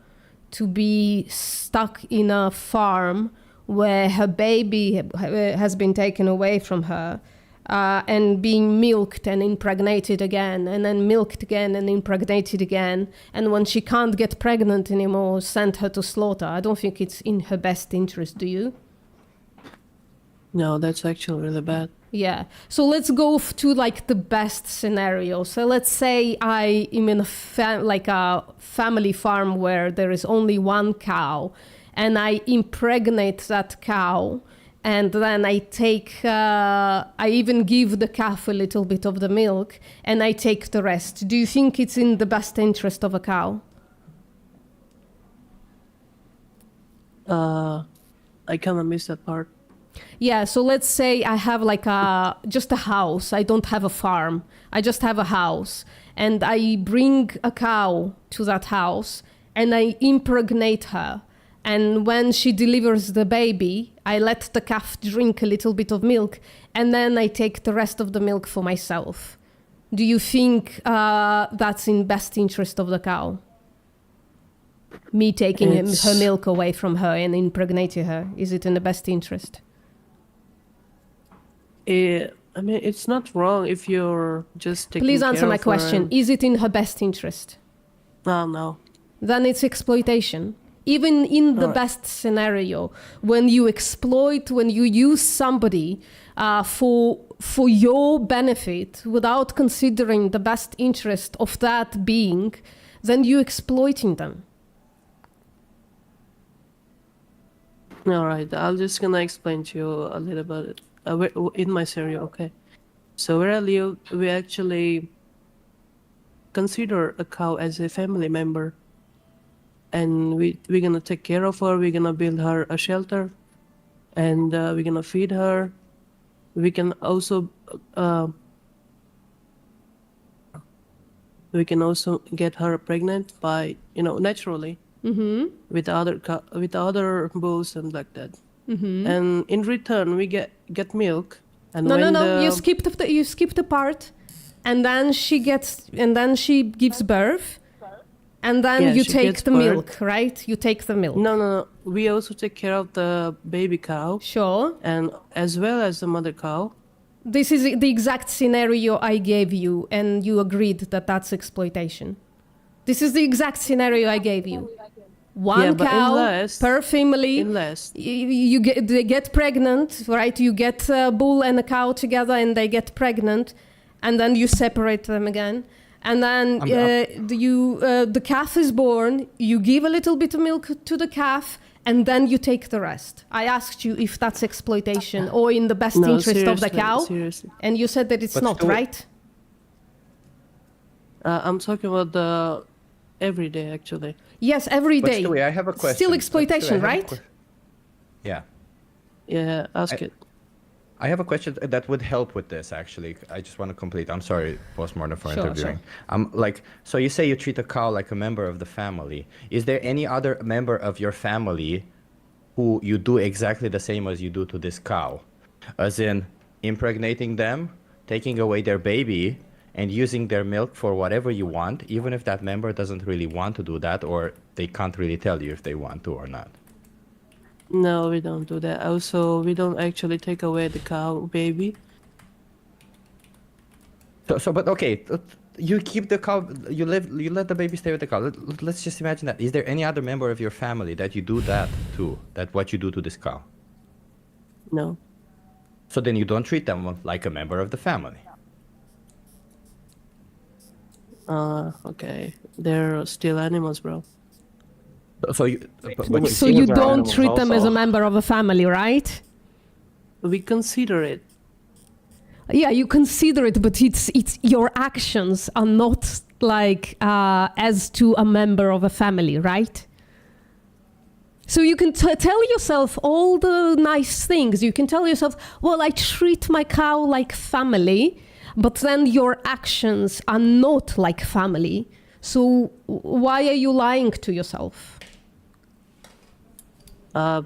to be stuck in a farm where her baby has been taken away from her. And being milked and impregnated again, and then milked again and impregnated again. And when she can't get pregnant anymore, send her to slaughter. I don't think it's in her best interest, do you? No, that's actually really bad. Yeah. So let's go to like the best scenario. So let's say I am in a family farm where there is only one cow, and I impregnate that cow. And then I even give the calf a little bit of the milk, and I take the rest. Do you think it's in the best interest of a cow? I kind of missed that part. Yeah, so let's say I have like just a house. I don't have a farm. I just have a house. And I bring a cow to that house, and I impregnate her. And when she delivers the baby, I let the calf drink a little bit of milk, and then I take the rest of the milk for myself. Do you think that's in best interest of the cow? Me taking her milk away from her and impregnating her, is it in the best interest? I mean, it's not wrong if you're just taking Please answer care my of her question. and- Is it in her best interest? No. Then it's exploitation. Even in the best scenario, when you exploit, when you use somebody for your benefit without considering the best interest of that being, then you're exploiting them. All right, I'm just gonna explain to you a little bit in my scenario, okay? So where I live, we actually consider a cow as a family member. And we're gonna take care of her, we're gonna build her a shelter, and we're gonna feed her. We can also get her pregnant by, naturally. Mm-hmm. With other bulls and like that. Mm-hmm. And in return, we get milk. And No. when You skipped the part, and then she gives birth. And then Yeah, you she take gets the birth. milk, right? You take the milk. No. We also take care of the baby cow. Sure. And as well as the mother cow. This is the exact scenario I gave you, and you agreed that that's exploitation. This is the exact scenario I gave you. One but cow unless- per family. They get pregnant, right? You get a bull and a cow together, and they get pregnant, and then you separate them again. And then the calf is born, you give a little bit of milk to the calf, and then you take the rest. I asked you if that's exploitation or in the best No, interest of the seriously, cow, seriously. and you said that it's But not, still- right? I'm talking about the everyday, actually. Yes, every But day. Stewie, I have a question. Still But exploitation, Stewie, I have a right? que- Yeah. Yeah, ask it. I have a question that would help with this, actually. I just want to complete. I'm sorry, Postmortem, for Sure, interviewing. So you say you treat a cow like a member of the family. Is there any other member of your family who you do exactly the same as you do to this cow? As in impregnating them, taking away their baby, and using their milk for whatever you want, even if that member doesn't really want to do that, or they can't really tell you if they want to or not? No, we don't do that. Also, we don't actually take away the cow baby. But okay, you keep the cow, you let the baby stay with the cow. Let's just imagine that. Is there any other member of your family that you do that to, that what you do to this cow? No. So then you don't treat them like a member of the family. Okay. They're still animals, bro. So you, but So you don't treat them as a member of a family, right? We consider it. Yeah, you consider it, but it's your actions are not like as to a member of a family, right? So you can tell yourself all the nice things. You can tell yourself, well, I treat my cow like family, but then your actions are not like family. So why are you lying to yourself?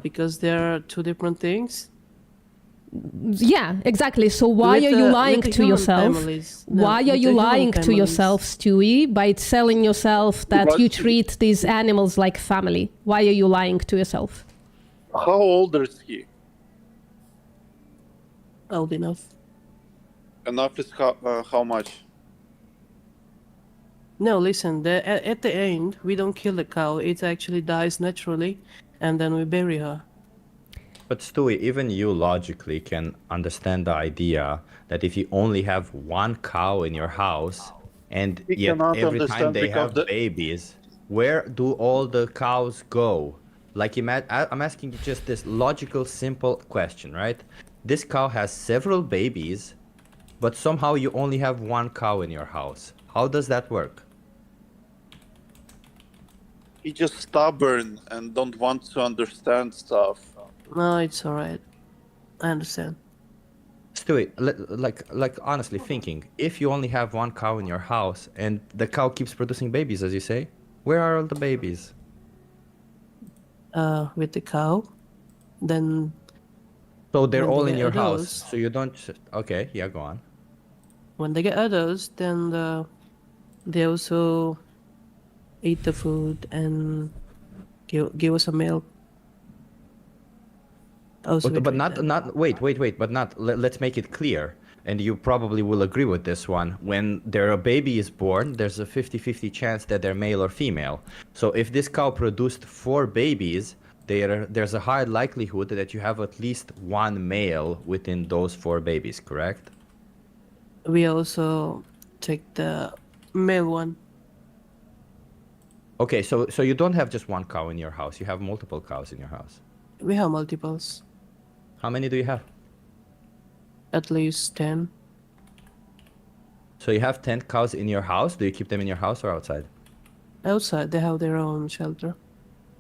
Because there are two different things. Yeah, exactly. So why With are you the- lying with the to human yourself? families. No, Why are with you the human lying to families. yourself, Stewie, by telling yourself that you treat these animals like family? Why are you lying to yourself? How old is he? Old enough. Enough is how much? No, listen. At the end, we don't kill the cow. It actually dies naturally, and then we bury her. But Stewie, even you logically can understand the idea that if you only have one cow in your house, and He yet cannot every time understand they because have babies, where do all the cows go? Like, I'm asking you just this logical, simple question, right? This cow has several babies, but somehow you only have one cow in your house. How does that work? He's just stubborn and don't want to understand stuff. No, it's alright. I understand. Stewie, like honestly thinking, if you only have one cow in your house and the cow keeps producing babies, as you say, where are all the babies? With the cow, then. So they're when they all in get your adults- house. So you don't. Okay, yeah, go on. When they get adults, then they also eat the food and give us a milk. Also we But treat them. not wait, but not. Let's make it clear. And you probably will agree with this one. When a baby is born, there's a 50-50 chance that they're male or female. So if this cow produced 4 babies, there's a high likelihood that you have at least one male within those 4 babies, correct? We also take the male one. Okay, so you don't have just one cow in your house. You have multiple cows in your house. We have multiples. How many do you have? At least 10. So you have 10 cows in your house. Do you keep them in your house or outside? Outside, they have their own shelter.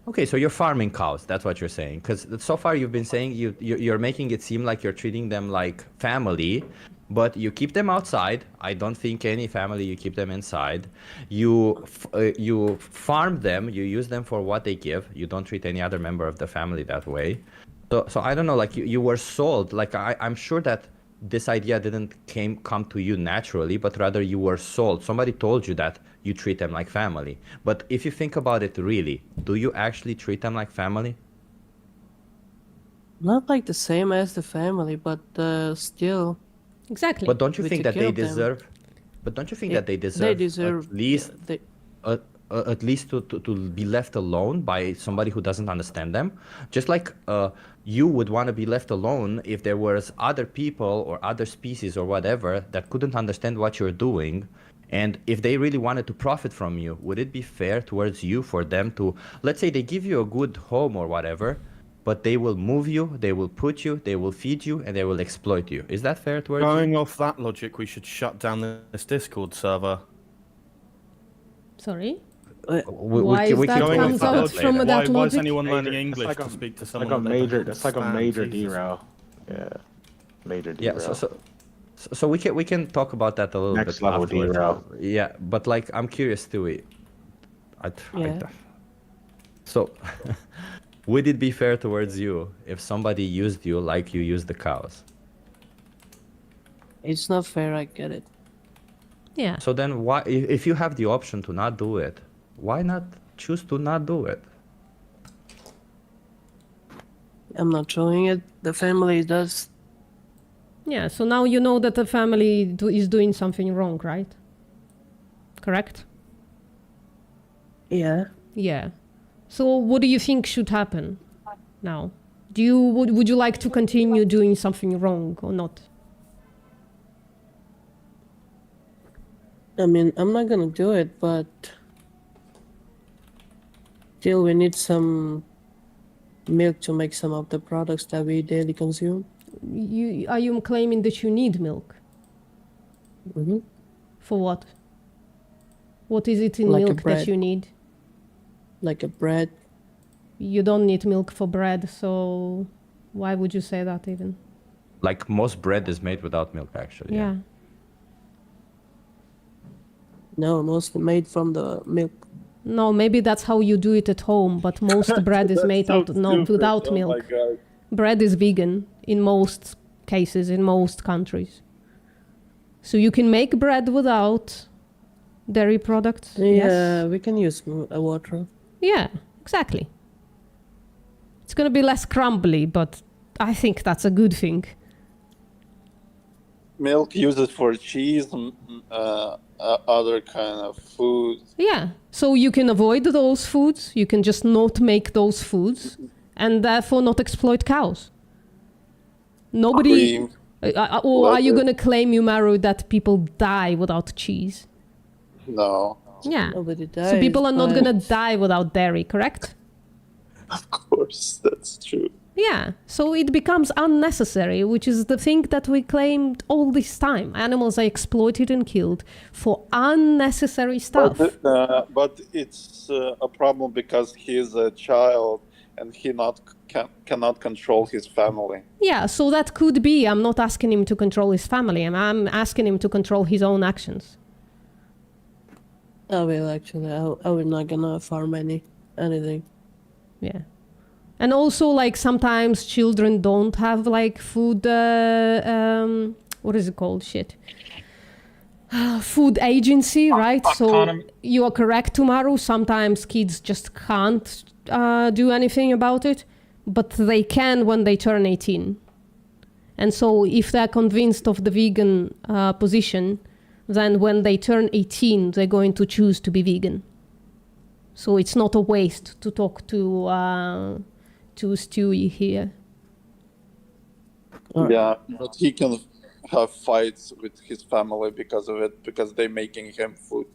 Okay, so you're farming cows. That's what you're saying. Because so far you've been saying you're making it seem like you're treating them like family, but you keep them outside. I don't think any family you keep them inside. You farm them. You use them for what they give. You don't treat any other member of the family that way. So I don't know. Like you were sold. Like I'm sure that this idea didn't come to you naturally, but rather you were sold. Somebody told you that you treat them like family. But if you think about it really, do you actually treat them like family? Not like the same as the family, but still. Exactly. But don't you We think take that care they of them. deserve? But don't you think Yeah, that they they deserve, deserve- at least they- at least to be left alone by somebody who doesn't understand them? Just like you would want to be left alone if there was other people or other species or whatever that couldn't understand what you're doing. And if they really wanted to profit from you, would it be fair towards you for them to, let's say they give you a good home or whatever, but they will move you, they will put you, they will feed you, and they will exploit you. Is that fair towards you? Going off that logic, we should shut down this Discord server. Sorry? Why is that going comes off that out logic? from that Why is logic? anyone learning That's English like to a- speak to that's someone? like a that they don't major. That's like a understand? major Jesus. derail. Yeah, major Yeah, derail. so we can talk about that a little Next bit level afterwards. derail. Yeah, but like I'm curious too. Yeah. So, would it be fair towards you if somebody used you like you use the cows? It's not fair, I get it. Yeah. So then why, if you have the option to not do it, why not choose to not do it? I'm not showing it. The family does. Yeah, so now you know that the family is doing something wrong, right? Correct? Yeah. Yeah. So what do you think should happen now? Would you like to continue doing something wrong or not? I mean, I'm not gonna do it, but still, we need some milk to make some of the products that we daily consume. Are you claiming that you need milk? Mm-hmm. For what? What is it in Like a milk that bread. you need? Like a bread. You don't need milk for bread, so why would you say that even? Like most bread is made without milk, actually. Yeah. No, mostly made from the milk. No, maybe that's how you do it at home, but most bread is That's made so out no stupid. without Oh my milk. God. Bread is vegan in most cases, in most countries. So you can make bread without dairy products. Yeah, Yes. we can use water. Yeah, exactly. It's going to be less crumbly, but I think that's a good thing. Milk used for cheese, other kind of food. Yeah. So you can avoid those foods. You can just not make those foods and therefore not exploit cows. Nobody. Cream. Or are you Butter. going to claim, Yumaru, that people die without cheese? No. Yeah. Nobody So dies, people are not but- going to die without dairy, correct? Of course, that's true. Yeah. So it becomes unnecessary, which is the thing that we claimed all this time. Animals are exploited and killed for unnecessary stuff. But it's a problem because he's a child and he cannot control his family. Yeah, so that could be. I'm not asking him to control his family. I'm asking him to control his own actions. I will actually. I will not gonna farm anything. Yeah. And also, like, sometimes children don't have, like, food, what is it called? Shit. Food agency, right? So you are correct, Tumaru. Sometimes kids just can't do anything about it, but they can when they turn 18. And so if they're convinced of the vegan position, then when they turn 18, they're going to choose to be vegan. So it's not a waste to talk to Stewie here. Yeah, but he can have fights with his family because of it, because they're making him food.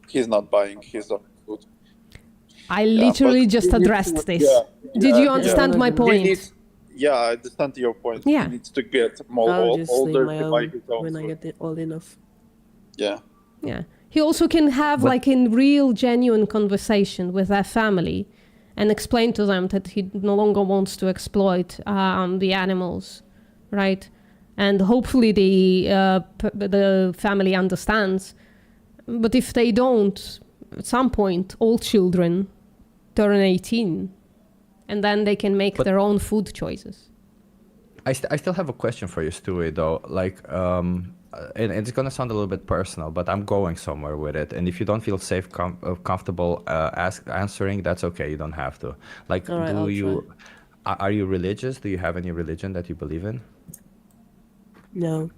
He's not buying his own food. I literally but just he needs addressed to- this. yeah, Did yeah, you understand yeah. my He point? needs- yeah, I understand your point. Yeah. He needs to get more I'll just older leave my to buy own his own when I food. get old enough. Yeah. Yeah. He also can have like a real genuine conversation with their family and explain to them that he no longer wants to exploit the animals, right? And hopefully the family understands. But if they don't, at some point, all children turn 18 and then they can make their own food choices. I still have a question for you, Stewie, though. Like, and it's gonna sound a little bit personal, but I'm going somewhere with it. And if you don't feel safe, comfortable answering, that's okay. You don't have to. Like, All right, I'll are you religious? Do you have any religion that you believe in? No.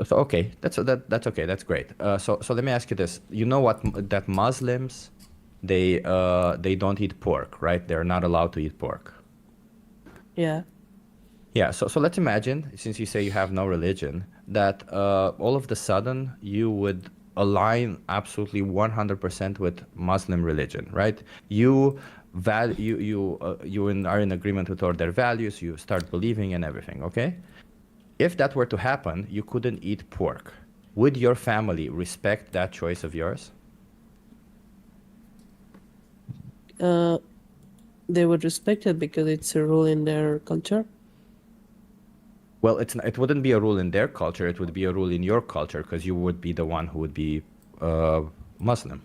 So okay, that's okay. That's great. So let me ask you this. You know what? That Muslims, they don't eat pork, right? They're not allowed to eat pork. Yeah. Yeah, so let's imagine, since you say you have no religion, that all of the sudden you would align absolutely 100% with Muslim religion, right? You are in agreement with all their values, you start believing in everything, okay? If that were to happen, you couldn't eat pork. Would your family respect that choice of yours? They would respect it because it's a rule in their culture. Well, it wouldn't be a rule in their culture. It would be a rule in your culture because you would be the one who would be Muslim.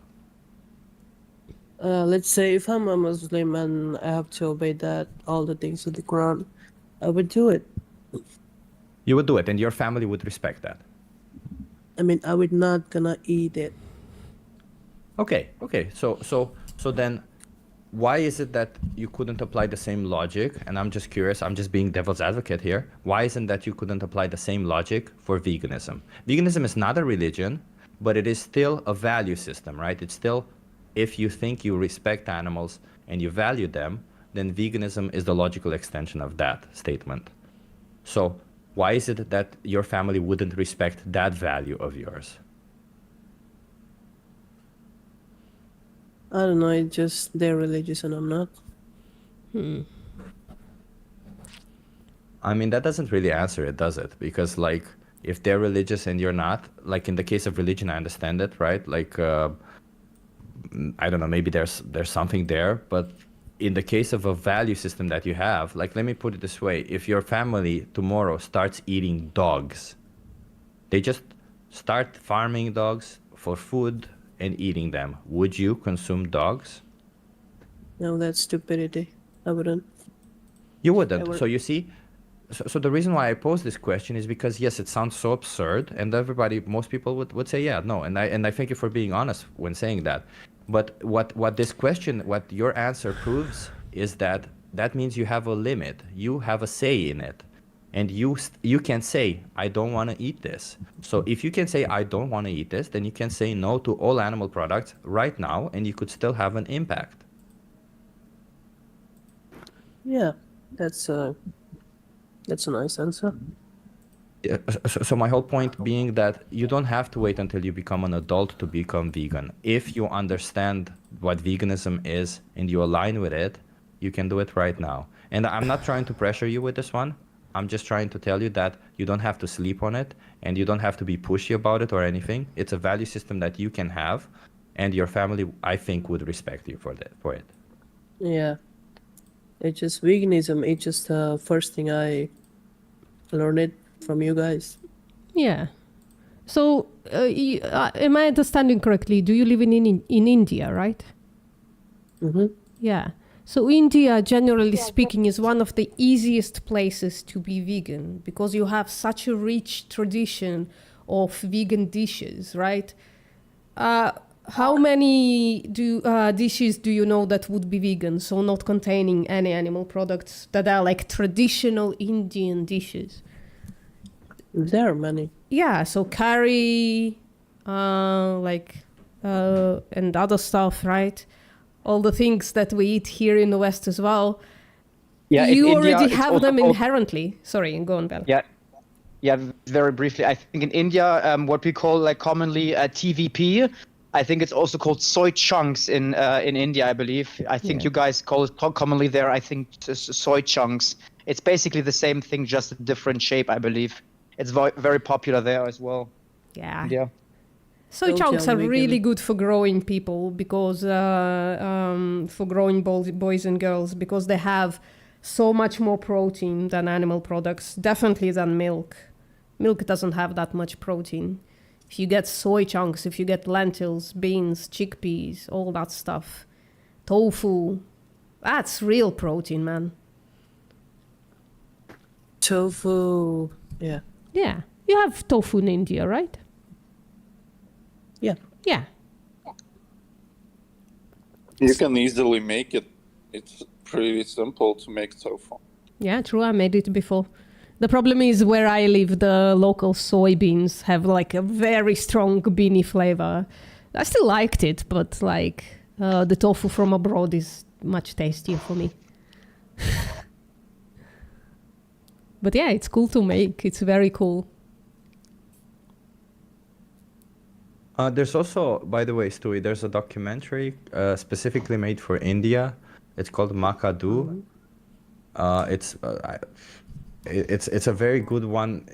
Let's say if I'm a Muslim and I have to obey that all the things of the Quran, I would do it. You would do it, and your family would respect that. I mean, I would not gonna eat it. Okay. So then, why is it that you couldn't apply the same logic? And I'm just curious, I'm just being devil's advocate here. Why isn't that you couldn't apply the same logic for veganism? Veganism is not a religion, but it is still a value system, right? It's still, if you think you respect animals and you value them, then veganism is the logical extension of that statement. So why is it that your family wouldn't respect that value of yours? I don't know. It's just they're religious and I'm not. I mean, that doesn't really answer it, does it? Because, like, if they're religious and you're not, like in the case of religion, I understand it, right? Like, I don't know, maybe there's something there, but in the case of a value system that you have, like, let me put it this way: if your family tomorrow starts eating dogs, they just start farming dogs for food and eating them, would you consume dogs? No, that's stupidity. I wouldn't. You wouldn't. I would- So you see, so the reason why I pose this question is because yes, it sounds so absurd, and most people would say yeah, no, and I thank you for being honest when saying that. But what your answer proves is that means you have a limit, you have a say in it, and you can say I don't want to eat this. So if you can say I don't want to eat this, then you can say no to all animal products right now, and you could still have an impact. Yeah, that's a nice answer. Yeah, so my whole point being that you don't have to wait until you become an adult to become vegan. If you understand what veganism is and you align with it, you can do it right now. And I'm not trying to pressure you with this one. I'm just trying to tell you that you don't have to sleep on it and you don't have to be pushy about it or anything. It's a value system that you can have, and your family, I think, would respect you for it. Yeah. It's just veganism. It's just the first thing I learned it from you guys. Yeah. So, am I understanding correctly? Do you live in India, right? Mm-hmm. Yeah. So India, generally speaking, is one of the easiest places to be vegan because you have such a rich tradition of vegan dishes, right? How many dishes do you know that would be vegan, so not containing any animal products, that are like traditional Indian dishes? There are many. Yeah, so curry, and other stuff, right? All the things that we eat here in the West as well. Yeah, in you India, already it's have also them called- inherently. Sorry, go on, Bel. Yeah, very briefly. I think in India, what we call like commonly TVP, I think it's also called soy chunks in India, I believe. I think you guys call it commonly there, I think, soy chunks. It's basically the same thing, just a different shape, I believe. It's very popular there as well. Yeah. India. Soy chunks are really good for growing people because for growing boys and girls because they have so much more protein than animal products, definitely than milk. Milk doesn't have that much protein. If you get soy chunks, if you get lentils, beans, chickpeas, all that stuff, tofu, that's real protein, man. Tofu, yeah. Yeah, you have tofu in India, right? Yeah. Yeah. You can easily make it. It's pretty simple to make tofu. Yeah, true. I made it before. The problem is where I live, the local soybeans have like a very strong beanie flavor. I still liked it, but like the tofu from abroad is much tastier for me. But yeah, it's cool to make. It's very cool. There's also, by the way, Stewie, there's a documentary specifically made for India. It's called Makadu. It's a very good one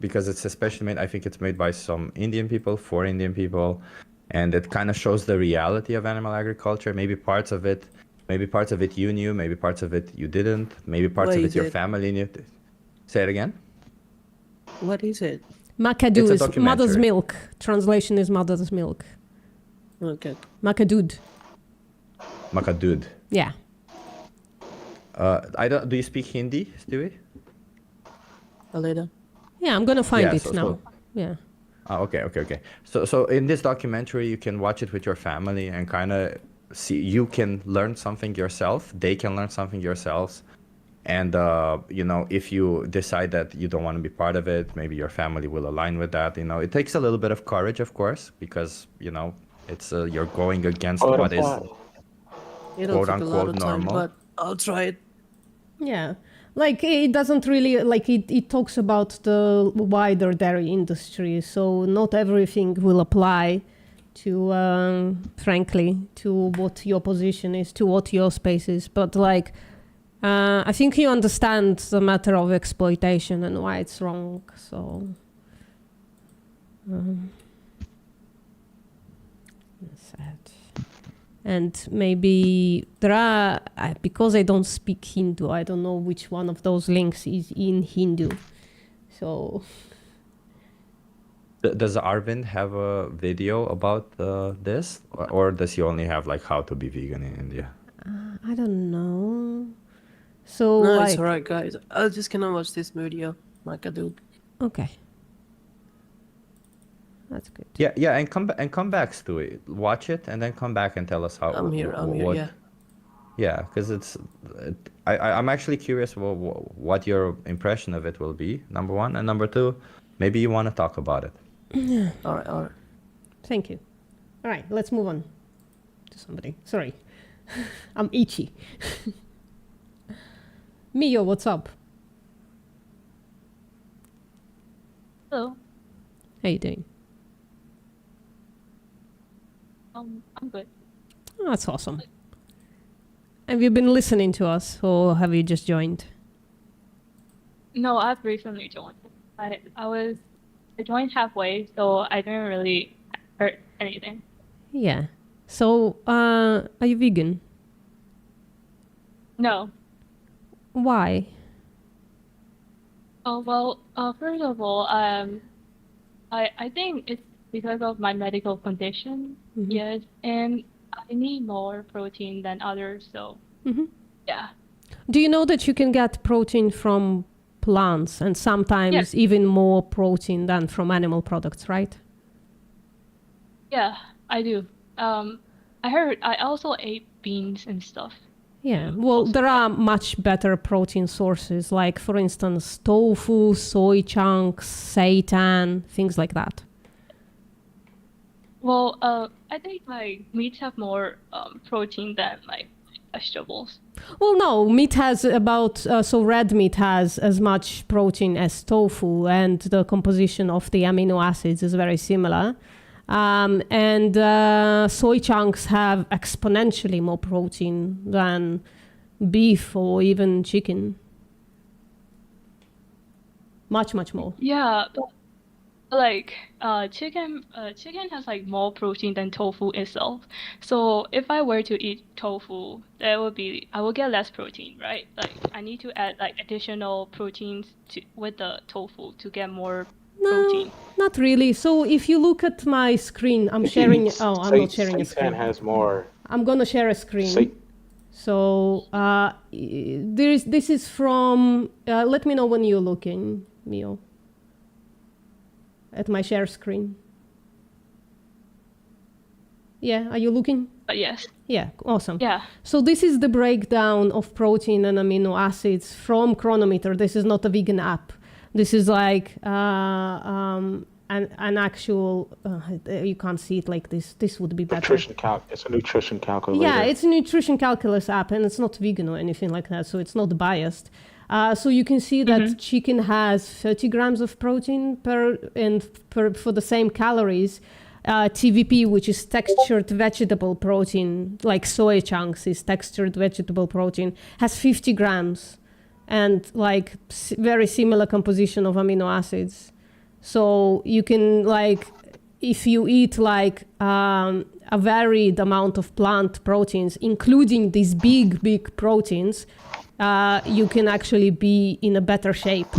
because it's especially made. I think it's made by some Indian people for Indian people, and it kind of shows the reality of animal agriculture. Maybe parts of it you knew, maybe parts of it you didn't, maybe parts What of it is your it? family knew. Say it again. What is it? Makadu It's a is mother's documentary. milk. Translation is mother's milk. Okay. Makadud. Makadud. Yeah. Do you speak Hindi, Stewie? A little. Yeah, I'm gonna find Yeah, it so- now. so- Yeah. Okay. So in this documentary, you can watch it with your family and kind of see. You can learn something yourself. They can learn something yourselves. And if you decide that you don't want to be part of it, maybe your family will align with that. It takes a little bit of courage, of course, because it's you're going against what is It'll quote take a lot unquote of time, normal. but I'll try it. Yeah. Like it doesn't really like it talks about the wider dairy industry, so not everything will apply to frankly, to what your position is, to what your space is. But like, I think you understand the matter of exploitation and why it's wrong. So, sad. And maybe there are, because I don't speak Hindu, I don't know which one of those links is in Hindu. So. Does Arvind have a video about this, or does he only have like how to be vegan in India? I don't know. So No, like, it's alright, guys. I just cannot watch this video like I do. Okay. That's good. Yeah, and come back, Stewie. Watch it and then come back and tell us how. I'm here, yeah. Yeah, because I'm actually curious what your impression of it will be. Number one, and number two, maybe you want to talk about it. Yeah. All right. Thank you. All right, let's move on to somebody. Sorry, I'm itchy. Mio, what's up? Hello. How you doing? I'm good. Oh, that's awesome. Have you been listening to us, or have you just joined? No, I've recently joined. I joined halfway, so I didn't really hurt anything. Yeah. So, are you vegan? No. Why? Oh well. First of all, I think it's because of my medical condition. Mhm. Yes, and I need more protein than others. So Mhm. yeah. Do you know that you can get protein from plants and sometimes Yes. even more protein than from animal products, right? Yeah, I do. I heard I also ate beans and stuff. Yeah, well, there are much better protein sources, like, for instance, tofu, soy chunks, seitan, things like that. Well, I think like meats have more protein than like vegetables. Well, no, meat has about, so red meat has as much protein as tofu, and the composition of the amino acids is very similar. And soy chunks have exponentially more protein than beef or even chicken. Much more. Yeah, but like chicken has like more protein than tofu itself. So if I were to eat tofu, I will get less protein, right? Like I need to add like additional proteins with the tofu to get more protein. Not really. So if you look at my screen, I'm sharing. Oh, I'm not sharing a screen. Seitan has more. I'm gonna share a screen. So this is from. Let me know when you're looking, Mio. At my share screen. Yeah, are you looking? Yes. Yeah, awesome. Yeah. So this is the breakdown of protein and amino acids from Chronometer. This is not a vegan app. This is like an actual. You can't see it like this. This would be better. It's a nutrition calculator. Yeah, it's a nutrition calculus app, and it's not vegan or anything like that, so it's not biased. So you can see that chicken has 30 grams of protein for the same calories. TVP, which is textured vegetable protein, like soy chunks is textured vegetable protein, has 50 grams and like very similar composition of amino acids. So you can like, if you eat like a varied amount of plant proteins, including these big proteins, you can actually be in a better shape.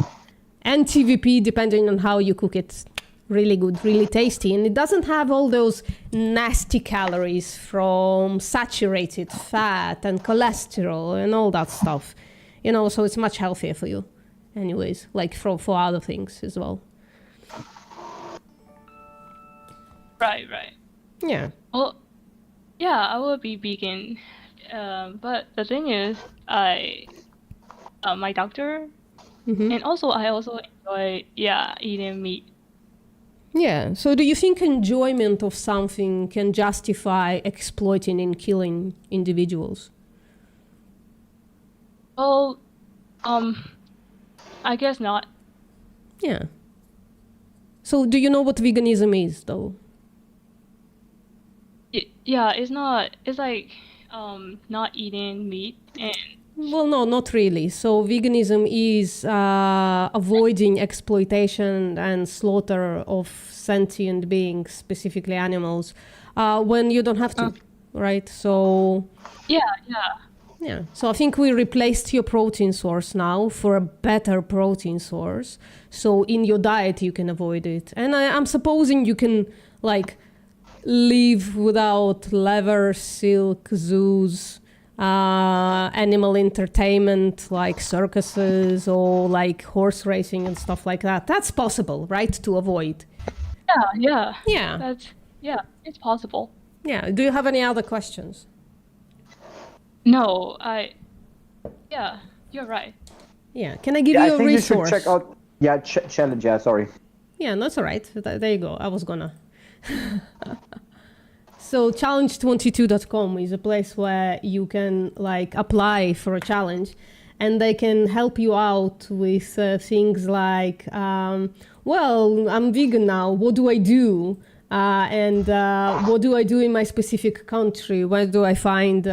And TVP, depending on how you cook it, really good, really tasty. And it doesn't have all those nasty calories from saturated fat and cholesterol and all that stuff. You know, so it's much healthier for you. Anyways, like for other things as well. Right. Yeah. Well, yeah, I will be vegan. But the thing is, my doctor, and also I also enjoy, eating meat. Yeah. So do you think enjoyment of something can justify exploiting and killing individuals? Well, I guess not. Yeah. So do you know what veganism is, though? Yeah, it's not. It's like not eating meat and. Well, no, not really. So veganism is avoiding exploitation and slaughter of sentient beings, specifically animals, when you don't have to, right? So Yeah. yeah. So I think we replaced your protein source now for a better protein source. So in your diet you can avoid it, and I'm supposing you can like live without leather, silk, zoos. Animal entertainment like circuses or like horse racing and stuff like that. That's possible, right? To avoid. Yeah. Yeah. It's possible. Yeah. Do you have any other questions? No, yeah, you're right. Yeah. Can I give Yeah, you I a think resource? you should check out. Yeah, challenge. Yeah, sorry. Yeah, that's all right. There you go. I was gonna. So challenge22.com is a place where you can like apply for a challenge, and they can help you out with things like, well, I'm vegan now. What do I do? And what do I do in my specific country? Where do I find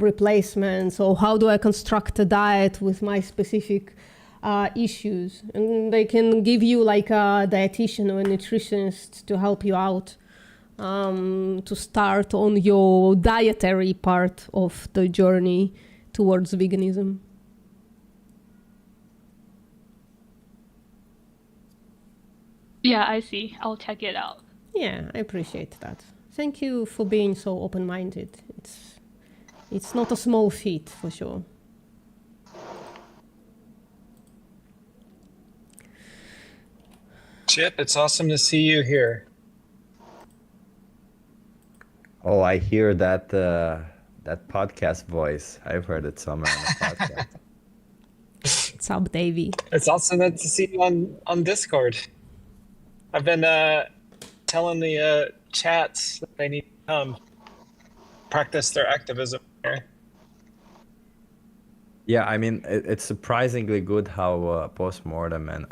replacements? Or how do I construct a diet with my specific issues? And they can give you like a dietitian or a nutritionist to help you out. To start on your dietary part of the journey towards veganism. Yeah, I see. I'll check it out. Yeah, I appreciate that. Thank you for being so open-minded. It's not a small feat for sure. Chip, it's awesome to see you here. Oh, I hear that that podcast voice. I've heard it somewhere on the podcast. What's up, Davey? It's awesome to see you on Discord. I've been telling the chats that they need to come practice their activism here. Yeah, I mean, it's surprisingly good how Postmortem and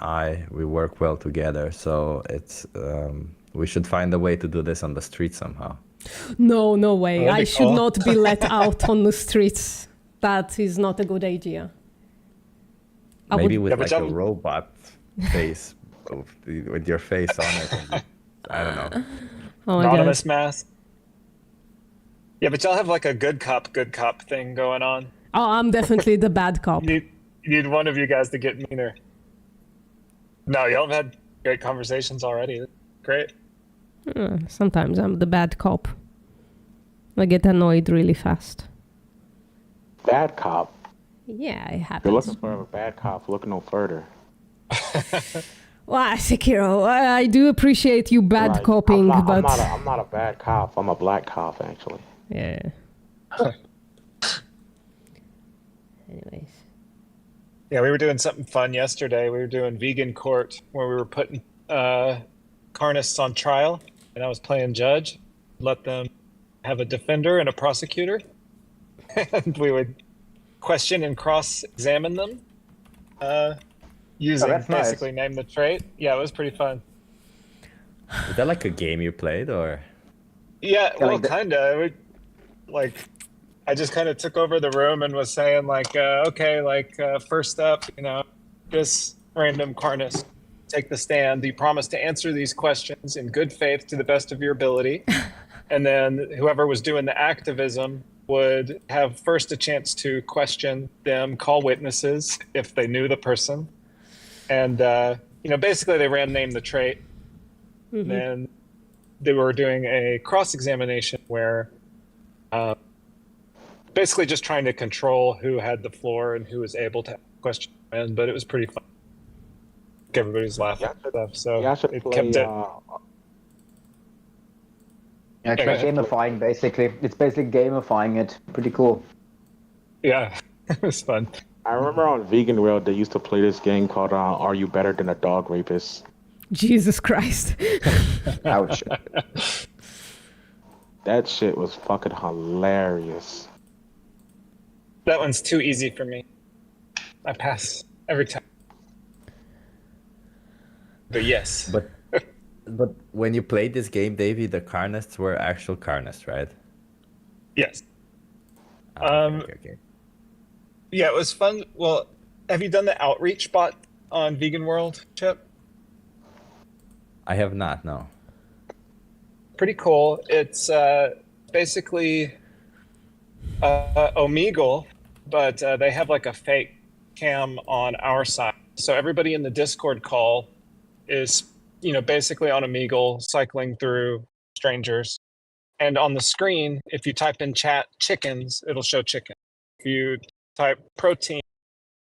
we work well together. So it's we should find a way to do this on the street somehow. No way. That'd be I should cool. not be let out on the streets. That is not a good idea. Maybe with Yeah, but like a y'all- robot face, with your face on it. I don't know. Oh my Anonymous God. mask. Yeah, but y'all have like a good cop thing going on. Oh, I'm definitely the bad cop. You need one of you guys to get meaner. No, y'all have had great conversations already. Great. Sometimes I'm the bad cop. I get annoyed really fast. Bad cop. Yeah, it If you're happens. looking for a bad cop, look no further. Well, Sekiro, I do appreciate you bad Like, coping, I'm but not a bad cop. I'm a black cop, actually. yeah. Anyways, Yeah, we were doing something fun yesterday. We were doing vegan court where we were putting carnists on trial, and I was playing judge. Let them have a defender and a prosecutor, and we would question and cross-examine them using that's nice. basically name the trait. Yeah, it was pretty fun. Is that like a game you played, or? Yeah, well, like the- kinda. I just kind of took over the room and was saying like, okay, like first up, this random carnist, take the stand. Do you promise to answer these questions in good faith to the best of your ability? And then whoever was doing the activism would have first a chance to question them, call witnesses if they knew the person, and basically they ran name the trait. Mhm. Then they were doing a cross-examination where basically just trying to control who had the floor and who was able to question and but it was pretty fun. Everybody's laughing and stuff, so Yeah, I should it play. kept it. Yeah, it's Yeah, like gamifying basically. It's basically gamifying it. Pretty cool. Yeah, it was fun. I remember on Vegan World they used to play this game called "Are You Better Than a Dog Rapist?" Jesus Christ. Ouch. That shit was fucking hilarious. That one's too easy for me. I pass every time. But yes. But when you played this game, Davey, the Carnists were actual Carnists, right? Yes. Okay. Yeah, it was fun. Well, have you done the outreach bot on Vegan World, Chip? I have not, no. Pretty cool. It's basically Omegle, but they have like a fake cam on our side. So everybody in the Discord call is, basically on Omegle cycling through strangers. And on the screen, if you type in chat chickens, it'll show chicken. If you type protein,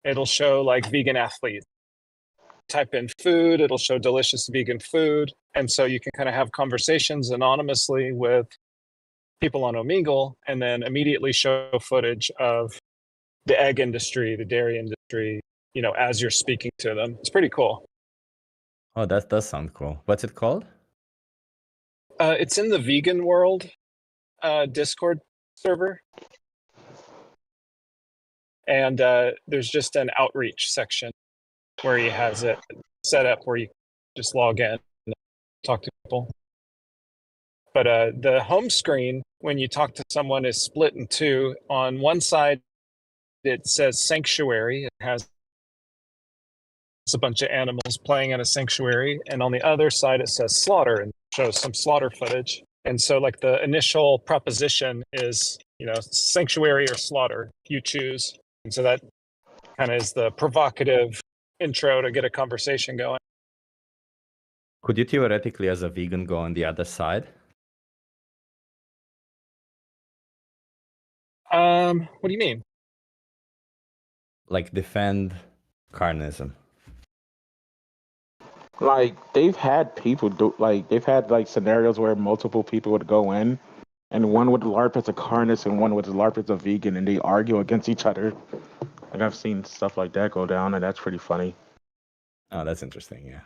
it'll show like vegan athlete. Type in food, it'll show delicious vegan food. And so you can kind of have conversations anonymously with people on Omegle and then immediately show footage of the egg industry, the dairy industry, as you're speaking to them. It's pretty cool. Oh, that does sound cool. What's it called? It's in the Vegan World Discord server. And there's just an outreach section where he has it set up where you just log in and talk to people. But the home screen, when you talk to someone, is split in two. On one side, it says sanctuary. It has a bunch of animals playing in a sanctuary. And on the other side, it says slaughter and shows some slaughter footage. And so like the initial proposition is, sanctuary or slaughter, you choose. And so that kind of is the provocative intro to get a conversation going. Could you theoretically, as a vegan, go on the other side? What do you mean? Like defend carnism. Like they've had people do they've had scenarios where multiple people would go in, and one would LARP as a carnist and one would LARP as a vegan, and they argue against each other. Like I've seen stuff like that go down, and that's pretty funny. Oh, that's interesting. Yeah.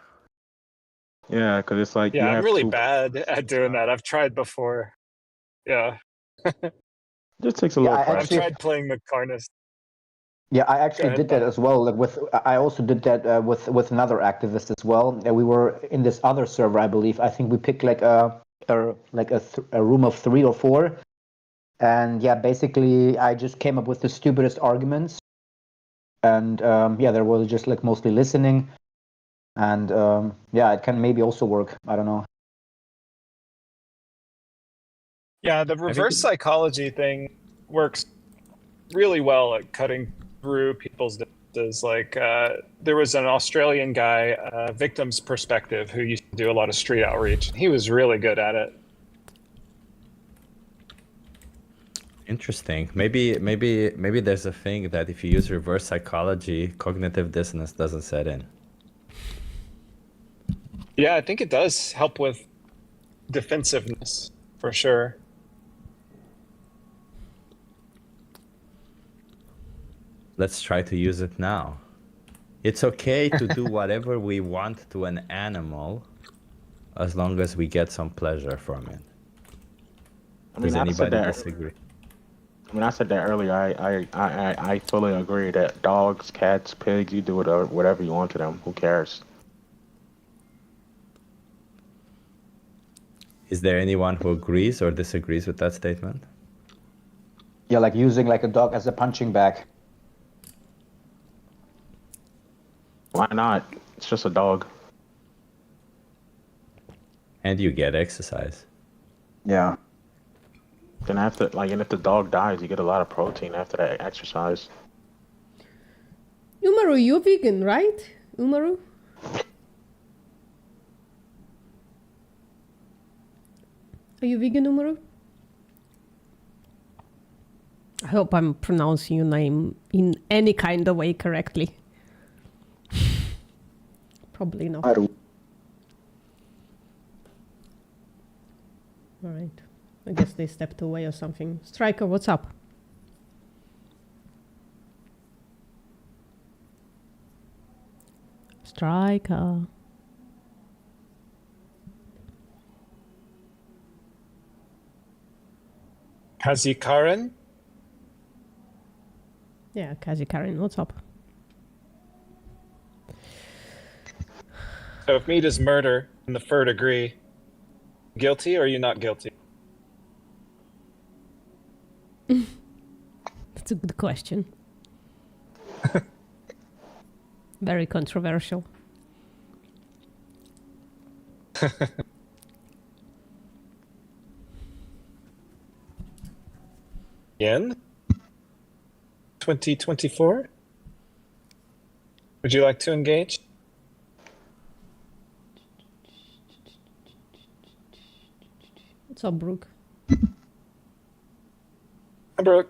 Yeah, because it's like yeah, I'm really bad at doing that. I've tried before. Yeah. Just takes a little. I've tried playing the carnist. Yeah, I actually did that as well. I also did that with another activist as well. We were in this other server, I believe. I think we picked like a room of 3 or 4, and yeah, basically I just came up with the stupidest arguments, and there was just like mostly listening, and it can maybe also work. I don't know. Yeah, the reverse psychology thing works really well at cutting through people's differences. Like there was an Australian guy, Victim's Perspective, who used to do a lot of street outreach. He was really good at it. Interesting. Maybe there's a thing that if you use reverse psychology, cognitive dissonance doesn't set in. Yeah, I think it does help with defensiveness for sure. Let's try to use it now. It's okay to do whatever we want to an animal as long as we get some pleasure from it. Does anybody disagree? I mean, I said that earlier. I fully agree that dogs, cats, pigs, you do whatever you want to them. Who cares? Is there anyone who agrees or disagrees with that statement? Yeah, like using like a dog as a punching bag. Why not? It's just a dog. And you get exercise. Yeah. Then after, and if the dog dies, you get a lot of protein after that exercise. Umaru, you're vegan, right? Umaru? Are you vegan, Umaru? I hope I'm pronouncing your name in any kind of way correctly. Probably not. All right. I guess they stepped away or something. Striker, what's up? Striker. Kazi Karen? Yeah, Kazi Karen, what's up? So if meat is murder and the FERD agree, guilty or are you not guilty? That's a good question. Very controversial. Yen? 2024? Would you like to engage? What's up, Brooke? Hi, Brooke.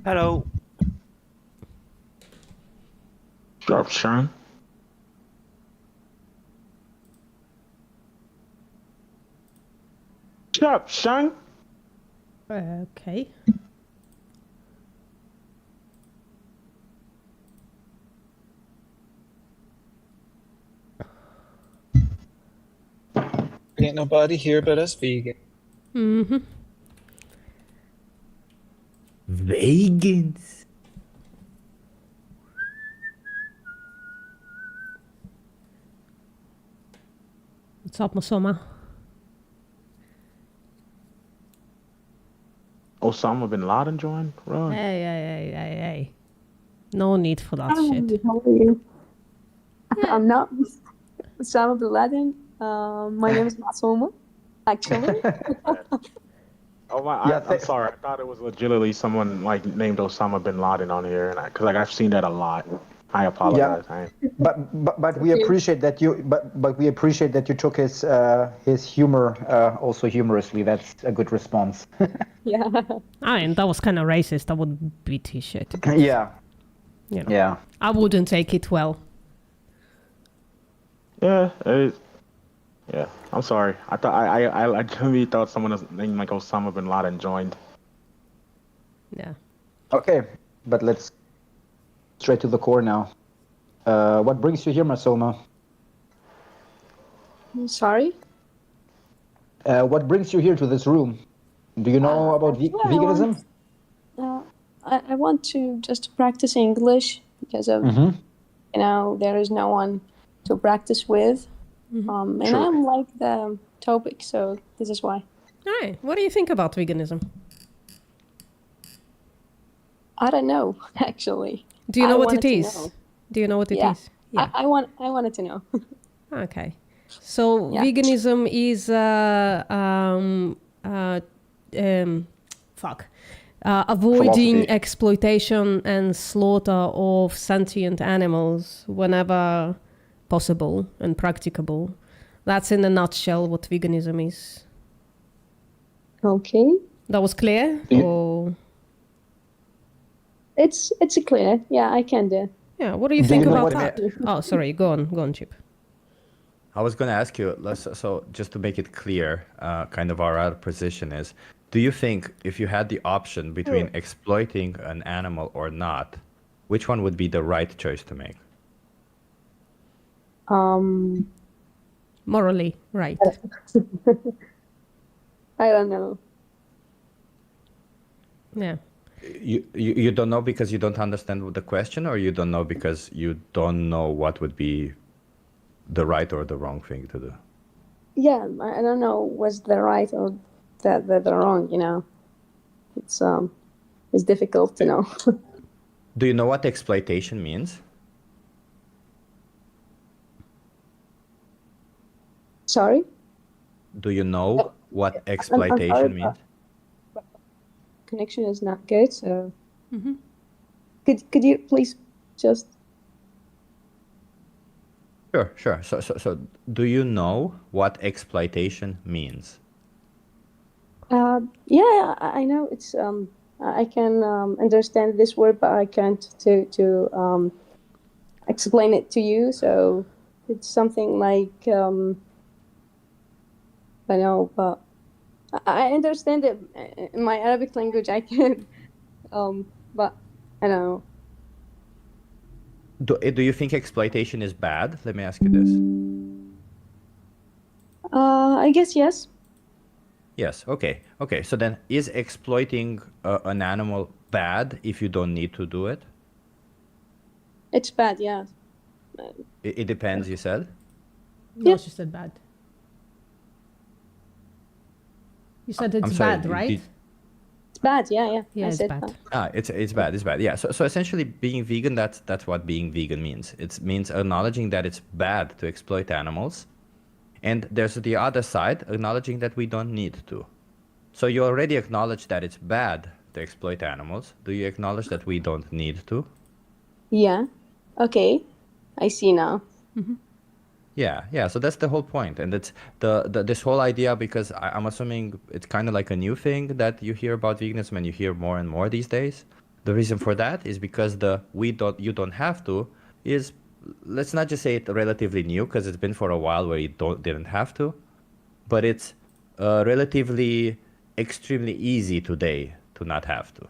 Hello. Shut up, Sean. Shut up, Sean. Okay. Ain't nobody here but us vegan. Mm-hmm. Vegans. What's up, Masoma? Osama bin Laden joined? Right. Hey. No need for that shit. How are you? I'm not Osama bin Laden. My name is Masoma, actually. Oh my! I'm sorry. I thought it was legitimately someone like named Osama bin Laden on here, and because I've seen that a lot. I apologize. But we appreciate that you we appreciate that you took his humor also humorously. That's a good response. Yeah. I mean, that was kind of racist. I would beat his shit. Yeah. You know, Yeah. I wouldn't take it well. Yeah. Yeah. I'm sorry. I thought I genuinely thought someone named like Osama bin Laden joined. Yeah. Okay, but let's straight to the core now. What brings you here, Masoma? Sorry? What brings you here to this room? Do you know about veganism? I want to just practice English because of, there is no one to practice with. And Sure. I'm like the topic, so this is why. Hey, what do you think about veganism? I don't know, actually. Do you know I what wanted it to is? know. Do you know what it Yeah. is? Yeah. I wanted to know. Okay. So Yeah. veganism is avoiding Philosophy. exploitation and slaughter of sentient animals whenever possible and practicable. That's in a nutshell what veganism is. Okay. That was clear? Or It's clear. Yeah, I can do. yeah, what do you Do think you know about what that? Oh, sorry, go on, Chip. I was going to ask you, so just to make it clear, kind of our position is, do you think if you had the option between exploiting an animal or not, which one would be the right choice to make? Morally, right. I don't know. Yeah. You don't know because you don't understand the question, or you don't know because you don't know what would be the right or the wrong thing to do? Yeah, I don't know what's the right or the wrong, It's difficult to know. Do you know what exploitation means? Sorry? Do you know what I'm sorry, exploitation means? Connection is not good, so could you please just Sure. So do you know what exploitation means? yeah, I know it's I can understand this word, but I can't to explain it to you. So it's something like I know, but I understand it in my Arabic language. I can, but I don't know. Do you think exploitation is bad? Let me ask you this. I guess yes. Yes. Okay. So then, is exploiting an animal bad if you don't need to do it? It's bad, yeah. It depends, you said? No, she said bad. You said I'm it's sorry, bad, right? It's bad, yeah. Yeah, I it's said bad. It's bad. Yeah. So essentially, being vegan, that's what being vegan means. It means acknowledging that it's bad to exploit animals, and there's the other side, acknowledging that we don't need to. So you already acknowledge that it's bad to exploit animals. Do you acknowledge that we don't need to? Yeah. Okay. I see now. Yeah. So that's the whole point, and it's this whole idea, because I'm assuming it's kind of like a new thing that you hear about veganism, and you hear more and more these days. The reason for that is because you don't have to is, let's not just say it relatively new, because it's been for a while where you didn't have to, but it's relatively extremely easy today to not have to.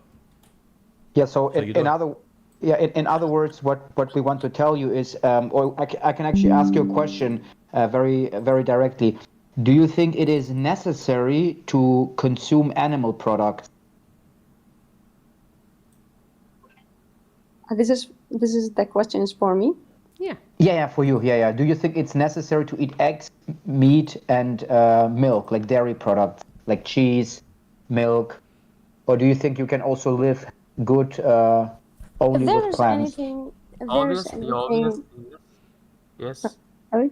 Yeah. So in other words, what we want to tell you is, or I can actually ask you a question very, very directly. Do you think it is necessary to consume animal products? This is the question is for me. Yeah, for you. Yeah. Do you think it's necessary to eat eggs, meat, and milk, like dairy products, like cheese, milk, or do you think you can also live good only If with there's plants? anything, if there's anything, Yes. sorry.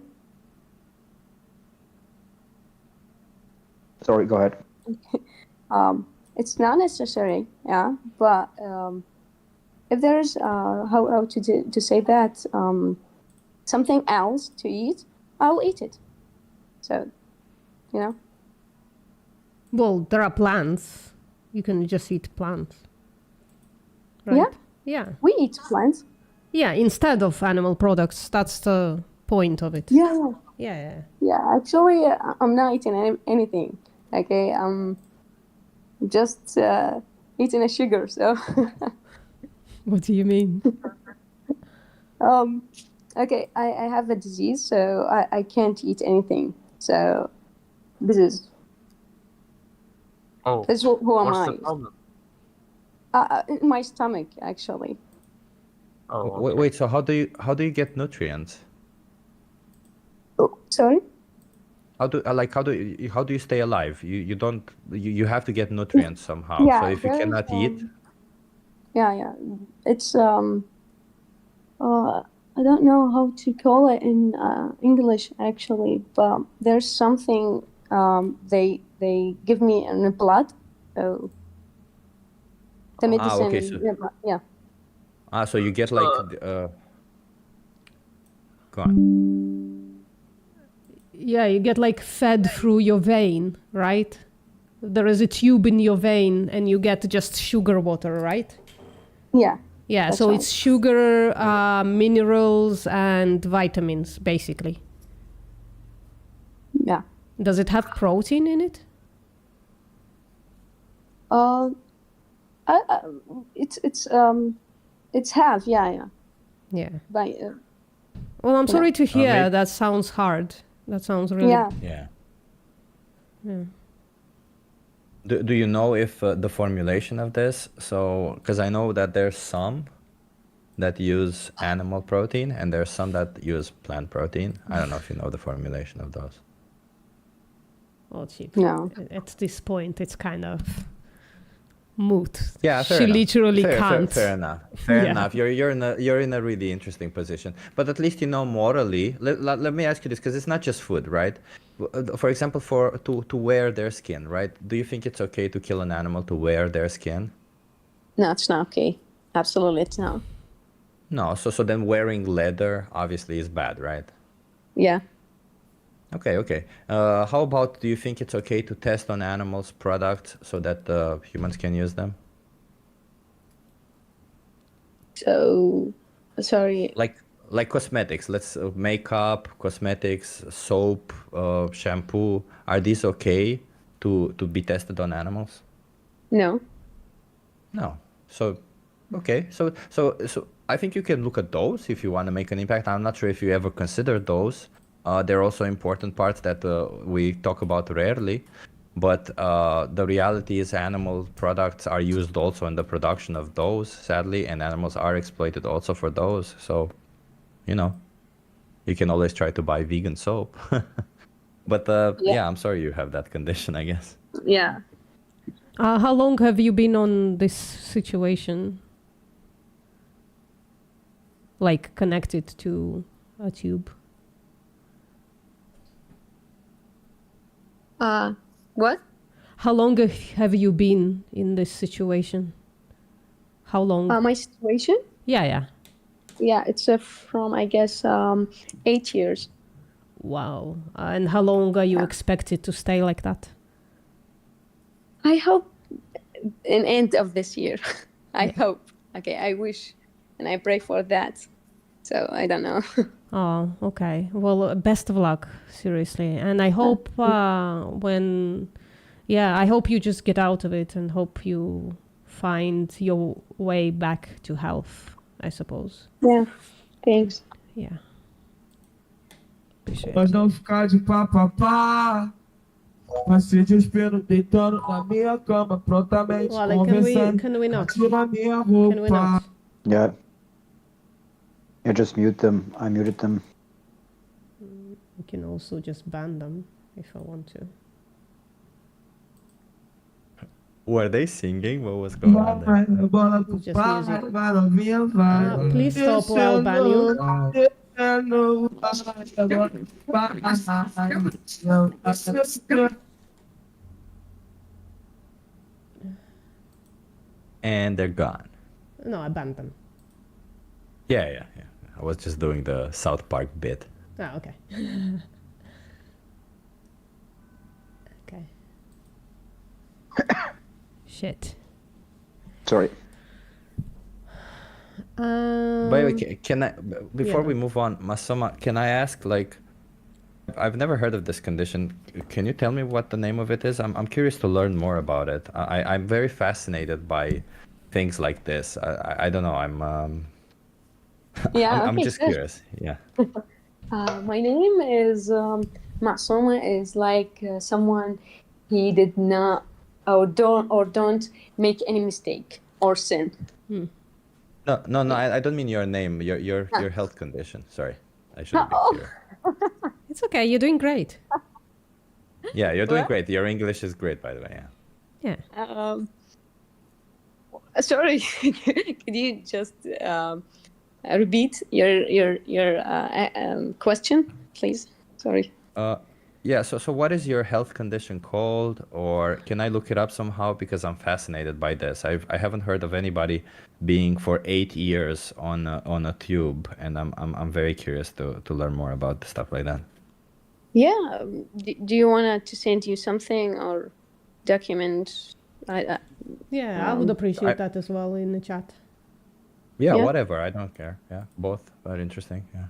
Sorry, go ahead. It's not necessary, yeah. But if there's how to say that something else to eat, I'll eat it. So, you know. Well, there are plants. You can just eat plants. Right? Yeah. Yeah. We eat plants. Yeah, instead of animal products. That's the point of it. Yeah. Yeah. Yeah. Actually, I'm not eating anything. Okay. I'm just eating a sugar. So. What do you mean? Okay. I have a disease, so I can't eat anything. So, this is. Oh. This is who am What's I? the problem? In my stomach, actually. Oh. Wait. So how do you get nutrients? Sorry. How do you stay alive? You have to get nutrients somehow. Yeah, So if you there's, cannot eat, Yeah. It's I don't know how to call it in English actually, but there's something they give me in the blood. So the medicine. okay, so- yeah. so you get like go on. Yeah, you get like fed through your vein, right? There is a tube in your vein and you get just sugar water, right? Yeah. Yeah, That's so right. it's sugar, minerals, and vitamins, basically. Yeah. Does it have protein in it? It's half. Yeah. Yeah. By Well, I'm sorry to hear. maybe- That sounds hard. That sounds really. yeah. Yeah. Yeah. Do you know if the formulation of this? So, because I know that there's some that use animal protein and there's some that use plant protein. I don't know if you know the formulation of those. Well, she, No. at this point, it's kind of moot. Yeah, fair she enough. literally Fair can't. Fair enough. Fair Yeah. enough. You're in a really interesting position. But at least you know morally. Let me ask you this, because it's not just food, right? For example, to wear their skin, right? Do you think it's okay to kill an animal to wear their skin? No, it's not okay. Absolutely, it's not. No. So then wearing leather obviously is bad, right? Yeah. Okay. How about, do you think it's okay to test on animals products so that humans can use them? So, sorry. Like cosmetics, let's makeup, cosmetics, soap, shampoo. Are these okay to be tested on animals? No. No. So, okay. So I think you can look at those if you want to make an impact. I'm not sure if you ever considered those. They're also important parts that we talk about rarely. But the reality is animal products are used also in the production of those, sadly, and animals are exploited also for those. So, you know, you can always try to buy vegan soap. But yeah, I'm sorry you have that condition, I guess. Yeah. How long have you been on this situation? Like connected to a tube? What? How long have you been in this situation? How long? My situation? Yeah. Yeah, it's from, I guess, 8 years. Wow. And how long are you expected to stay like that? I hope in end of this year. I hope. Okay, I wish and I pray for that. So I don't know. Oh, okay. Well, best of luck, seriously. And I hope I hope you just get out of it and hope you find your way back to health, I suppose. Yeah, thanks. Yeah. Mas não ficar de papapá. Passei de espelho deitando na minha cama, prontamente conversando. Can we not? Tira minha roupa. Can we not? Yeah. Yeah, just mute them. I muted them. You can also just ban them if I want to. Were they singing? What was going on there? Just music. Please stop or I'll ban you. And they're gone. No, I banned them. Yeah. I was just doing the South Park bit. Ah, okay. Okay. Shit. Sorry. By the way, can I, before we move on, Masoma, can I ask, like, I've never heard of this condition. Can you tell me what the name of it is? I'm curious to learn more about it. I'm very fascinated by things like this. I don't know. I'm just curious. Yeah. My name is Masoma. Is like someone he did not or don't make any mistake or sin. No. I don't mean your name. Your health condition. Sorry, I shouldn't be clear. It's okay. You're doing great. Yeah, you're doing great. Your English is great, by the way. Yeah. Sorry, could you just repeat your question, please? Sorry. Yeah. So what is your health condition called, or can I look it up somehow? Because I'm fascinated by this. I haven't heard of anybody being for 8 years on a tube, and I'm very curious to learn more about stuff like that. Yeah. Do you want to send you something or document? Yeah, I would appreciate that as well in the chat. Yeah, whatever. I don't care. Yeah, both are interesting. Yeah.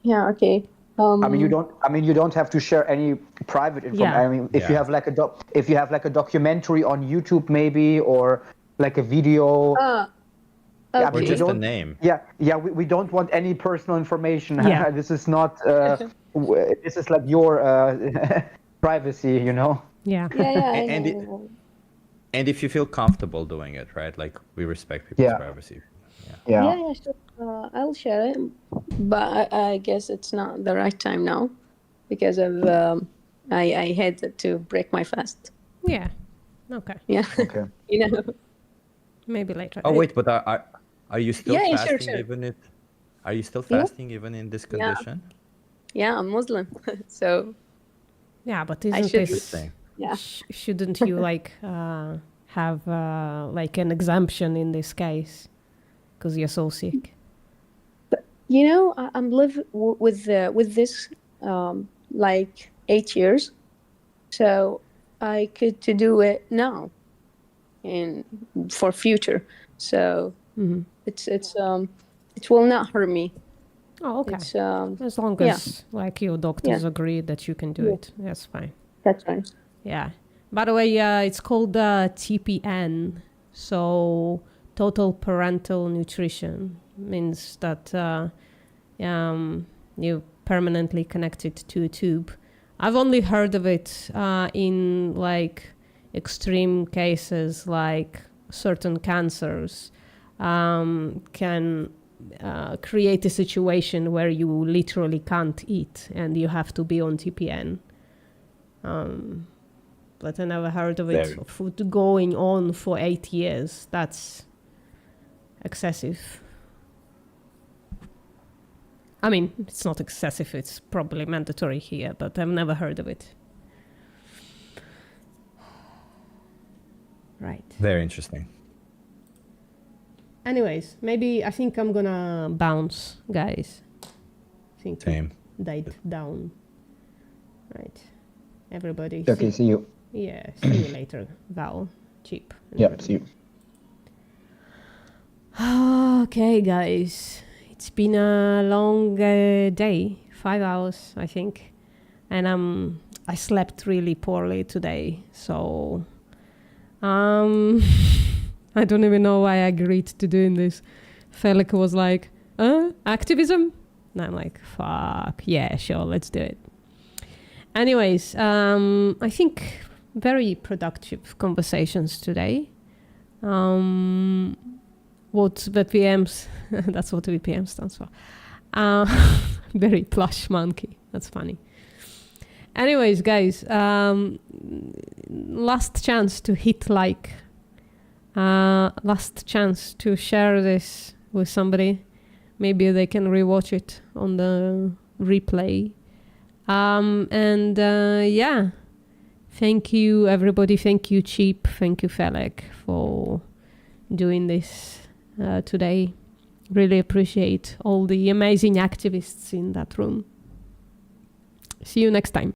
Yeah. Okay. I mean, you don't have to share any private information. Yeah. I mean, if you have like a documentary on YouTube, maybe, or like a video. Okay. Or just a name. Yeah. We don't want any personal information. Yeah. This is not. This is like your privacy, you know. Yeah. Yeah. And if you feel comfortable doing it, right? Like, we respect people's privacy. Yeah, sure. I'll share it, but I guess it's not the right time now because of I had to break my fast. Yeah. Okay. Yeah. Okay. You know. Maybe later. Oh wait, but are you still fasting sure. even are you still fasting even in this condition? Yeah, I'm Muslim, so. Yeah, but I isn't should- this? Yeah. Shouldn't you like have like an exemption in this case because you're so sick? You know, I'm live with this like 8 years, so I could to do it now, and for future. So it will not hurt me. Oh, okay. It's, as long as like your doctors agree that you can do it, that's fine. That's right. Yeah. By the way, it's called TPN. So total parental nutrition means that you're permanently connected to a tube I've only heard of it in like extreme cases, like certain cancers can create a situation where you literally can't eat and you have to be on TPN. But I never heard of it going on for 8 years. That's excessive. I mean, it's not excessive, it's probably mandatory here, but I've never heard of it. Right. Very interesting. Anyways, maybe I think I'm gonna bounce, guys. I think Same. died down. Right. Everybody. Okay, see you. Yeah, see you later, Val. Cheap. Yeah, see you. Okay, guys. It's been a long day, 5 hours, I think. And I slept really poorly today, so I don't even know why I agreed to doing this. Felix was like, activism? And I'm like, fuck, yeah, sure, let's do it. Anyways, I think very productive conversations today. What VPMs, that's what VPM stands for. Very plush monkey, that's funny. Anyways, guys, last chance to hit like. Last chance to share this with somebody. Maybe they can rewatch it on the replay. Yeah, thank you everybody. Thank you Cheap. Thank you Felix for doing this today. Really appreciate all the amazing activists in that room. See you next time.